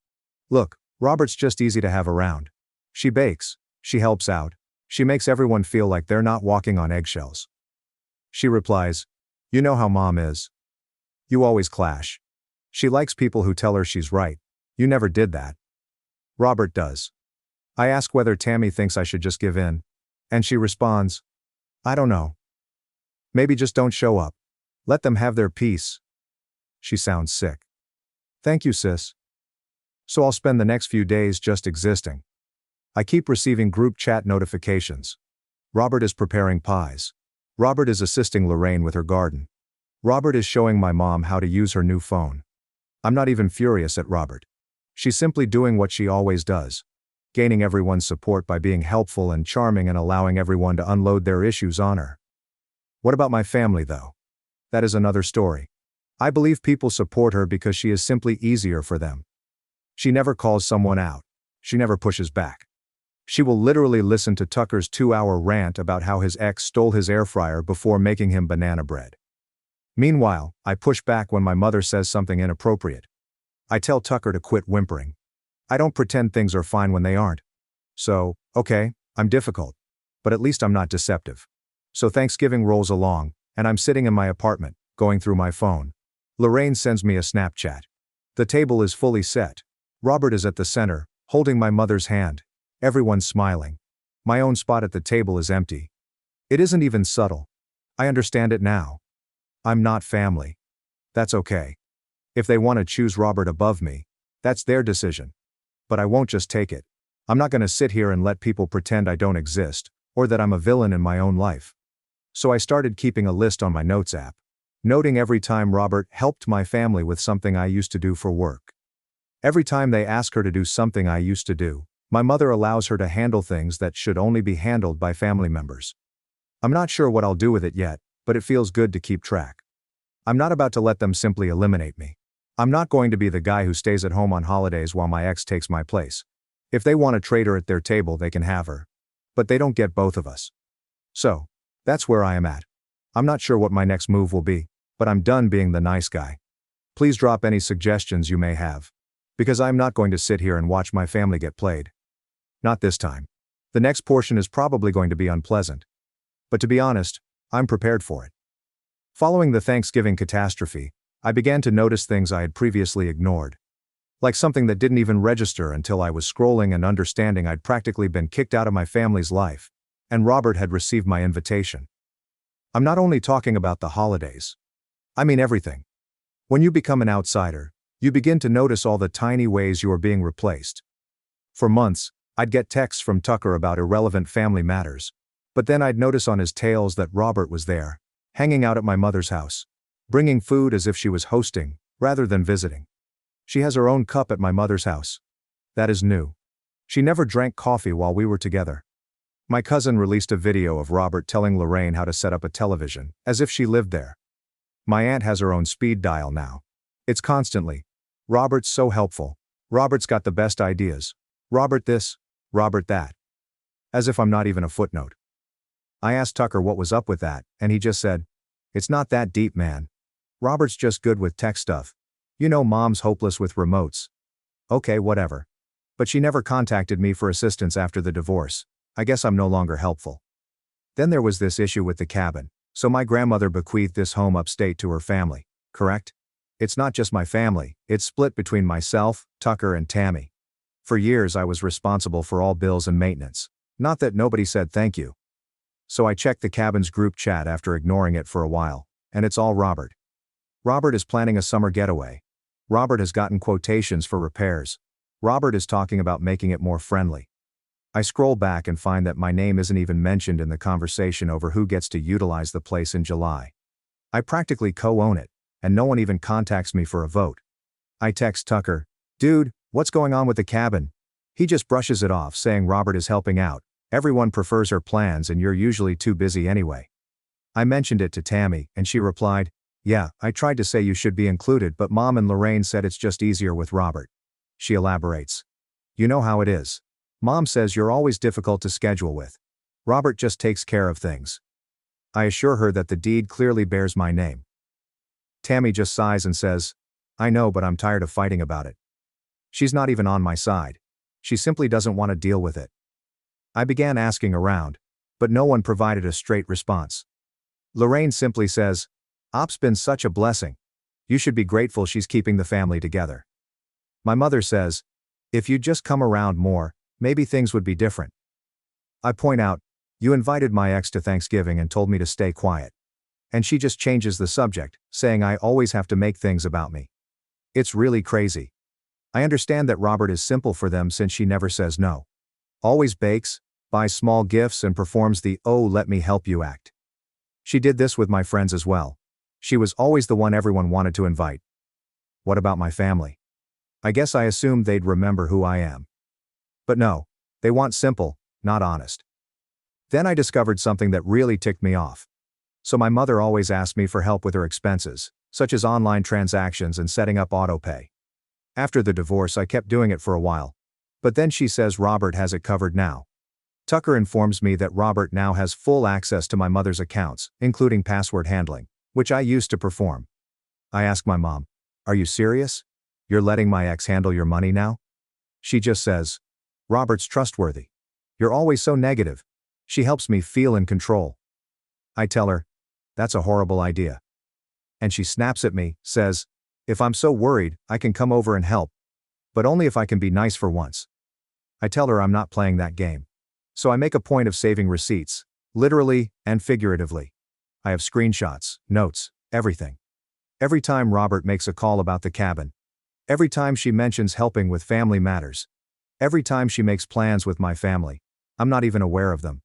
Look, Robert's just easy to have around. She bakes, she helps out, she makes everyone feel like they're not walking on eggshells. She replies, you know how mom is. You always clash. She likes people who tell her she's right. You never did that. Robert does. I ask whether Tammy thinks I should just give in. And she responds, I don't know. Maybe just don't show up. Let them have their peace. She sounds sick. Thank you, sis. So I'll spend the next few days just existing. I keep receiving group chat notifications. Robert is preparing pies. Robert is assisting Lorraine with her garden. Robert is showing my mom how to use her new phone. I'm not even furious at Robert. She's simply doing what she always does. Gaining everyone's support by being helpful and charming and allowing everyone to unload their issues on her. What about my family though? That is another story. I believe people support her because she is simply easier for them. She never calls someone out. She never pushes back. She will literally listen to Tucker's 2-hour rant about how his ex stole his air fryer before making him banana bread. Meanwhile, I push back when my mother says something inappropriate. I tell Tucker to quit whimpering. I don't pretend things are fine when they aren't. So, okay, I'm difficult. But at least I'm not deceptive. So Thanksgiving rolls along, and I'm sitting in my apartment, going through my phone. Lorraine sends me a Snapchat. The table is fully set. Robert is at the center, holding my mother's hand. Everyone's smiling. My own spot at the table is empty. It isn't even subtle. I understand it now. I'm not family. That's okay. If they want to choose Robert above me, that's their decision. But I won't just take it. I'm not going to sit here and let people pretend I don't exist, or that I'm a villain in my own life. So I started keeping a list on my notes app, noting every time Robert helped my family with something I used to do for work. Every time they ask her to do something I used to do, my mother allows her to handle things that should only be handled by family members. I'm not sure what I'll do with it yet, but it feels good to keep track. I'm not about to let them simply eliminate me. I'm not going to be the guy who stays at home on holidays while my ex takes my place. If they want a traitor at their table, they can have her. But they don't get both of us. So, that's where I am at. I'm not sure what my next move will be, but I'm done being the nice guy. Please drop any suggestions you may have. Because I'm not going to sit here and watch my family get played. Not this time. The next portion is probably going to be unpleasant. But to be honest, I'm prepared for it. Following the Thanksgiving catastrophe, I began to notice things I had previously ignored. Like something that didn't even register until I was scrolling and understanding I'd practically been kicked out of my family's life, and Robert had received my invitation. I'm not only talking about the holidays. I mean everything. When you become an outsider, you begin to notice all the tiny ways you are being replaced. For months, I'd get texts from Tucker about irrelevant family matters, but then I'd notice on his tales that Robert was there, hanging out at my mother's house, bringing food as if she was hosting, rather than visiting. She has her own cup at my mother's house. That is new. She never drank coffee while we were together. My cousin released a video of Robert telling Lorraine how to set up a television, as if she lived there. My aunt has her own speed dial now. It's constantly, Robert's so helpful. Robert's got the best ideas. Robert this, Robert that. As if I'm not even a footnote. I asked Tucker what was up with that, and he just said, "It's not that deep, man. Robert's just good with tech stuff. You know, mom's hopeless with remotes." Okay, whatever. But she never contacted me for assistance after the divorce. I guess I'm no longer helpful. Then there was this issue with the cabin. So my grandmother bequeathed this home upstate to her family, correct? It's not just my family, it's split between myself, Tucker, and Tammy. For years I was responsible for all bills and maintenance. Not that nobody said thank you. So I checked the cabin's group chat after ignoring it for a while, and it's all Robert. Robert is planning a summer getaway. Robert has gotten quotations for repairs. Robert is talking about making it more friendly. I scroll back and find that my name isn't even mentioned in the conversation over who gets to utilize the place in July. I practically co-own it, and no one even contacts me for a vote. I text Tucker, "Dude, what's going on with the cabin?" He just brushes it off, saying Robert is helping out. Everyone prefers her plans and you're usually too busy anyway. I mentioned it to Tammy, and she replied, "Yeah, I tried to say you should be included, but Mom and Lorraine said it's just easier with Robert." She elaborates. "You know how it is. Mom says you're always difficult to schedule with. Robert just takes care of things." I assure her that the deed clearly bears my name. Tammy just sighs and says, "I know, but I'm tired of fighting about it." She's not even on my side. She simply doesn't want to deal with it. I began asking around, but no one provided a straight response. Lorraine simply says, "Op's been such a blessing. You should be grateful she's keeping the family together." My mother says, "If you'd just come around more, maybe things would be different." I point out, "You invited my ex to Thanksgiving and told me to stay quiet." And she just changes the subject, saying I always have to make things about me. It's really crazy. I understand that Robert is simple for them since she never says no. Always bakes, buys small gifts, and performs the "oh, let me help you" act. She did this with my friends as well. She was always the one everyone wanted to invite. What about my family? I guess I assumed they'd remember who I am. But no, they want simple, not honest. Then I discovered something that really ticked me off. So my mother always asked me for help with her expenses, such as online transactions and setting up autopay. After the divorce, I kept doing it for a while. But then she says Robert has it covered now. Tucker informs me that Robert now has full access to my mother's accounts, including password handling, which I used to perform. I ask my mom, "Are you serious? You're letting my ex handle your money now?" She just says, "Robert's trustworthy. You're always so negative. She helps me feel in control." I tell her, "That's a horrible idea." And she snaps at me, says, "If I'm so worried, I can come over and help. But only if I can be nice for once." I tell her I'm not playing that game. So I make a point of saving receipts, literally and figuratively. I have screenshots, notes, everything. Every time Robert makes a call about the cabin. Every time she mentions helping with family matters. Every time she makes plans with my family. I'm not even aware of them.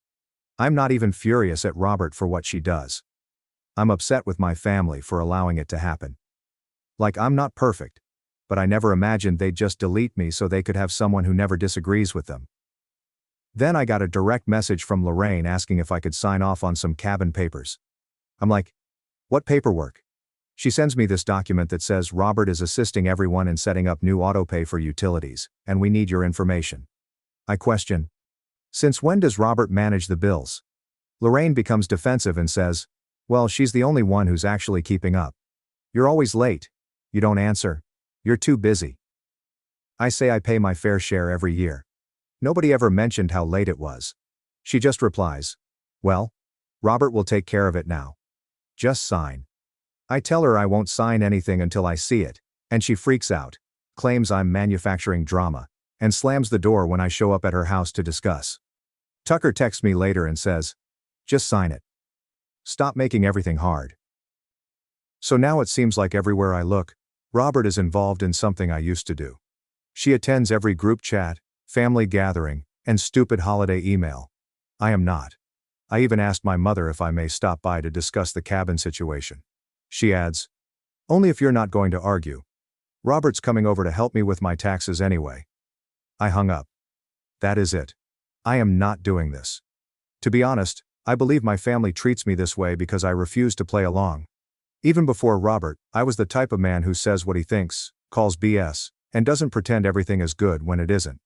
I'm not even furious at Robert for what she does. I'm upset with my family for allowing it to happen. Like, I'm not perfect. But I never imagined they'd just delete me so they could have someone who never disagrees with them. Then I got a direct message from Lorraine asking if I could sign off on some cabin papers. I'm like, "What paperwork?" She sends me this document that says Robert is assisting everyone in setting up new autopay for utilities, and we need your information. I question. Since when does Robert manage the bills? Lorraine becomes defensive and says, well, she's the only one who's actually keeping up. You're always late. You don't answer. You're too busy. I say I pay my fair share every year. Nobody ever mentioned how late it was. She just replies, well, Robert will take care of it now. Just sign. I tell her I won't sign anything until I see it, and she freaks out, claims I'm manufacturing drama, and slams the door when I show up at her house to discuss. Tucker texts me later and says, just sign it. Stop making everything hard. So now it seems like everywhere I look, Robert is involved in something I used to do. She attends every group chat, family gathering, and stupid holiday email. I am not. I even asked my mother if I may stop by to discuss the cabin situation. She adds, only if you're not going to argue. Robert's coming over to help me with my taxes anyway. I hung up. That is it. I am not doing this. To be honest, I believe my family treats me this way because I refuse to play along. Even before Robert, I was the type of man who says what he thinks, calls BS, and doesn't pretend everything is good when it isn't.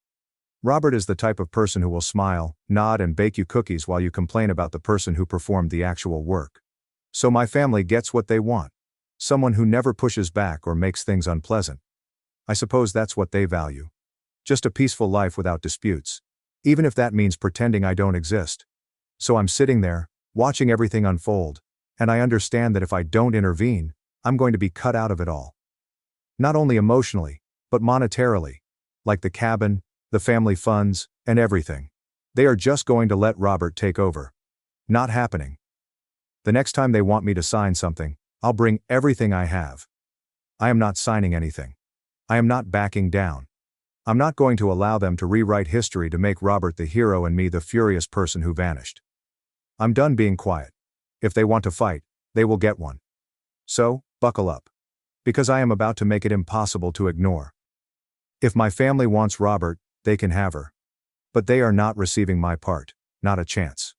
Robert is the type of person who will smile, nod, and bake you cookies while you complain about the person who performed the actual work. So my family gets what they want. Someone who never pushes back or makes things unpleasant. I suppose that's what they value. Just a peaceful life without disputes. Even if that means pretending I don't exist. So I'm sitting there, watching everything unfold, and I understand that if I don't intervene, I'm going to be cut out of it all. Not only emotionally, but monetarily. Like the cabin, the family funds, and everything. They are just going to let Robert take over. Not happening. The next time they want me to sign something, I'll bring everything I have. I am not signing anything. I am not backing down. I'm not going to allow them to rewrite history to make Robert the hero and me the furious person who vanished. I'm done being quiet. If they want to fight, they will get one. So, buckle up. Because I am about to make it impossible to ignore. If my family wants Robert, they can have her. But they are not receiving my part, not a chance.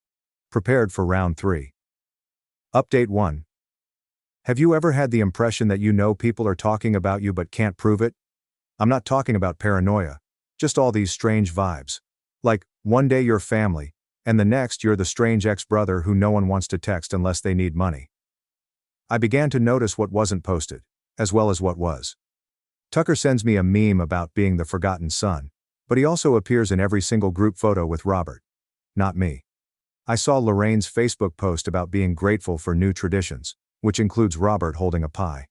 Prepared for round 3. Update 1. Have you ever had the impression that you know people are talking about you but can't prove it? I'm not talking about paranoia, just all these strange vibes. Like, one day you're family, and the next you're the strange ex-brother who no one wants to text unless they need money. I began to notice what wasn't posted, as well as what was. Tucker sends me a meme about being the forgotten son, but he also appears in every single group photo with Robert. Not me. I saw Lorraine's Facebook post about being grateful for new traditions, which includes Robert holding a pie.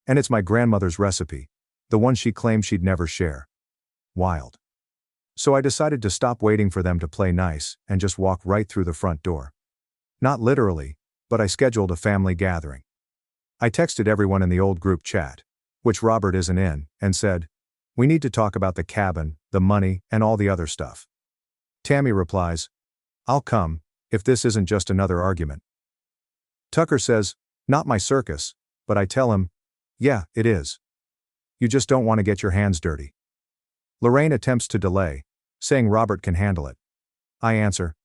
And it's my grandmother's recipe, the one she claimed she'd never share. Wild. So I decided to stop waiting for them to play nice and just walk right through the front door. Not literally, but I scheduled a family gathering. I texted everyone in the old group chat, which Robert isn't in, and said, we need to talk about the cabin, the money, and all the other stuff. Tammy replies, I'll come, if this isn't just another argument. Tucker says, not my circus, but I tell him, yeah, it is. You just don't want to get your hands dirty. Lorraine attempts to delay, saying Robert can handle it. I answer,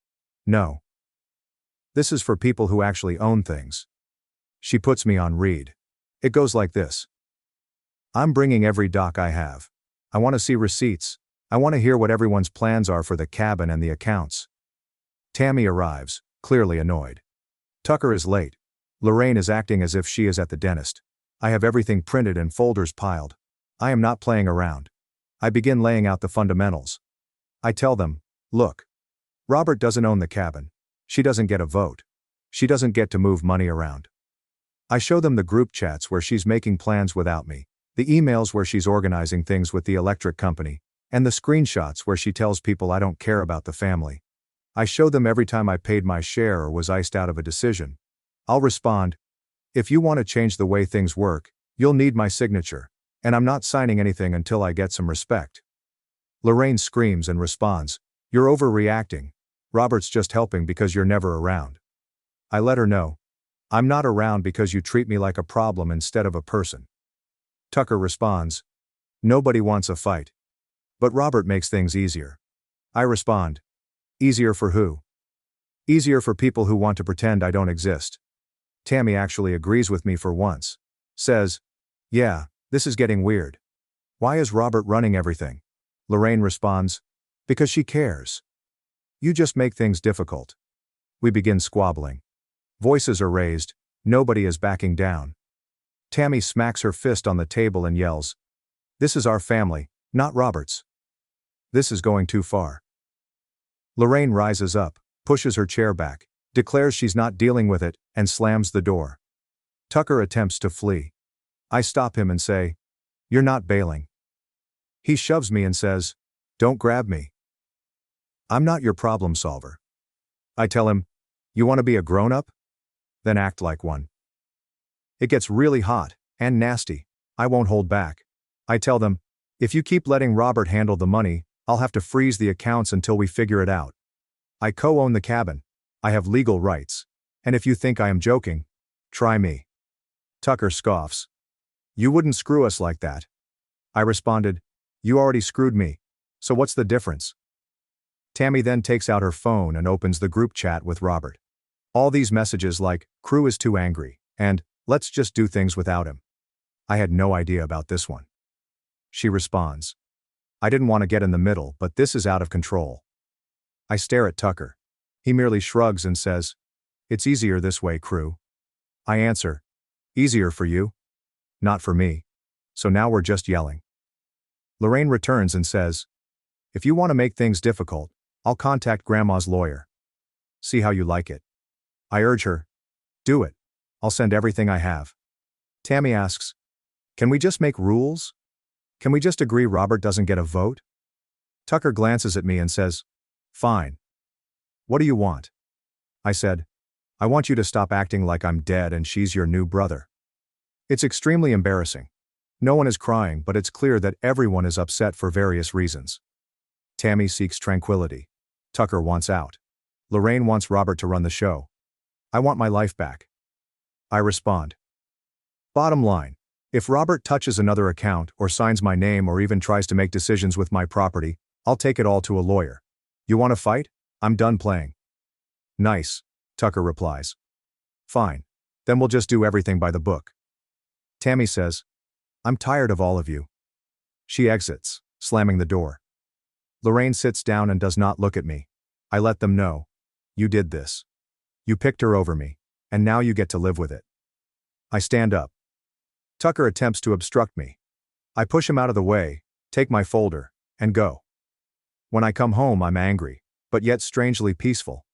no. This is for people who actually own things. She puts me on read. It goes like this. I'm bringing every doc I have. I want to see receipts. I want to hear what everyone's plans are for the cabin and the accounts. Tammy arrives, clearly annoyed. Tucker is late. Lorraine is acting as if she is at the dentist. I have everything printed and folders piled. I am not playing around. I begin laying out the fundamentals. I tell them, look. Robert doesn't own the cabin. She doesn't get a vote. She doesn't get to move money around. I show them the group chats where she's making plans without me, the emails where she's organizing things with the electric company, and the screenshots where she tells people I don't care about the family. I show them every time I paid my share or was iced out of a decision. I'll respond, if you want to change the way things work, you'll need my signature, and I'm not signing anything until I get some respect. Lorraine screams and responds, you're overreacting. Robert's just helping because you're never around. I let her know, I'm not around because you treat me like a problem instead of a person. Tucker responds, nobody wants a fight. But Robert makes things easier. I respond, easier for who? Easier for people who want to pretend I don't exist. Tammy actually agrees with me for once. Says, "Yeah, this is getting weird. Why is Robert running everything?" Lorraine responds, "Because she cares. You just make things difficult." We begin squabbling. Voices are raised, nobody is backing down. Tammy smacks her fist on the table and yells, "This is our family, not Robert's. This is going too far." Lorraine rises up, pushes her chair back, declares she's not dealing with it, and slams the door. Tucker attempts to flee. I stop him and say, "You're not bailing." He shoves me and says, "Don't grab me. I'm not your problem solver." I tell him, "You want to be a grown-up? Then act like one." It gets really hot and nasty. I won't hold back. I tell them, "If you keep letting Robert handle the money, I'll have to freeze the accounts until we figure it out. I co-own the cabin. I have legal rights. And if you think I am joking, try me." Tucker scoffs. "You wouldn't screw us like that." I responded, "You already screwed me. So what's the difference?" Tammy then takes out her phone and opens the group chat with Robert. All these messages like, "Crew is too angry," and "Let's just do things without him." I had no idea about this one. She responds, "I didn't want to get in the middle, but this is out of control." I stare at Tucker. He merely shrugs and says, "It's easier this way, crew." I answer, "Easier for you? Not for me. So now we're just yelling." Lorraine returns and says, "If you want to make things difficult, I'll contact Grandma's lawyer. See how you like it." I urge her, "Do it. I'll send everything I have." Tammy asks, "Can we just make rules? Can we just agree Robert doesn't get a vote?" Tucker glances at me and says, "Fine. What do you want?" I said, "I want you to stop acting like I'm dead and she's your new brother. It's extremely embarrassing. No one is crying, but it's clear that everyone is upset for various reasons." Tammy seeks tranquility. Tucker wants out. Lorraine wants Robert to run the show. I want my life back. I respond, "Bottom line, if Robert touches another account or signs my name or even tries to make decisions with my property, I'll take it all to a lawyer. You want to fight? I'm done playing." "Nice," Tucker replies. "Fine. Then we'll just do everything by the book." Tammy says, "I'm tired of all of you." She exits, slamming the door. Lorraine sits down and does not look at me. I let them know, "You did this. You picked her over me, and now you get to live with it." I stand up. Tucker attempts to obstruct me. I push him out of the way, take my folder, and go. When I come home, I'm angry, but yet strangely peaceful.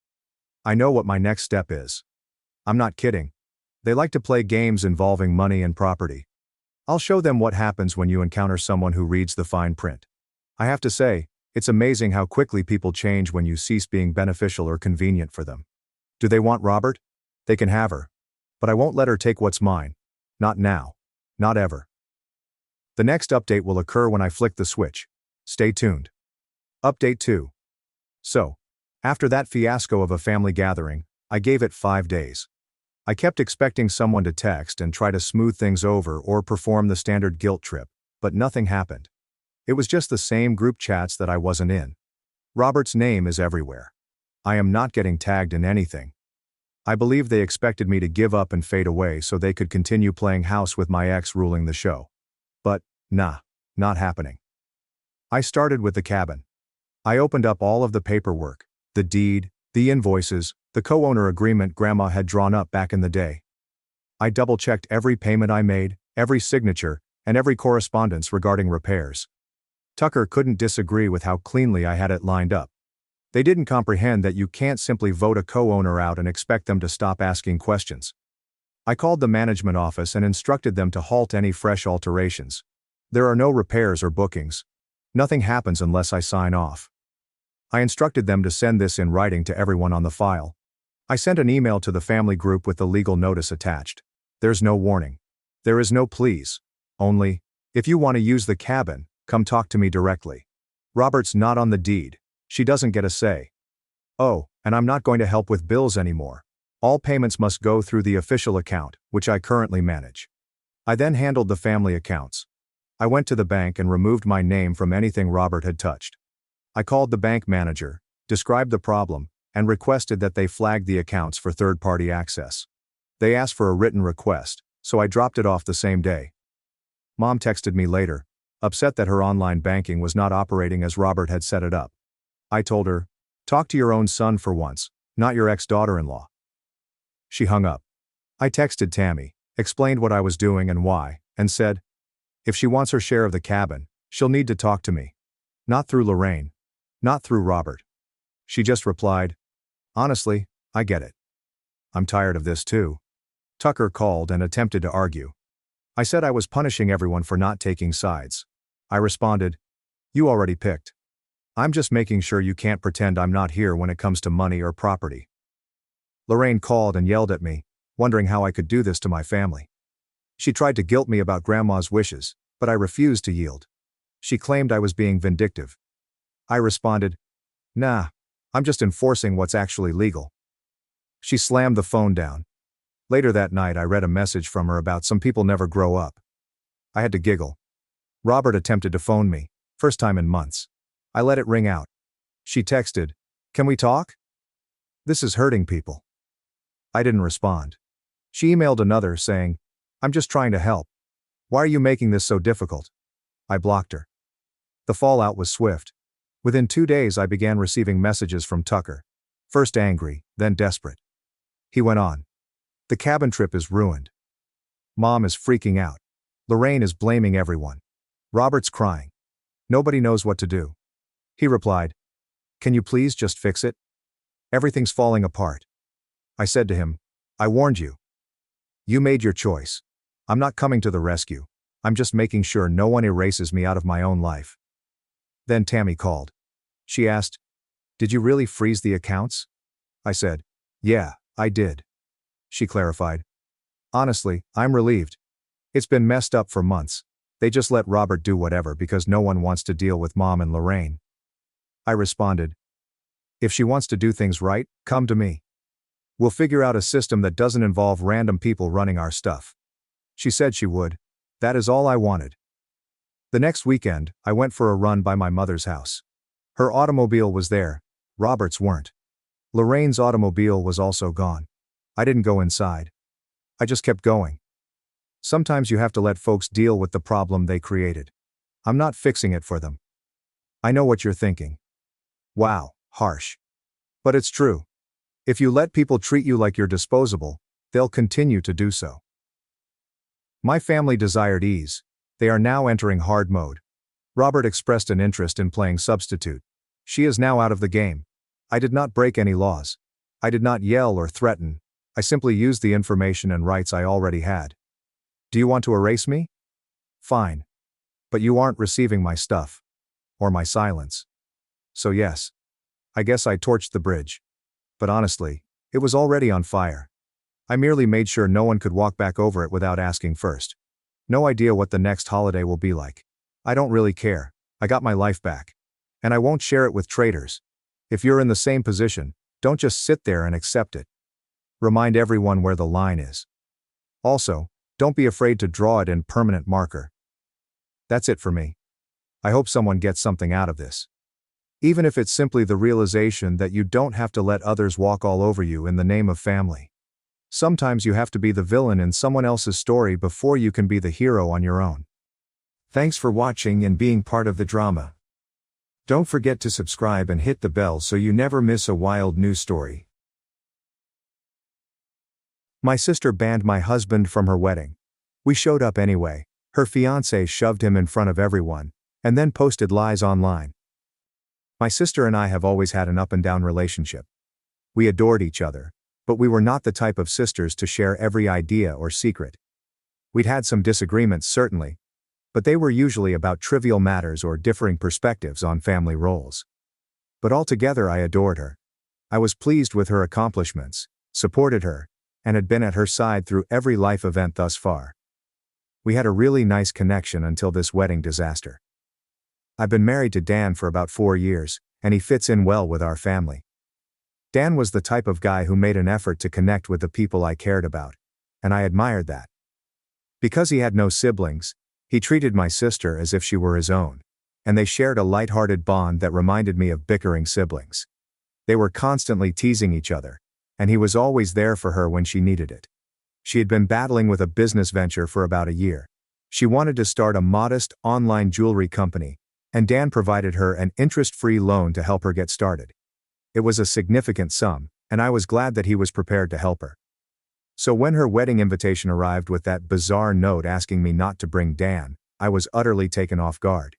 I know what my next step is. I'm not kidding. They like to play games involving money and property. I'll show them what happens when you encounter someone who reads the fine print. I have to say, it's amazing how quickly people change when you cease being beneficial or convenient for them. Do they want Robert? They can have her. But I won't let her take what's mine. Not now. Not ever. The next update will occur when I flick the switch. Stay tuned. Update 2. So, after that fiasco of a family gathering, I gave it 5 days. I kept expecting someone to text and try to smooth things over or perform the standard guilt trip, but nothing happened. It was just the same group chats that I wasn't in. Robert's name is everywhere. I am not getting tagged in anything. I believe they expected me to give up and fade away so they could continue playing house with my ex ruling the show. But, nah, not happening. I started with the cabin. I opened up all of the paperwork, the deed, the invoices, the co-owner agreement Grandma had drawn up back in the day. I double-checked every payment I made, every signature, and every correspondence regarding repairs. Tucker couldn't disagree with how cleanly I had it lined up. They didn't comprehend that you can't simply vote a co-owner out and expect them to stop asking questions. I called the management office and instructed them to halt any fresh alterations. There are no repairs or bookings. Nothing happens unless I sign off. I instructed them to send this in writing to everyone on the file. I sent an email to the family group with the legal notice attached. There's no warning. There is no please. Only, if you want to use the cabin, come talk to me directly. Robert's not on the deed. She doesn't get a say. Oh, and I'm not going to help with bills anymore. All payments must go through the official account, which I currently manage. I then handled the family accounts. I went to the bank and removed my name from anything Robert had touched. I called the bank manager, described the problem, and requested that they flag the accounts for third-party access. They asked for a written request, so I dropped it off the same day. Mom texted me later, upset that her online banking was not operating as Robert had set it up. I told her, "Talk to your own son for once, not your ex-daughter-in-law." She hung up. I texted Tammy, explained what I was doing and why, and said, if she wants her share of the cabin, she'll need to talk to me. Not through Lorraine. Not through Robert. She just replied, "Honestly, I get it. I'm tired of this too." Tucker called and attempted to argue. I said I was punishing everyone for not taking sides. I responded, "You already picked. I'm just making sure you can't pretend I'm not here when it comes to money or property." Lorraine called and yelled at me, wondering how I could do this to my family. She tried to guilt me about Grandma's wishes, but I refused to yield. She claimed I was being vindictive. I responded, "Nah, I'm just enforcing what's actually legal." She slammed the phone down. Later that night I read a message from her about some people never grow up. I had to giggle. Robert attempted to phone me, first time in months. I let it ring out. She texted, "Can we talk? This is hurting people." I didn't respond. She emailed another saying, "I'm just trying to help. Why are you making this so difficult?" I blocked her. The fallout was swift. Within 2 days I began receiving messages from Tucker. First angry, then desperate. He went on. "The cabin trip is ruined. Mom is freaking out. Lorraine is blaming everyone. Robert's crying. Nobody knows what to do." He replied, "Can you please just fix it? Everything's falling apart." I said to him, "I warned you. You made your choice. I'm not coming to the rescue. I'm just making sure no one erases me out of my own life." Then Tammy called. She asked, "Did you really freeze the accounts?" I said, "Yeah, I did." She clarified, "Honestly, I'm relieved. It's been messed up for months. They just let Robert do whatever because no one wants to deal with Mom and Lorraine." I responded, "If she wants to do things right, come to me. We'll figure out a system that doesn't involve random people running our stuff." She said she would. That is all I wanted. The next weekend, I went for a run by my mother's house. Her automobile was there, Robert's weren't. Lorraine's automobile was also gone. I didn't go inside. I just kept going. Sometimes you have to let folks deal with the problem they created. I'm not fixing it for them. I know what you're thinking. Wow, harsh. But it's true. If you let people treat you like you're disposable, they'll continue to do so. My family desired ease. They are now entering hard mode. Robert expressed an interest in playing substitute. She is now out of the game. I did not break any laws. I did not yell or threaten. I simply used the information and rights I already had. Do you want to erase me? Fine. But you aren't receiving my stuff. Or my silence. So yes. I guess I torched the bridge. But honestly, it was already on fire. I merely made sure no one could walk back over it without asking first. No idea what the next holiday will be like. I don't really care. I got my life back. And I won't share it with traitors. If you're in the same position, don't just sit there and accept it. Remind everyone where the line is. Also, don't be afraid to draw it in permanent marker. That's it for me. I hope someone gets something out of this. Even if it's simply the realization that you don't have to let others walk all over you in the name of family. Sometimes you have to be the villain in someone else's story before you can be the hero on your own. Thanks for watching and being part of the drama. Don't forget to subscribe and hit the bell so you never miss a wild news story. My sister banned my husband from her wedding. We showed up anyway. Her fiancé shoved him in front of everyone, and then posted lies online. My sister and I have always had an up-and-down relationship. We adored each other, but we were not the type of sisters to share every idea or secret. We'd had some disagreements certainly, but they were usually about trivial matters or differing perspectives on family roles. But altogether I adored her. I was pleased with her accomplishments, supported her, and had been at her side through every life event thus far. We had a really nice connection until this wedding disaster. I've been married to Dan for about 4 years, and he fits in well with our family. Dan was the type of guy who made an effort to connect with the people I cared about, and I admired that. Because he had no siblings, he treated my sister as if she were his own, and they shared a light-hearted bond that reminded me of bickering siblings. They were constantly teasing each other, and he was always there for her when she needed it. She had been battling with a business venture for about a year. She wanted to start a modest, online jewelry company, and Dan provided her an interest-free loan to help her get started. It was a significant sum, and I was glad that he was prepared to help her. So when her wedding invitation arrived with that bizarre note asking me not to bring Dan, I was utterly taken off guard.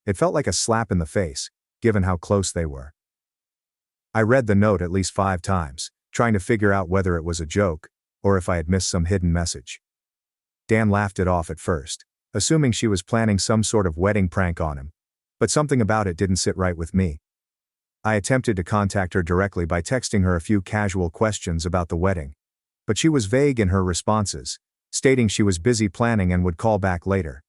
It felt like a slap in the face, given how close they were. I read the note at least 5 times, trying to figure out whether it was a joke, or if I had missed some hidden message. Dan laughed it off at first, assuming she was planning some sort of wedding prank on him, but something about it didn't sit right with me. I attempted to contact her directly by texting her a few casual questions about the wedding, but she was vague in her responses, stating she was busy planning and would call back later.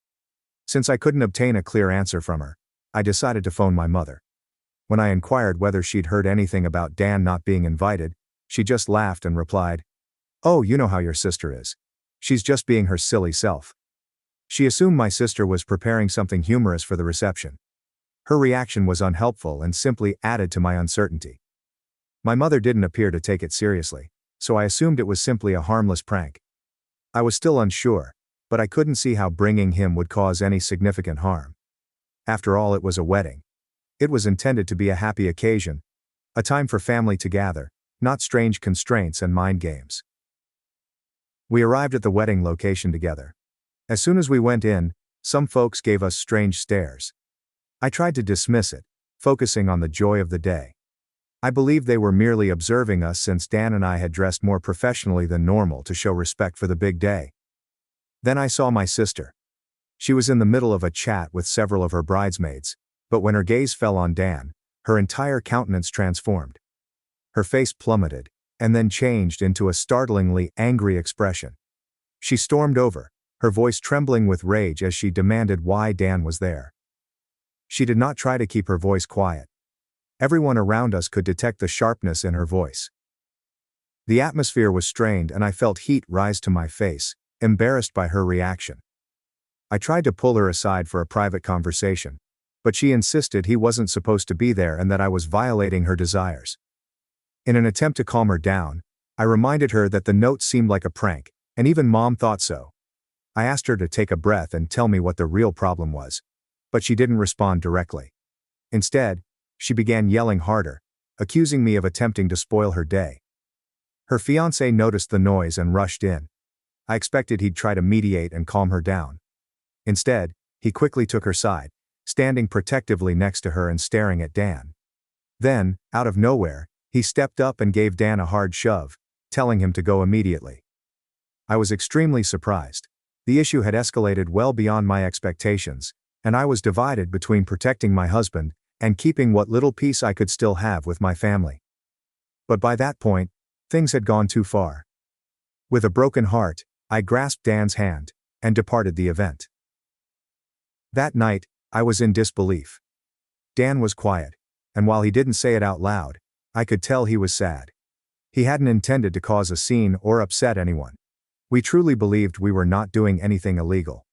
Since I couldn't obtain a clear answer from her, I decided to phone my mother. When I inquired whether she'd heard anything about Dan not being invited, she just laughed and replied, "Oh, you know how your sister is. She's just being her silly self." She assumed my sister was preparing something humorous for the reception. Her reaction was unhelpful and simply added to my uncertainty. My mother didn't appear to take it seriously, so I assumed it was simply a harmless prank. I was still unsure, but I couldn't see how bringing him would cause any significant harm. After all, it was a wedding. It was intended to be a happy occasion, a time for family to gather, not strange constraints and mind games. We arrived at the wedding location together. As soon as we went in, some folks gave us strange stares. I tried to dismiss it, focusing on the joy of the day. I believed they were merely observing us since Dan and I had dressed more professionally than normal to show respect for the big day. Then I saw my sister. She was in the middle of a chat with several of her bridesmaids, but when her gaze fell on Dan, her entire countenance transformed. Her face plummeted, and then changed into a startlingly angry expression. She stormed over, her voice trembling with rage as she demanded why Dan was there. She did not try to keep her voice quiet. Everyone around us could detect the sharpness in her voice. The atmosphere was strained and I felt heat rise to my face, embarrassed by her reaction. I tried to pull her aside for a private conversation, but she insisted he wasn't supposed to be there and that I was violating her desires. In an attempt to calm her down, I reminded her that the note seemed like a prank, and even Mom thought so. I asked her to take a breath and tell me what the real problem was, but she didn't respond directly. Instead, she began yelling harder, accusing me of attempting to spoil her day. Her fiancé noticed the noise and rushed in. I expected he'd try to mediate and calm her down. Instead, he quickly took her side, standing protectively next to her and staring at Dan. Then, out of nowhere, he stepped up and gave Dan a hard shove, telling him to go immediately. I was extremely surprised. The issue had escalated well beyond my expectations, and I was divided between protecting my husband and keeping what little peace I could still have with my family. But by that point, things had gone too far. With a broken heart, I grasped Dan's hand and departed the event. That night, I was in disbelief. Dan was quiet, and while he didn't say it out loud, I could tell he was sad. He hadn't intended to cause a scene or upset anyone. We truly believed we were not doing anything illegal.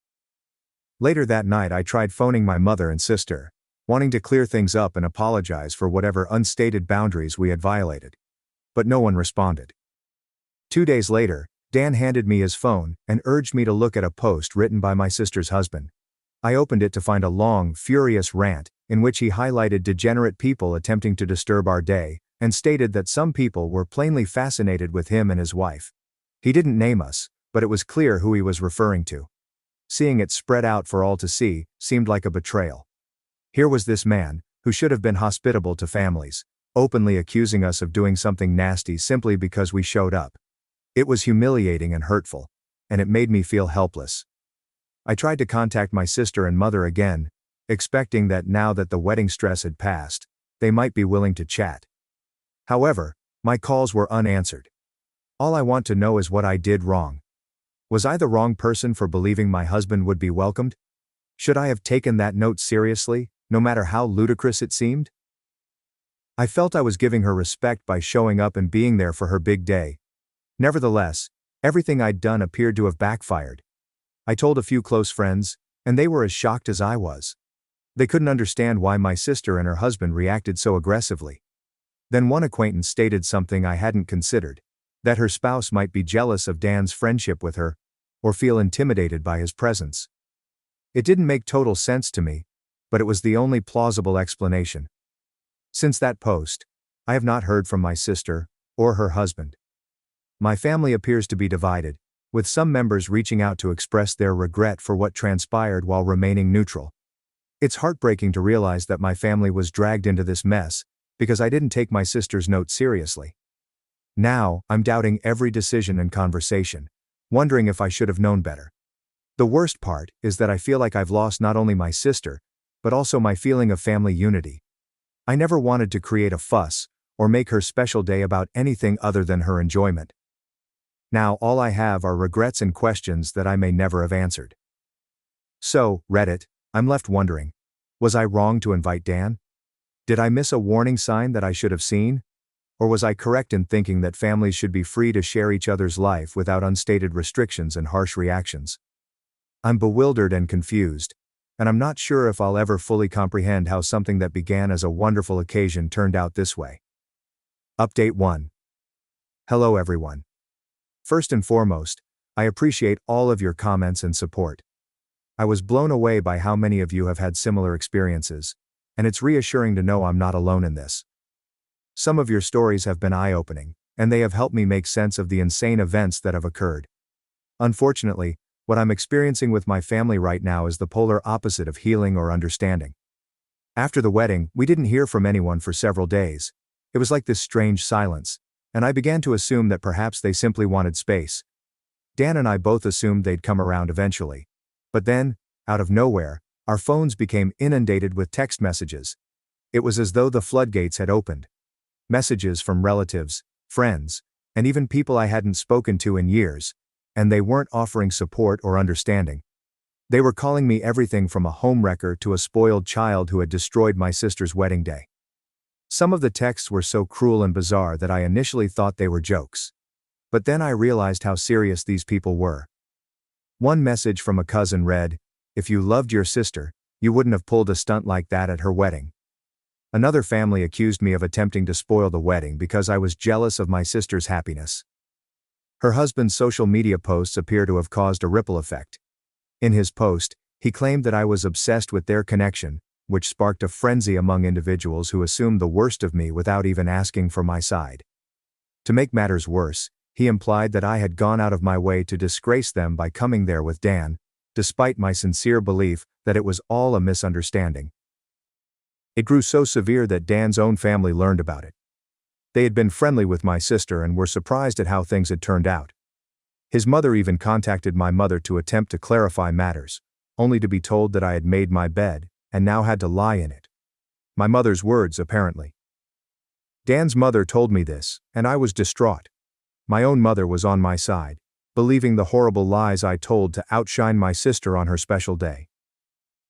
Later that night I tried phoning my mother and sister, wanting to clear things up and apologize for whatever unstated boundaries we had violated. But no one responded. 2 days later, Dan handed me his phone and urged me to look at a post written by my sister's husband. I opened it to find a long, furious rant in which he highlighted degenerate people attempting to disturb our day and stated that some people were plainly fascinated with him and his wife. He didn't name us, but it was clear who he was referring to. Seeing it spread out for all to see seemed like a betrayal. Here was this man, who should have been hospitable to families, openly accusing us of doing something nasty simply because we showed up. It was humiliating and hurtful, and it made me feel helpless. I tried to contact my sister and mother again, expecting that now that the wedding stress had passed, they might be willing to chat. However, my calls were unanswered. All I want to know is what I did wrong. Was I the wrong person for believing my husband would be welcomed? Should I have taken that note seriously, no matter how ludicrous it seemed? I felt I was giving her respect by showing up and being there for her big day. Nevertheless, everything I'd done appeared to have backfired. I told a few close friends, and they were as shocked as I was. They couldn't understand why my sister and her husband reacted so aggressively. Then one acquaintance stated something I hadn't considered. That her spouse might be jealous of Dan's friendship with her, or feel intimidated by his presence. It didn't make total sense to me, but it was the only plausible explanation. Since that post, I have not heard from my sister, or her husband. My family appears to be divided, with some members reaching out to express their regret for what transpired while remaining neutral. It's heartbreaking to realize that my family was dragged into this mess, because I didn't take my sister's note seriously. Now, I'm doubting every decision and conversation, wondering if I should have known better. The worst part is that I feel like I've lost not only my sister, but also my feeling of family unity. I never wanted to create a fuss, or make her special day about anything other than her enjoyment. Now all I have are regrets and questions that I may never have answered. So, Reddit, I'm left wondering, was I wrong to invite Dan? Did I miss a warning sign that I should have seen? Or was I correct in thinking that families should be free to share each other's life without unstated restrictions and harsh reactions? I'm bewildered and confused, and I'm not sure if I'll ever fully comprehend how something that began as a wonderful occasion turned out this way. Update 1. Hello everyone. First and foremost, I appreciate all of your comments and support. I was blown away by how many of you have had similar experiences, and it's reassuring to know I'm not alone in this. Some of your stories have been eye-opening, and they have helped me make sense of the insane events that have occurred. Unfortunately, what I'm experiencing with my family right now is the polar opposite of healing or understanding. After the wedding, we didn't hear from anyone for several days. It was like this strange silence, and I began to assume that perhaps they simply wanted space. Dan and I both assumed they'd come around eventually. But then, out of nowhere, our phones became inundated with text messages. It was as though the floodgates had opened. Messages from relatives, friends, and even people I hadn't spoken to in years, and they weren't offering support or understanding. They were calling me everything from a homewrecker to a spoiled child who had destroyed my sister's wedding day. Some of the texts were so cruel and bizarre that I initially thought they were jokes. But then I realized how serious these people were. One message from a cousin read, "If you loved your sister, you wouldn't have pulled a stunt like that at her wedding." Another family accused me of attempting to spoil the wedding because I was jealous of my sister's happiness. Her husband's social media posts appear to have caused a ripple effect. In his post, he claimed that I was obsessed with their connection, which sparked a frenzy among individuals who assumed the worst of me without even asking for my side. To make matters worse, he implied that I had gone out of my way to disgrace them by coming there with Dan, despite my sincere belief that it was all a misunderstanding. It grew so severe that Dan's own family learned about it. They had been friendly with my sister and were surprised at how things had turned out. His mother even contacted my mother to attempt to clarify matters, only to be told that I had made my bed, and now had to lie in it. My mother's words, apparently. Dan's mother told me this, and I was distraught. My own mother was on my side, believing the horrible lies I told to outshine my sister on her special day.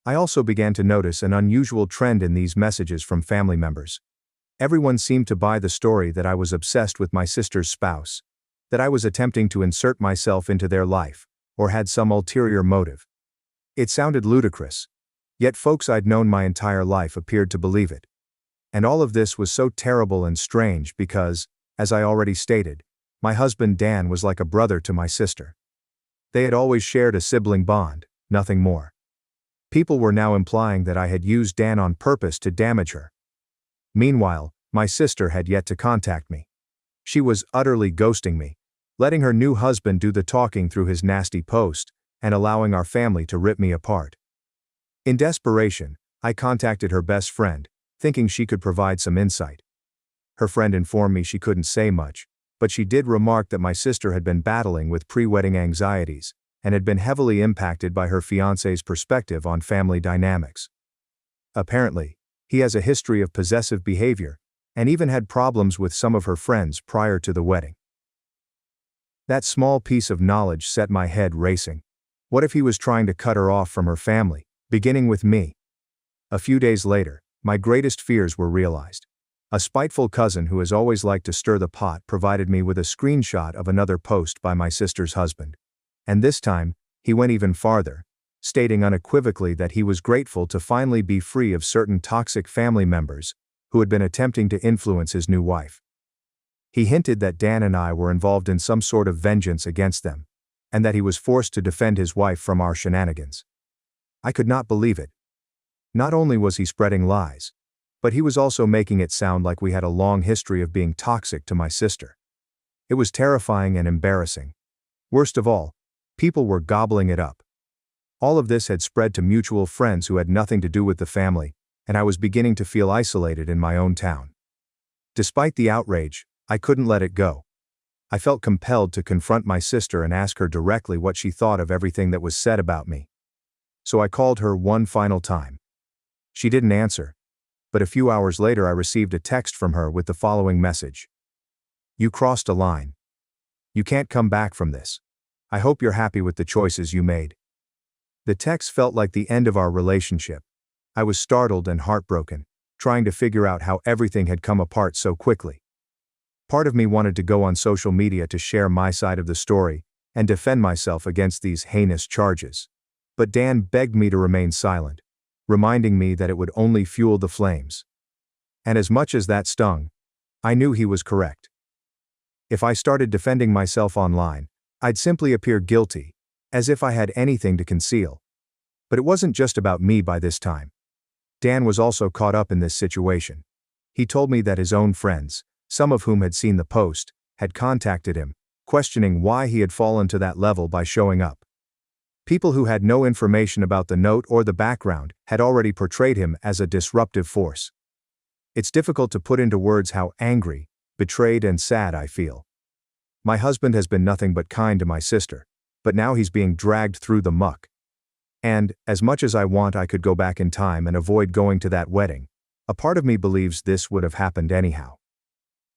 I also began to notice an unusual trend in these messages from family members. Everyone seemed to buy the story that I was obsessed with my sister's spouse, that I was attempting to insert myself into their life, or had some ulterior motive. It sounded ludicrous. Yet folks I'd known my entire life appeared to believe it. And all of this was so terrible and strange because, as I already stated, my husband Dan was like a brother to my sister. They had always shared a sibling bond, nothing more. People were now implying that I had used Dan on purpose to damage her. Meanwhile, my sister had yet to contact me. She was utterly ghosting me, letting her new husband do the talking through his nasty post, and allowing our family to rip me apart. In desperation, I contacted her best friend, thinking she could provide some insight. Her friend informed me she couldn't say much, but she did remark that my sister had been battling with pre-wedding anxieties, and had been heavily impacted by her fiancé's perspective on family dynamics. Apparently, he has a history of possessive behavior, and even had problems with some of her friends prior to the wedding. That small piece of knowledge set my head racing. What if he was trying to cut her off from her family, beginning with me? A few days later, my greatest fears were realized. A spiteful cousin who has always liked to stir the pot provided me with a screenshot of another post by my sister's husband. And this time, he went even farther, stating unequivocally that he was grateful to finally be free of certain toxic family members who had been attempting to influence his new wife. He hinted that Dan and I were involved in some sort of vengeance against them, and that he was forced to defend his wife from our shenanigans. I could not believe it. Not only was he spreading lies, but he was also making it sound like we had a long history of being toxic to my sister. It was terrifying and embarrassing. Worst of all, people were gobbling it up. All of this had spread to mutual friends who had nothing to do with the family, and I was beginning to feel isolated in my own town. Despite the outrage, I couldn't let it go. I felt compelled to confront my sister and ask her directly what she thought of everything that was said about me. So I called her one final time. She didn't answer, but a few hours later I received a text from her with the following message. "You crossed a line. You can't come back from this. I hope you're happy with the choices you made." The text felt like the end of our relationship. I was startled and heartbroken, trying to figure out how everything had come apart so quickly. Part of me wanted to go on social media to share my side of the story and defend myself against these heinous charges. But Dan begged me to remain silent, reminding me that it would only fuel the flames. And as much as that stung, I knew he was correct. If I started defending myself online, I'd simply appear guilty, as if I had anything to conceal. But it wasn't just about me by this time. Dan was also caught up in this situation. He told me that his own friends, some of whom had seen the post, had contacted him, questioning why he had fallen to that level by showing up. People who had no information about the note or the background had already portrayed him as a disruptive force. It's difficult to put into words how angry, betrayed and sad I feel. My husband has been nothing but kind to my sister, but now he's being dragged through the muck. And, as much as I want I could go back in time and avoid going to that wedding, a part of me believes this would have happened anyhow.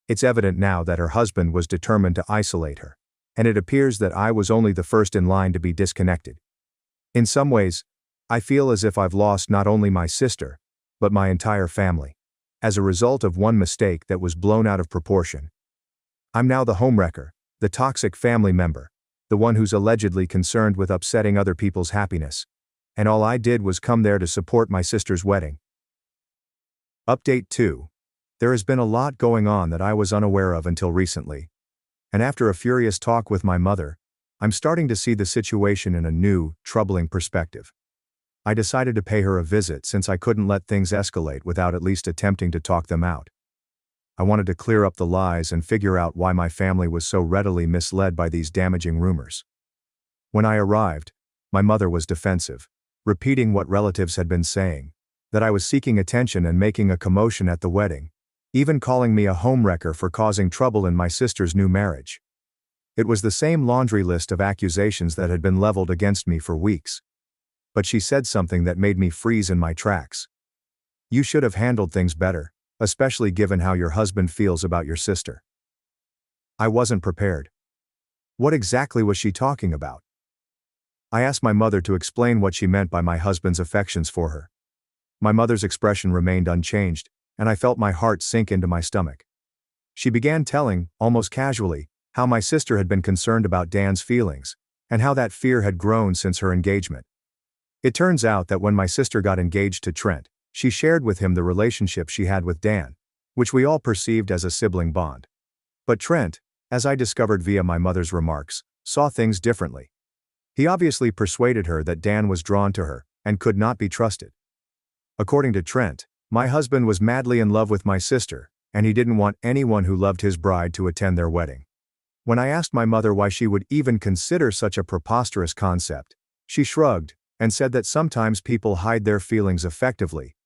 It's evident now that her husband was determined to isolate her, and it appears that I was only the first in line to be disconnected. In some ways, I feel as if I've lost not only my sister, but my entire family, as a result of one mistake that was blown out of proportion. I'm now the homewrecker, the toxic family member, the one who's allegedly concerned with upsetting other people's happiness, and all I did was come there to support my sister's wedding. Update 2. There has been a lot going on that I was unaware of until recently. And after a furious talk with my mother, I'm starting to see the situation in a new, troubling perspective. I decided to pay her a visit since I couldn't let things escalate without at least attempting to talk them out. I wanted to clear up the lies and figure out why my family was so readily misled by these damaging rumors. When I arrived, my mother was defensive, repeating what relatives had been saying, that I was seeking attention and making a commotion at the wedding, even calling me a homewrecker for causing trouble in my sister's new marriage. It was the same laundry list of accusations that had been leveled against me for weeks. But she said something that made me freeze in my tracks. "You should have handled things better, especially given how your husband feels about your sister." I wasn't prepared. What exactly was she talking about? I asked my mother to explain what she meant by my husband's affections for her. My mother's expression remained unchanged, and I felt my heart sink into my stomach. She began telling, almost casually, how my sister had been concerned about Dan's feelings, and how that fear had grown since her engagement. It turns out that when my sister got engaged to Trent, she shared with him the relationship she had with Dan, which we all perceived as a sibling bond. But Trent, as I discovered via my mother's remarks, saw things differently. He obviously persuaded her that Dan was drawn to her, and could not be trusted. According to Trent, my husband was madly in love with my sister, and he didn't want anyone who loved his bride to attend their wedding. When I asked my mother why she would even consider such a preposterous concept, she shrugged and said that sometimes people hide their feelings effectively,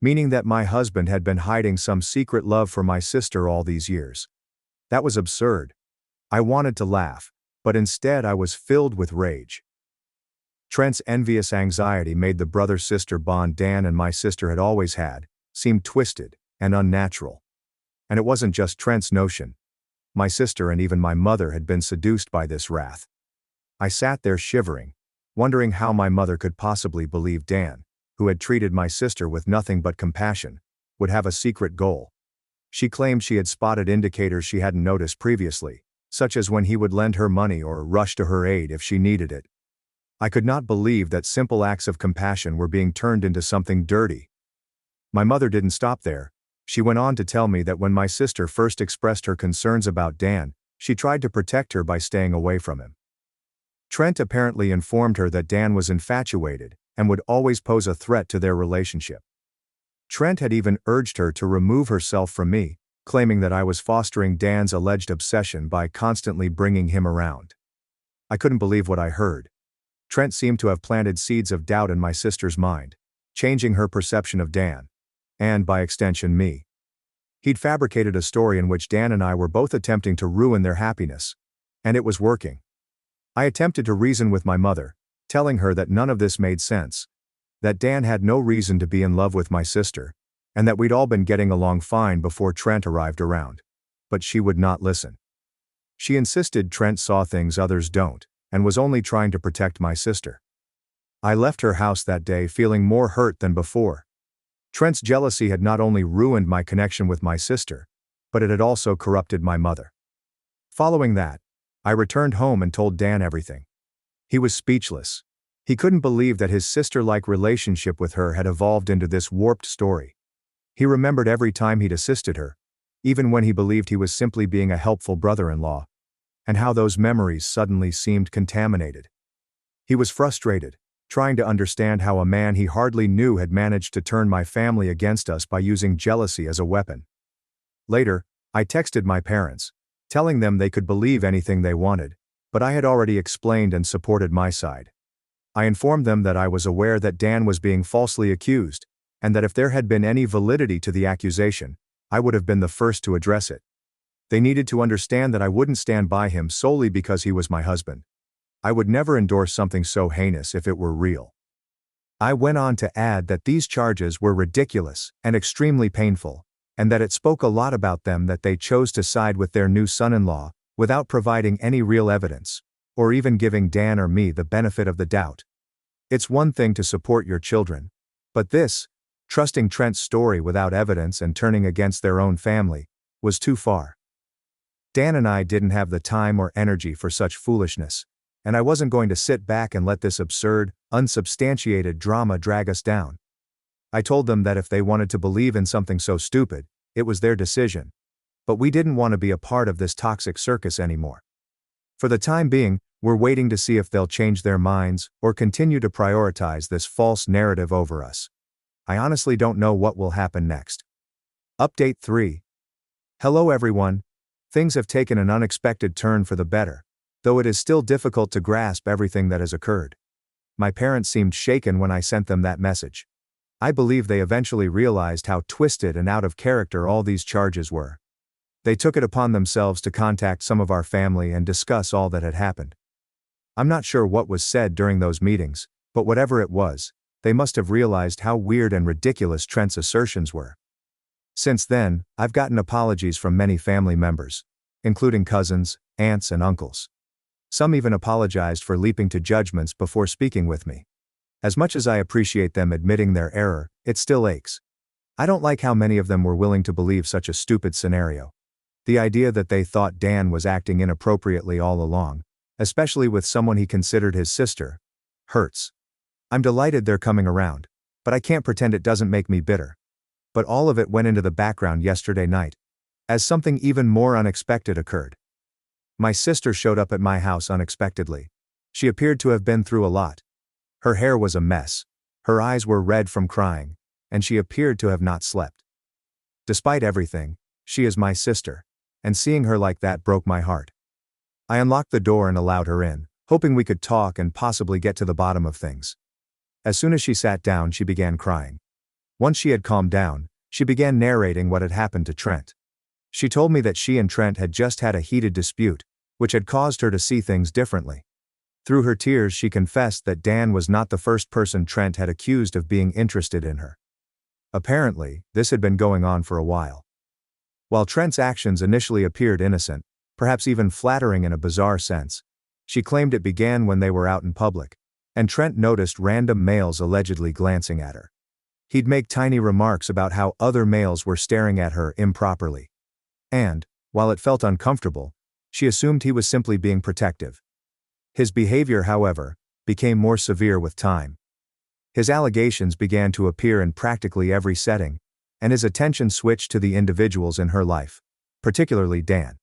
meaning that my husband had been hiding some secret love for my sister all these years. That was absurd. I wanted to laugh, but instead I was filled with rage. Trent's envious anxiety made the brother-sister bond Dan and my sister had always had seem twisted and unnatural. And it wasn't just Trent's notion. My sister and even my mother had been seduced by this wrath. I sat there shivering, wondering how my mother could possibly believe Dan, who had treated my sister with nothing but compassion, would have a secret goal. She claimed she had spotted indicators she hadn't noticed previously, such as when he would lend her money or rush to her aid if she needed it. I could not believe that simple acts of compassion were being turned into something dirty. My mother didn't stop there. She went on to tell me that when my sister first expressed her concerns about Dan, she tried to protect her by staying away from him. Trent apparently informed her that Dan was infatuated and would always pose a threat to their relationship. Trent had even urged her to remove herself from me, claiming that I was fostering Dan's alleged obsession by constantly bringing him around. I couldn't believe what I heard. Trent seemed to have planted seeds of doubt in my sister's mind, changing her perception of Dan, and by extension me. He'd fabricated a story in which Dan and I were both attempting to ruin their happiness, and it was working. I attempted to reason with my mother, telling her that none of this made sense, that Dan had no reason to be in love with my sister, and that we'd all been getting along fine before Trent arrived around. But she would not listen. She insisted Trent saw things others don't, and was only trying to protect my sister. I left her house that day feeling more hurt than before. Trent's jealousy had not only ruined my connection with my sister, but it had also corrupted my mother. Following that, I returned home and told Dan everything. He was speechless. He couldn't believe that his sister-like relationship with her had evolved into this warped story. He remembered every time he'd assisted her, even when he believed he was simply being a helpful brother-in-law, and how those memories suddenly seemed contaminated. He was frustrated, trying to understand how a man he hardly knew had managed to turn my family against us by using jealousy as a weapon. Later, I texted my parents, telling them they could believe anything they wanted, but I had already explained and supported my side. I informed them that I was aware that Dan was being falsely accused, and that if there had been any validity to the accusation, I would have been the first to address it. They needed to understand that I wouldn't stand by him solely because he was my husband. I would never endorse something so heinous if it were real. I went on to add that these charges were ridiculous and extremely painful, and that it spoke a lot about them that they chose to side with their new son-in-law, without providing any real evidence, or even giving Dan or me the benefit of the doubt. It's one thing to support your children, but this, trusting Trent's story without evidence and turning against their own family, was too far. Dan and I didn't have the time or energy for such foolishness, and I wasn't going to sit back and let this absurd, unsubstantiated drama drag us down. I told them that if they wanted to believe in something so stupid, it was their decision. But we didn't want to be a part of this toxic circus anymore. For the time being, we're waiting to see if they'll change their minds or continue to prioritize this false narrative over us. I honestly don't know what will happen next. Update 3. Hello everyone. Things have taken an unexpected turn for the better, though it is still difficult to grasp everything that has occurred. My parents seemed shaken when I sent them that message. I believe they eventually realized how twisted and out of character all these charges were. They took it upon themselves to contact some of our family and discuss all that had happened. I'm not sure what was said during those meetings, but whatever it was, they must have realized how weird and ridiculous Trent's assertions were. Since then, I've gotten apologies from many family members, including cousins, aunts, and uncles. Some even apologized for leaping to judgments before speaking with me. As much as I appreciate them admitting their error, it still aches. I don't like how many of them were willing to believe such a stupid scenario. The idea that they thought Dan was acting inappropriately all along, especially with someone he considered his sister, hurts. I'm delighted they're coming around, but I can't pretend it doesn't make me bitter. But all of it went into the background yesterday night, as something even more unexpected occurred. My sister showed up at my house unexpectedly. She appeared to have been through a lot. Her hair was a mess, her eyes were red from crying, and she appeared to have not slept. Despite everything, she is my sister, and seeing her like that broke my heart. I unlocked the door and allowed her in, hoping we could talk and possibly get to the bottom of things. As soon as she sat down, she began crying. Once she had calmed down, she began narrating what had happened to Trent. She told me that she and Trent had just had a heated dispute, which had caused her to see things differently. Through her tears, she confessed that Dan was not the first person Trent had accused of being interested in her. Apparently, this had been going on for a while. While Trent's actions initially appeared innocent, perhaps even flattering in a bizarre sense, she claimed it began when they were out in public, and Trent noticed random males allegedly glancing at her. He'd make tiny remarks about how other males were staring at her improperly. And, while it felt uncomfortable, she assumed he was simply being protective. His behavior, however, became more severe with time. His allegations began to appear in practically every setting, and his attention switched to the individuals in her life, particularly Dan.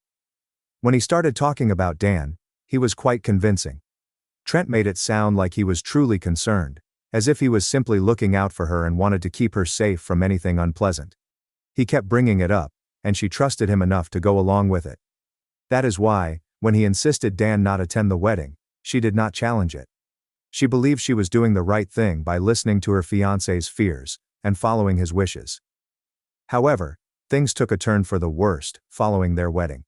When he started talking about Dan, he was quite convincing. Trent made it sound like he was truly concerned, as if he was simply looking out for her and wanted to keep her safe from anything unpleasant. He kept bringing it up, and she trusted him enough to go along with it. That is why, when he insisted Dan not attend the wedding, she did not challenge it. She believed she was doing the right thing by listening to her fiancé's fears and following his wishes. However, things took a turn for the worst following their wedding.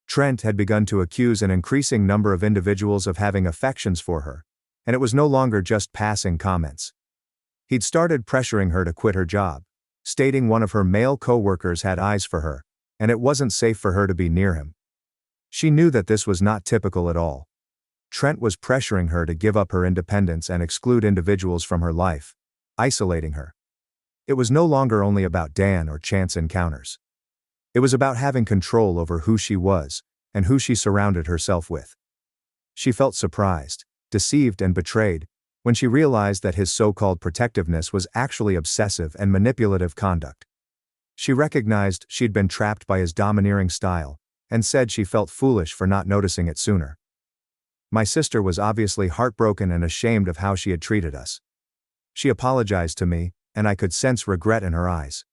Trent had begun to accuse an increasing number of individuals of having affections for her, and it was no longer just passing comments. He'd started pressuring her to quit her job, stating one of her male co-workers had eyes for her, and it wasn't safe for her to be near him. She knew that this was not typical at all. Trent was pressuring her to give up her independence and exclude individuals from her life, isolating her. It was no longer only about Dan or chance encounters. It was about having control over who she was and who she surrounded herself with. She felt surprised, deceived and betrayed when she realized that his so-called protectiveness was actually obsessive and manipulative conduct. She recognized she'd been trapped by his domineering style and said she felt foolish for not noticing it sooner. My sister was obviously heartbroken and ashamed of how she had treated us. She apologized to me, and I could sense regret in her eyes.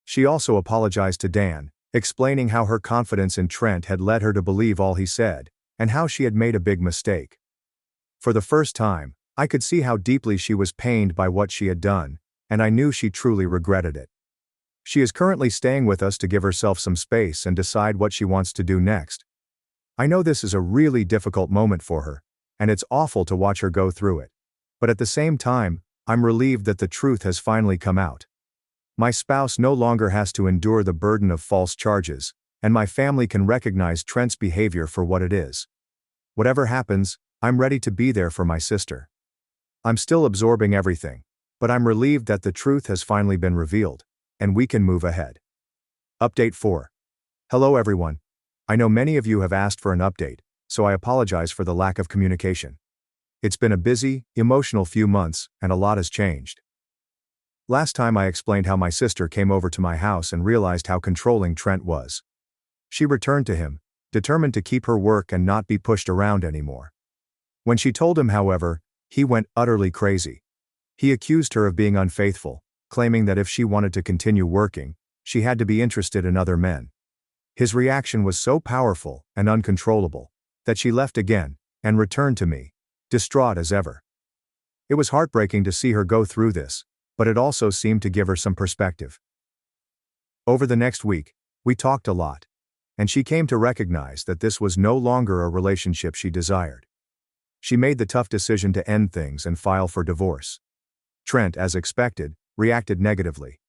She also apologized to Dan, explaining how her confidence in Trent had led her to believe all he said, and how she had made a big mistake. For the first time, I could see how deeply she was pained by what she had done, and I knew she truly regretted it. She is currently staying with us to give herself some space and decide what she wants to do next. I know this is a really difficult moment for her, and it's awful to watch her go through it. But at the same time, I'm relieved that the truth has finally come out. My spouse no longer has to endure the burden of false charges, and my family can recognize Trent's behavior for what it is. Whatever happens, I'm ready to be there for my sister. I'm still absorbing everything, but I'm relieved that the truth has finally been revealed, and we can move ahead. Update 4. Hello everyone. I know many of you have asked for an update, so I apologize for the lack of communication. It's been a busy, emotional few months, and a lot has changed. Last time I explained how my sister came over to my house and realized how controlling Trent was. She returned to him, determined to keep her work and not be pushed around anymore. When she told him, however, he went utterly crazy. He accused her of being unfaithful, claiming that if she wanted to continue working, she had to be interested in other men. His reaction was so powerful and uncontrollable that she left again and returned to me, distraught as ever. It was heartbreaking to see her go through this, but it also seemed to give her some perspective. Over the next week, we talked a lot, and she came to recognize that this was no longer a relationship she desired. She made the tough decision to end things and file for divorce. Trent, as expected, reacted negatively.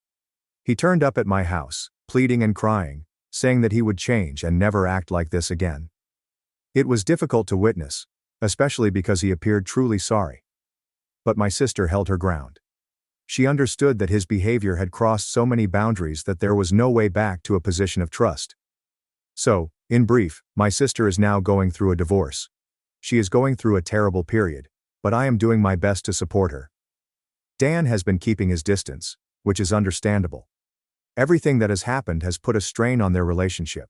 He turned up at my house, pleading and crying, saying that he would change and never act like this again. It was difficult to witness, especially because he appeared truly sorry. But my sister held her ground. She understood that his behavior had crossed so many boundaries that there was no way back to a position of trust. So, in brief, my sister is now going through a divorce. She is going through a terrible period, but I am doing my best to support her. Dan has been keeping his distance, which is understandable. Everything that has happened has put a strain on their relationship,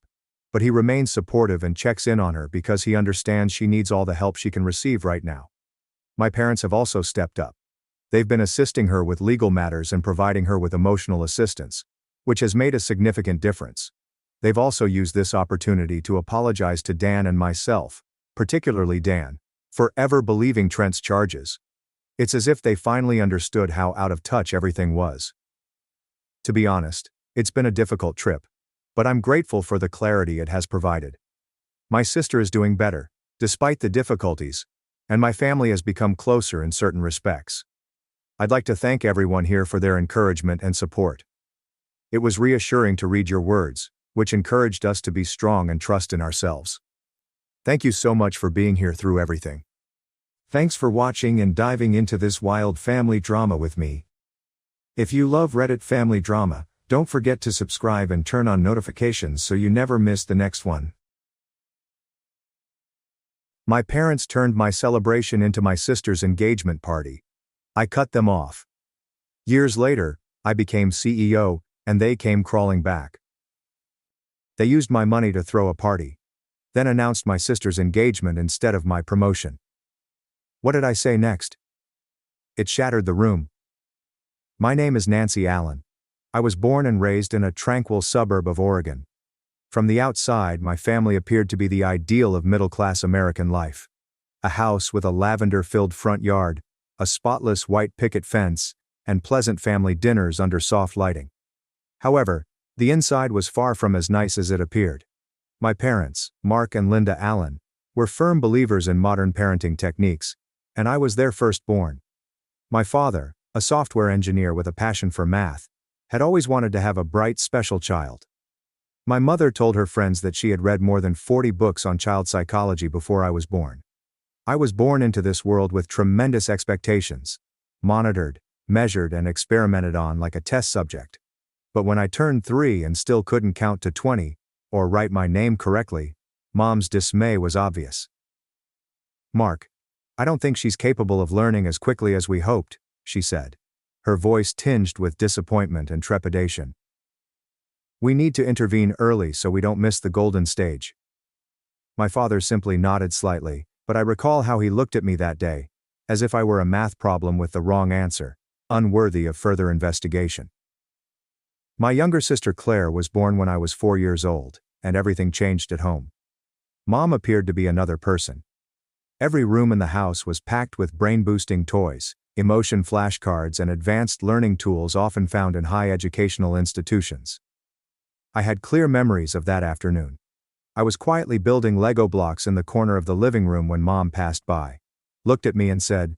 but he remains supportive and checks in on her because he understands she needs all the help she can receive right now. My parents have also stepped up. They've been assisting her with legal matters and providing her with emotional assistance, which has made a significant difference. They've also used this opportunity to apologize to Dan and myself, particularly Dan, for ever believing Trent's charges. It's as if they finally understood how out of touch everything was. To be honest, it's been a difficult trip, but I'm grateful for the clarity it has provided. My sister is doing better, despite the difficulties, and my family has become closer in certain respects. I'd like to thank everyone here for their encouragement and support. It was reassuring to read your words, which encouraged us to be strong and trust in ourselves. Thank you so much for being here through everything. Thanks for watching and diving into this wild family drama with me. If you love Reddit family drama, don't forget to subscribe and turn on notifications so you never miss the next one. My parents turned my celebration into my sister's engagement party. I cut them off. Years later, I became CEO, and they came crawling back. They used my money to throw a party, then announced my sister's engagement instead of my promotion. What did I say next? It shattered the room. My name is Nancy Allen. I was born and raised in a tranquil suburb of Oregon. From the outside, my family appeared to be the ideal of middle-class American life. A house with a lavender-filled front yard, a spotless white picket fence, and pleasant family dinners under soft lighting. However, the inside was far from as nice as it appeared. My parents, Mark and Linda Allen, were firm believers in modern parenting techniques, and I was their firstborn. My father, a software engineer with a passion for math, had always wanted to have a bright, special child. My mother told her friends that she had read more than 40 books on child psychology before I was born. I was born into this world with tremendous expectations, monitored, measured, and experimented on like a test subject. But when I turned 3 and still couldn't count to 20, or write my name correctly, Mom's dismay was obvious. "Mark, I don't think she's capable of learning as quickly as we hoped," she said, her voice tinged with disappointment and trepidation. "We need to intervene early so we don't miss the golden stage." My father simply nodded slightly, but I recall how he looked at me that day, as if I were a math problem with the wrong answer, unworthy of further investigation. My younger sister Claire was born when I was 4 years old, and everything changed at home. Mom appeared to be another person. Every room in the house was packed with brain-boosting toys, emotion flashcards, and advanced learning tools often found in high educational institutions. I had clear memories of that afternoon. I was quietly building Lego blocks in the corner of the living room when Mom passed by, looked at me and said,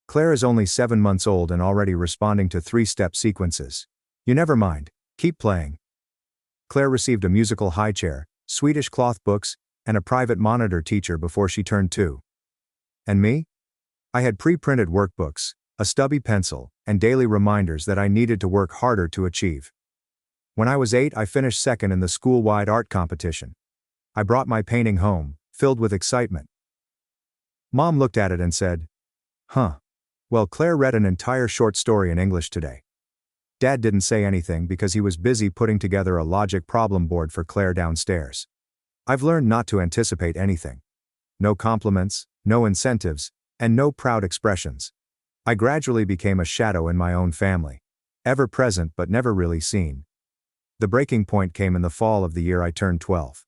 "Claire is only 7 months old and already responding to 3-step sequences. You never mind, keep playing." Claire received a musical high chair, Swedish cloth books, and a private monitor teacher before she turned 2. And me? I had pre-printed workbooks, a stubby pencil, and daily reminders that I needed to work harder to achieve. When I was 8, I finished second in the school-wide art competition. I brought my painting home, filled with excitement. Mom looked at it and said, "Huh. Well, Claire read an entire short story in English today." Dad didn't say anything because he was busy putting together a logic problem board for Claire downstairs. I've learned not to anticipate anything. No compliments, no incentives, and no proud expressions. I gradually became a shadow in my own family, ever present but never really seen. The breaking point came in the fall of the year I turned 12.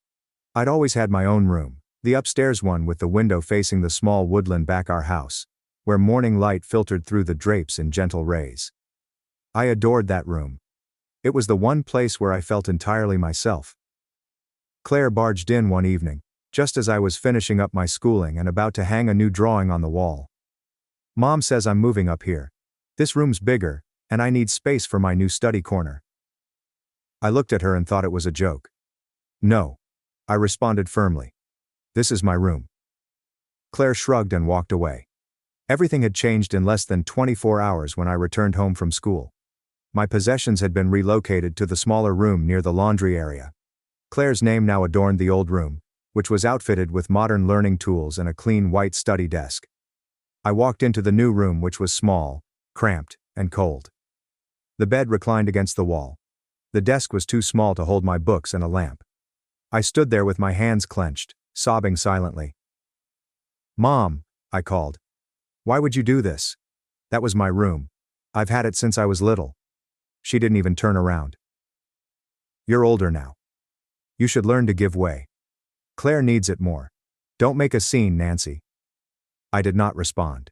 I'd always had my own room, the upstairs one with the window facing the small woodland back our house, where morning light filtered through the drapes in gentle rays. I adored that room. It was the one place where I felt entirely myself. Claire barged in one evening, just as I was finishing up my schooling and about to hang a new drawing on the wall. "Mom says I'm moving up here. This room's bigger, and I need space for my new study corner." I looked at her and thought it was a joke. "No," I responded firmly. "This is my room." Claire shrugged and walked away. Everything had changed in less than 24 hours when I returned home from school. My possessions had been relocated to the smaller room near the laundry area. Claire's name now adorned the old room, which was outfitted with modern learning tools and a clean white study desk. I walked into the new room, which was small, cramped, and cold. The bed reclined against the wall. The desk was too small to hold my books and a lamp. I stood there with my hands clenched, sobbing silently. "Mom," I called. "Why would you do this? That was my room. I've had it since I was little." She didn't even turn around. "You're older now. You should learn to give way. Claire needs it more. Don't make a scene, Nancy." I did not respond.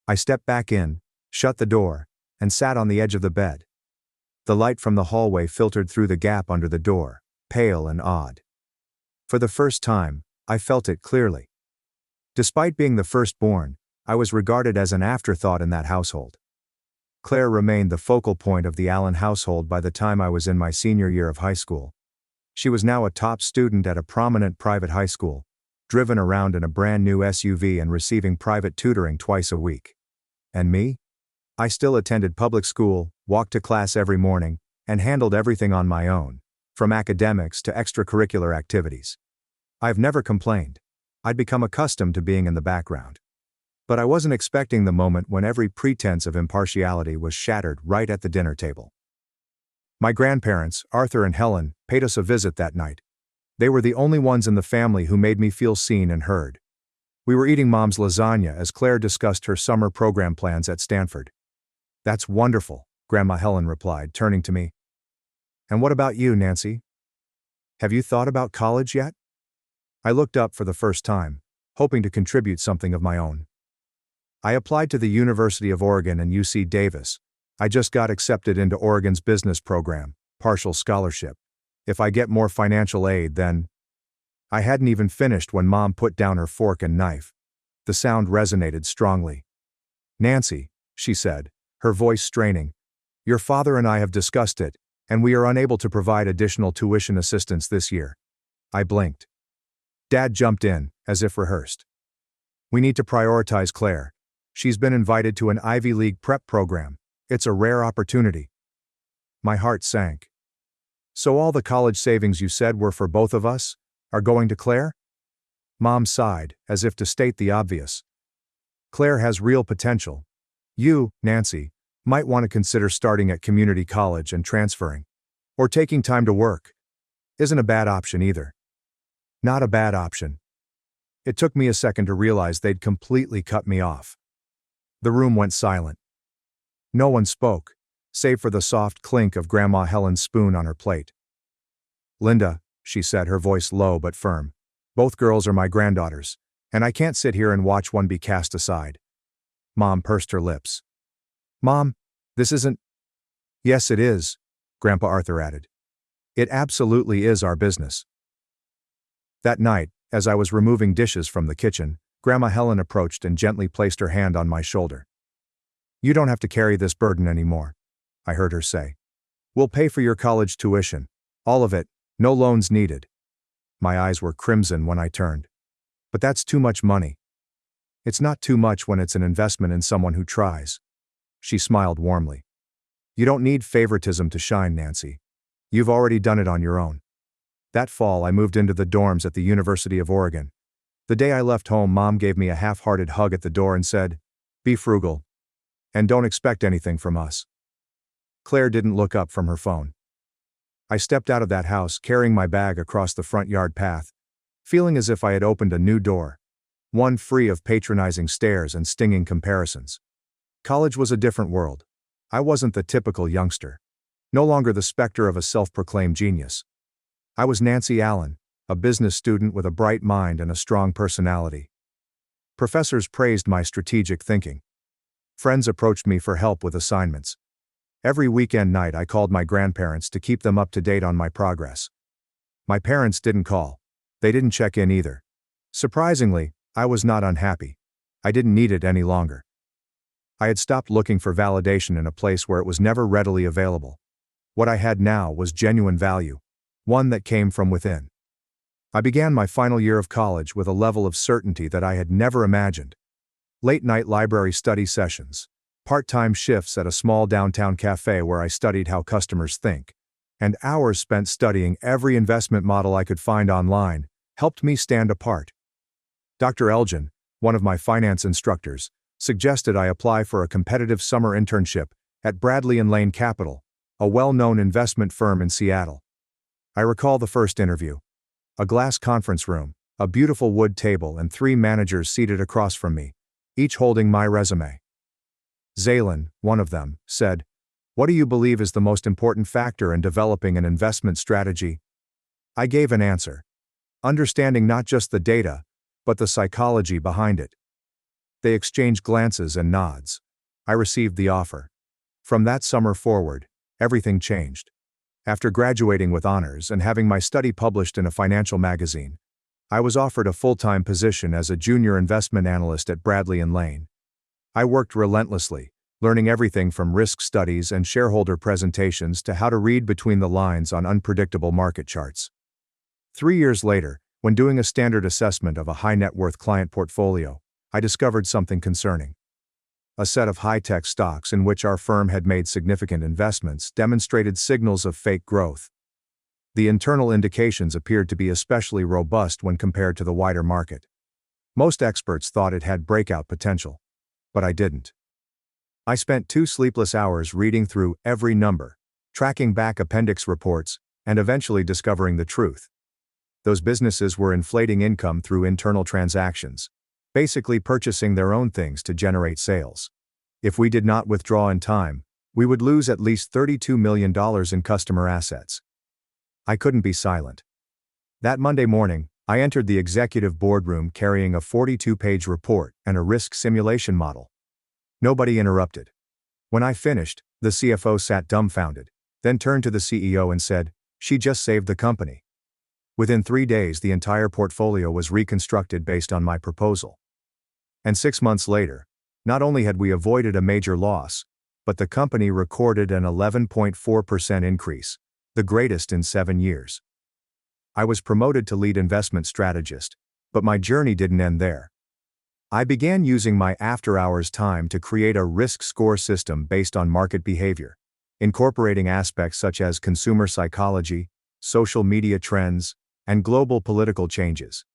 I stepped back in, shut the door, and sat on the edge of the bed. The light from the hallway filtered through the gap under the door, pale and odd. For the first time, I felt it clearly. Despite being the firstborn, I was regarded as an afterthought in that household. Claire remained the focal point of the Allen household by the time I was in my senior year of high school. She was now a top student at a prominent private high school, driven around in a brand new SUV and receiving private tutoring twice a week. And me? I still attended public school, walked to class every morning, and handled everything on my own, from academics to extracurricular activities. I've never complained. I'd become accustomed to being in the background. But I wasn't expecting the moment when every pretense of impartiality was shattered right at the dinner table. My grandparents, Arthur and Helen, paid us a visit that night. They were the only ones in the family who made me feel seen and heard. We were eating Mom's lasagna as Claire discussed her summer program plans at Stanford. "That's wonderful," Grandma Helen replied, turning to me. "And what about you, Nancy? Have you thought about college yet?" I looked up for the first time, hoping to contribute something of my own. "I applied to the University of Oregon and UC Davis. I just got accepted into Oregon's business program, partial scholarship. If I get more financial aid, then—" I hadn't even finished when Mom put down her fork and knife. The sound resonated strongly. "Nancy," she said, her voice straining, "your father and I have discussed it, and we are unable to provide additional tuition assistance this year." I blinked. Dad jumped in, as if rehearsed. "We need to prioritize Claire. She's been invited to an Ivy League prep program. It's a rare opportunity." My heart sank. "So all the college savings you said were for both of us are going to Claire?" Mom sighed, as if to state the obvious. "Claire has real potential. You, Nancy, might want to consider starting at community college and transferring. Or taking time to work. Isn't a bad option either." Not a bad option. It took me a second to realize they'd completely cut me off. The room went silent. No one spoke, save for the soft clink of Grandma Helen's spoon on her plate. "Linda," she said, her voice low but firm, "both girls are my granddaughters, and I can't sit here and watch one be cast aside." Mom pursed her lips. "Mom, this isn't—" "Yes, it is," Grandpa Arthur added. "It absolutely is our business." That night, as I was removing dishes from the kitchen, Grandma Helen approached and gently placed her hand on my shoulder. "You don't have to carry this burden anymore," I heard her say. "We'll pay for your college tuition. All of it, no loans needed." My eyes were crimson when I turned. "But that's too much money." "It's not too much when it's an investment in someone who tries." She smiled warmly. "You don't need favoritism to shine, Nancy. You've already done it on your own." That fall I moved into the dorms at the University of Oregon. The day I left home, Mom gave me a half-hearted hug at the door and said, "Be frugal. And don't expect anything from us." Claire didn't look up from her phone. I stepped out of that house carrying my bag across the front yard path, feeling as if I had opened a new door, one free of patronizing stares and stinging comparisons. College was a different world. I wasn't the typical youngster. No longer the specter of a self-proclaimed genius. I was Nancy Allen, a business student with a bright mind and a strong personality. Professors praised my strategic thinking. Friends approached me for help with assignments. Every weekend night I called my grandparents to keep them up to date on my progress. My parents didn't call. They didn't check in either. Surprisingly, I was not unhappy. I didn't need it any longer. I had stopped looking for validation in a place where it was never readily available. What I had now was genuine value, one that came from within. I began my final year of college with a level of certainty that I had never imagined. Late-night library study sessions, part-time shifts at a small downtown cafe where I studied how customers think, and hours spent studying every investment model I could find online, helped me stand apart. Dr. Elgin, one of my finance instructors, suggested I apply for a competitive summer internship at Bradley and Lane Capital, a well-known investment firm in Seattle. I recall the first interview. A glass conference room, a beautiful wood table, and 3 managers seated across from me, each holding my resume. Zaylin, one of them, said, "What do you believe is the most important factor in developing an investment strategy?" I gave an answer. Understanding not just the data, but the psychology behind it. They exchanged glances and nods. I received the offer. From that summer forward, everything changed. After graduating with honors and having my study published in a financial magazine, I was offered a full-time position as a junior investment analyst at Bradley and Lane. I worked relentlessly, learning everything from risk studies and shareholder presentations to how to read between the lines on unpredictable market charts. 3 years later, when doing a standard assessment of a high-net-worth client portfolio, I discovered something concerning. A set of high-tech stocks in which our firm had made significant investments demonstrated signals of fake growth. The internal indications appeared to be especially robust when compared to the wider market. Most experts thought it had breakout potential. But I didn't. I spent 2 sleepless hours reading through every number, tracking back appendix reports, and eventually discovering the truth. Those businesses were inflating income through internal transactions, basically purchasing their own things to generate sales. If we did not withdraw in time, we would lose at least $32 million in customer assets. I couldn't be silent. That Monday morning, I entered the executive boardroom carrying a 42-page report and a risk simulation model. Nobody interrupted. When I finished, the CFO sat dumbfounded, then turned to the CEO and said, "She just saved the company." Within 3 days, the entire portfolio was reconstructed based on my proposal. And 6 months later, not only had we avoided a major loss, but the company recorded an 11.4% increase, the greatest in 7 years. I was promoted to lead investment strategist, but my journey didn't end there. I began using my after-hours time to create a risk score system based on market behavior, incorporating aspects such as consumer psychology, social media trends, and global political changes.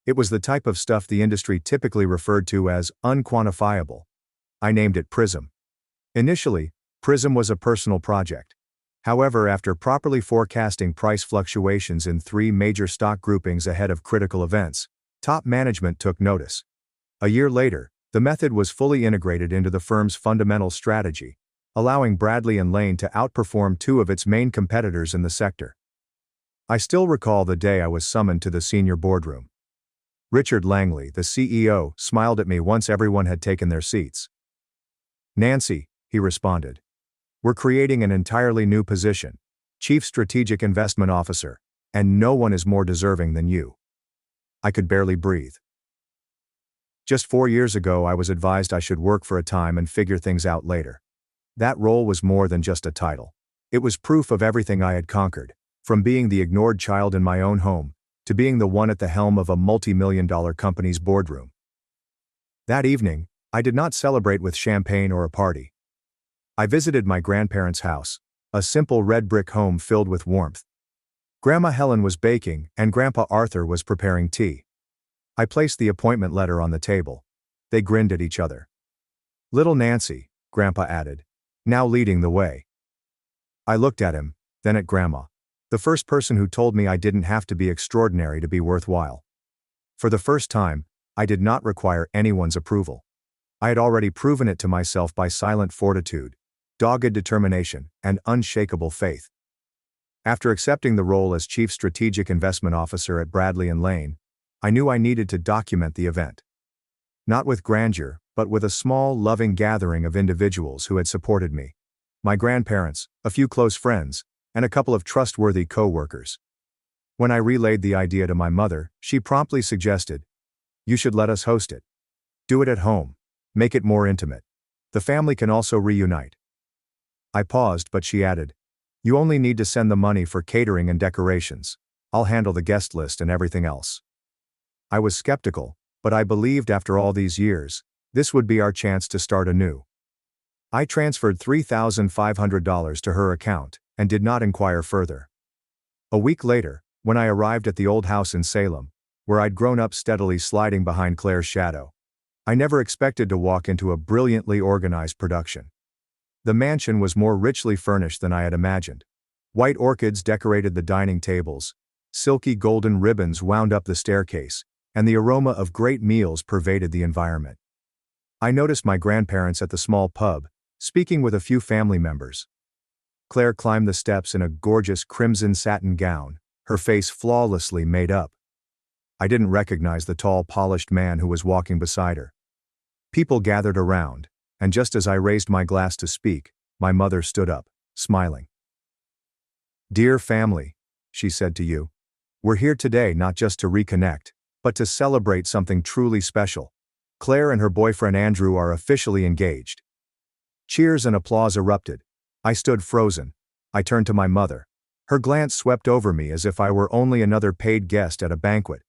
It was the type of stuff the industry typically referred to as unquantifiable. I named it PRISM. Initially, PRISM was a personal project. However, after properly forecasting price fluctuations in 3 major stock groupings ahead of critical events, top management took notice. A year later, the method was fully integrated into the firm's fundamental strategy, allowing Bradley and Lane to outperform 2 of its main competitors in the sector. I still recall the day I was summoned to the senior boardroom. Richard Langley, the CEO, smiled at me once everyone had taken their seats. "Nancy," he responded, "we're creating an entirely new position, Chief Strategic Investment Officer, and no one is more deserving than you." I could barely breathe. Just 4 years ago, I was advised I should work for a time and figure things out later. That role was more than just a title. It was proof of everything I had conquered, from being the ignored child in my own home, to being the one at the helm of a multi-million-dollar company's boardroom. That evening, I did not celebrate with champagne or a party. I visited my grandparents' house, a simple red brick home filled with warmth. Grandma Helen was baking, and Grandpa Arthur was preparing tea. I placed the appointment letter on the table. They grinned at each other. "Little Nancy," Grandpa added, now leading the way. I looked at him, then at Grandma, the first person who told me I didn't have to be extraordinary to be worthwhile. For the first time, I did not require anyone's approval. I had already proven it to myself by silent fortitude, dogged determination, and unshakable faith. After accepting the role as Chief Strategic Investment Officer at Bradley and Lane, I knew I needed to document the event. Not with grandeur, but with a small, loving gathering of individuals who had supported me. My grandparents, a few close friends, and a couple of trustworthy co-workers. When I relayed the idea to my mother, she promptly suggested, "You should let us host it. Do it at home. Make it more intimate. The family can also reunite." I paused, but she added, "You only need to send the money for catering and decorations. I'll handle the guest list and everything else." I was skeptical, but I believed after all these years, this would be our chance to start anew. I transferred $3,500 to her account, and did not inquire further. A week later, when I arrived at the old house in Salem, where I'd grown up steadily sliding behind Claire's shadow, I never expected to walk into a brilliantly organized production. The mansion was more richly furnished than I had imagined. White orchids decorated the dining tables, silky golden ribbons wound up the staircase, and the aroma of great meals pervaded the environment. I noticed my grandparents at the small pub, speaking with a few family members. Claire climbed the steps in a gorgeous crimson satin gown, her face flawlessly made up. I didn't recognize the tall, polished man who was walking beside her. People gathered around, and just as I raised my glass to speak, my mother stood up, smiling. "Dear family," she said to you, "we're here today not just to reconnect, but to celebrate something truly special. Claire and her boyfriend Andrew are officially engaged." Cheers and applause erupted. I stood frozen. I turned to my mother. Her glance swept over me as if I were only another paid guest at a banquet.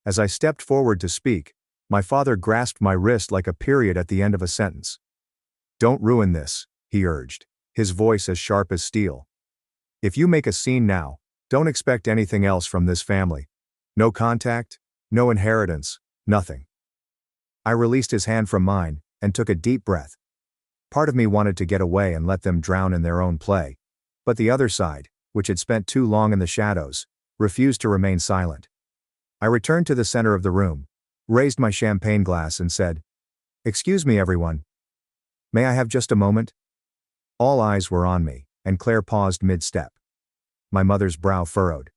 As I stepped forward to speak, my father grasped my wrist like a period at the end of a sentence. "Don't ruin this," he urged, his voice as sharp as steel. "If you make a scene now, don't expect anything else from this family. No contact, no inheritance, Nothing. I released his hand from mine, and took a deep breath. Part of me wanted to get away and let them drown in their own play. But the other side, which had spent too long in the shadows, refused to remain silent. I returned to the center of the room, raised my champagne glass and said, "Excuse me everyone. May I have just a moment?" All eyes were on me, and Claire paused mid-step. My mother's brow furrowed.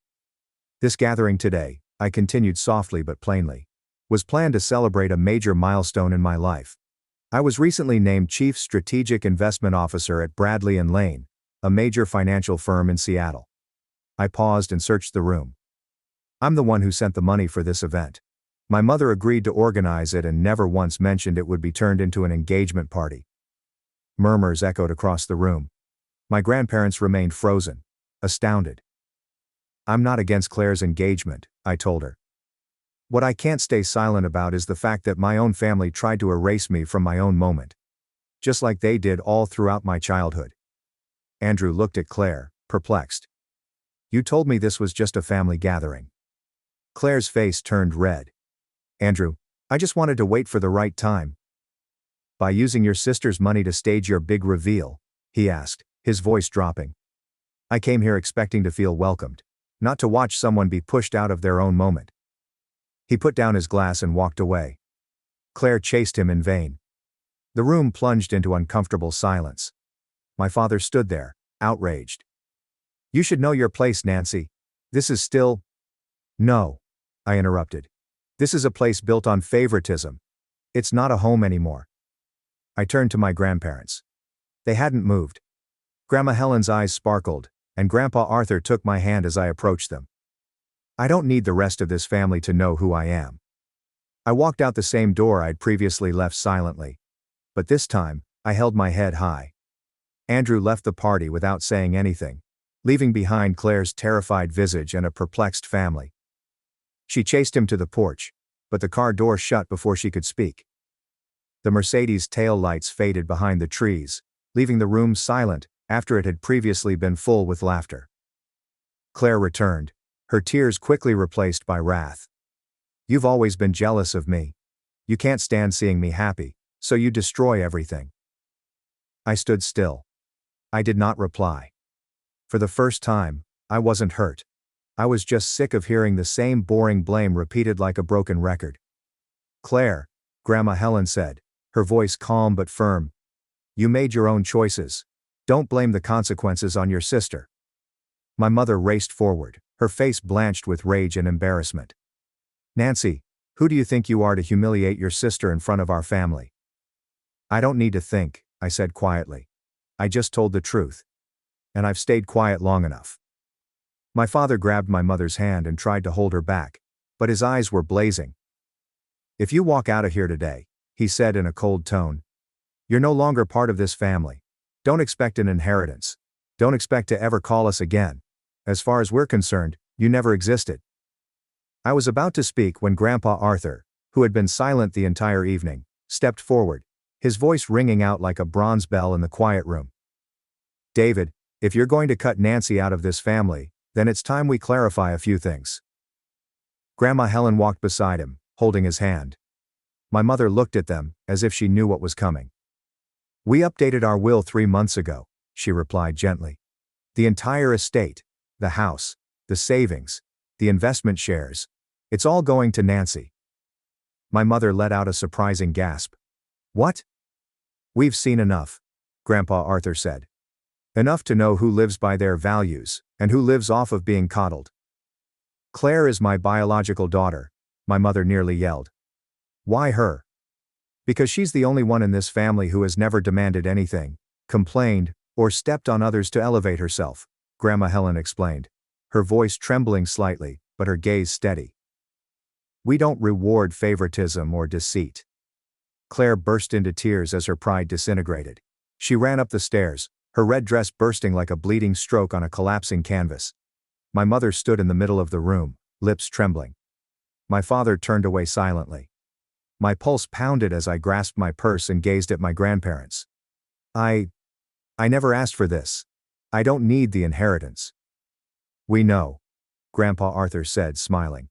This gathering today, I continued softly but plainly, was planned to celebrate a major milestone in my life. I was recently named Chief Strategic Investment Officer at Bradley & Lane, a major financial firm in Seattle. I paused and searched the room. I'm the one who sent the money for this event. My mother agreed to organize it and never once mentioned it would be turned into an engagement party. Murmurs echoed across the room. My grandparents remained frozen, astounded. I'm not against Claire's engagement, I told her. What I can't stay silent about is the fact that my own family tried to erase me from my own moment. Just like they did all throughout my childhood. Andrew looked at Claire, perplexed. You told me this was just a family gathering. Claire's face turned red. Andrew, I just wanted to wait for the right time. By using your sister's money to stage your big reveal? He asked, his voice dropping. I came here expecting to feel welcomed, not to watch someone be pushed out of their own moment. He put down his glass and walked away. Claire chased him in vain. The room plunged into uncomfortable silence. My father stood there, outraged. You should know your place, Nancy. This is still... No, I interrupted. This is a place built on favoritism. It's not a home anymore. I turned to my grandparents. They hadn't moved. Grandma Helen's eyes sparkled, and Grandpa Arthur took my hand as I approached them. I don't need the rest of this family to know who I am. I walked out the same door I'd previously left silently. But this time, I held my head high. Andrew left the party without saying anything, leaving behind Claire's terrified visage and a perplexed family. She chased him to the porch, but the car door shut before she could speak. The Mercedes' tail lights faded behind the trees, leaving the room silent after it had previously been full with laughter. Claire returned, her tears quickly replaced by wrath. You've always been jealous of me. You can't stand seeing me happy, so you destroy everything. I stood still. I did not reply. For the first time, I wasn't hurt. I was just sick of hearing the same boring blame repeated like a broken record. Claire, Grandma Helen said, her voice calm but firm. You made your own choices. Don't blame the consequences on your sister. My mother raced forward, her face blanched with rage and embarrassment. Nancy, who do you think you are to humiliate your sister in front of our family? I don't need to think, I said quietly. I just told the truth. And I've stayed quiet long enough. My father grabbed my mother's hand and tried to hold her back, but his eyes were blazing. If you walk out of here today, he said in a cold tone, you're no longer part of this family. Don't expect an inheritance. Don't expect to ever call us again. As far as we're concerned, you never existed. I was about to speak when Grandpa Arthur, who had been silent the entire evening, stepped forward, his voice ringing out like a bronze bell in the quiet room. David, if you're going to cut Nancy out of this family, then it's time we clarify a few things. Grandma Helen walked beside him, holding his hand. My mother looked at them, as if she knew what was coming. We updated our will 3 months ago, she replied gently. The entire estate, the house, the savings, the investment shares, it's all going to Nancy. My mother let out a surprising gasp. What? We've seen enough, Grandpa Arthur said. Enough to know who lives by their values, and who lives off of being coddled. Claire is my biological daughter, my mother nearly yelled. Why her? Because she's the only one in this family who has never demanded anything, complained, or stepped on others to elevate herself, Grandma Helen explained, her voice trembling slightly, but her gaze steady. We don't reward favoritism or deceit. Claire burst into tears as her pride disintegrated. She ran up the stairs, her red dress bursting like a bleeding stroke on a collapsing canvas. My mother stood in the middle of the room, lips trembling. My father turned away silently. My pulse pounded as I grasped my purse and gazed at my grandparents. I never asked for this. I don't need the inheritance. We know, Grandpa Arthur said, smiling.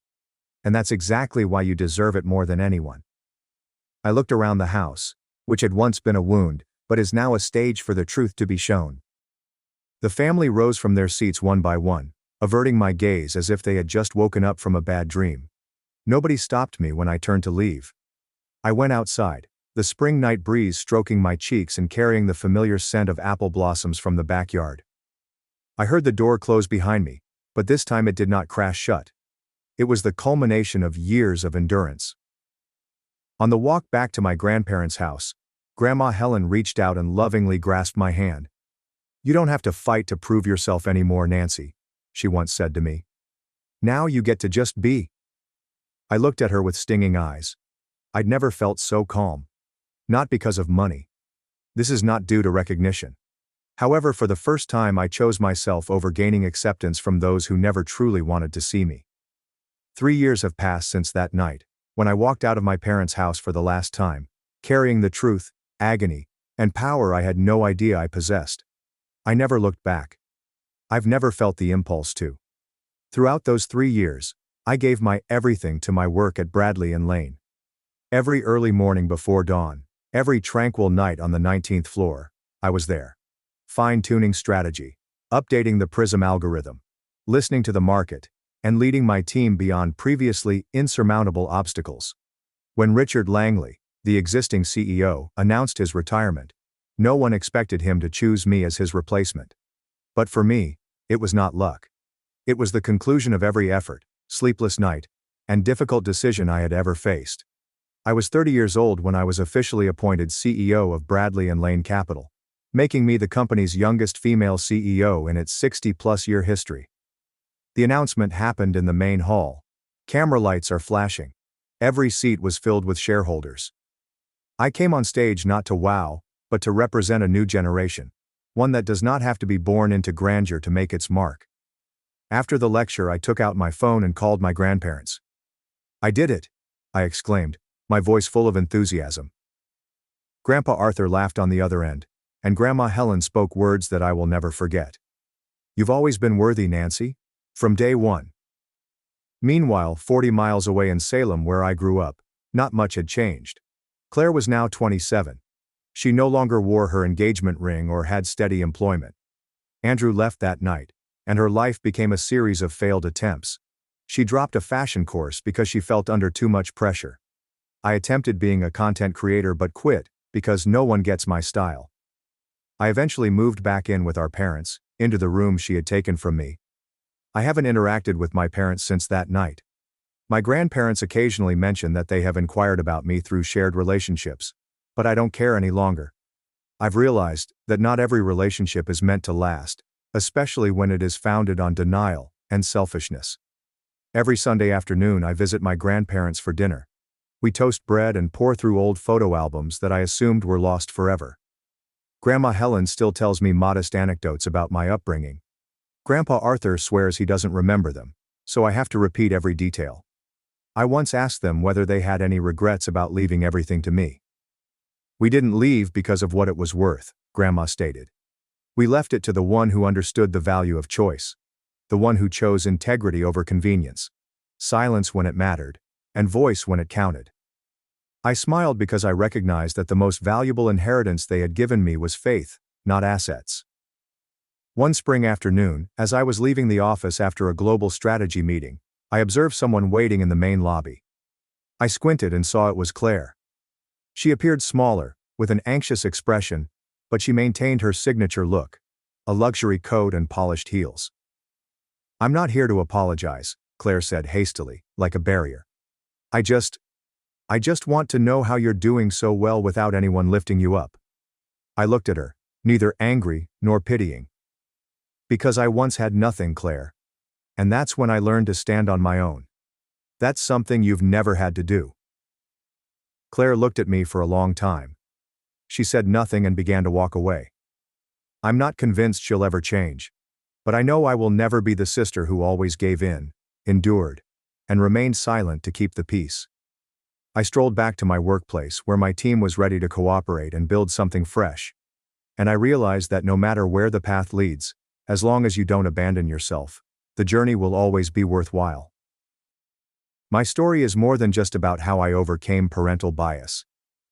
And that's exactly why you deserve it more than anyone. I looked around the house, which had once been a wound, but is now a stage for the truth to be shown. The family rose from their seats one by one, averting my gaze as if they had just woken up from a bad dream. Nobody stopped me when I turned to leave. I went outside, the spring night breeze stroking my cheeks and carrying the familiar scent of apple blossoms from the backyard. I heard the door close behind me, but this time it did not crash shut. It was the culmination of years of endurance. On the walk back to my grandparents' house, Grandma Helen reached out and lovingly grasped my hand. "You don't have to fight to prove yourself anymore, Nancy," she once said to me. "Now you get to just be." I looked at her with stinging eyes. I'd never felt so calm. Not because of money. This is not due to recognition. However, for the first time I chose myself over gaining acceptance from those who never truly wanted to see me. 3 years have passed since that night, when I walked out of my parents' house for the last time, carrying the truth, agony, and power I had no idea I possessed. I never looked back. I've never felt the impulse to. Throughout those 3 years, I gave my everything to my work at Bradley and Lane. Every early morning before dawn, every tranquil night on the 19th floor, I was there. Fine-tuning strategy, updating the Prism algorithm, listening to the market, and leading my team beyond previously insurmountable obstacles. When Richard Langley, the existing CEO, announced his retirement, no one expected him to choose me as his replacement. But for me, it was not luck. It was the conclusion of every effort, sleepless night, and difficult decision I had ever faced. I was 30 years old when I was officially appointed CEO of Bradley and Lane Capital, making me the company's youngest female CEO in its 60-plus-year history. The announcement happened in the main hall. Camera lights are flashing. Every seat was filled with shareholders. I came on stage not to wow, but to represent a new generation, one that does not have to be born into grandeur to make its mark. After the lecture, I took out my phone and called my grandparents. "I did it," I exclaimed, my voice full of enthusiasm. Grandpa Arthur laughed on the other end, and Grandma Helen spoke words that I will never forget. "You've always been worthy, Nancy. From day one." Meanwhile, 40 miles away in Salem, where I grew up, not much had changed. Claire was now 27. She no longer wore her engagement ring or had steady employment. Andrew left that night, and her life became a series of failed attempts. She dropped a fashion course because she felt under too much pressure. I attempted being a content creator but quit, because no one gets my style. I eventually moved back in with our parents, into the room she had taken from me. I haven't interacted with my parents since that night. My grandparents occasionally mention that they have inquired about me through shared relationships, but I don't care any longer. I've realized that not every relationship is meant to last, especially when it is founded on denial and selfishness. Every Sunday afternoon I visit my grandparents for dinner. We toast bread and pore through old photo albums that I assumed were lost forever. Grandma Helen still tells me modest anecdotes about my upbringing. Grandpa Arthur swears he doesn't remember them, so I have to repeat every detail. I once asked them whether they had any regrets about leaving everything to me. "We didn't leave because of what it was worth," Grandma stated. "We left it to the one who understood the value of choice, the one who chose integrity over convenience, silence when it mattered, and voice when it counted." I smiled because I recognized that the most valuable inheritance they had given me was faith, not assets. One spring afternoon, as I was leaving the office after a global strategy meeting, I observed someone waiting in the main lobby. I squinted and saw it was Claire. She appeared smaller, with an anxious expression, but she maintained her signature look, a luxury coat and polished heels. "I'm not here to apologize," Claire said hastily, like a barrier. I just want to know how you're doing so well without anyone lifting you up." I looked at her, neither angry nor pitying. "Because I once had nothing, Claire. And that's when I learned to stand on my own. That's something you've never had to do." Claire looked at me for a long time. She said nothing and began to walk away. "I'm not convinced she'll ever change. But I know I will never be the sister who always gave in, endured, and remained silent to keep the peace." I strolled back to my workplace where my team was ready to cooperate and build something fresh. And I realized that no matter where the path leads, as long as you don't abandon yourself, the journey will always be worthwhile. My story is more than just about how I overcame parental bias.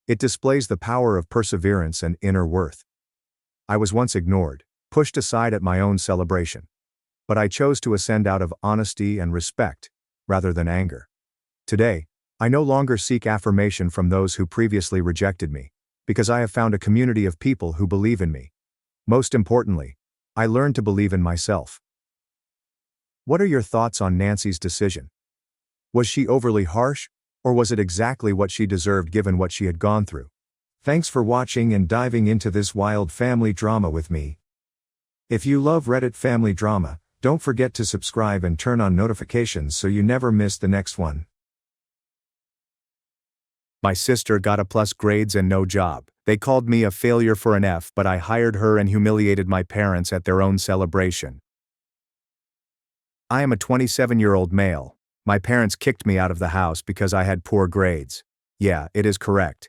It displays the power of perseverance and inner worth. I was once ignored, pushed aside at my own celebration. But I chose to ascend out of honesty and respect, rather than anger. Today, I no longer seek affirmation from those who previously rejected me, because I have found a community of people who believe in me. Most importantly, I learned to believe in myself. What are your thoughts on Nancy's decision? Was she overly harsh, or was it exactly what she deserved given what she had gone through? Thanks for watching and diving into this wild family drama with me. If you love Reddit family drama, don't forget to subscribe and turn on notifications so you never miss the next one. My sister got a plus grades and no job. They called me a failure for an F, but I hired her and humiliated my parents at their own celebration. I am a 27-year-old male. My parents kicked me out of the house because I had poor grades. Yeah, it is correct.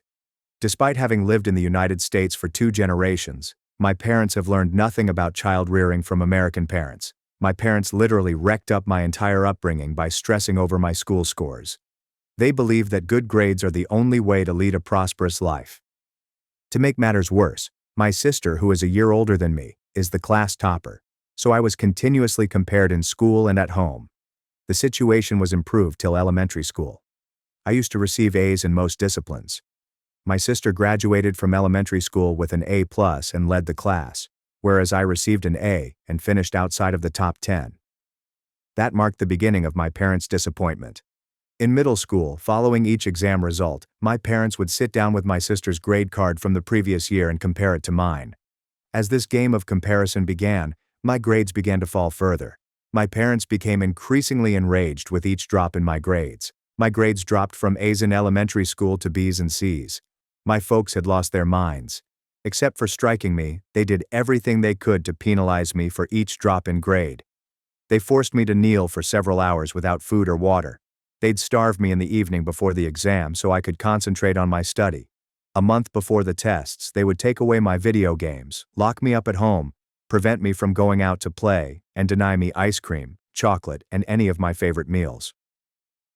Despite having lived in the United States for 2 generations, my parents have learned nothing about child rearing from American parents. My parents literally wrecked up my entire upbringing by stressing over my school scores. They believe that good grades are the only way to lead a prosperous life. To make matters worse, my sister, who is a year older than me, is the class topper, so I was continuously compared in school and at home. The situation was improved till elementary school. I used to receive A's in most disciplines. My sister graduated from elementary school with an A+ and led the class, whereas I received an A and finished outside of the top 10. That marked the beginning of my parents' disappointment. In middle school, following each exam result, my parents would sit down with my sister's grade card from the previous year and compare it to mine. As this game of comparison began, my grades began to fall further. My parents became increasingly enraged with each drop in my grades. My grades dropped from A's in elementary school to B's and C's. My folks had lost their minds. Except for striking me, they did everything they could to penalize me for each drop in grade. They forced me to kneel for several hours without food or water. They'd starve me in the evening before the exam so I could concentrate on my study. A month before the tests, they would take away my video games, lock me up at home, prevent me from going out to play, and deny me ice cream, chocolate, and any of my favorite meals.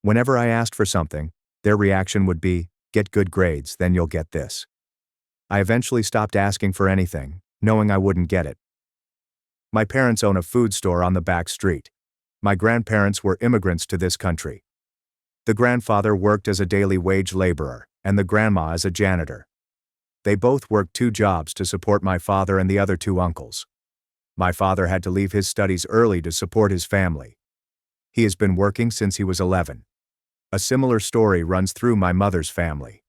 Whenever I asked for something, their reaction would be, "Get good grades, then you'll get this." I eventually stopped asking for anything, knowing I wouldn't get it. My parents own a food store on the back street. My grandparents were immigrants to this country. The grandfather worked as a daily wage laborer, and the grandma as a janitor. They both worked 2 jobs to support my father and the other 2 uncles. My father had to leave his studies early to support his family. He has been working since he was 11. A similar story runs through my mother's family.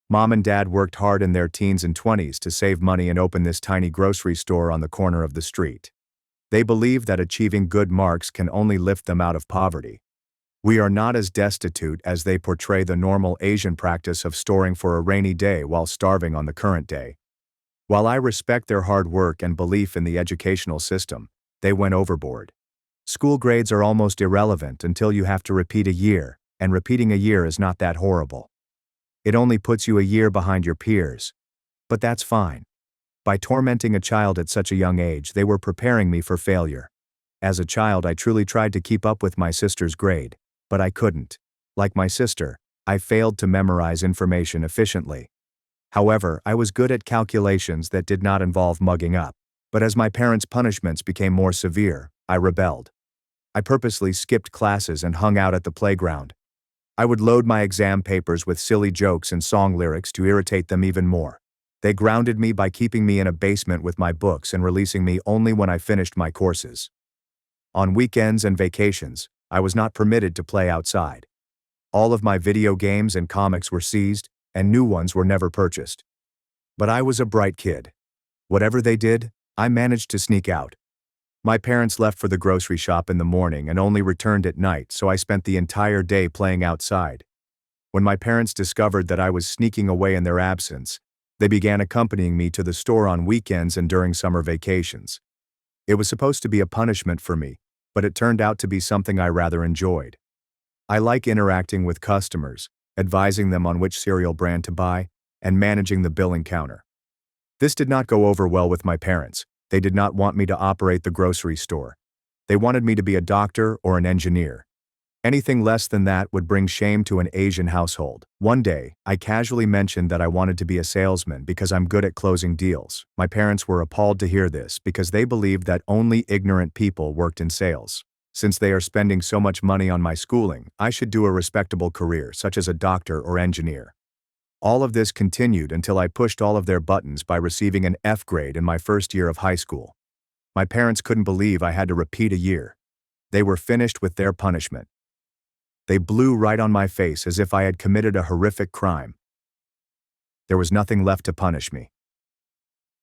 Mom and Dad worked hard in their teens and 20s to save money and open this tiny grocery store on the corner of the street. They believe that achieving good marks can only lift them out of poverty. We are not as destitute as they portray the normal Asian practice of storing for a rainy day while starving on the current day. While I respect their hard work and belief in the educational system, they went overboard. School grades are almost irrelevant until you have to repeat a year, and repeating a year is not that horrible. It only puts you a year behind your peers. But that's fine. By tormenting a child at such a young age, they were preparing me for failure. As a child, I truly tried to keep up with my sister's grade, but I couldn't. Like my sister, I failed to memorize information efficiently. However, I was good at calculations that did not involve mugging up. But as my parents' punishments became more severe, I rebelled. I purposely skipped classes and hung out at the playground. I would load my exam papers with silly jokes and song lyrics to irritate them even more. They grounded me by keeping me in a basement with my books and releasing me only when I finished my courses. On weekends and vacations, I was not permitted to play outside. All of my video games and comics were seized, and new ones were never purchased. But I was a bright kid. Whatever they did, I managed to sneak out. My parents left for the grocery shop in the morning and only returned at night, so I spent the entire day playing outside. When my parents discovered that I was sneaking away in their absence, they began accompanying me to the store on weekends and during summer vacations. It was supposed to be a punishment for me, but it turned out to be something I rather enjoyed. I like interacting with customers, advising them on which cereal brand to buy, and managing the billing counter. This did not go over well with my parents. They did not want me to operate the grocery store. They wanted me to be a doctor or an engineer. Anything less than that would bring shame to an Asian household. One day, I casually mentioned that I wanted to be a salesman because I'm good at closing deals. My parents were appalled to hear this because they believed that only ignorant people worked in sales. Since they are spending so much money on my schooling, I should do a respectable career, such as a doctor or engineer. All of this continued until I pushed all of their buttons by receiving an F grade in my first year of high school. My parents couldn't believe I had to repeat a year. They were finished with their punishment. They blew right on my face as if I had committed a horrific crime. There was nothing left to punish me.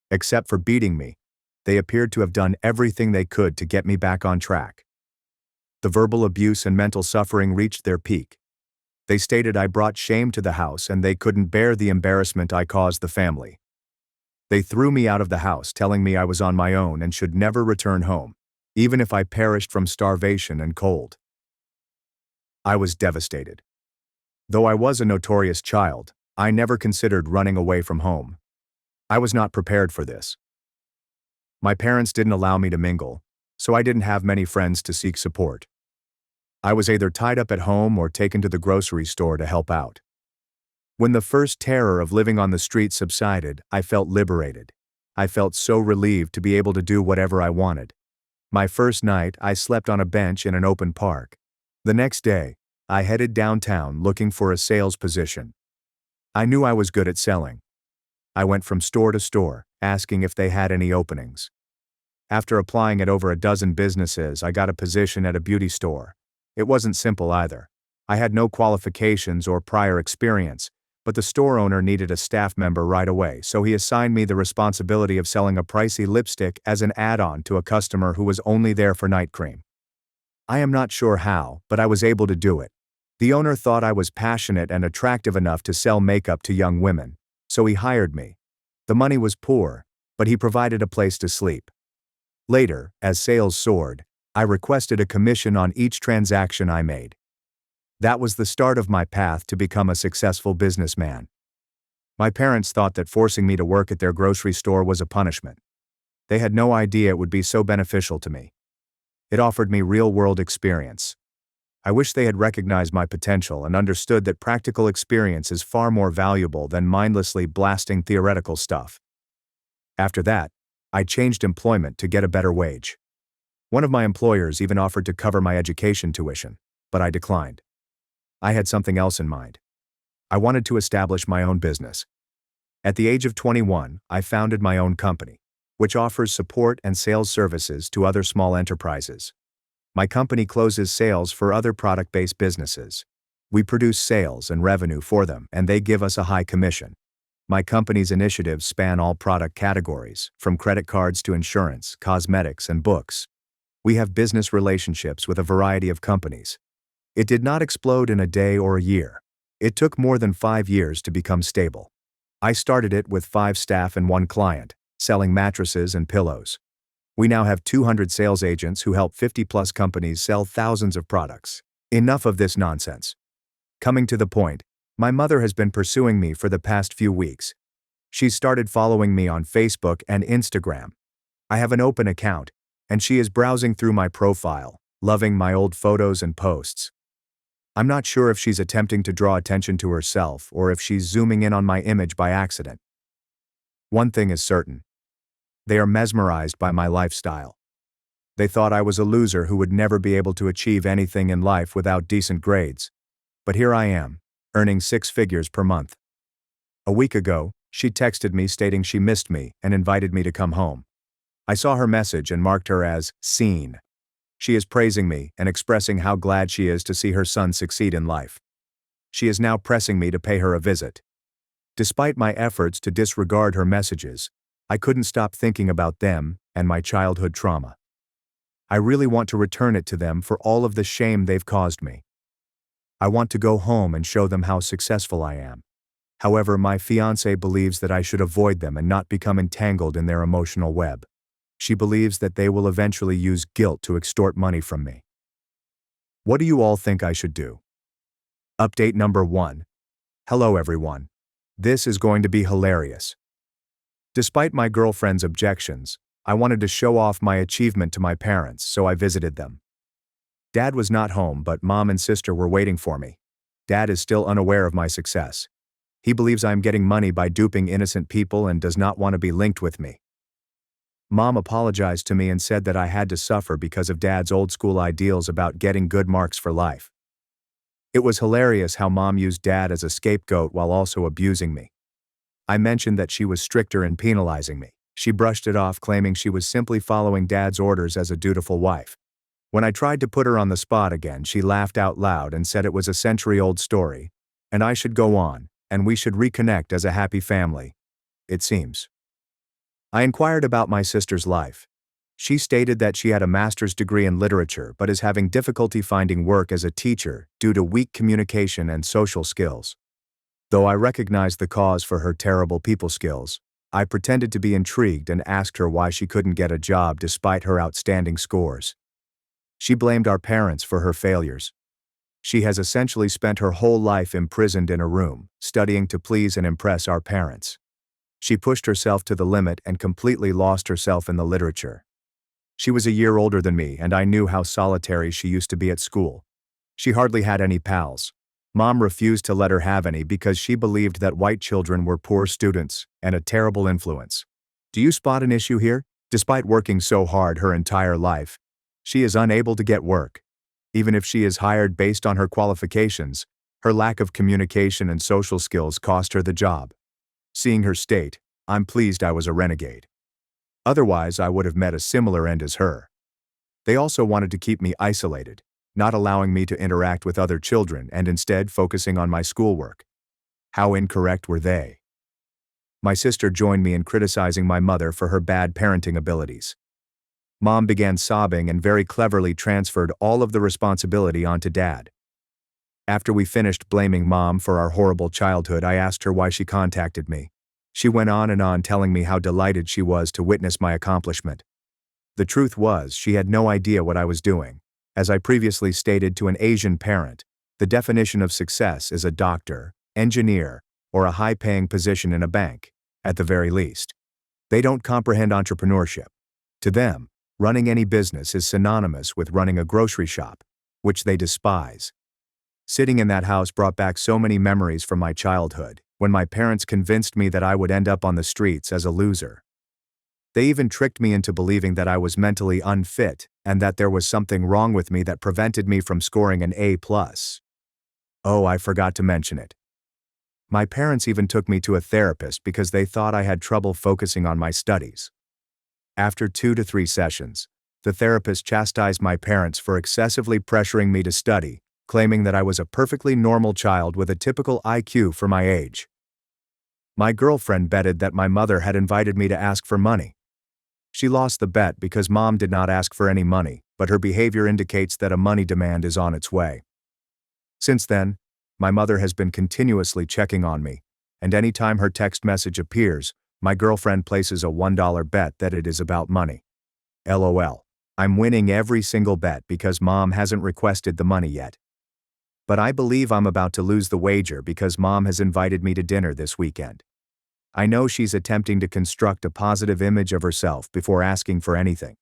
Except for beating me, they appeared to have done everything they could to get me back on track. The verbal abuse and mental suffering reached their peak. They stated I brought shame to the house and they couldn't bear the embarrassment I caused the family. They threw me out of the house, telling me I was on my own and should never return home, even if I perished from starvation and cold. I was devastated. Though I was a notorious child, I never considered running away from home. I was not prepared for this. My parents didn't allow me to mingle, so I didn't have many friends to seek support. I was either tied up at home or taken to the grocery store to help out. When the first terror of living on the street subsided, I felt liberated. I felt so relieved to be able to do whatever I wanted. My first night, I slept on a bench in an open park. The next day, I headed downtown looking for a sales position. I knew I was good at selling. I went from store to store, asking if they had any openings. After applying at over a dozen businesses, I got a position at a beauty store. It wasn't simple either. I had no qualifications or prior experience, but the store owner needed a staff member right away, so he assigned me the responsibility of selling a pricey lipstick as an add-on to a customer who was only there for night cream. I am not sure how, but I was able to do it. The owner thought I was passionate and attractive enough to sell makeup to young women, so he hired me. The money was poor, but he provided a place to sleep. Later, as sales soared, I requested a commission on each transaction I made. That was the start of my path to become a successful businessman. My parents thought that forcing me to work at their grocery store was a punishment. They had no idea it would be so beneficial to me. It offered me real-world experience. I wish they had recognized my potential and understood that practical experience is far more valuable than mindlessly blasting theoretical stuff. After that, I changed employment to get a better wage. One of my employers even offered to cover my education tuition, but I declined. I had something else in mind. I wanted to establish my own business. At the age of 21, I founded my own company, which offers support and sales services to other small enterprises. My company closes sales for other product-based businesses. We produce sales and revenue for them, and they give us a high commission. My company's initiatives span all product categories, from credit cards to insurance, cosmetics, and books. We have business relationships with a variety of companies. It did not explode in a day or a year. It took more than 5 years to become stable. I started it with 5 staff and 1 client, selling mattresses and pillows. We now have 200 sales agents who help 50-plus companies sell thousands of products. Enough of this nonsense. Coming to the point, my mother has been pursuing me for the past few weeks. She's started following me on Facebook and Instagram. I have an open account, and she is browsing through my profile, loving my old photos and posts. I'm not sure if she's attempting to draw attention to herself or if she's zooming in on my image by accident. One thing is certain. They are mesmerized by my lifestyle. They thought I was a loser who would never be able to achieve anything in life without decent grades. But here I am, earning 6 figures per month. A week ago, she texted me stating she missed me and invited me to come home. I saw her message and marked her as seen. She is praising me and expressing how glad she is to see her son succeed in life. She is now pressing me to pay her a visit. Despite my efforts to disregard her messages, I couldn't stop thinking about them and my childhood trauma. I really want to return it to them for all of the shame they've caused me. I want to go home and show them how successful I am. However, my fiancée believes that I should avoid them and not become entangled in their emotional web. She believes that they will eventually use guilt to extort money from me. What do you all think I should do? Update number 1. Hello everyone. This is going to be hilarious. Despite my girlfriend's objections, I wanted to show off my achievement to my parents, so I visited them. Dad was not home, but Mom and sister were waiting for me. Dad is still unaware of my success. He believes I am getting money by duping innocent people and does not want to be linked with me. Mom apologized to me and said that I had to suffer because of Dad's old-school ideals about getting good marks for life. It was hilarious how Mom used Dad as a scapegoat while also abusing me. I mentioned that she was stricter in penalizing me. She brushed it off, claiming she was simply following Dad's orders as a dutiful wife. When I tried to put her on the spot again, she laughed out loud and said it was a century-old story, and I should go on, and we should reconnect as a happy family, it seems. I inquired about my sister's life. She stated that she had a master's degree in literature but is having difficulty finding work as a teacher due to weak communication and social skills. Though I recognized the cause for her terrible people skills, I pretended to be intrigued and asked her why she couldn't get a job despite her outstanding scores. She blamed our parents for her failures. She has essentially spent her whole life imprisoned in a room, studying to please and impress our parents. She pushed herself to the limit and completely lost herself in the literature. She was a year older than me, and I knew how solitary she used to be at school. She hardly had any pals. Mom refused to let her have any because she believed that white children were poor students and a terrible influence. Do you spot an issue here? Despite working so hard her entire life, she is unable to get work. Even if she is hired based on her qualifications, her lack of communication and social skills cost her the job. Seeing her state, I'm pleased I was a renegade. Otherwise, I would have met a similar end as her. They also wanted to keep me isolated, not allowing me to interact with other children and instead focusing on my schoolwork. How incorrect were they? My sister joined me in criticizing my mother for her bad parenting abilities. Mom began sobbing and very cleverly transferred all of the responsibility onto Dad. After we finished blaming Mom for our horrible childhood, I asked her why she contacted me. She went on and on telling me how delighted she was to witness my accomplishment. The truth was, she had no idea what I was doing. As I previously stated to an Asian parent, the definition of success is a doctor, engineer, or a high-paying position in a bank, at the very least. They don't comprehend entrepreneurship. To them, running any business is synonymous with running a grocery shop, which they despise. Sitting in that house brought back so many memories from my childhood, when my parents convinced me that I would end up on the streets as a loser. They even tricked me into believing that I was mentally unfit and that there was something wrong with me that prevented me from scoring an A+. Oh, I forgot to mention it. My parents even took me to a therapist because they thought I had trouble focusing on my studies. After 2 to 3 sessions, the therapist chastised my parents for excessively pressuring me to study, claiming that I was a perfectly normal child with a typical IQ for my age. My girlfriend betted that my mother had invited me to ask for money. She lost the bet because Mom did not ask for any money, but her behavior indicates that a money demand is on its way. Since then, my mother has been continuously checking on me, and any time her text message appears, my girlfriend places a $1 bet that it is about money. LOL. I'm winning every single bet because Mom hasn't requested the money yet. But I believe I'm about to lose the wager because Mom has invited me to dinner this weekend. I know she's attempting to construct a positive image of herself before asking for anything.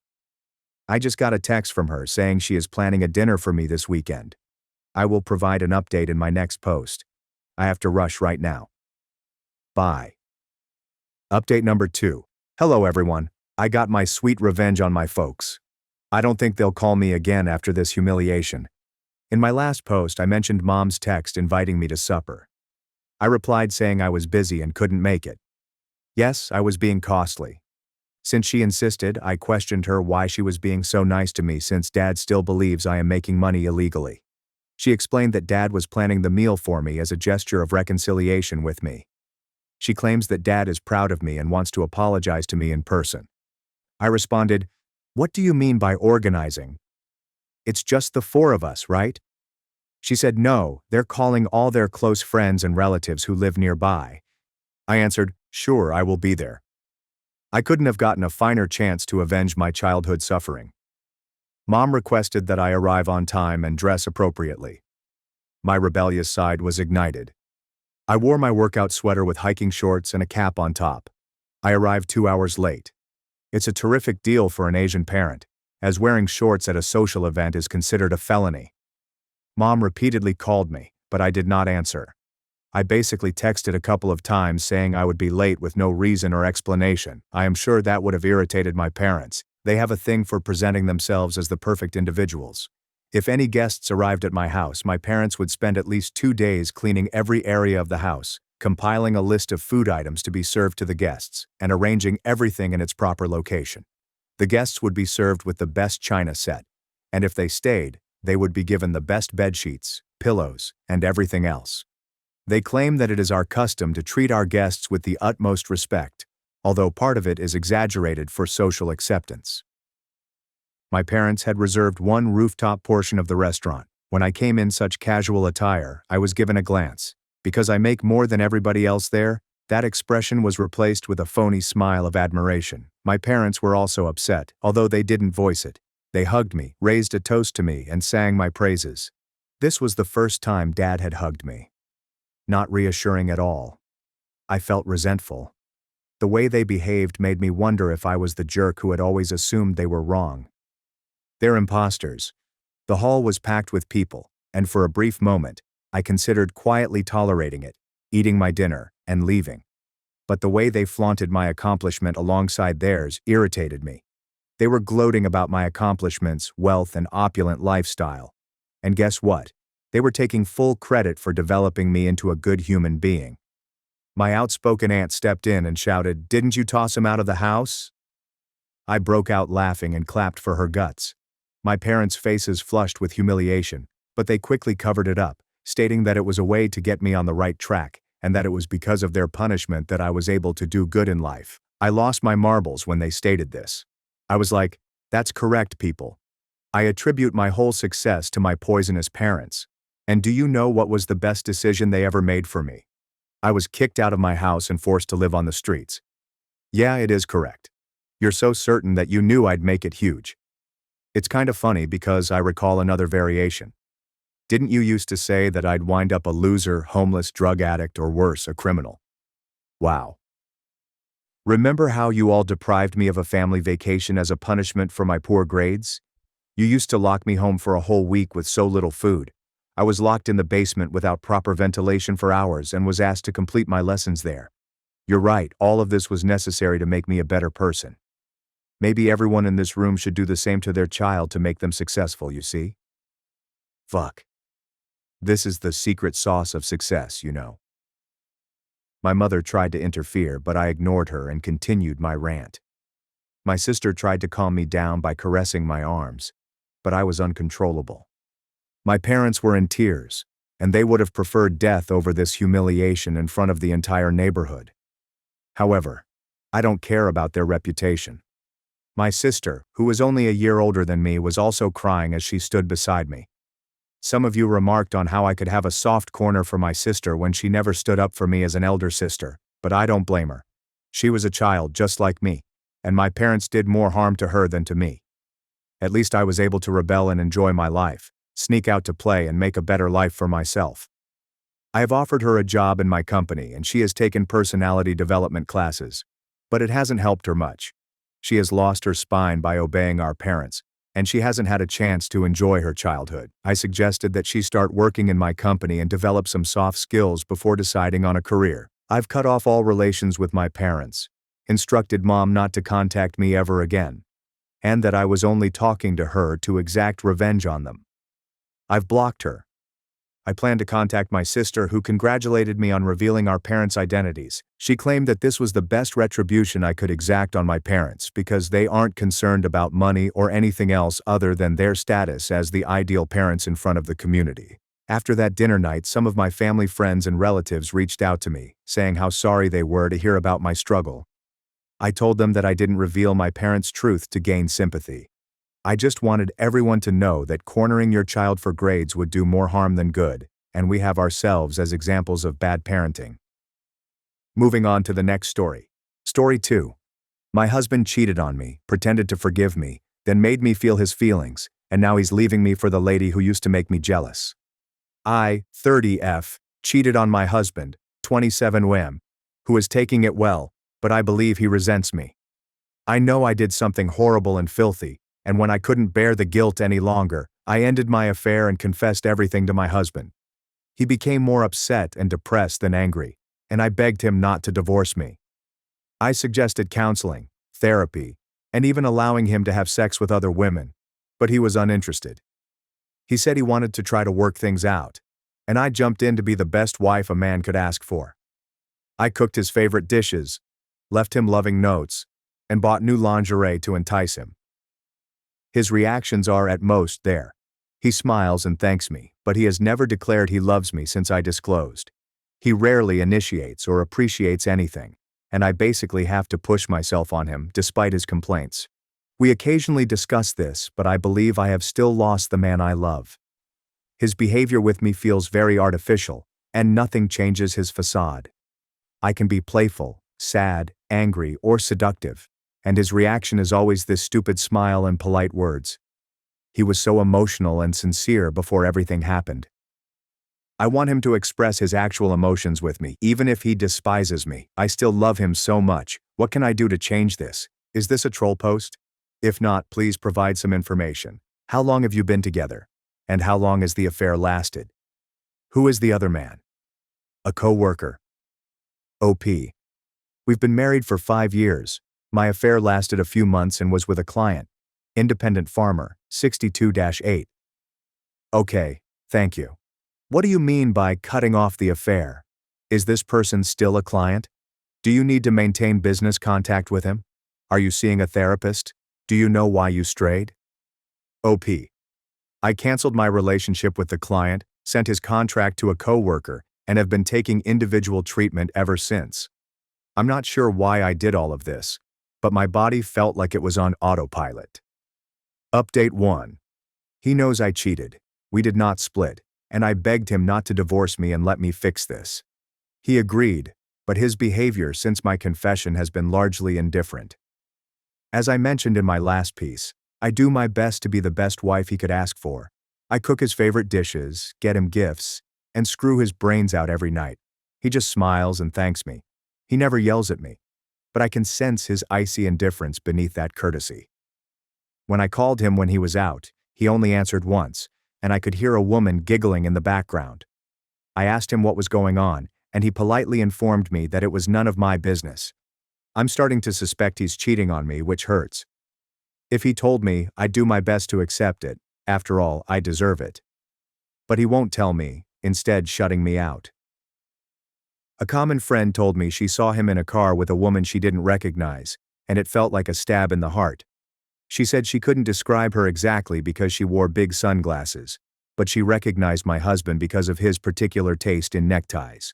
I just got a text from her saying she is planning a dinner for me this weekend. I will provide an update in my next post. I have to rush right now. Bye. Update number 2. Hello everyone. I got my sweet revenge on my folks. I don't think they'll call me again after this humiliation. In my last post, I mentioned Mom's text inviting me to supper. I replied saying I was busy and couldn't make it. Yes, I was being costly. Since she insisted, I questioned her why she was being so nice to me since Dad still believes I am making money illegally. She explained that Dad was planning the meal for me as a gesture of reconciliation with me. She claims that Dad is proud of me and wants to apologize to me in person. I responded, "What do you mean by organizing? It's just the 4 of us, right?" She said no, they're calling all their close friends and relatives who live nearby. I answered, "Sure, I will be there." I couldn't have gotten a finer chance to avenge my childhood suffering. Mom requested that I arrive on time and dress appropriately. My rebellious side was ignited. I wore my workout sweater with hiking shorts and a cap on top. I arrived 2 hours late. It's a terrific deal for an Asian parent, as wearing shorts at a social event is considered a felony. Mom repeatedly called me, but I did not answer. I basically texted a couple of times saying I would be late with no reason or explanation. I am sure that would have irritated my parents. They have a thing for presenting themselves as the perfect individuals. If any guests arrived at my house, my parents would spend at least 2 days cleaning every area of the house, compiling a list of food items to be served to the guests, and arranging everything in its proper location. The guests would be served with the best china set, and if they stayed, they would be given the best bed sheets, pillows, and everything else. They claim that it is our custom to treat our guests with the utmost respect, although part of it is exaggerated for social acceptance. My parents had reserved one rooftop portion of the restaurant. When I came in such casual attire, I was given a glance. Because I make more than everybody else there, that expression was replaced with a phony smile of admiration. My parents were also upset, although they didn't voice it. They hugged me, raised a toast to me, and sang my praises. This was the first time Dad had hugged me. Not reassuring at all. I felt resentful. The way they behaved made me wonder if I was the jerk who had always assumed they were wrong. They're imposters. The hall was packed with people, and for a brief moment, I considered quietly tolerating it, eating my dinner, and leaving. But the way they flaunted my accomplishment alongside theirs irritated me. They were gloating about my accomplishments, wealth, and opulent lifestyle. And guess what? They were taking full credit for developing me into a good human being. My outspoken aunt stepped in and shouted, "Didn't you toss him out of the house?" I broke out laughing and clapped for her guts. My parents' faces flushed with humiliation, but they quickly covered it up, stating that it was a way to get me on the right track, and that it was because of their punishment that I was able to do good in life. I lost my marbles when they stated this. I was like, that's correct, people. I attribute my whole success to my poisonous parents. And do you know what was the best decision they ever made for me? I was kicked out of my house and forced to live on the streets. Yeah, it is correct. You're so certain that you knew I'd make it huge. It's kind of funny because I recall another variation. Didn't you used to say that I'd wind up a loser, homeless, drug addict, or worse, a criminal? Wow. Remember how you all deprived me of a family vacation as a punishment for my poor grades? You used to lock me home for a whole week with so little food. I was locked in the basement without proper ventilation for hours and was asked to complete my lessons there. You're right, all of this was necessary to make me a better person. Maybe everyone in this room should do the same to their child to make them successful, you see? Fuck. This is the secret sauce of success, you know. My mother tried to interfere, but I ignored her and continued my rant. My sister tried to calm me down by caressing my arms, but I was uncontrollable. My parents were in tears, and they would have preferred death over this humiliation in front of the entire neighborhood. However, I don't care about their reputation. My sister, who was only a year older than me, was also crying as she stood beside me. Some of you remarked on how I could have a soft corner for my sister when she never stood up for me as an elder sister, but I don't blame her. She was a child just like me, and my parents did more harm to her than to me. At least I was able to rebel and enjoy my life, sneak out to play and make a better life for myself. I have offered her a job in my company and she has taken personality development classes, but it hasn't helped her much. She has lost her spine by obeying our parents, and she hasn't had a chance to enjoy her childhood. I suggested that she start working in my company and develop some soft skills before deciding on a career. I've cut off all relations with my parents, instructed Mom not to contact me ever again, and that I was only talking to her to exact revenge on them. I've blocked her. I plan to contact my sister, who congratulated me on revealing our parents' identities. She claimed that this was the best retribution I could exact on my parents because they aren't concerned about money or anything else other than their status as the ideal parents in front of the community. After that dinner night, some of my family friends and relatives reached out to me, saying how sorry they were to hear about my struggle. I told them that I didn't reveal my parents' truth to gain sympathy. I just wanted everyone to know that cornering your child for grades would do more harm than good, and we have ourselves as examples of bad parenting. Moving on to the next story. Story 2. My husband cheated on me, pretended to forgive me, then made me feel his feelings, and now he's leaving me for the lady who used to make me jealous. I, 30F, cheated on my husband, 27WM, who is taking it well, but I believe he resents me. I know I did something horrible and filthy, and when I couldn't bear the guilt any longer, I ended my affair and confessed everything to my husband. He became more upset and depressed than angry, and I begged him not to divorce me. I suggested counseling, therapy, and even allowing him to have sex with other women, but he was uninterested. He said he wanted to try to work things out, and I jumped in to be the best wife a man could ask for. I cooked his favorite dishes, left him loving notes, and bought new lingerie to entice him. His reactions are at most there. He smiles and thanks me, but he has never declared he loves me since I disclosed. He rarely initiates or appreciates anything, and I basically have to push myself on him despite his complaints. We occasionally discuss this, but I believe I have still lost the man I love. His behavior with me feels very artificial, and nothing changes his facade. I can be playful, sad, angry, or seductive, and his reaction is always this stupid smile and polite words. He was so emotional and sincere before everything happened. I want him to express his actual emotions with me, even if he despises me. I still love him so much. What can I do to change this? Is this a troll post? If not, please provide some information. How long have you been together? And how long has the affair lasted? Who is the other man? A co-worker. OP. We've been married for 5 years. My affair lasted a few months and was with a client. Independent farmer, 62-8. Okay, thank you. What do you mean by cutting off the affair? Is this person still a client? Do you need to maintain business contact with him? Are you seeing a therapist? Do you know why you strayed? OP. I canceled my relationship with the client, sent his contract to a coworker, and have been taking individual treatment ever since. I'm not sure why I did all of this, but my body felt like it was on autopilot. Update 1. He knows I cheated. We did not split, and I begged him not to divorce me and let me fix this. He agreed, but his behavior since my confession has been largely indifferent. As I mentioned in my last piece, I do my best to be the best wife he could ask for. I cook his favorite dishes, get him gifts, and screw his brains out every night. He just smiles and thanks me. He never yells at me, but I can sense his icy indifference beneath that courtesy. When I called him when he was out, he only answered once, and I could hear a woman giggling in the background. I asked him what was going on, and he politely informed me that it was none of my business. I'm starting to suspect he's cheating on me, which hurts. If he told me, I'd do my best to accept it. After all, I deserve it. But he won't tell me, instead shutting me out. A common friend told me she saw him in a car with a woman she didn't recognize, and it felt like a stab in the heart. She said she couldn't describe her exactly because she wore big sunglasses, but she recognized my husband because of his particular taste in neckties.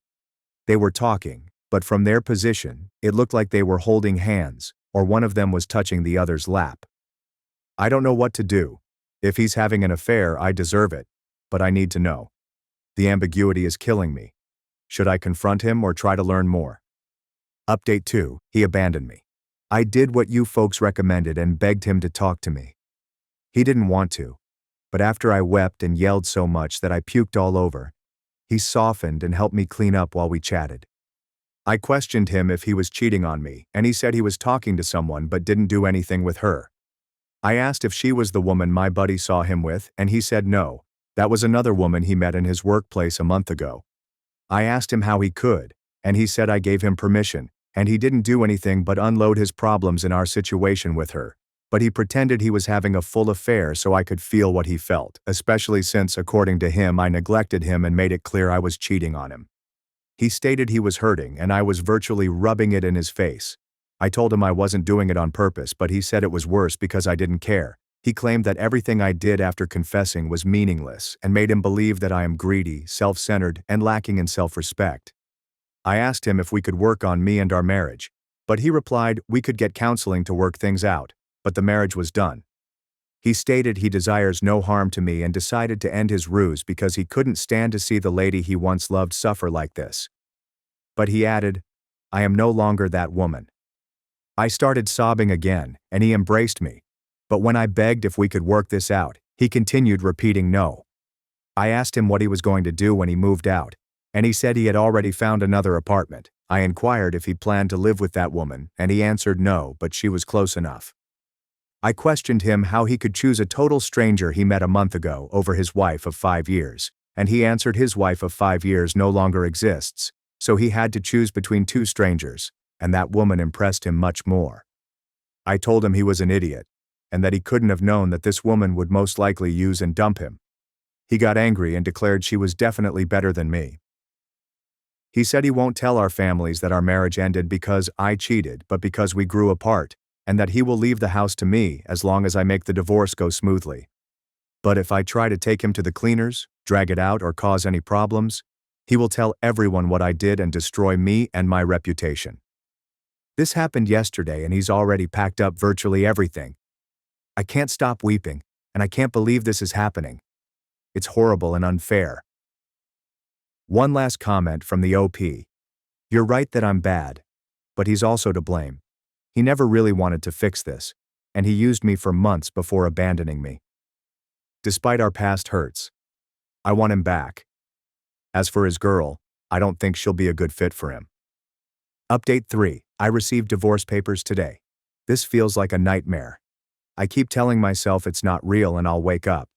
They were talking, but from their position, it looked like they were holding hands, or one of them was touching the other's lap. I don't know what to do. If he's having an affair, I deserve it, but I need to know. The ambiguity is killing me. Should I confront him or try to learn more? Update 2, he abandoned me. I did what you folks recommended and begged him to talk to me. He didn't want to, but after I wept and yelled so much that I puked all over, he softened and helped me clean up while we chatted. I questioned him if he was cheating on me, and he said he was talking to someone but didn't do anything with her. I asked if she was the woman my buddy saw him with, and he said no, that was another woman he met in his workplace a month ago. I asked him how he could, and he said I gave him permission, and he didn't do anything but unload his problems in our situation with her. But he pretended he was having a full affair so I could feel what he felt, especially since, according to him, I neglected him and made it clear I was cheating on him. He stated he was hurting, and I was virtually rubbing it in his face. I told him I wasn't doing it on purpose, but he said it was worse because I didn't care. He claimed that everything I did after confessing was meaningless and made him believe that I am greedy, self-centered, and lacking in self-respect. I asked him if we could work on me and our marriage, but he replied we could get counseling to work things out, but the marriage was done. He stated he desires no harm to me and decided to end his ruse because he couldn't stand to see the lady he once loved suffer like this. But he added, I am no longer that woman. I started sobbing again, and he embraced me. But when I begged if we could work this out, he continued repeating no. I asked him what he was going to do when he moved out, and he said he had already found another apartment. I inquired if he planned to live with that woman, and he answered no, but she was close enough. I questioned him how he could choose a total stranger he met a month ago over his wife of 5 years, and he answered his wife of 5 years no longer exists, so he had to choose between two strangers, and that woman impressed him much more. I told him he was an idiot, and that he couldn't have known that this woman would most likely use and dump him. He got angry and declared she was definitely better than me. He said he won't tell our families that our marriage ended because I cheated, but because we grew apart, and that he will leave the house to me as long as I make the divorce go smoothly. But if I try to take him to the cleaners, drag it out, or cause any problems, he will tell everyone what I did and destroy me and my reputation. This happened yesterday and he's already packed up virtually everything. I can't stop weeping, and I can't believe this is happening. It's horrible and unfair. One last comment from the OP. You're right that I'm bad, but he's also to blame. He never really wanted to fix this, and he used me for months before abandoning me. Despite our past hurts, I want him back. As for his girl, I don't think she'll be a good fit for him. Update 3. I received divorce papers today. This feels like a nightmare. I keep telling myself it's not real and I'll wake up.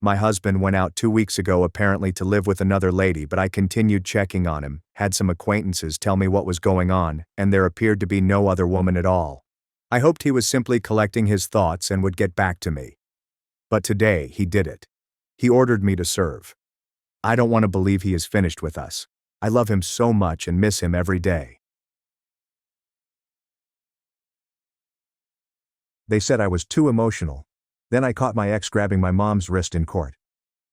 My husband went out 2 weeks ago apparently to live with another lady, but I continued checking on him, had some acquaintances tell me what was going on, and there appeared to be no other woman at all. I hoped he was simply collecting his thoughts and would get back to me. But today, he did it. He ordered me to serve. I don't want to believe he is finished with us. I love him so much and miss him every day. They said I was too emotional. Then I caught my ex grabbing my mom's wrist in court.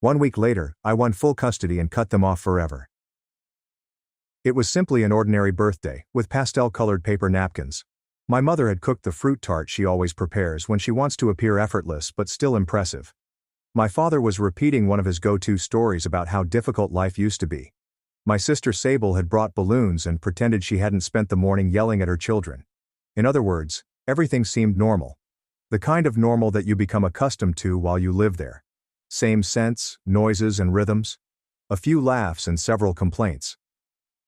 1 week later, I won full custody and cut them off forever. It was simply an ordinary birthday, with pastel-colored paper napkins. My mother had cooked the fruit tart she always prepares when she wants to appear effortless but still impressive. My father was repeating one of his go-to stories about how difficult life used to be. My sister Sable had brought balloons and pretended she hadn't spent the morning yelling at her children. In other words, everything seemed normal. The kind of normal that you become accustomed to while you live there. Same scents, noises, and rhythms. A few laughs and several complaints.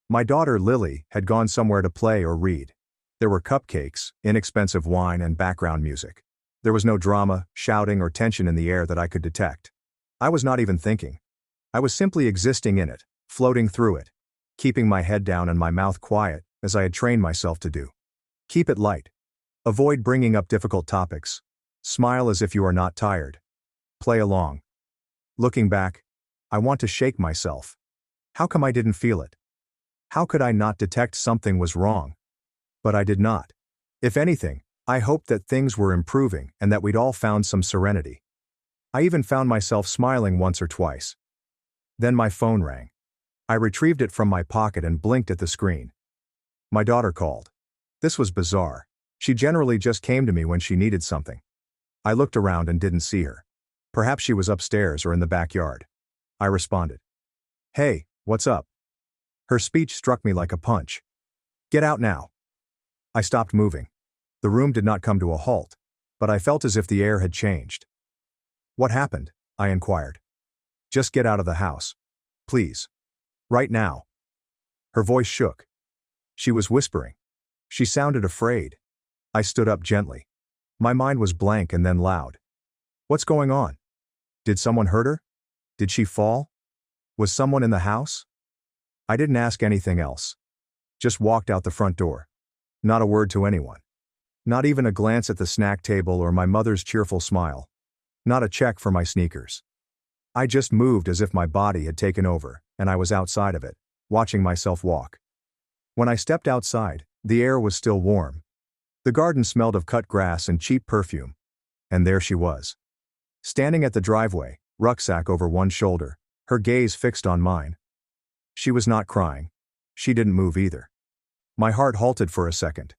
My daughter Lily had gone somewhere to play or read. There were cupcakes, inexpensive wine, and background music. There was no drama, shouting, or tension in the air that I could detect. I was not even thinking. I was simply existing in it, floating through it, keeping my head down and my mouth quiet, as I had trained myself to do. Keep it light. Avoid bringing up difficult topics. Smile as if you are not tired. Play along. Looking back, I want to shake myself. How come I didn't feel it? How could I not detect something was wrong? But I did not. If anything, I hoped that things were improving and that we'd all found some serenity. I even found myself smiling once or twice. Then my phone rang. I retrieved it from my pocket and blinked at the screen. My daughter called. This was bizarre. She generally just came to me when she needed something. I looked around and didn't see her. Perhaps she was upstairs or in the backyard. I responded. Hey, what's up? Her speech struck me like a punch. Get out now. I stopped moving. The room did not come to a halt, but I felt as if the air had changed. What happened? I inquired. Just get out of the house. Please. Right now. Her voice shook. She was whispering. She sounded afraid. I stood up gently. My mind was blank and then loud. What's going on? Did someone hurt her? Did she fall? Was someone in the house? I didn't ask anything else. Just walked out the front door. Not a word to anyone. Not even a glance at the snack table or my mother's cheerful smile. Not a check for my sneakers. I just moved as if my body had taken over, and I was outside of it, watching myself walk. When I stepped outside, the air was still warm. The garden smelled of cut grass and cheap perfume. And there she was. Standing at the driveway, rucksack over one shoulder, her gaze fixed on mine. She was not crying. She didn't move either. My heart halted for a second.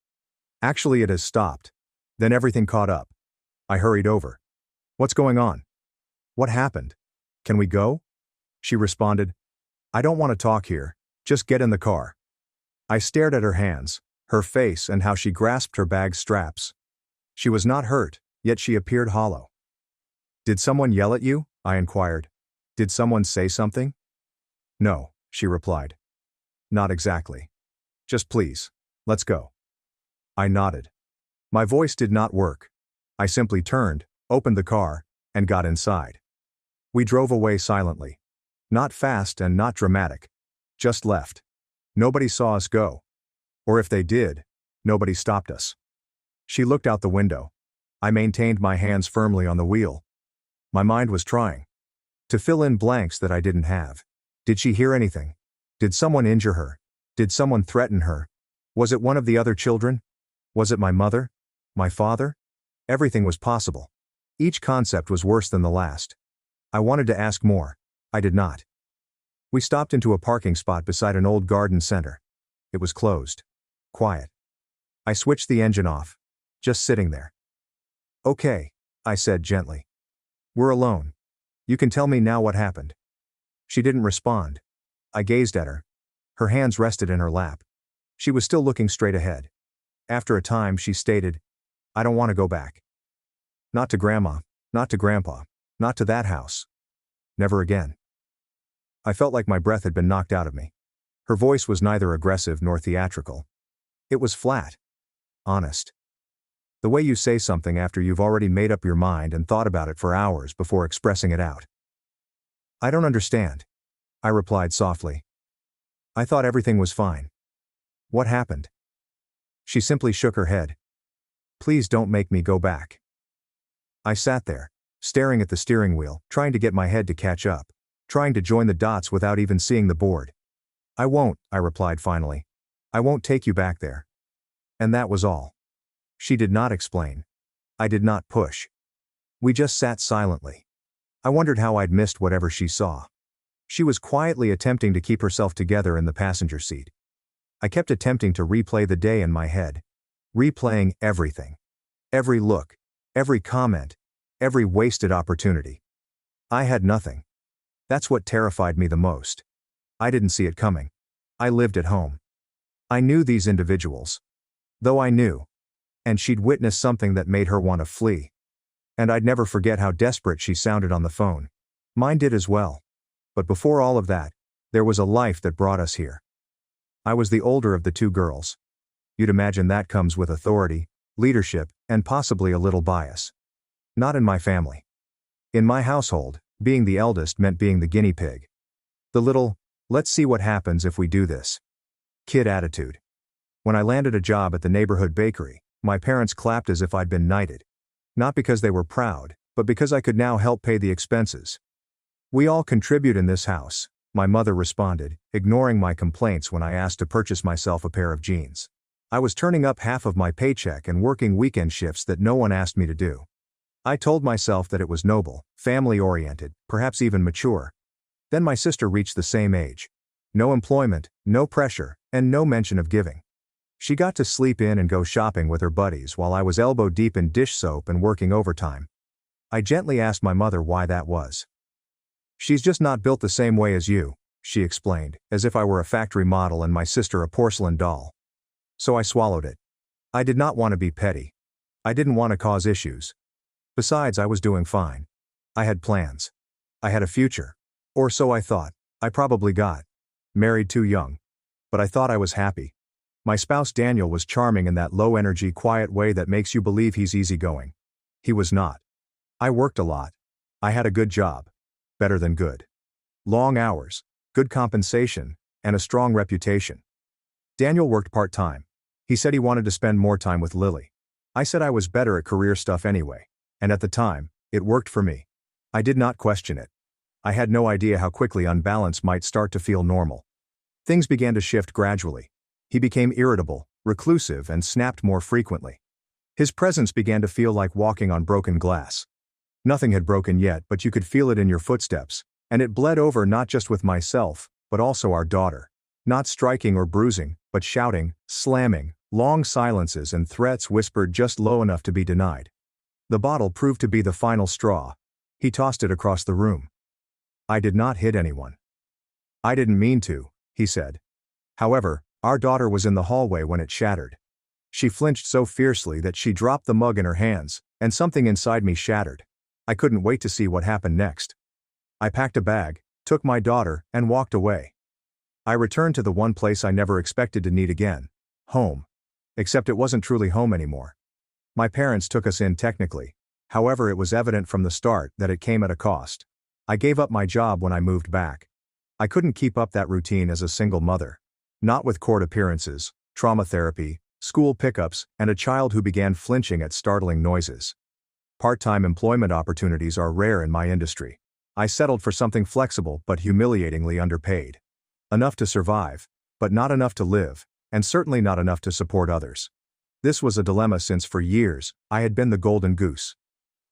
Actually, it has stopped. Then everything caught up. I hurried over. What's going on? What happened? Can we go? She responded. I don't want to talk here. Just get in the car. I stared at her hands, her face, and how she grasped her bag's straps. She was not hurt, yet she appeared hollow. Did someone yell at you? I inquired. Did someone say something? No, she replied. Not exactly. Just please, let's go. I nodded. My voice did not work. I simply turned, opened the car, and got inside. We drove away silently. Not fast and not dramatic. Just left. Nobody saw us go. Or if they did, nobody stopped us. She looked out the window. I maintained my hands firmly on the wheel. My mind was trying to fill in blanks that I didn't have. Did she hear anything? Did someone injure her? Did someone threaten her? Was it one of the other children? Was it my mother? My father? Everything was possible. Each concept was worse than the last. I wanted to ask more. I did not. We stopped into a parking spot beside an old garden center. It was closed. Quiet. I switched the engine off. Just sitting there. Okay, I said gently. We're alone. You can tell me now what happened. She didn't respond. I gazed at her. Her hands rested in her lap. She was still looking straight ahead. After a time she stated, I don't want to go back. Not to Grandma, not to Grandpa, not to that house. Never again. I felt like my breath had been knocked out of me. Her voice was neither aggressive nor theatrical. It was flat. Honest. The way you say something after you've already made up your mind and thought about it for hours before expressing it out. I don't understand. I replied softly. I thought everything was fine. What happened? She simply shook her head. Please don't make me go back. I sat there, staring at the steering wheel, trying to get my head to catch up, trying to join the dots without even seeing the board. I won't, I replied finally. I won't take you back there. And that was all. She did not explain. I did not push. We just sat silently. I wondered how I'd missed whatever she saw. She was quietly attempting to keep herself together in the passenger seat. I kept attempting to replay the day in my head. Replaying everything. Every look. Every comment. Every wasted opportunity. I had nothing. That's what terrified me the most. I didn't see it coming. I lived at home. I knew these individuals. Though I knew. And she'd witnessed something that made her want to flee. And I'd never forget how desperate she sounded on the phone. Mine did as well. But before all of that, there was a life that brought us here. I was the older of the two girls. You'd imagine that comes with authority, leadership, and possibly a little bias. Not in my family. In my household, being the eldest meant being the guinea pig. The little, let's see what happens if we do this, kid attitude. When I landed a job at the neighborhood bakery, my parents clapped as if I'd been knighted. Not because they were proud, but because I could now help pay the expenses. We all contribute in this house, my mother responded, ignoring my complaints when I asked to purchase myself a pair of jeans. I was turning up half of my paycheck and working weekend shifts that no one asked me to do. I told myself that it was noble, family-oriented, perhaps even mature. Then my sister reached the same age. No employment, no pressure, and no mention of giving. She got to sleep in and go shopping with her buddies while I was elbow deep in dish soap and working overtime. I gently asked my mother why that was. She's just not built the same way as you, she explained, as if I were a factory model and my sister a porcelain doll. So I swallowed it. I did not want to be petty. I didn't want to cause issues. Besides, I was doing fine. I had plans. I had a future. Or so I thought. I probably got married too young. But I thought I was happy. My spouse Daniel was charming in that low-energy, quiet way that makes you believe he's easygoing. He was not. I worked a lot. I had a good job. Better than good. Long hours, good compensation, and a strong reputation. Daniel worked part-time. He said he wanted to spend more time with Lily. I said I was better at career stuff anyway. And at the time, it worked for me. I did not question it. I had no idea how quickly unbalance might start to feel normal. Things began to shift gradually. He became irritable, reclusive, and snapped more frequently. His presence began to feel like walking on broken glass. Nothing had broken yet, but you could feel it in your footsteps, and it bled over not just with myself, but also our daughter. Not striking or bruising, but shouting, slamming, long silences and threats whispered just low enough to be denied. The bottle proved to be the final straw. He tossed it across the room. I did not hit anyone. I didn't mean to, he said. However, our daughter was in the hallway when it shattered. She flinched so fiercely that she dropped the mug in her hands, and something inside me shattered. I couldn't wait to see what happened next. I packed a bag, took my daughter, and walked away. I returned to the one place I never expected to need again. Home. Except it wasn't truly home anymore. My parents took us in technically. However, it was evident from the start that it came at a cost. I gave up my job when I moved back. I couldn't keep up that routine as a single mother. Not with court appearances, trauma therapy, school pickups, and a child who began flinching at startling noises. Part-time employment opportunities are rare in my industry. I settled for something flexible but humiliatingly underpaid. Enough to survive, but not enough to live, and certainly not enough to support others. This was a dilemma since for years, I had been the golden goose.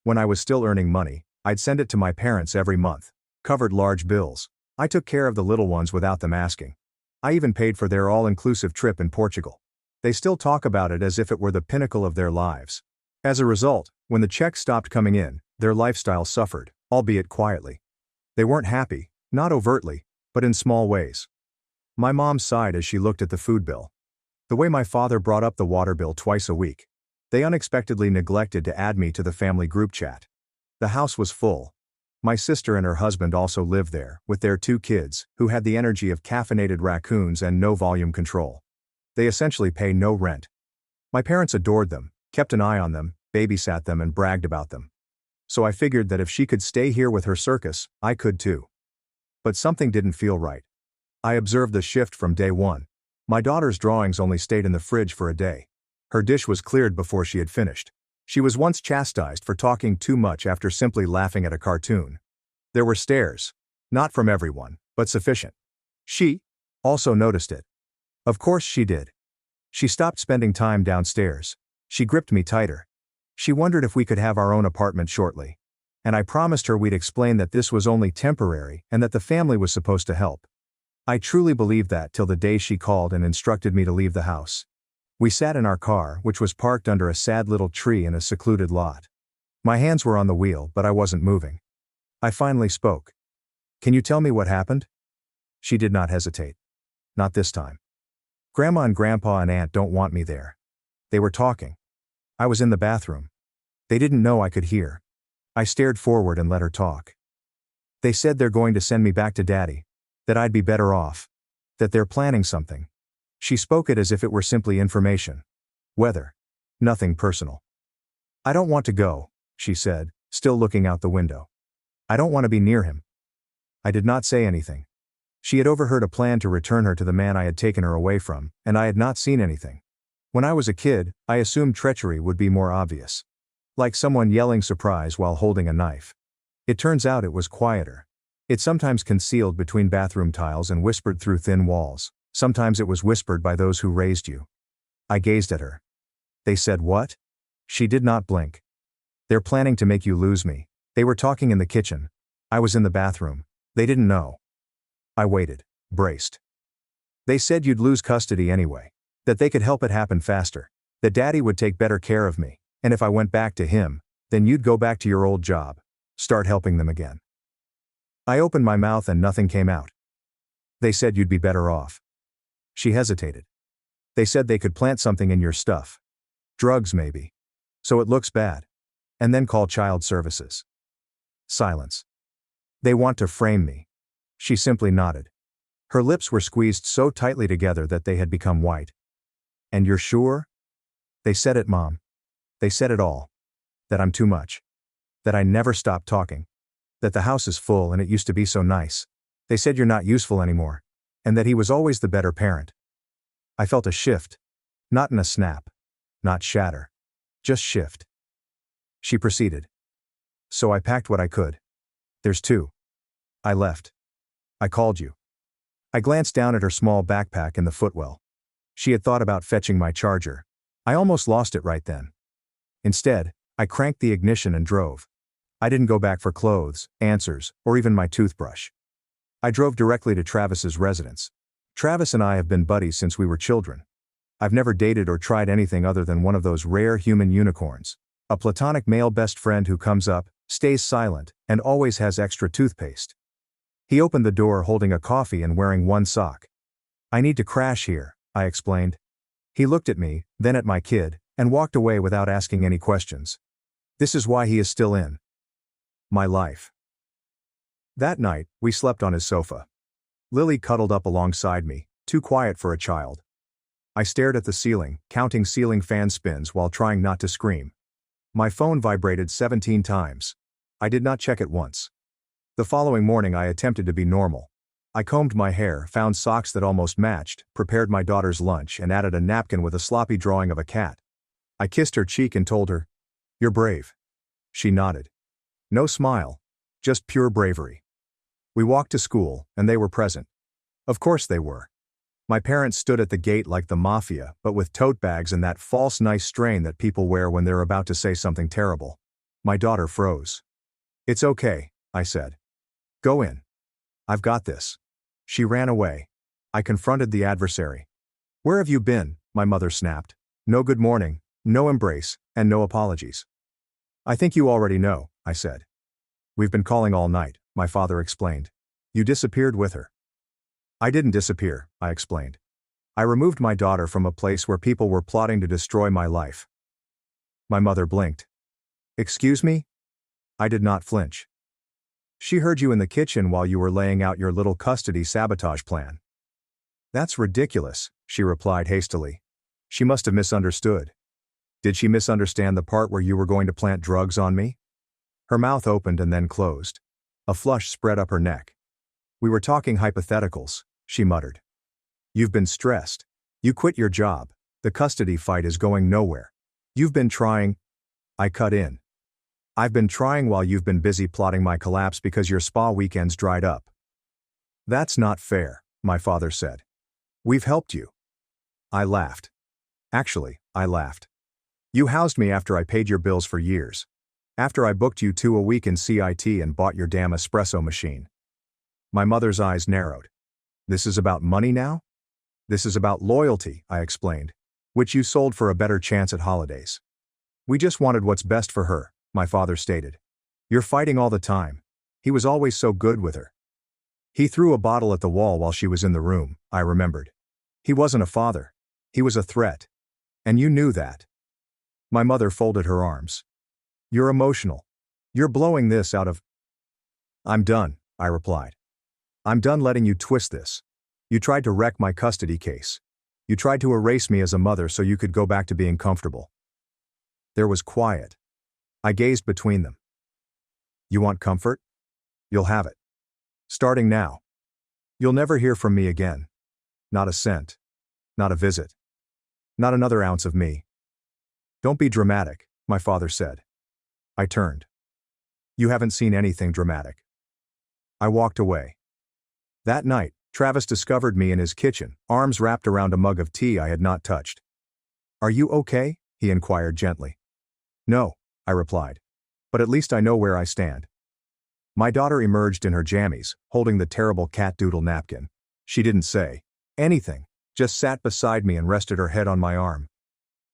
When I was still earning money, I'd send it to my parents every month, covered large bills. I took care of the little ones without them asking. I even paid for their all-inclusive trip in Portugal. They still talk about it as if it were the pinnacle of their lives. As a result, when the checks stopped coming in, their lifestyle suffered, albeit quietly. They weren't happy, not overtly, but in small ways. My mom sighed as she looked at the food bill. The way my father brought up the water bill twice a week. They unexpectedly neglected to add me to the family group chat. The house was full. My sister and her husband also lived there, with their 2 kids, who had the energy of caffeinated raccoons and no volume control. They essentially pay no rent. My parents adored them, kept an eye on them, babysat them and bragged about them. So I figured that if she could stay here with her circus, I could too. But something didn't feel right. I observed the shift from day one. My daughter's drawings only stayed in the fridge for a day. Her dish was cleared before she had finished. She was once chastised for talking too much after simply laughing at a cartoon. There were stares. Not from everyone, but sufficient. She also noticed it. Of course she did. She stopped spending time downstairs. She gripped me tighter. She wondered if we could have our own apartment shortly. And I promised her we'd explain that this was only temporary and that the family was supposed to help. I truly believed that till the day she called and instructed me to leave the house. We sat in our car, which was parked under a sad little tree in a secluded lot. My hands were on the wheel, but I wasn't moving. I finally spoke. "Can you tell me what happened?" She did not hesitate. Not this time. "Grandma and Grandpa and Aunt don't want me there. They were talking. I was in the bathroom. They didn't know I could hear." I stared forward and let her talk. "They said they're going to send me back to Daddy. That I'd be better off. That they're planning something." She spoke it as if it were simply information. Weather. Nothing personal. "I don't want to go," she said, still looking out the window. "I don't want to be near him." I did not say anything. She had overheard a plan to return her to the man I had taken her away from, and I had not seen anything. When I was a kid, I assumed treachery would be more obvious. Like someone yelling surprise while holding a knife. It turns out it was quieter. It sometimes concealed between bathroom tiles and whispered through thin walls. Sometimes it was whispered by those who raised you. I gazed at her. "They said what?" She did not blink. "They're planning to make you lose me." They were talking in the kitchen. I was in the bathroom. They didn't know. I waited, braced. "They said you'd lose custody anyway. That they could help it happen faster. That Daddy would take better care of me, and if I went back to him, then you'd go back to your old job. Start helping them again." I opened my mouth and nothing came out. "They said you'd be better off." She hesitated. "They said they could plant something in your stuff. Drugs maybe. So it looks bad. And then call child services." Silence. "They want to frame me." She simply nodded. Her lips were squeezed so tightly together that they had become white. "And you're sure?" "They said it, Mom. They said it all. That I'm too much. That I never stop talking. That the house is full and it used to be so nice. They said you're not useful anymore. And that he was always the better parent." I felt a shift. Not in a snap. Not shatter. Just shift. She proceeded. "So I packed what I could. There's 2. I left. I called you." I glanced down at her small backpack in the footwell. She had thought about fetching my charger. I almost lost it right then. Instead, I cranked the ignition and drove. I didn't go back for clothes, answers, or even my toothbrush. I drove directly to Travis's residence. Travis and I have been buddies since we were children. I've never dated or tried anything other than one of those rare human unicorns. A platonic male best friend who comes up, stays silent, and always has extra toothpaste. He opened the door holding a coffee and wearing one sock. "I need to crash here," I explained. He looked at me, then at my kid, and walked away without asking any questions. This is why he is still in my life. That night, we slept on his sofa. Lily cuddled up alongside me, too quiet for a child. I stared at the ceiling, counting ceiling fan spins while trying not to scream. My phone vibrated 17 times. I did not check it once. The following morning I attempted to be normal. I combed my hair, found socks that almost matched, prepared my daughter's lunch and added a napkin with a sloppy drawing of a cat. I kissed her cheek and told her, "You're brave." She nodded. No smile. Just pure bravery. We walked to school, and they were present. Of course they were. My parents stood at the gate like the mafia, but with tote bags and that false nice strain that people wear when they're about to say something terrible. My daughter froze. "It's okay," I said. "Go in. I've got this." She ran away. I confronted the adversary. "Where have you been?" my mother snapped. No good morning, no embrace, and no apologies. "I think you already know," I said. "We've been calling all night," my father explained. "You disappeared with her." "I didn't disappear," I explained. "I removed my daughter from a place where people were plotting to destroy my life." My mother blinked. "Excuse me?" I did not flinch. "She heard you in the kitchen while you were laying out your little custody sabotage plan." "That's ridiculous," she replied hastily. "She must have misunderstood." "Did she misunderstand the part where you were going to plant drugs on me?" Her mouth opened and then closed. A flush spread up her neck. "We were talking hypotheticals," she muttered. "You've been stressed. You quit your job. The custody fight is going nowhere. You've been trying." I cut in. "I've been trying while you've been busy plotting my collapse because your spa weekends dried up." "That's not fair," my father said. "We've helped you." I laughed. Actually, I laughed. "You housed me after I paid your bills for years. After I booked you 2 a week in CIT and bought your damn espresso machine." My mother's eyes narrowed. "This is about money now?" "This is about loyalty," I explained, "which you sold for a better chance at holidays." "We just wanted what's best for her," my father stated. "You're fighting all the time. He was always so good with her." "He threw a bottle at the wall while she was in the room," I remembered. "He wasn't a father. He was a threat. And you knew that." My mother folded her arms. "You're emotional. You're blowing this out of—" "I'm done," I replied. "I'm done letting you twist this. You tried to wreck my custody case. You tried to erase me as a mother so you could go back to being comfortable." There was quiet. I gazed between them. "You want comfort? You'll have it. Starting now. You'll never hear from me again. Not a cent. Not a visit. Not another ounce of me." "Don't be dramatic," my father said. I turned. "You haven't seen anything dramatic." I walked away. That night, Travis discovered me in his kitchen, arms wrapped around a mug of tea I had not touched. "Are you okay?" he inquired gently. "No," I replied. "But at least I know where I stand." My daughter emerged in her jammies, holding the terrible cat doodle napkin. She didn't say anything, just sat beside me and rested her head on my arm.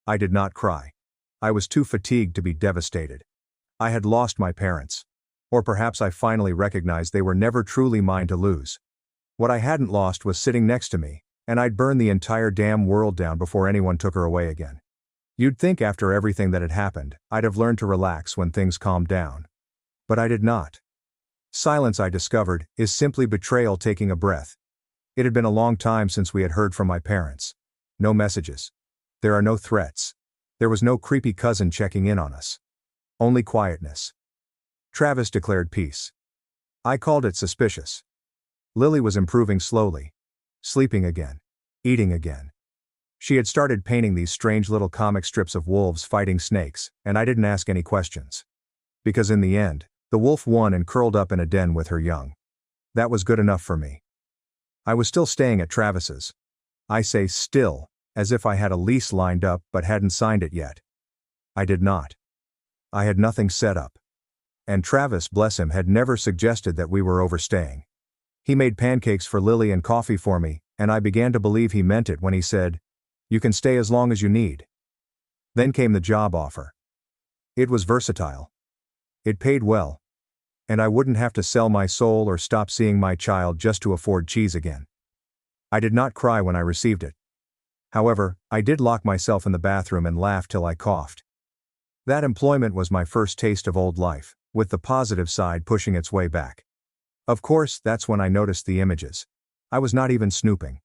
I did not cry. I was too fatigued to be devastated. I had lost my parents. Or perhaps I finally recognized they were never truly mine to lose. What I hadn't lost was sitting next to me, and I'd burn the entire damn world down before anyone took her away again. You'd think after everything that had happened, I'd have learned to relax when things calmed down. But I did not. Silence, I discovered, is simply betrayal taking a breath. It had been a long time since we had heard from my parents. No messages. There are no threats. There was no creepy cousin checking in on us. Only quietness. Travis declared peace. I called it suspicious. Lily was improving slowly. Sleeping again. Eating again. She had started painting these strange little comic strips of wolves fighting snakes, and I didn't ask any questions. Because in the end, the wolf won and curled up in a den with her young. That was good enough for me. I was still staying at Travis's. I say still, as if I had a lease lined up but hadn't signed it yet. I did not. I had nothing set up. And Travis, bless him, had never suggested that we were overstaying. He made pancakes for Lily and coffee for me, and I began to believe he meant it when he said, "You can stay as long as you need." Then came the job offer. It was versatile. It paid well. And I wouldn't have to sell my soul or stop seeing my child just to afford cheese again. I did not cry when I received it. However, I did lock myself in the bathroom and laugh till I coughed. That employment was my first taste of old life, with the positive side pushing its way back. Of course, that's when I noticed the images. I was not even snooping.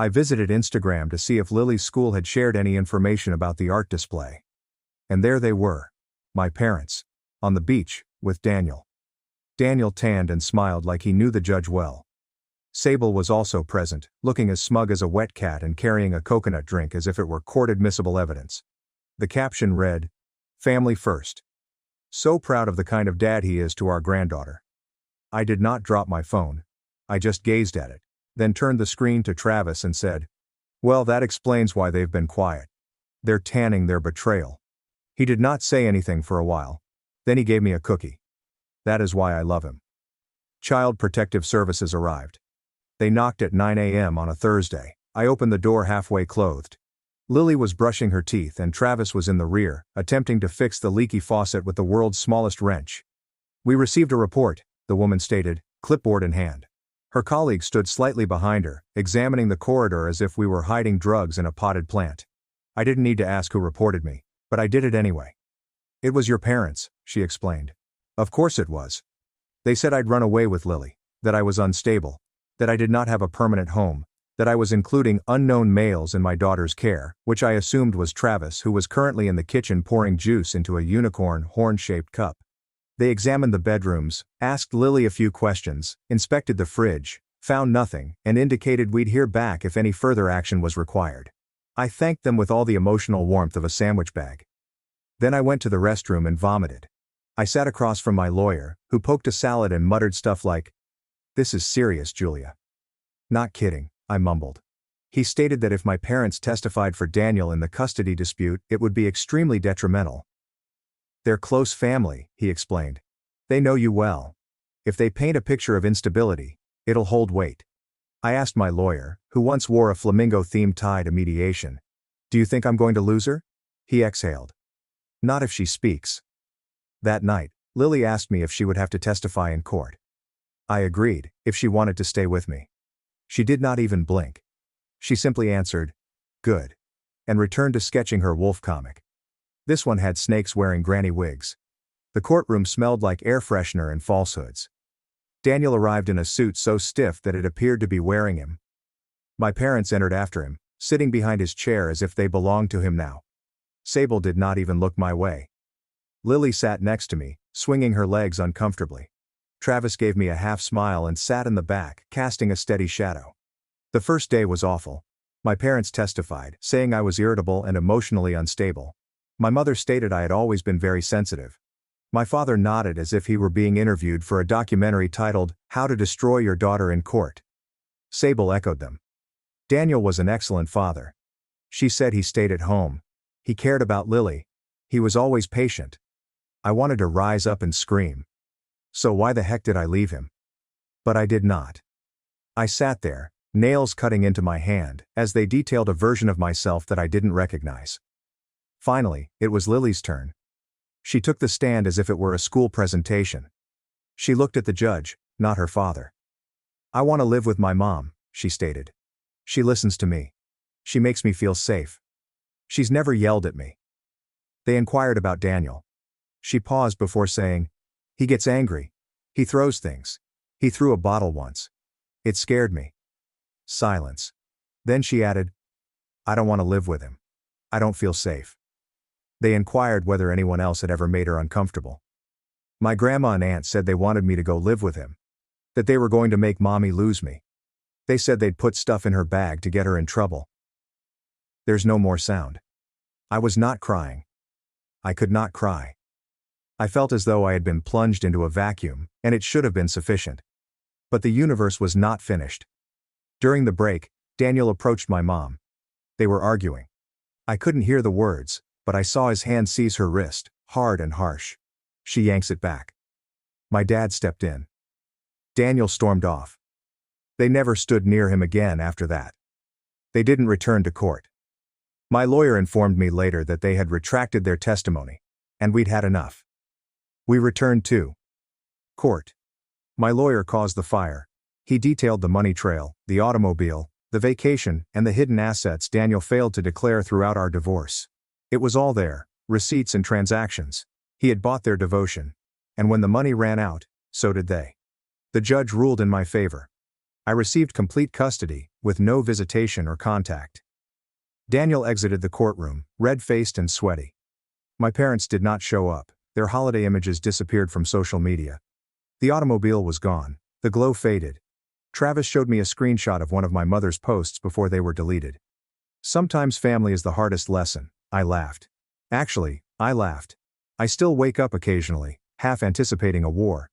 I visited Instagram to see if Lily's school had shared any information about the art display. And there they were. My parents. On the beach, with Daniel. Daniel tanned and smiled like he knew the judge well. Sable was also present, looking as smug as a wet cat and carrying a coconut drink as if it were court-admissible evidence. The caption read, "Family first. So proud of the kind of dad he is to our granddaughter." I did not drop my phone. I just gazed at it, then turned the screen to Travis and said, "Well, that explains why they've been quiet. They're tanning their betrayal." He did not say anything for a while. Then he gave me a cookie. That is why I love him. Child Protective Services arrived. They knocked at 9 a.m. on a Thursday. I opened the door halfway clothed. Lily was brushing her teeth and Travis was in the rear, attempting to fix the leaky faucet with the world's smallest wrench. "We received a report," the woman stated, clipboard in hand. Her colleague stood slightly behind her, examining the corridor as if we were hiding drugs in a potted plant. I didn't need to ask who reported me, but I did it anyway. "It was your parents," she explained. "Of course it was. They said I'd run away with Lily, that I was unstable, that I did not have a permanent home, that I was including unknown males in my daughter's care," which I assumed was Travis, who was currently in the kitchen pouring juice into a unicorn horn-shaped cup. They examined the bedrooms, asked Lily a few questions, inspected the fridge, found nothing, and indicated we'd hear back if any further action was required. I thanked them with all the emotional warmth of a sandwich bag. Then I went to the restroom and vomited. I sat across from my lawyer, who poked a salad and muttered stuff like, "This is serious, Julia." "Not kidding," I mumbled. He stated that if my parents testified for Daniel in the custody dispute, it would be extremely detrimental. "They're close family," he explained. "They know you well. If they paint a picture of instability, it'll hold weight." I asked my lawyer, who once wore a flamingo-themed tie to mediation, "Do you think I'm going to lose her?" He exhaled. "Not if she speaks." That night, Lily asked me if she would have to testify in court. I agreed, if she wanted to stay with me. She did not even blink. She simply answered, "Good," and returned to sketching her wolf comic. This one had snakes wearing granny wigs. The courtroom smelled like air freshener and falsehoods. Daniel arrived in a suit so stiff that it appeared to be wearing him. My parents entered after him, sitting behind his chair as if they belonged to him now. Sable did not even look my way. Lily sat next to me, swinging her legs uncomfortably. Travis gave me a half smile and sat in the back, casting a steady shadow. The first day was awful. My parents testified, saying I was irritable and emotionally unstable. My mother stated I had always been very sensitive. My father nodded as if he were being interviewed for a documentary titled, "How to Destroy Your Daughter in Court." Sable echoed them. Daniel was an excellent father. She said he stayed at home. He cared about Lily. He was always patient. I wanted to rise up and scream. So why the heck did I leave him? But I did not. I sat there, nails cutting into my hand, as they detailed a version of myself that I didn't recognize. Finally, it was Lily's turn. She took the stand as if it were a school presentation. She looked at the judge, not her father. "I want to live with my mom," she stated. "She listens to me. She makes me feel safe. She's never yelled at me." They inquired about Daniel. She paused before saying, "He gets angry. He throws things. He threw a bottle once. It scared me." Silence. Then she added, "I don't want to live with him. I don't feel safe." They inquired whether anyone else had ever made her uncomfortable. My grandma and aunt said they wanted me to go live with him. That they were going to make mommy lose me. They said they'd put stuff in her bag to get her in trouble. There's no more sound. I was not crying. I could not cry. I felt as though I had been plunged into a vacuum, and it should have been sufficient. But the universe was not finished. During the break, Daniel approached my mom. They were arguing. I couldn't hear the words, but I saw his hand seize her wrist, hard and harsh. She yanks it back. My dad stepped in. Daniel stormed off. They never stood near him again after that. They didn't return to court. My lawyer informed me later that they had retracted their testimony, and we'd had enough. We returned to court. My lawyer caused the fire. He detailed the money trail, the automobile, the vacation, and the hidden assets Daniel failed to declare throughout our divorce. It was all there, receipts and transactions. He had bought their devotion. And when the money ran out, so did they. The judge ruled in my favor. I received complete custody, with no visitation or contact. Daniel exited the courtroom, red-faced and sweaty. My parents did not show up. Their holiday images disappeared from social media. The automobile was gone. The glow faded. Travis showed me a screenshot of one of my mother's posts before they were deleted. Sometimes family is the hardest lesson. I laughed. Actually, I laughed. I still wake up occasionally, half anticipating a war.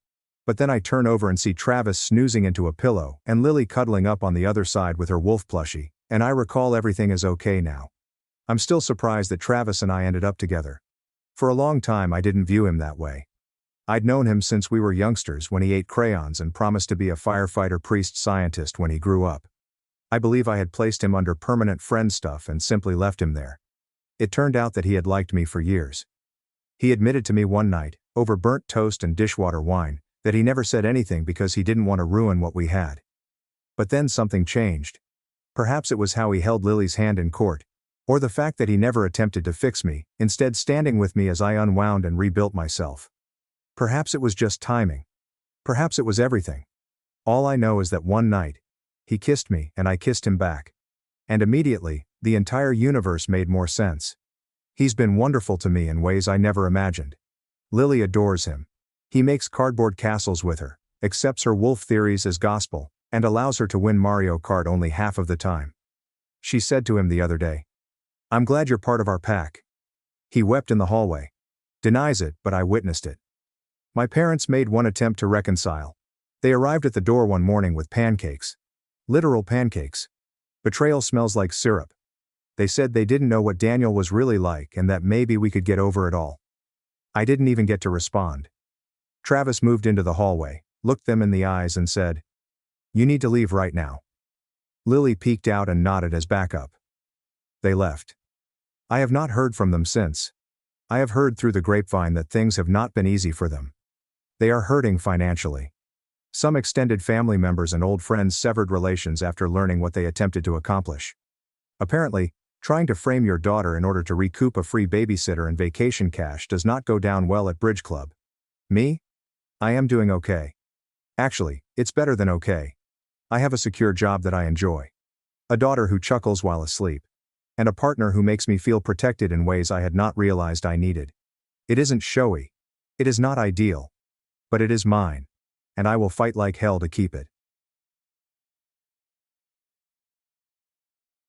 But then I turn over and see Travis snoozing into a pillow and Lily cuddling up on the other side with her wolf plushie, and I recall everything is okay now. I'm still surprised that Travis and I ended up together. For a long time I didn't view him that way. I'd known him since we were youngsters when he ate crayons and promised to be a firefighter priest scientist when he grew up. I believe I had placed him under permanent friend stuff and simply left him there. It turned out that he had liked me for years. He admitted to me one night, over burnt toast and dishwater wine, that he never said anything because he didn't want to ruin what we had. But then something changed. Perhaps it was how he held Lily's hand in court, or the fact that he never attempted to fix me, instead standing with me as I unwound and rebuilt myself. Perhaps it was just timing. Perhaps it was everything. All I know is that one night, he kissed me and I kissed him back. And immediately, the entire universe made more sense. He's been wonderful to me in ways I never imagined. Lily adores him. He makes cardboard castles with her, accepts her wolf theories as gospel, and allows her to win Mario Kart only half of the time. She said to him the other day, "I'm glad you're part of our pack." He wept in the hallway. Denies it, but I witnessed it. My parents made one attempt to reconcile. They arrived at the door one morning with pancakes. Literal pancakes. Betrayal smells like syrup. They said they didn't know what Daniel was really like and that maybe we could get over it all. I didn't even get to respond. Travis moved into the hallway, looked them in the eyes and said, "You need to leave right now." Lily peeked out and nodded as backup. They left. I have not heard from them since. I have heard through the grapevine that things have not been easy for them. They are hurting financially. Some extended family members and old friends severed relations after learning what they attempted to accomplish. Apparently, trying to frame your daughter in order to recoup a free babysitter and vacation cash does not go down well at Bridge Club. Me? I am doing okay. Actually, it's better than okay. I have a secure job that I enjoy. A daughter who chuckles while asleep. And a partner who makes me feel protected in ways I had not realized I needed. It isn't showy. It is not ideal. But it is mine. And I will fight like hell to keep it.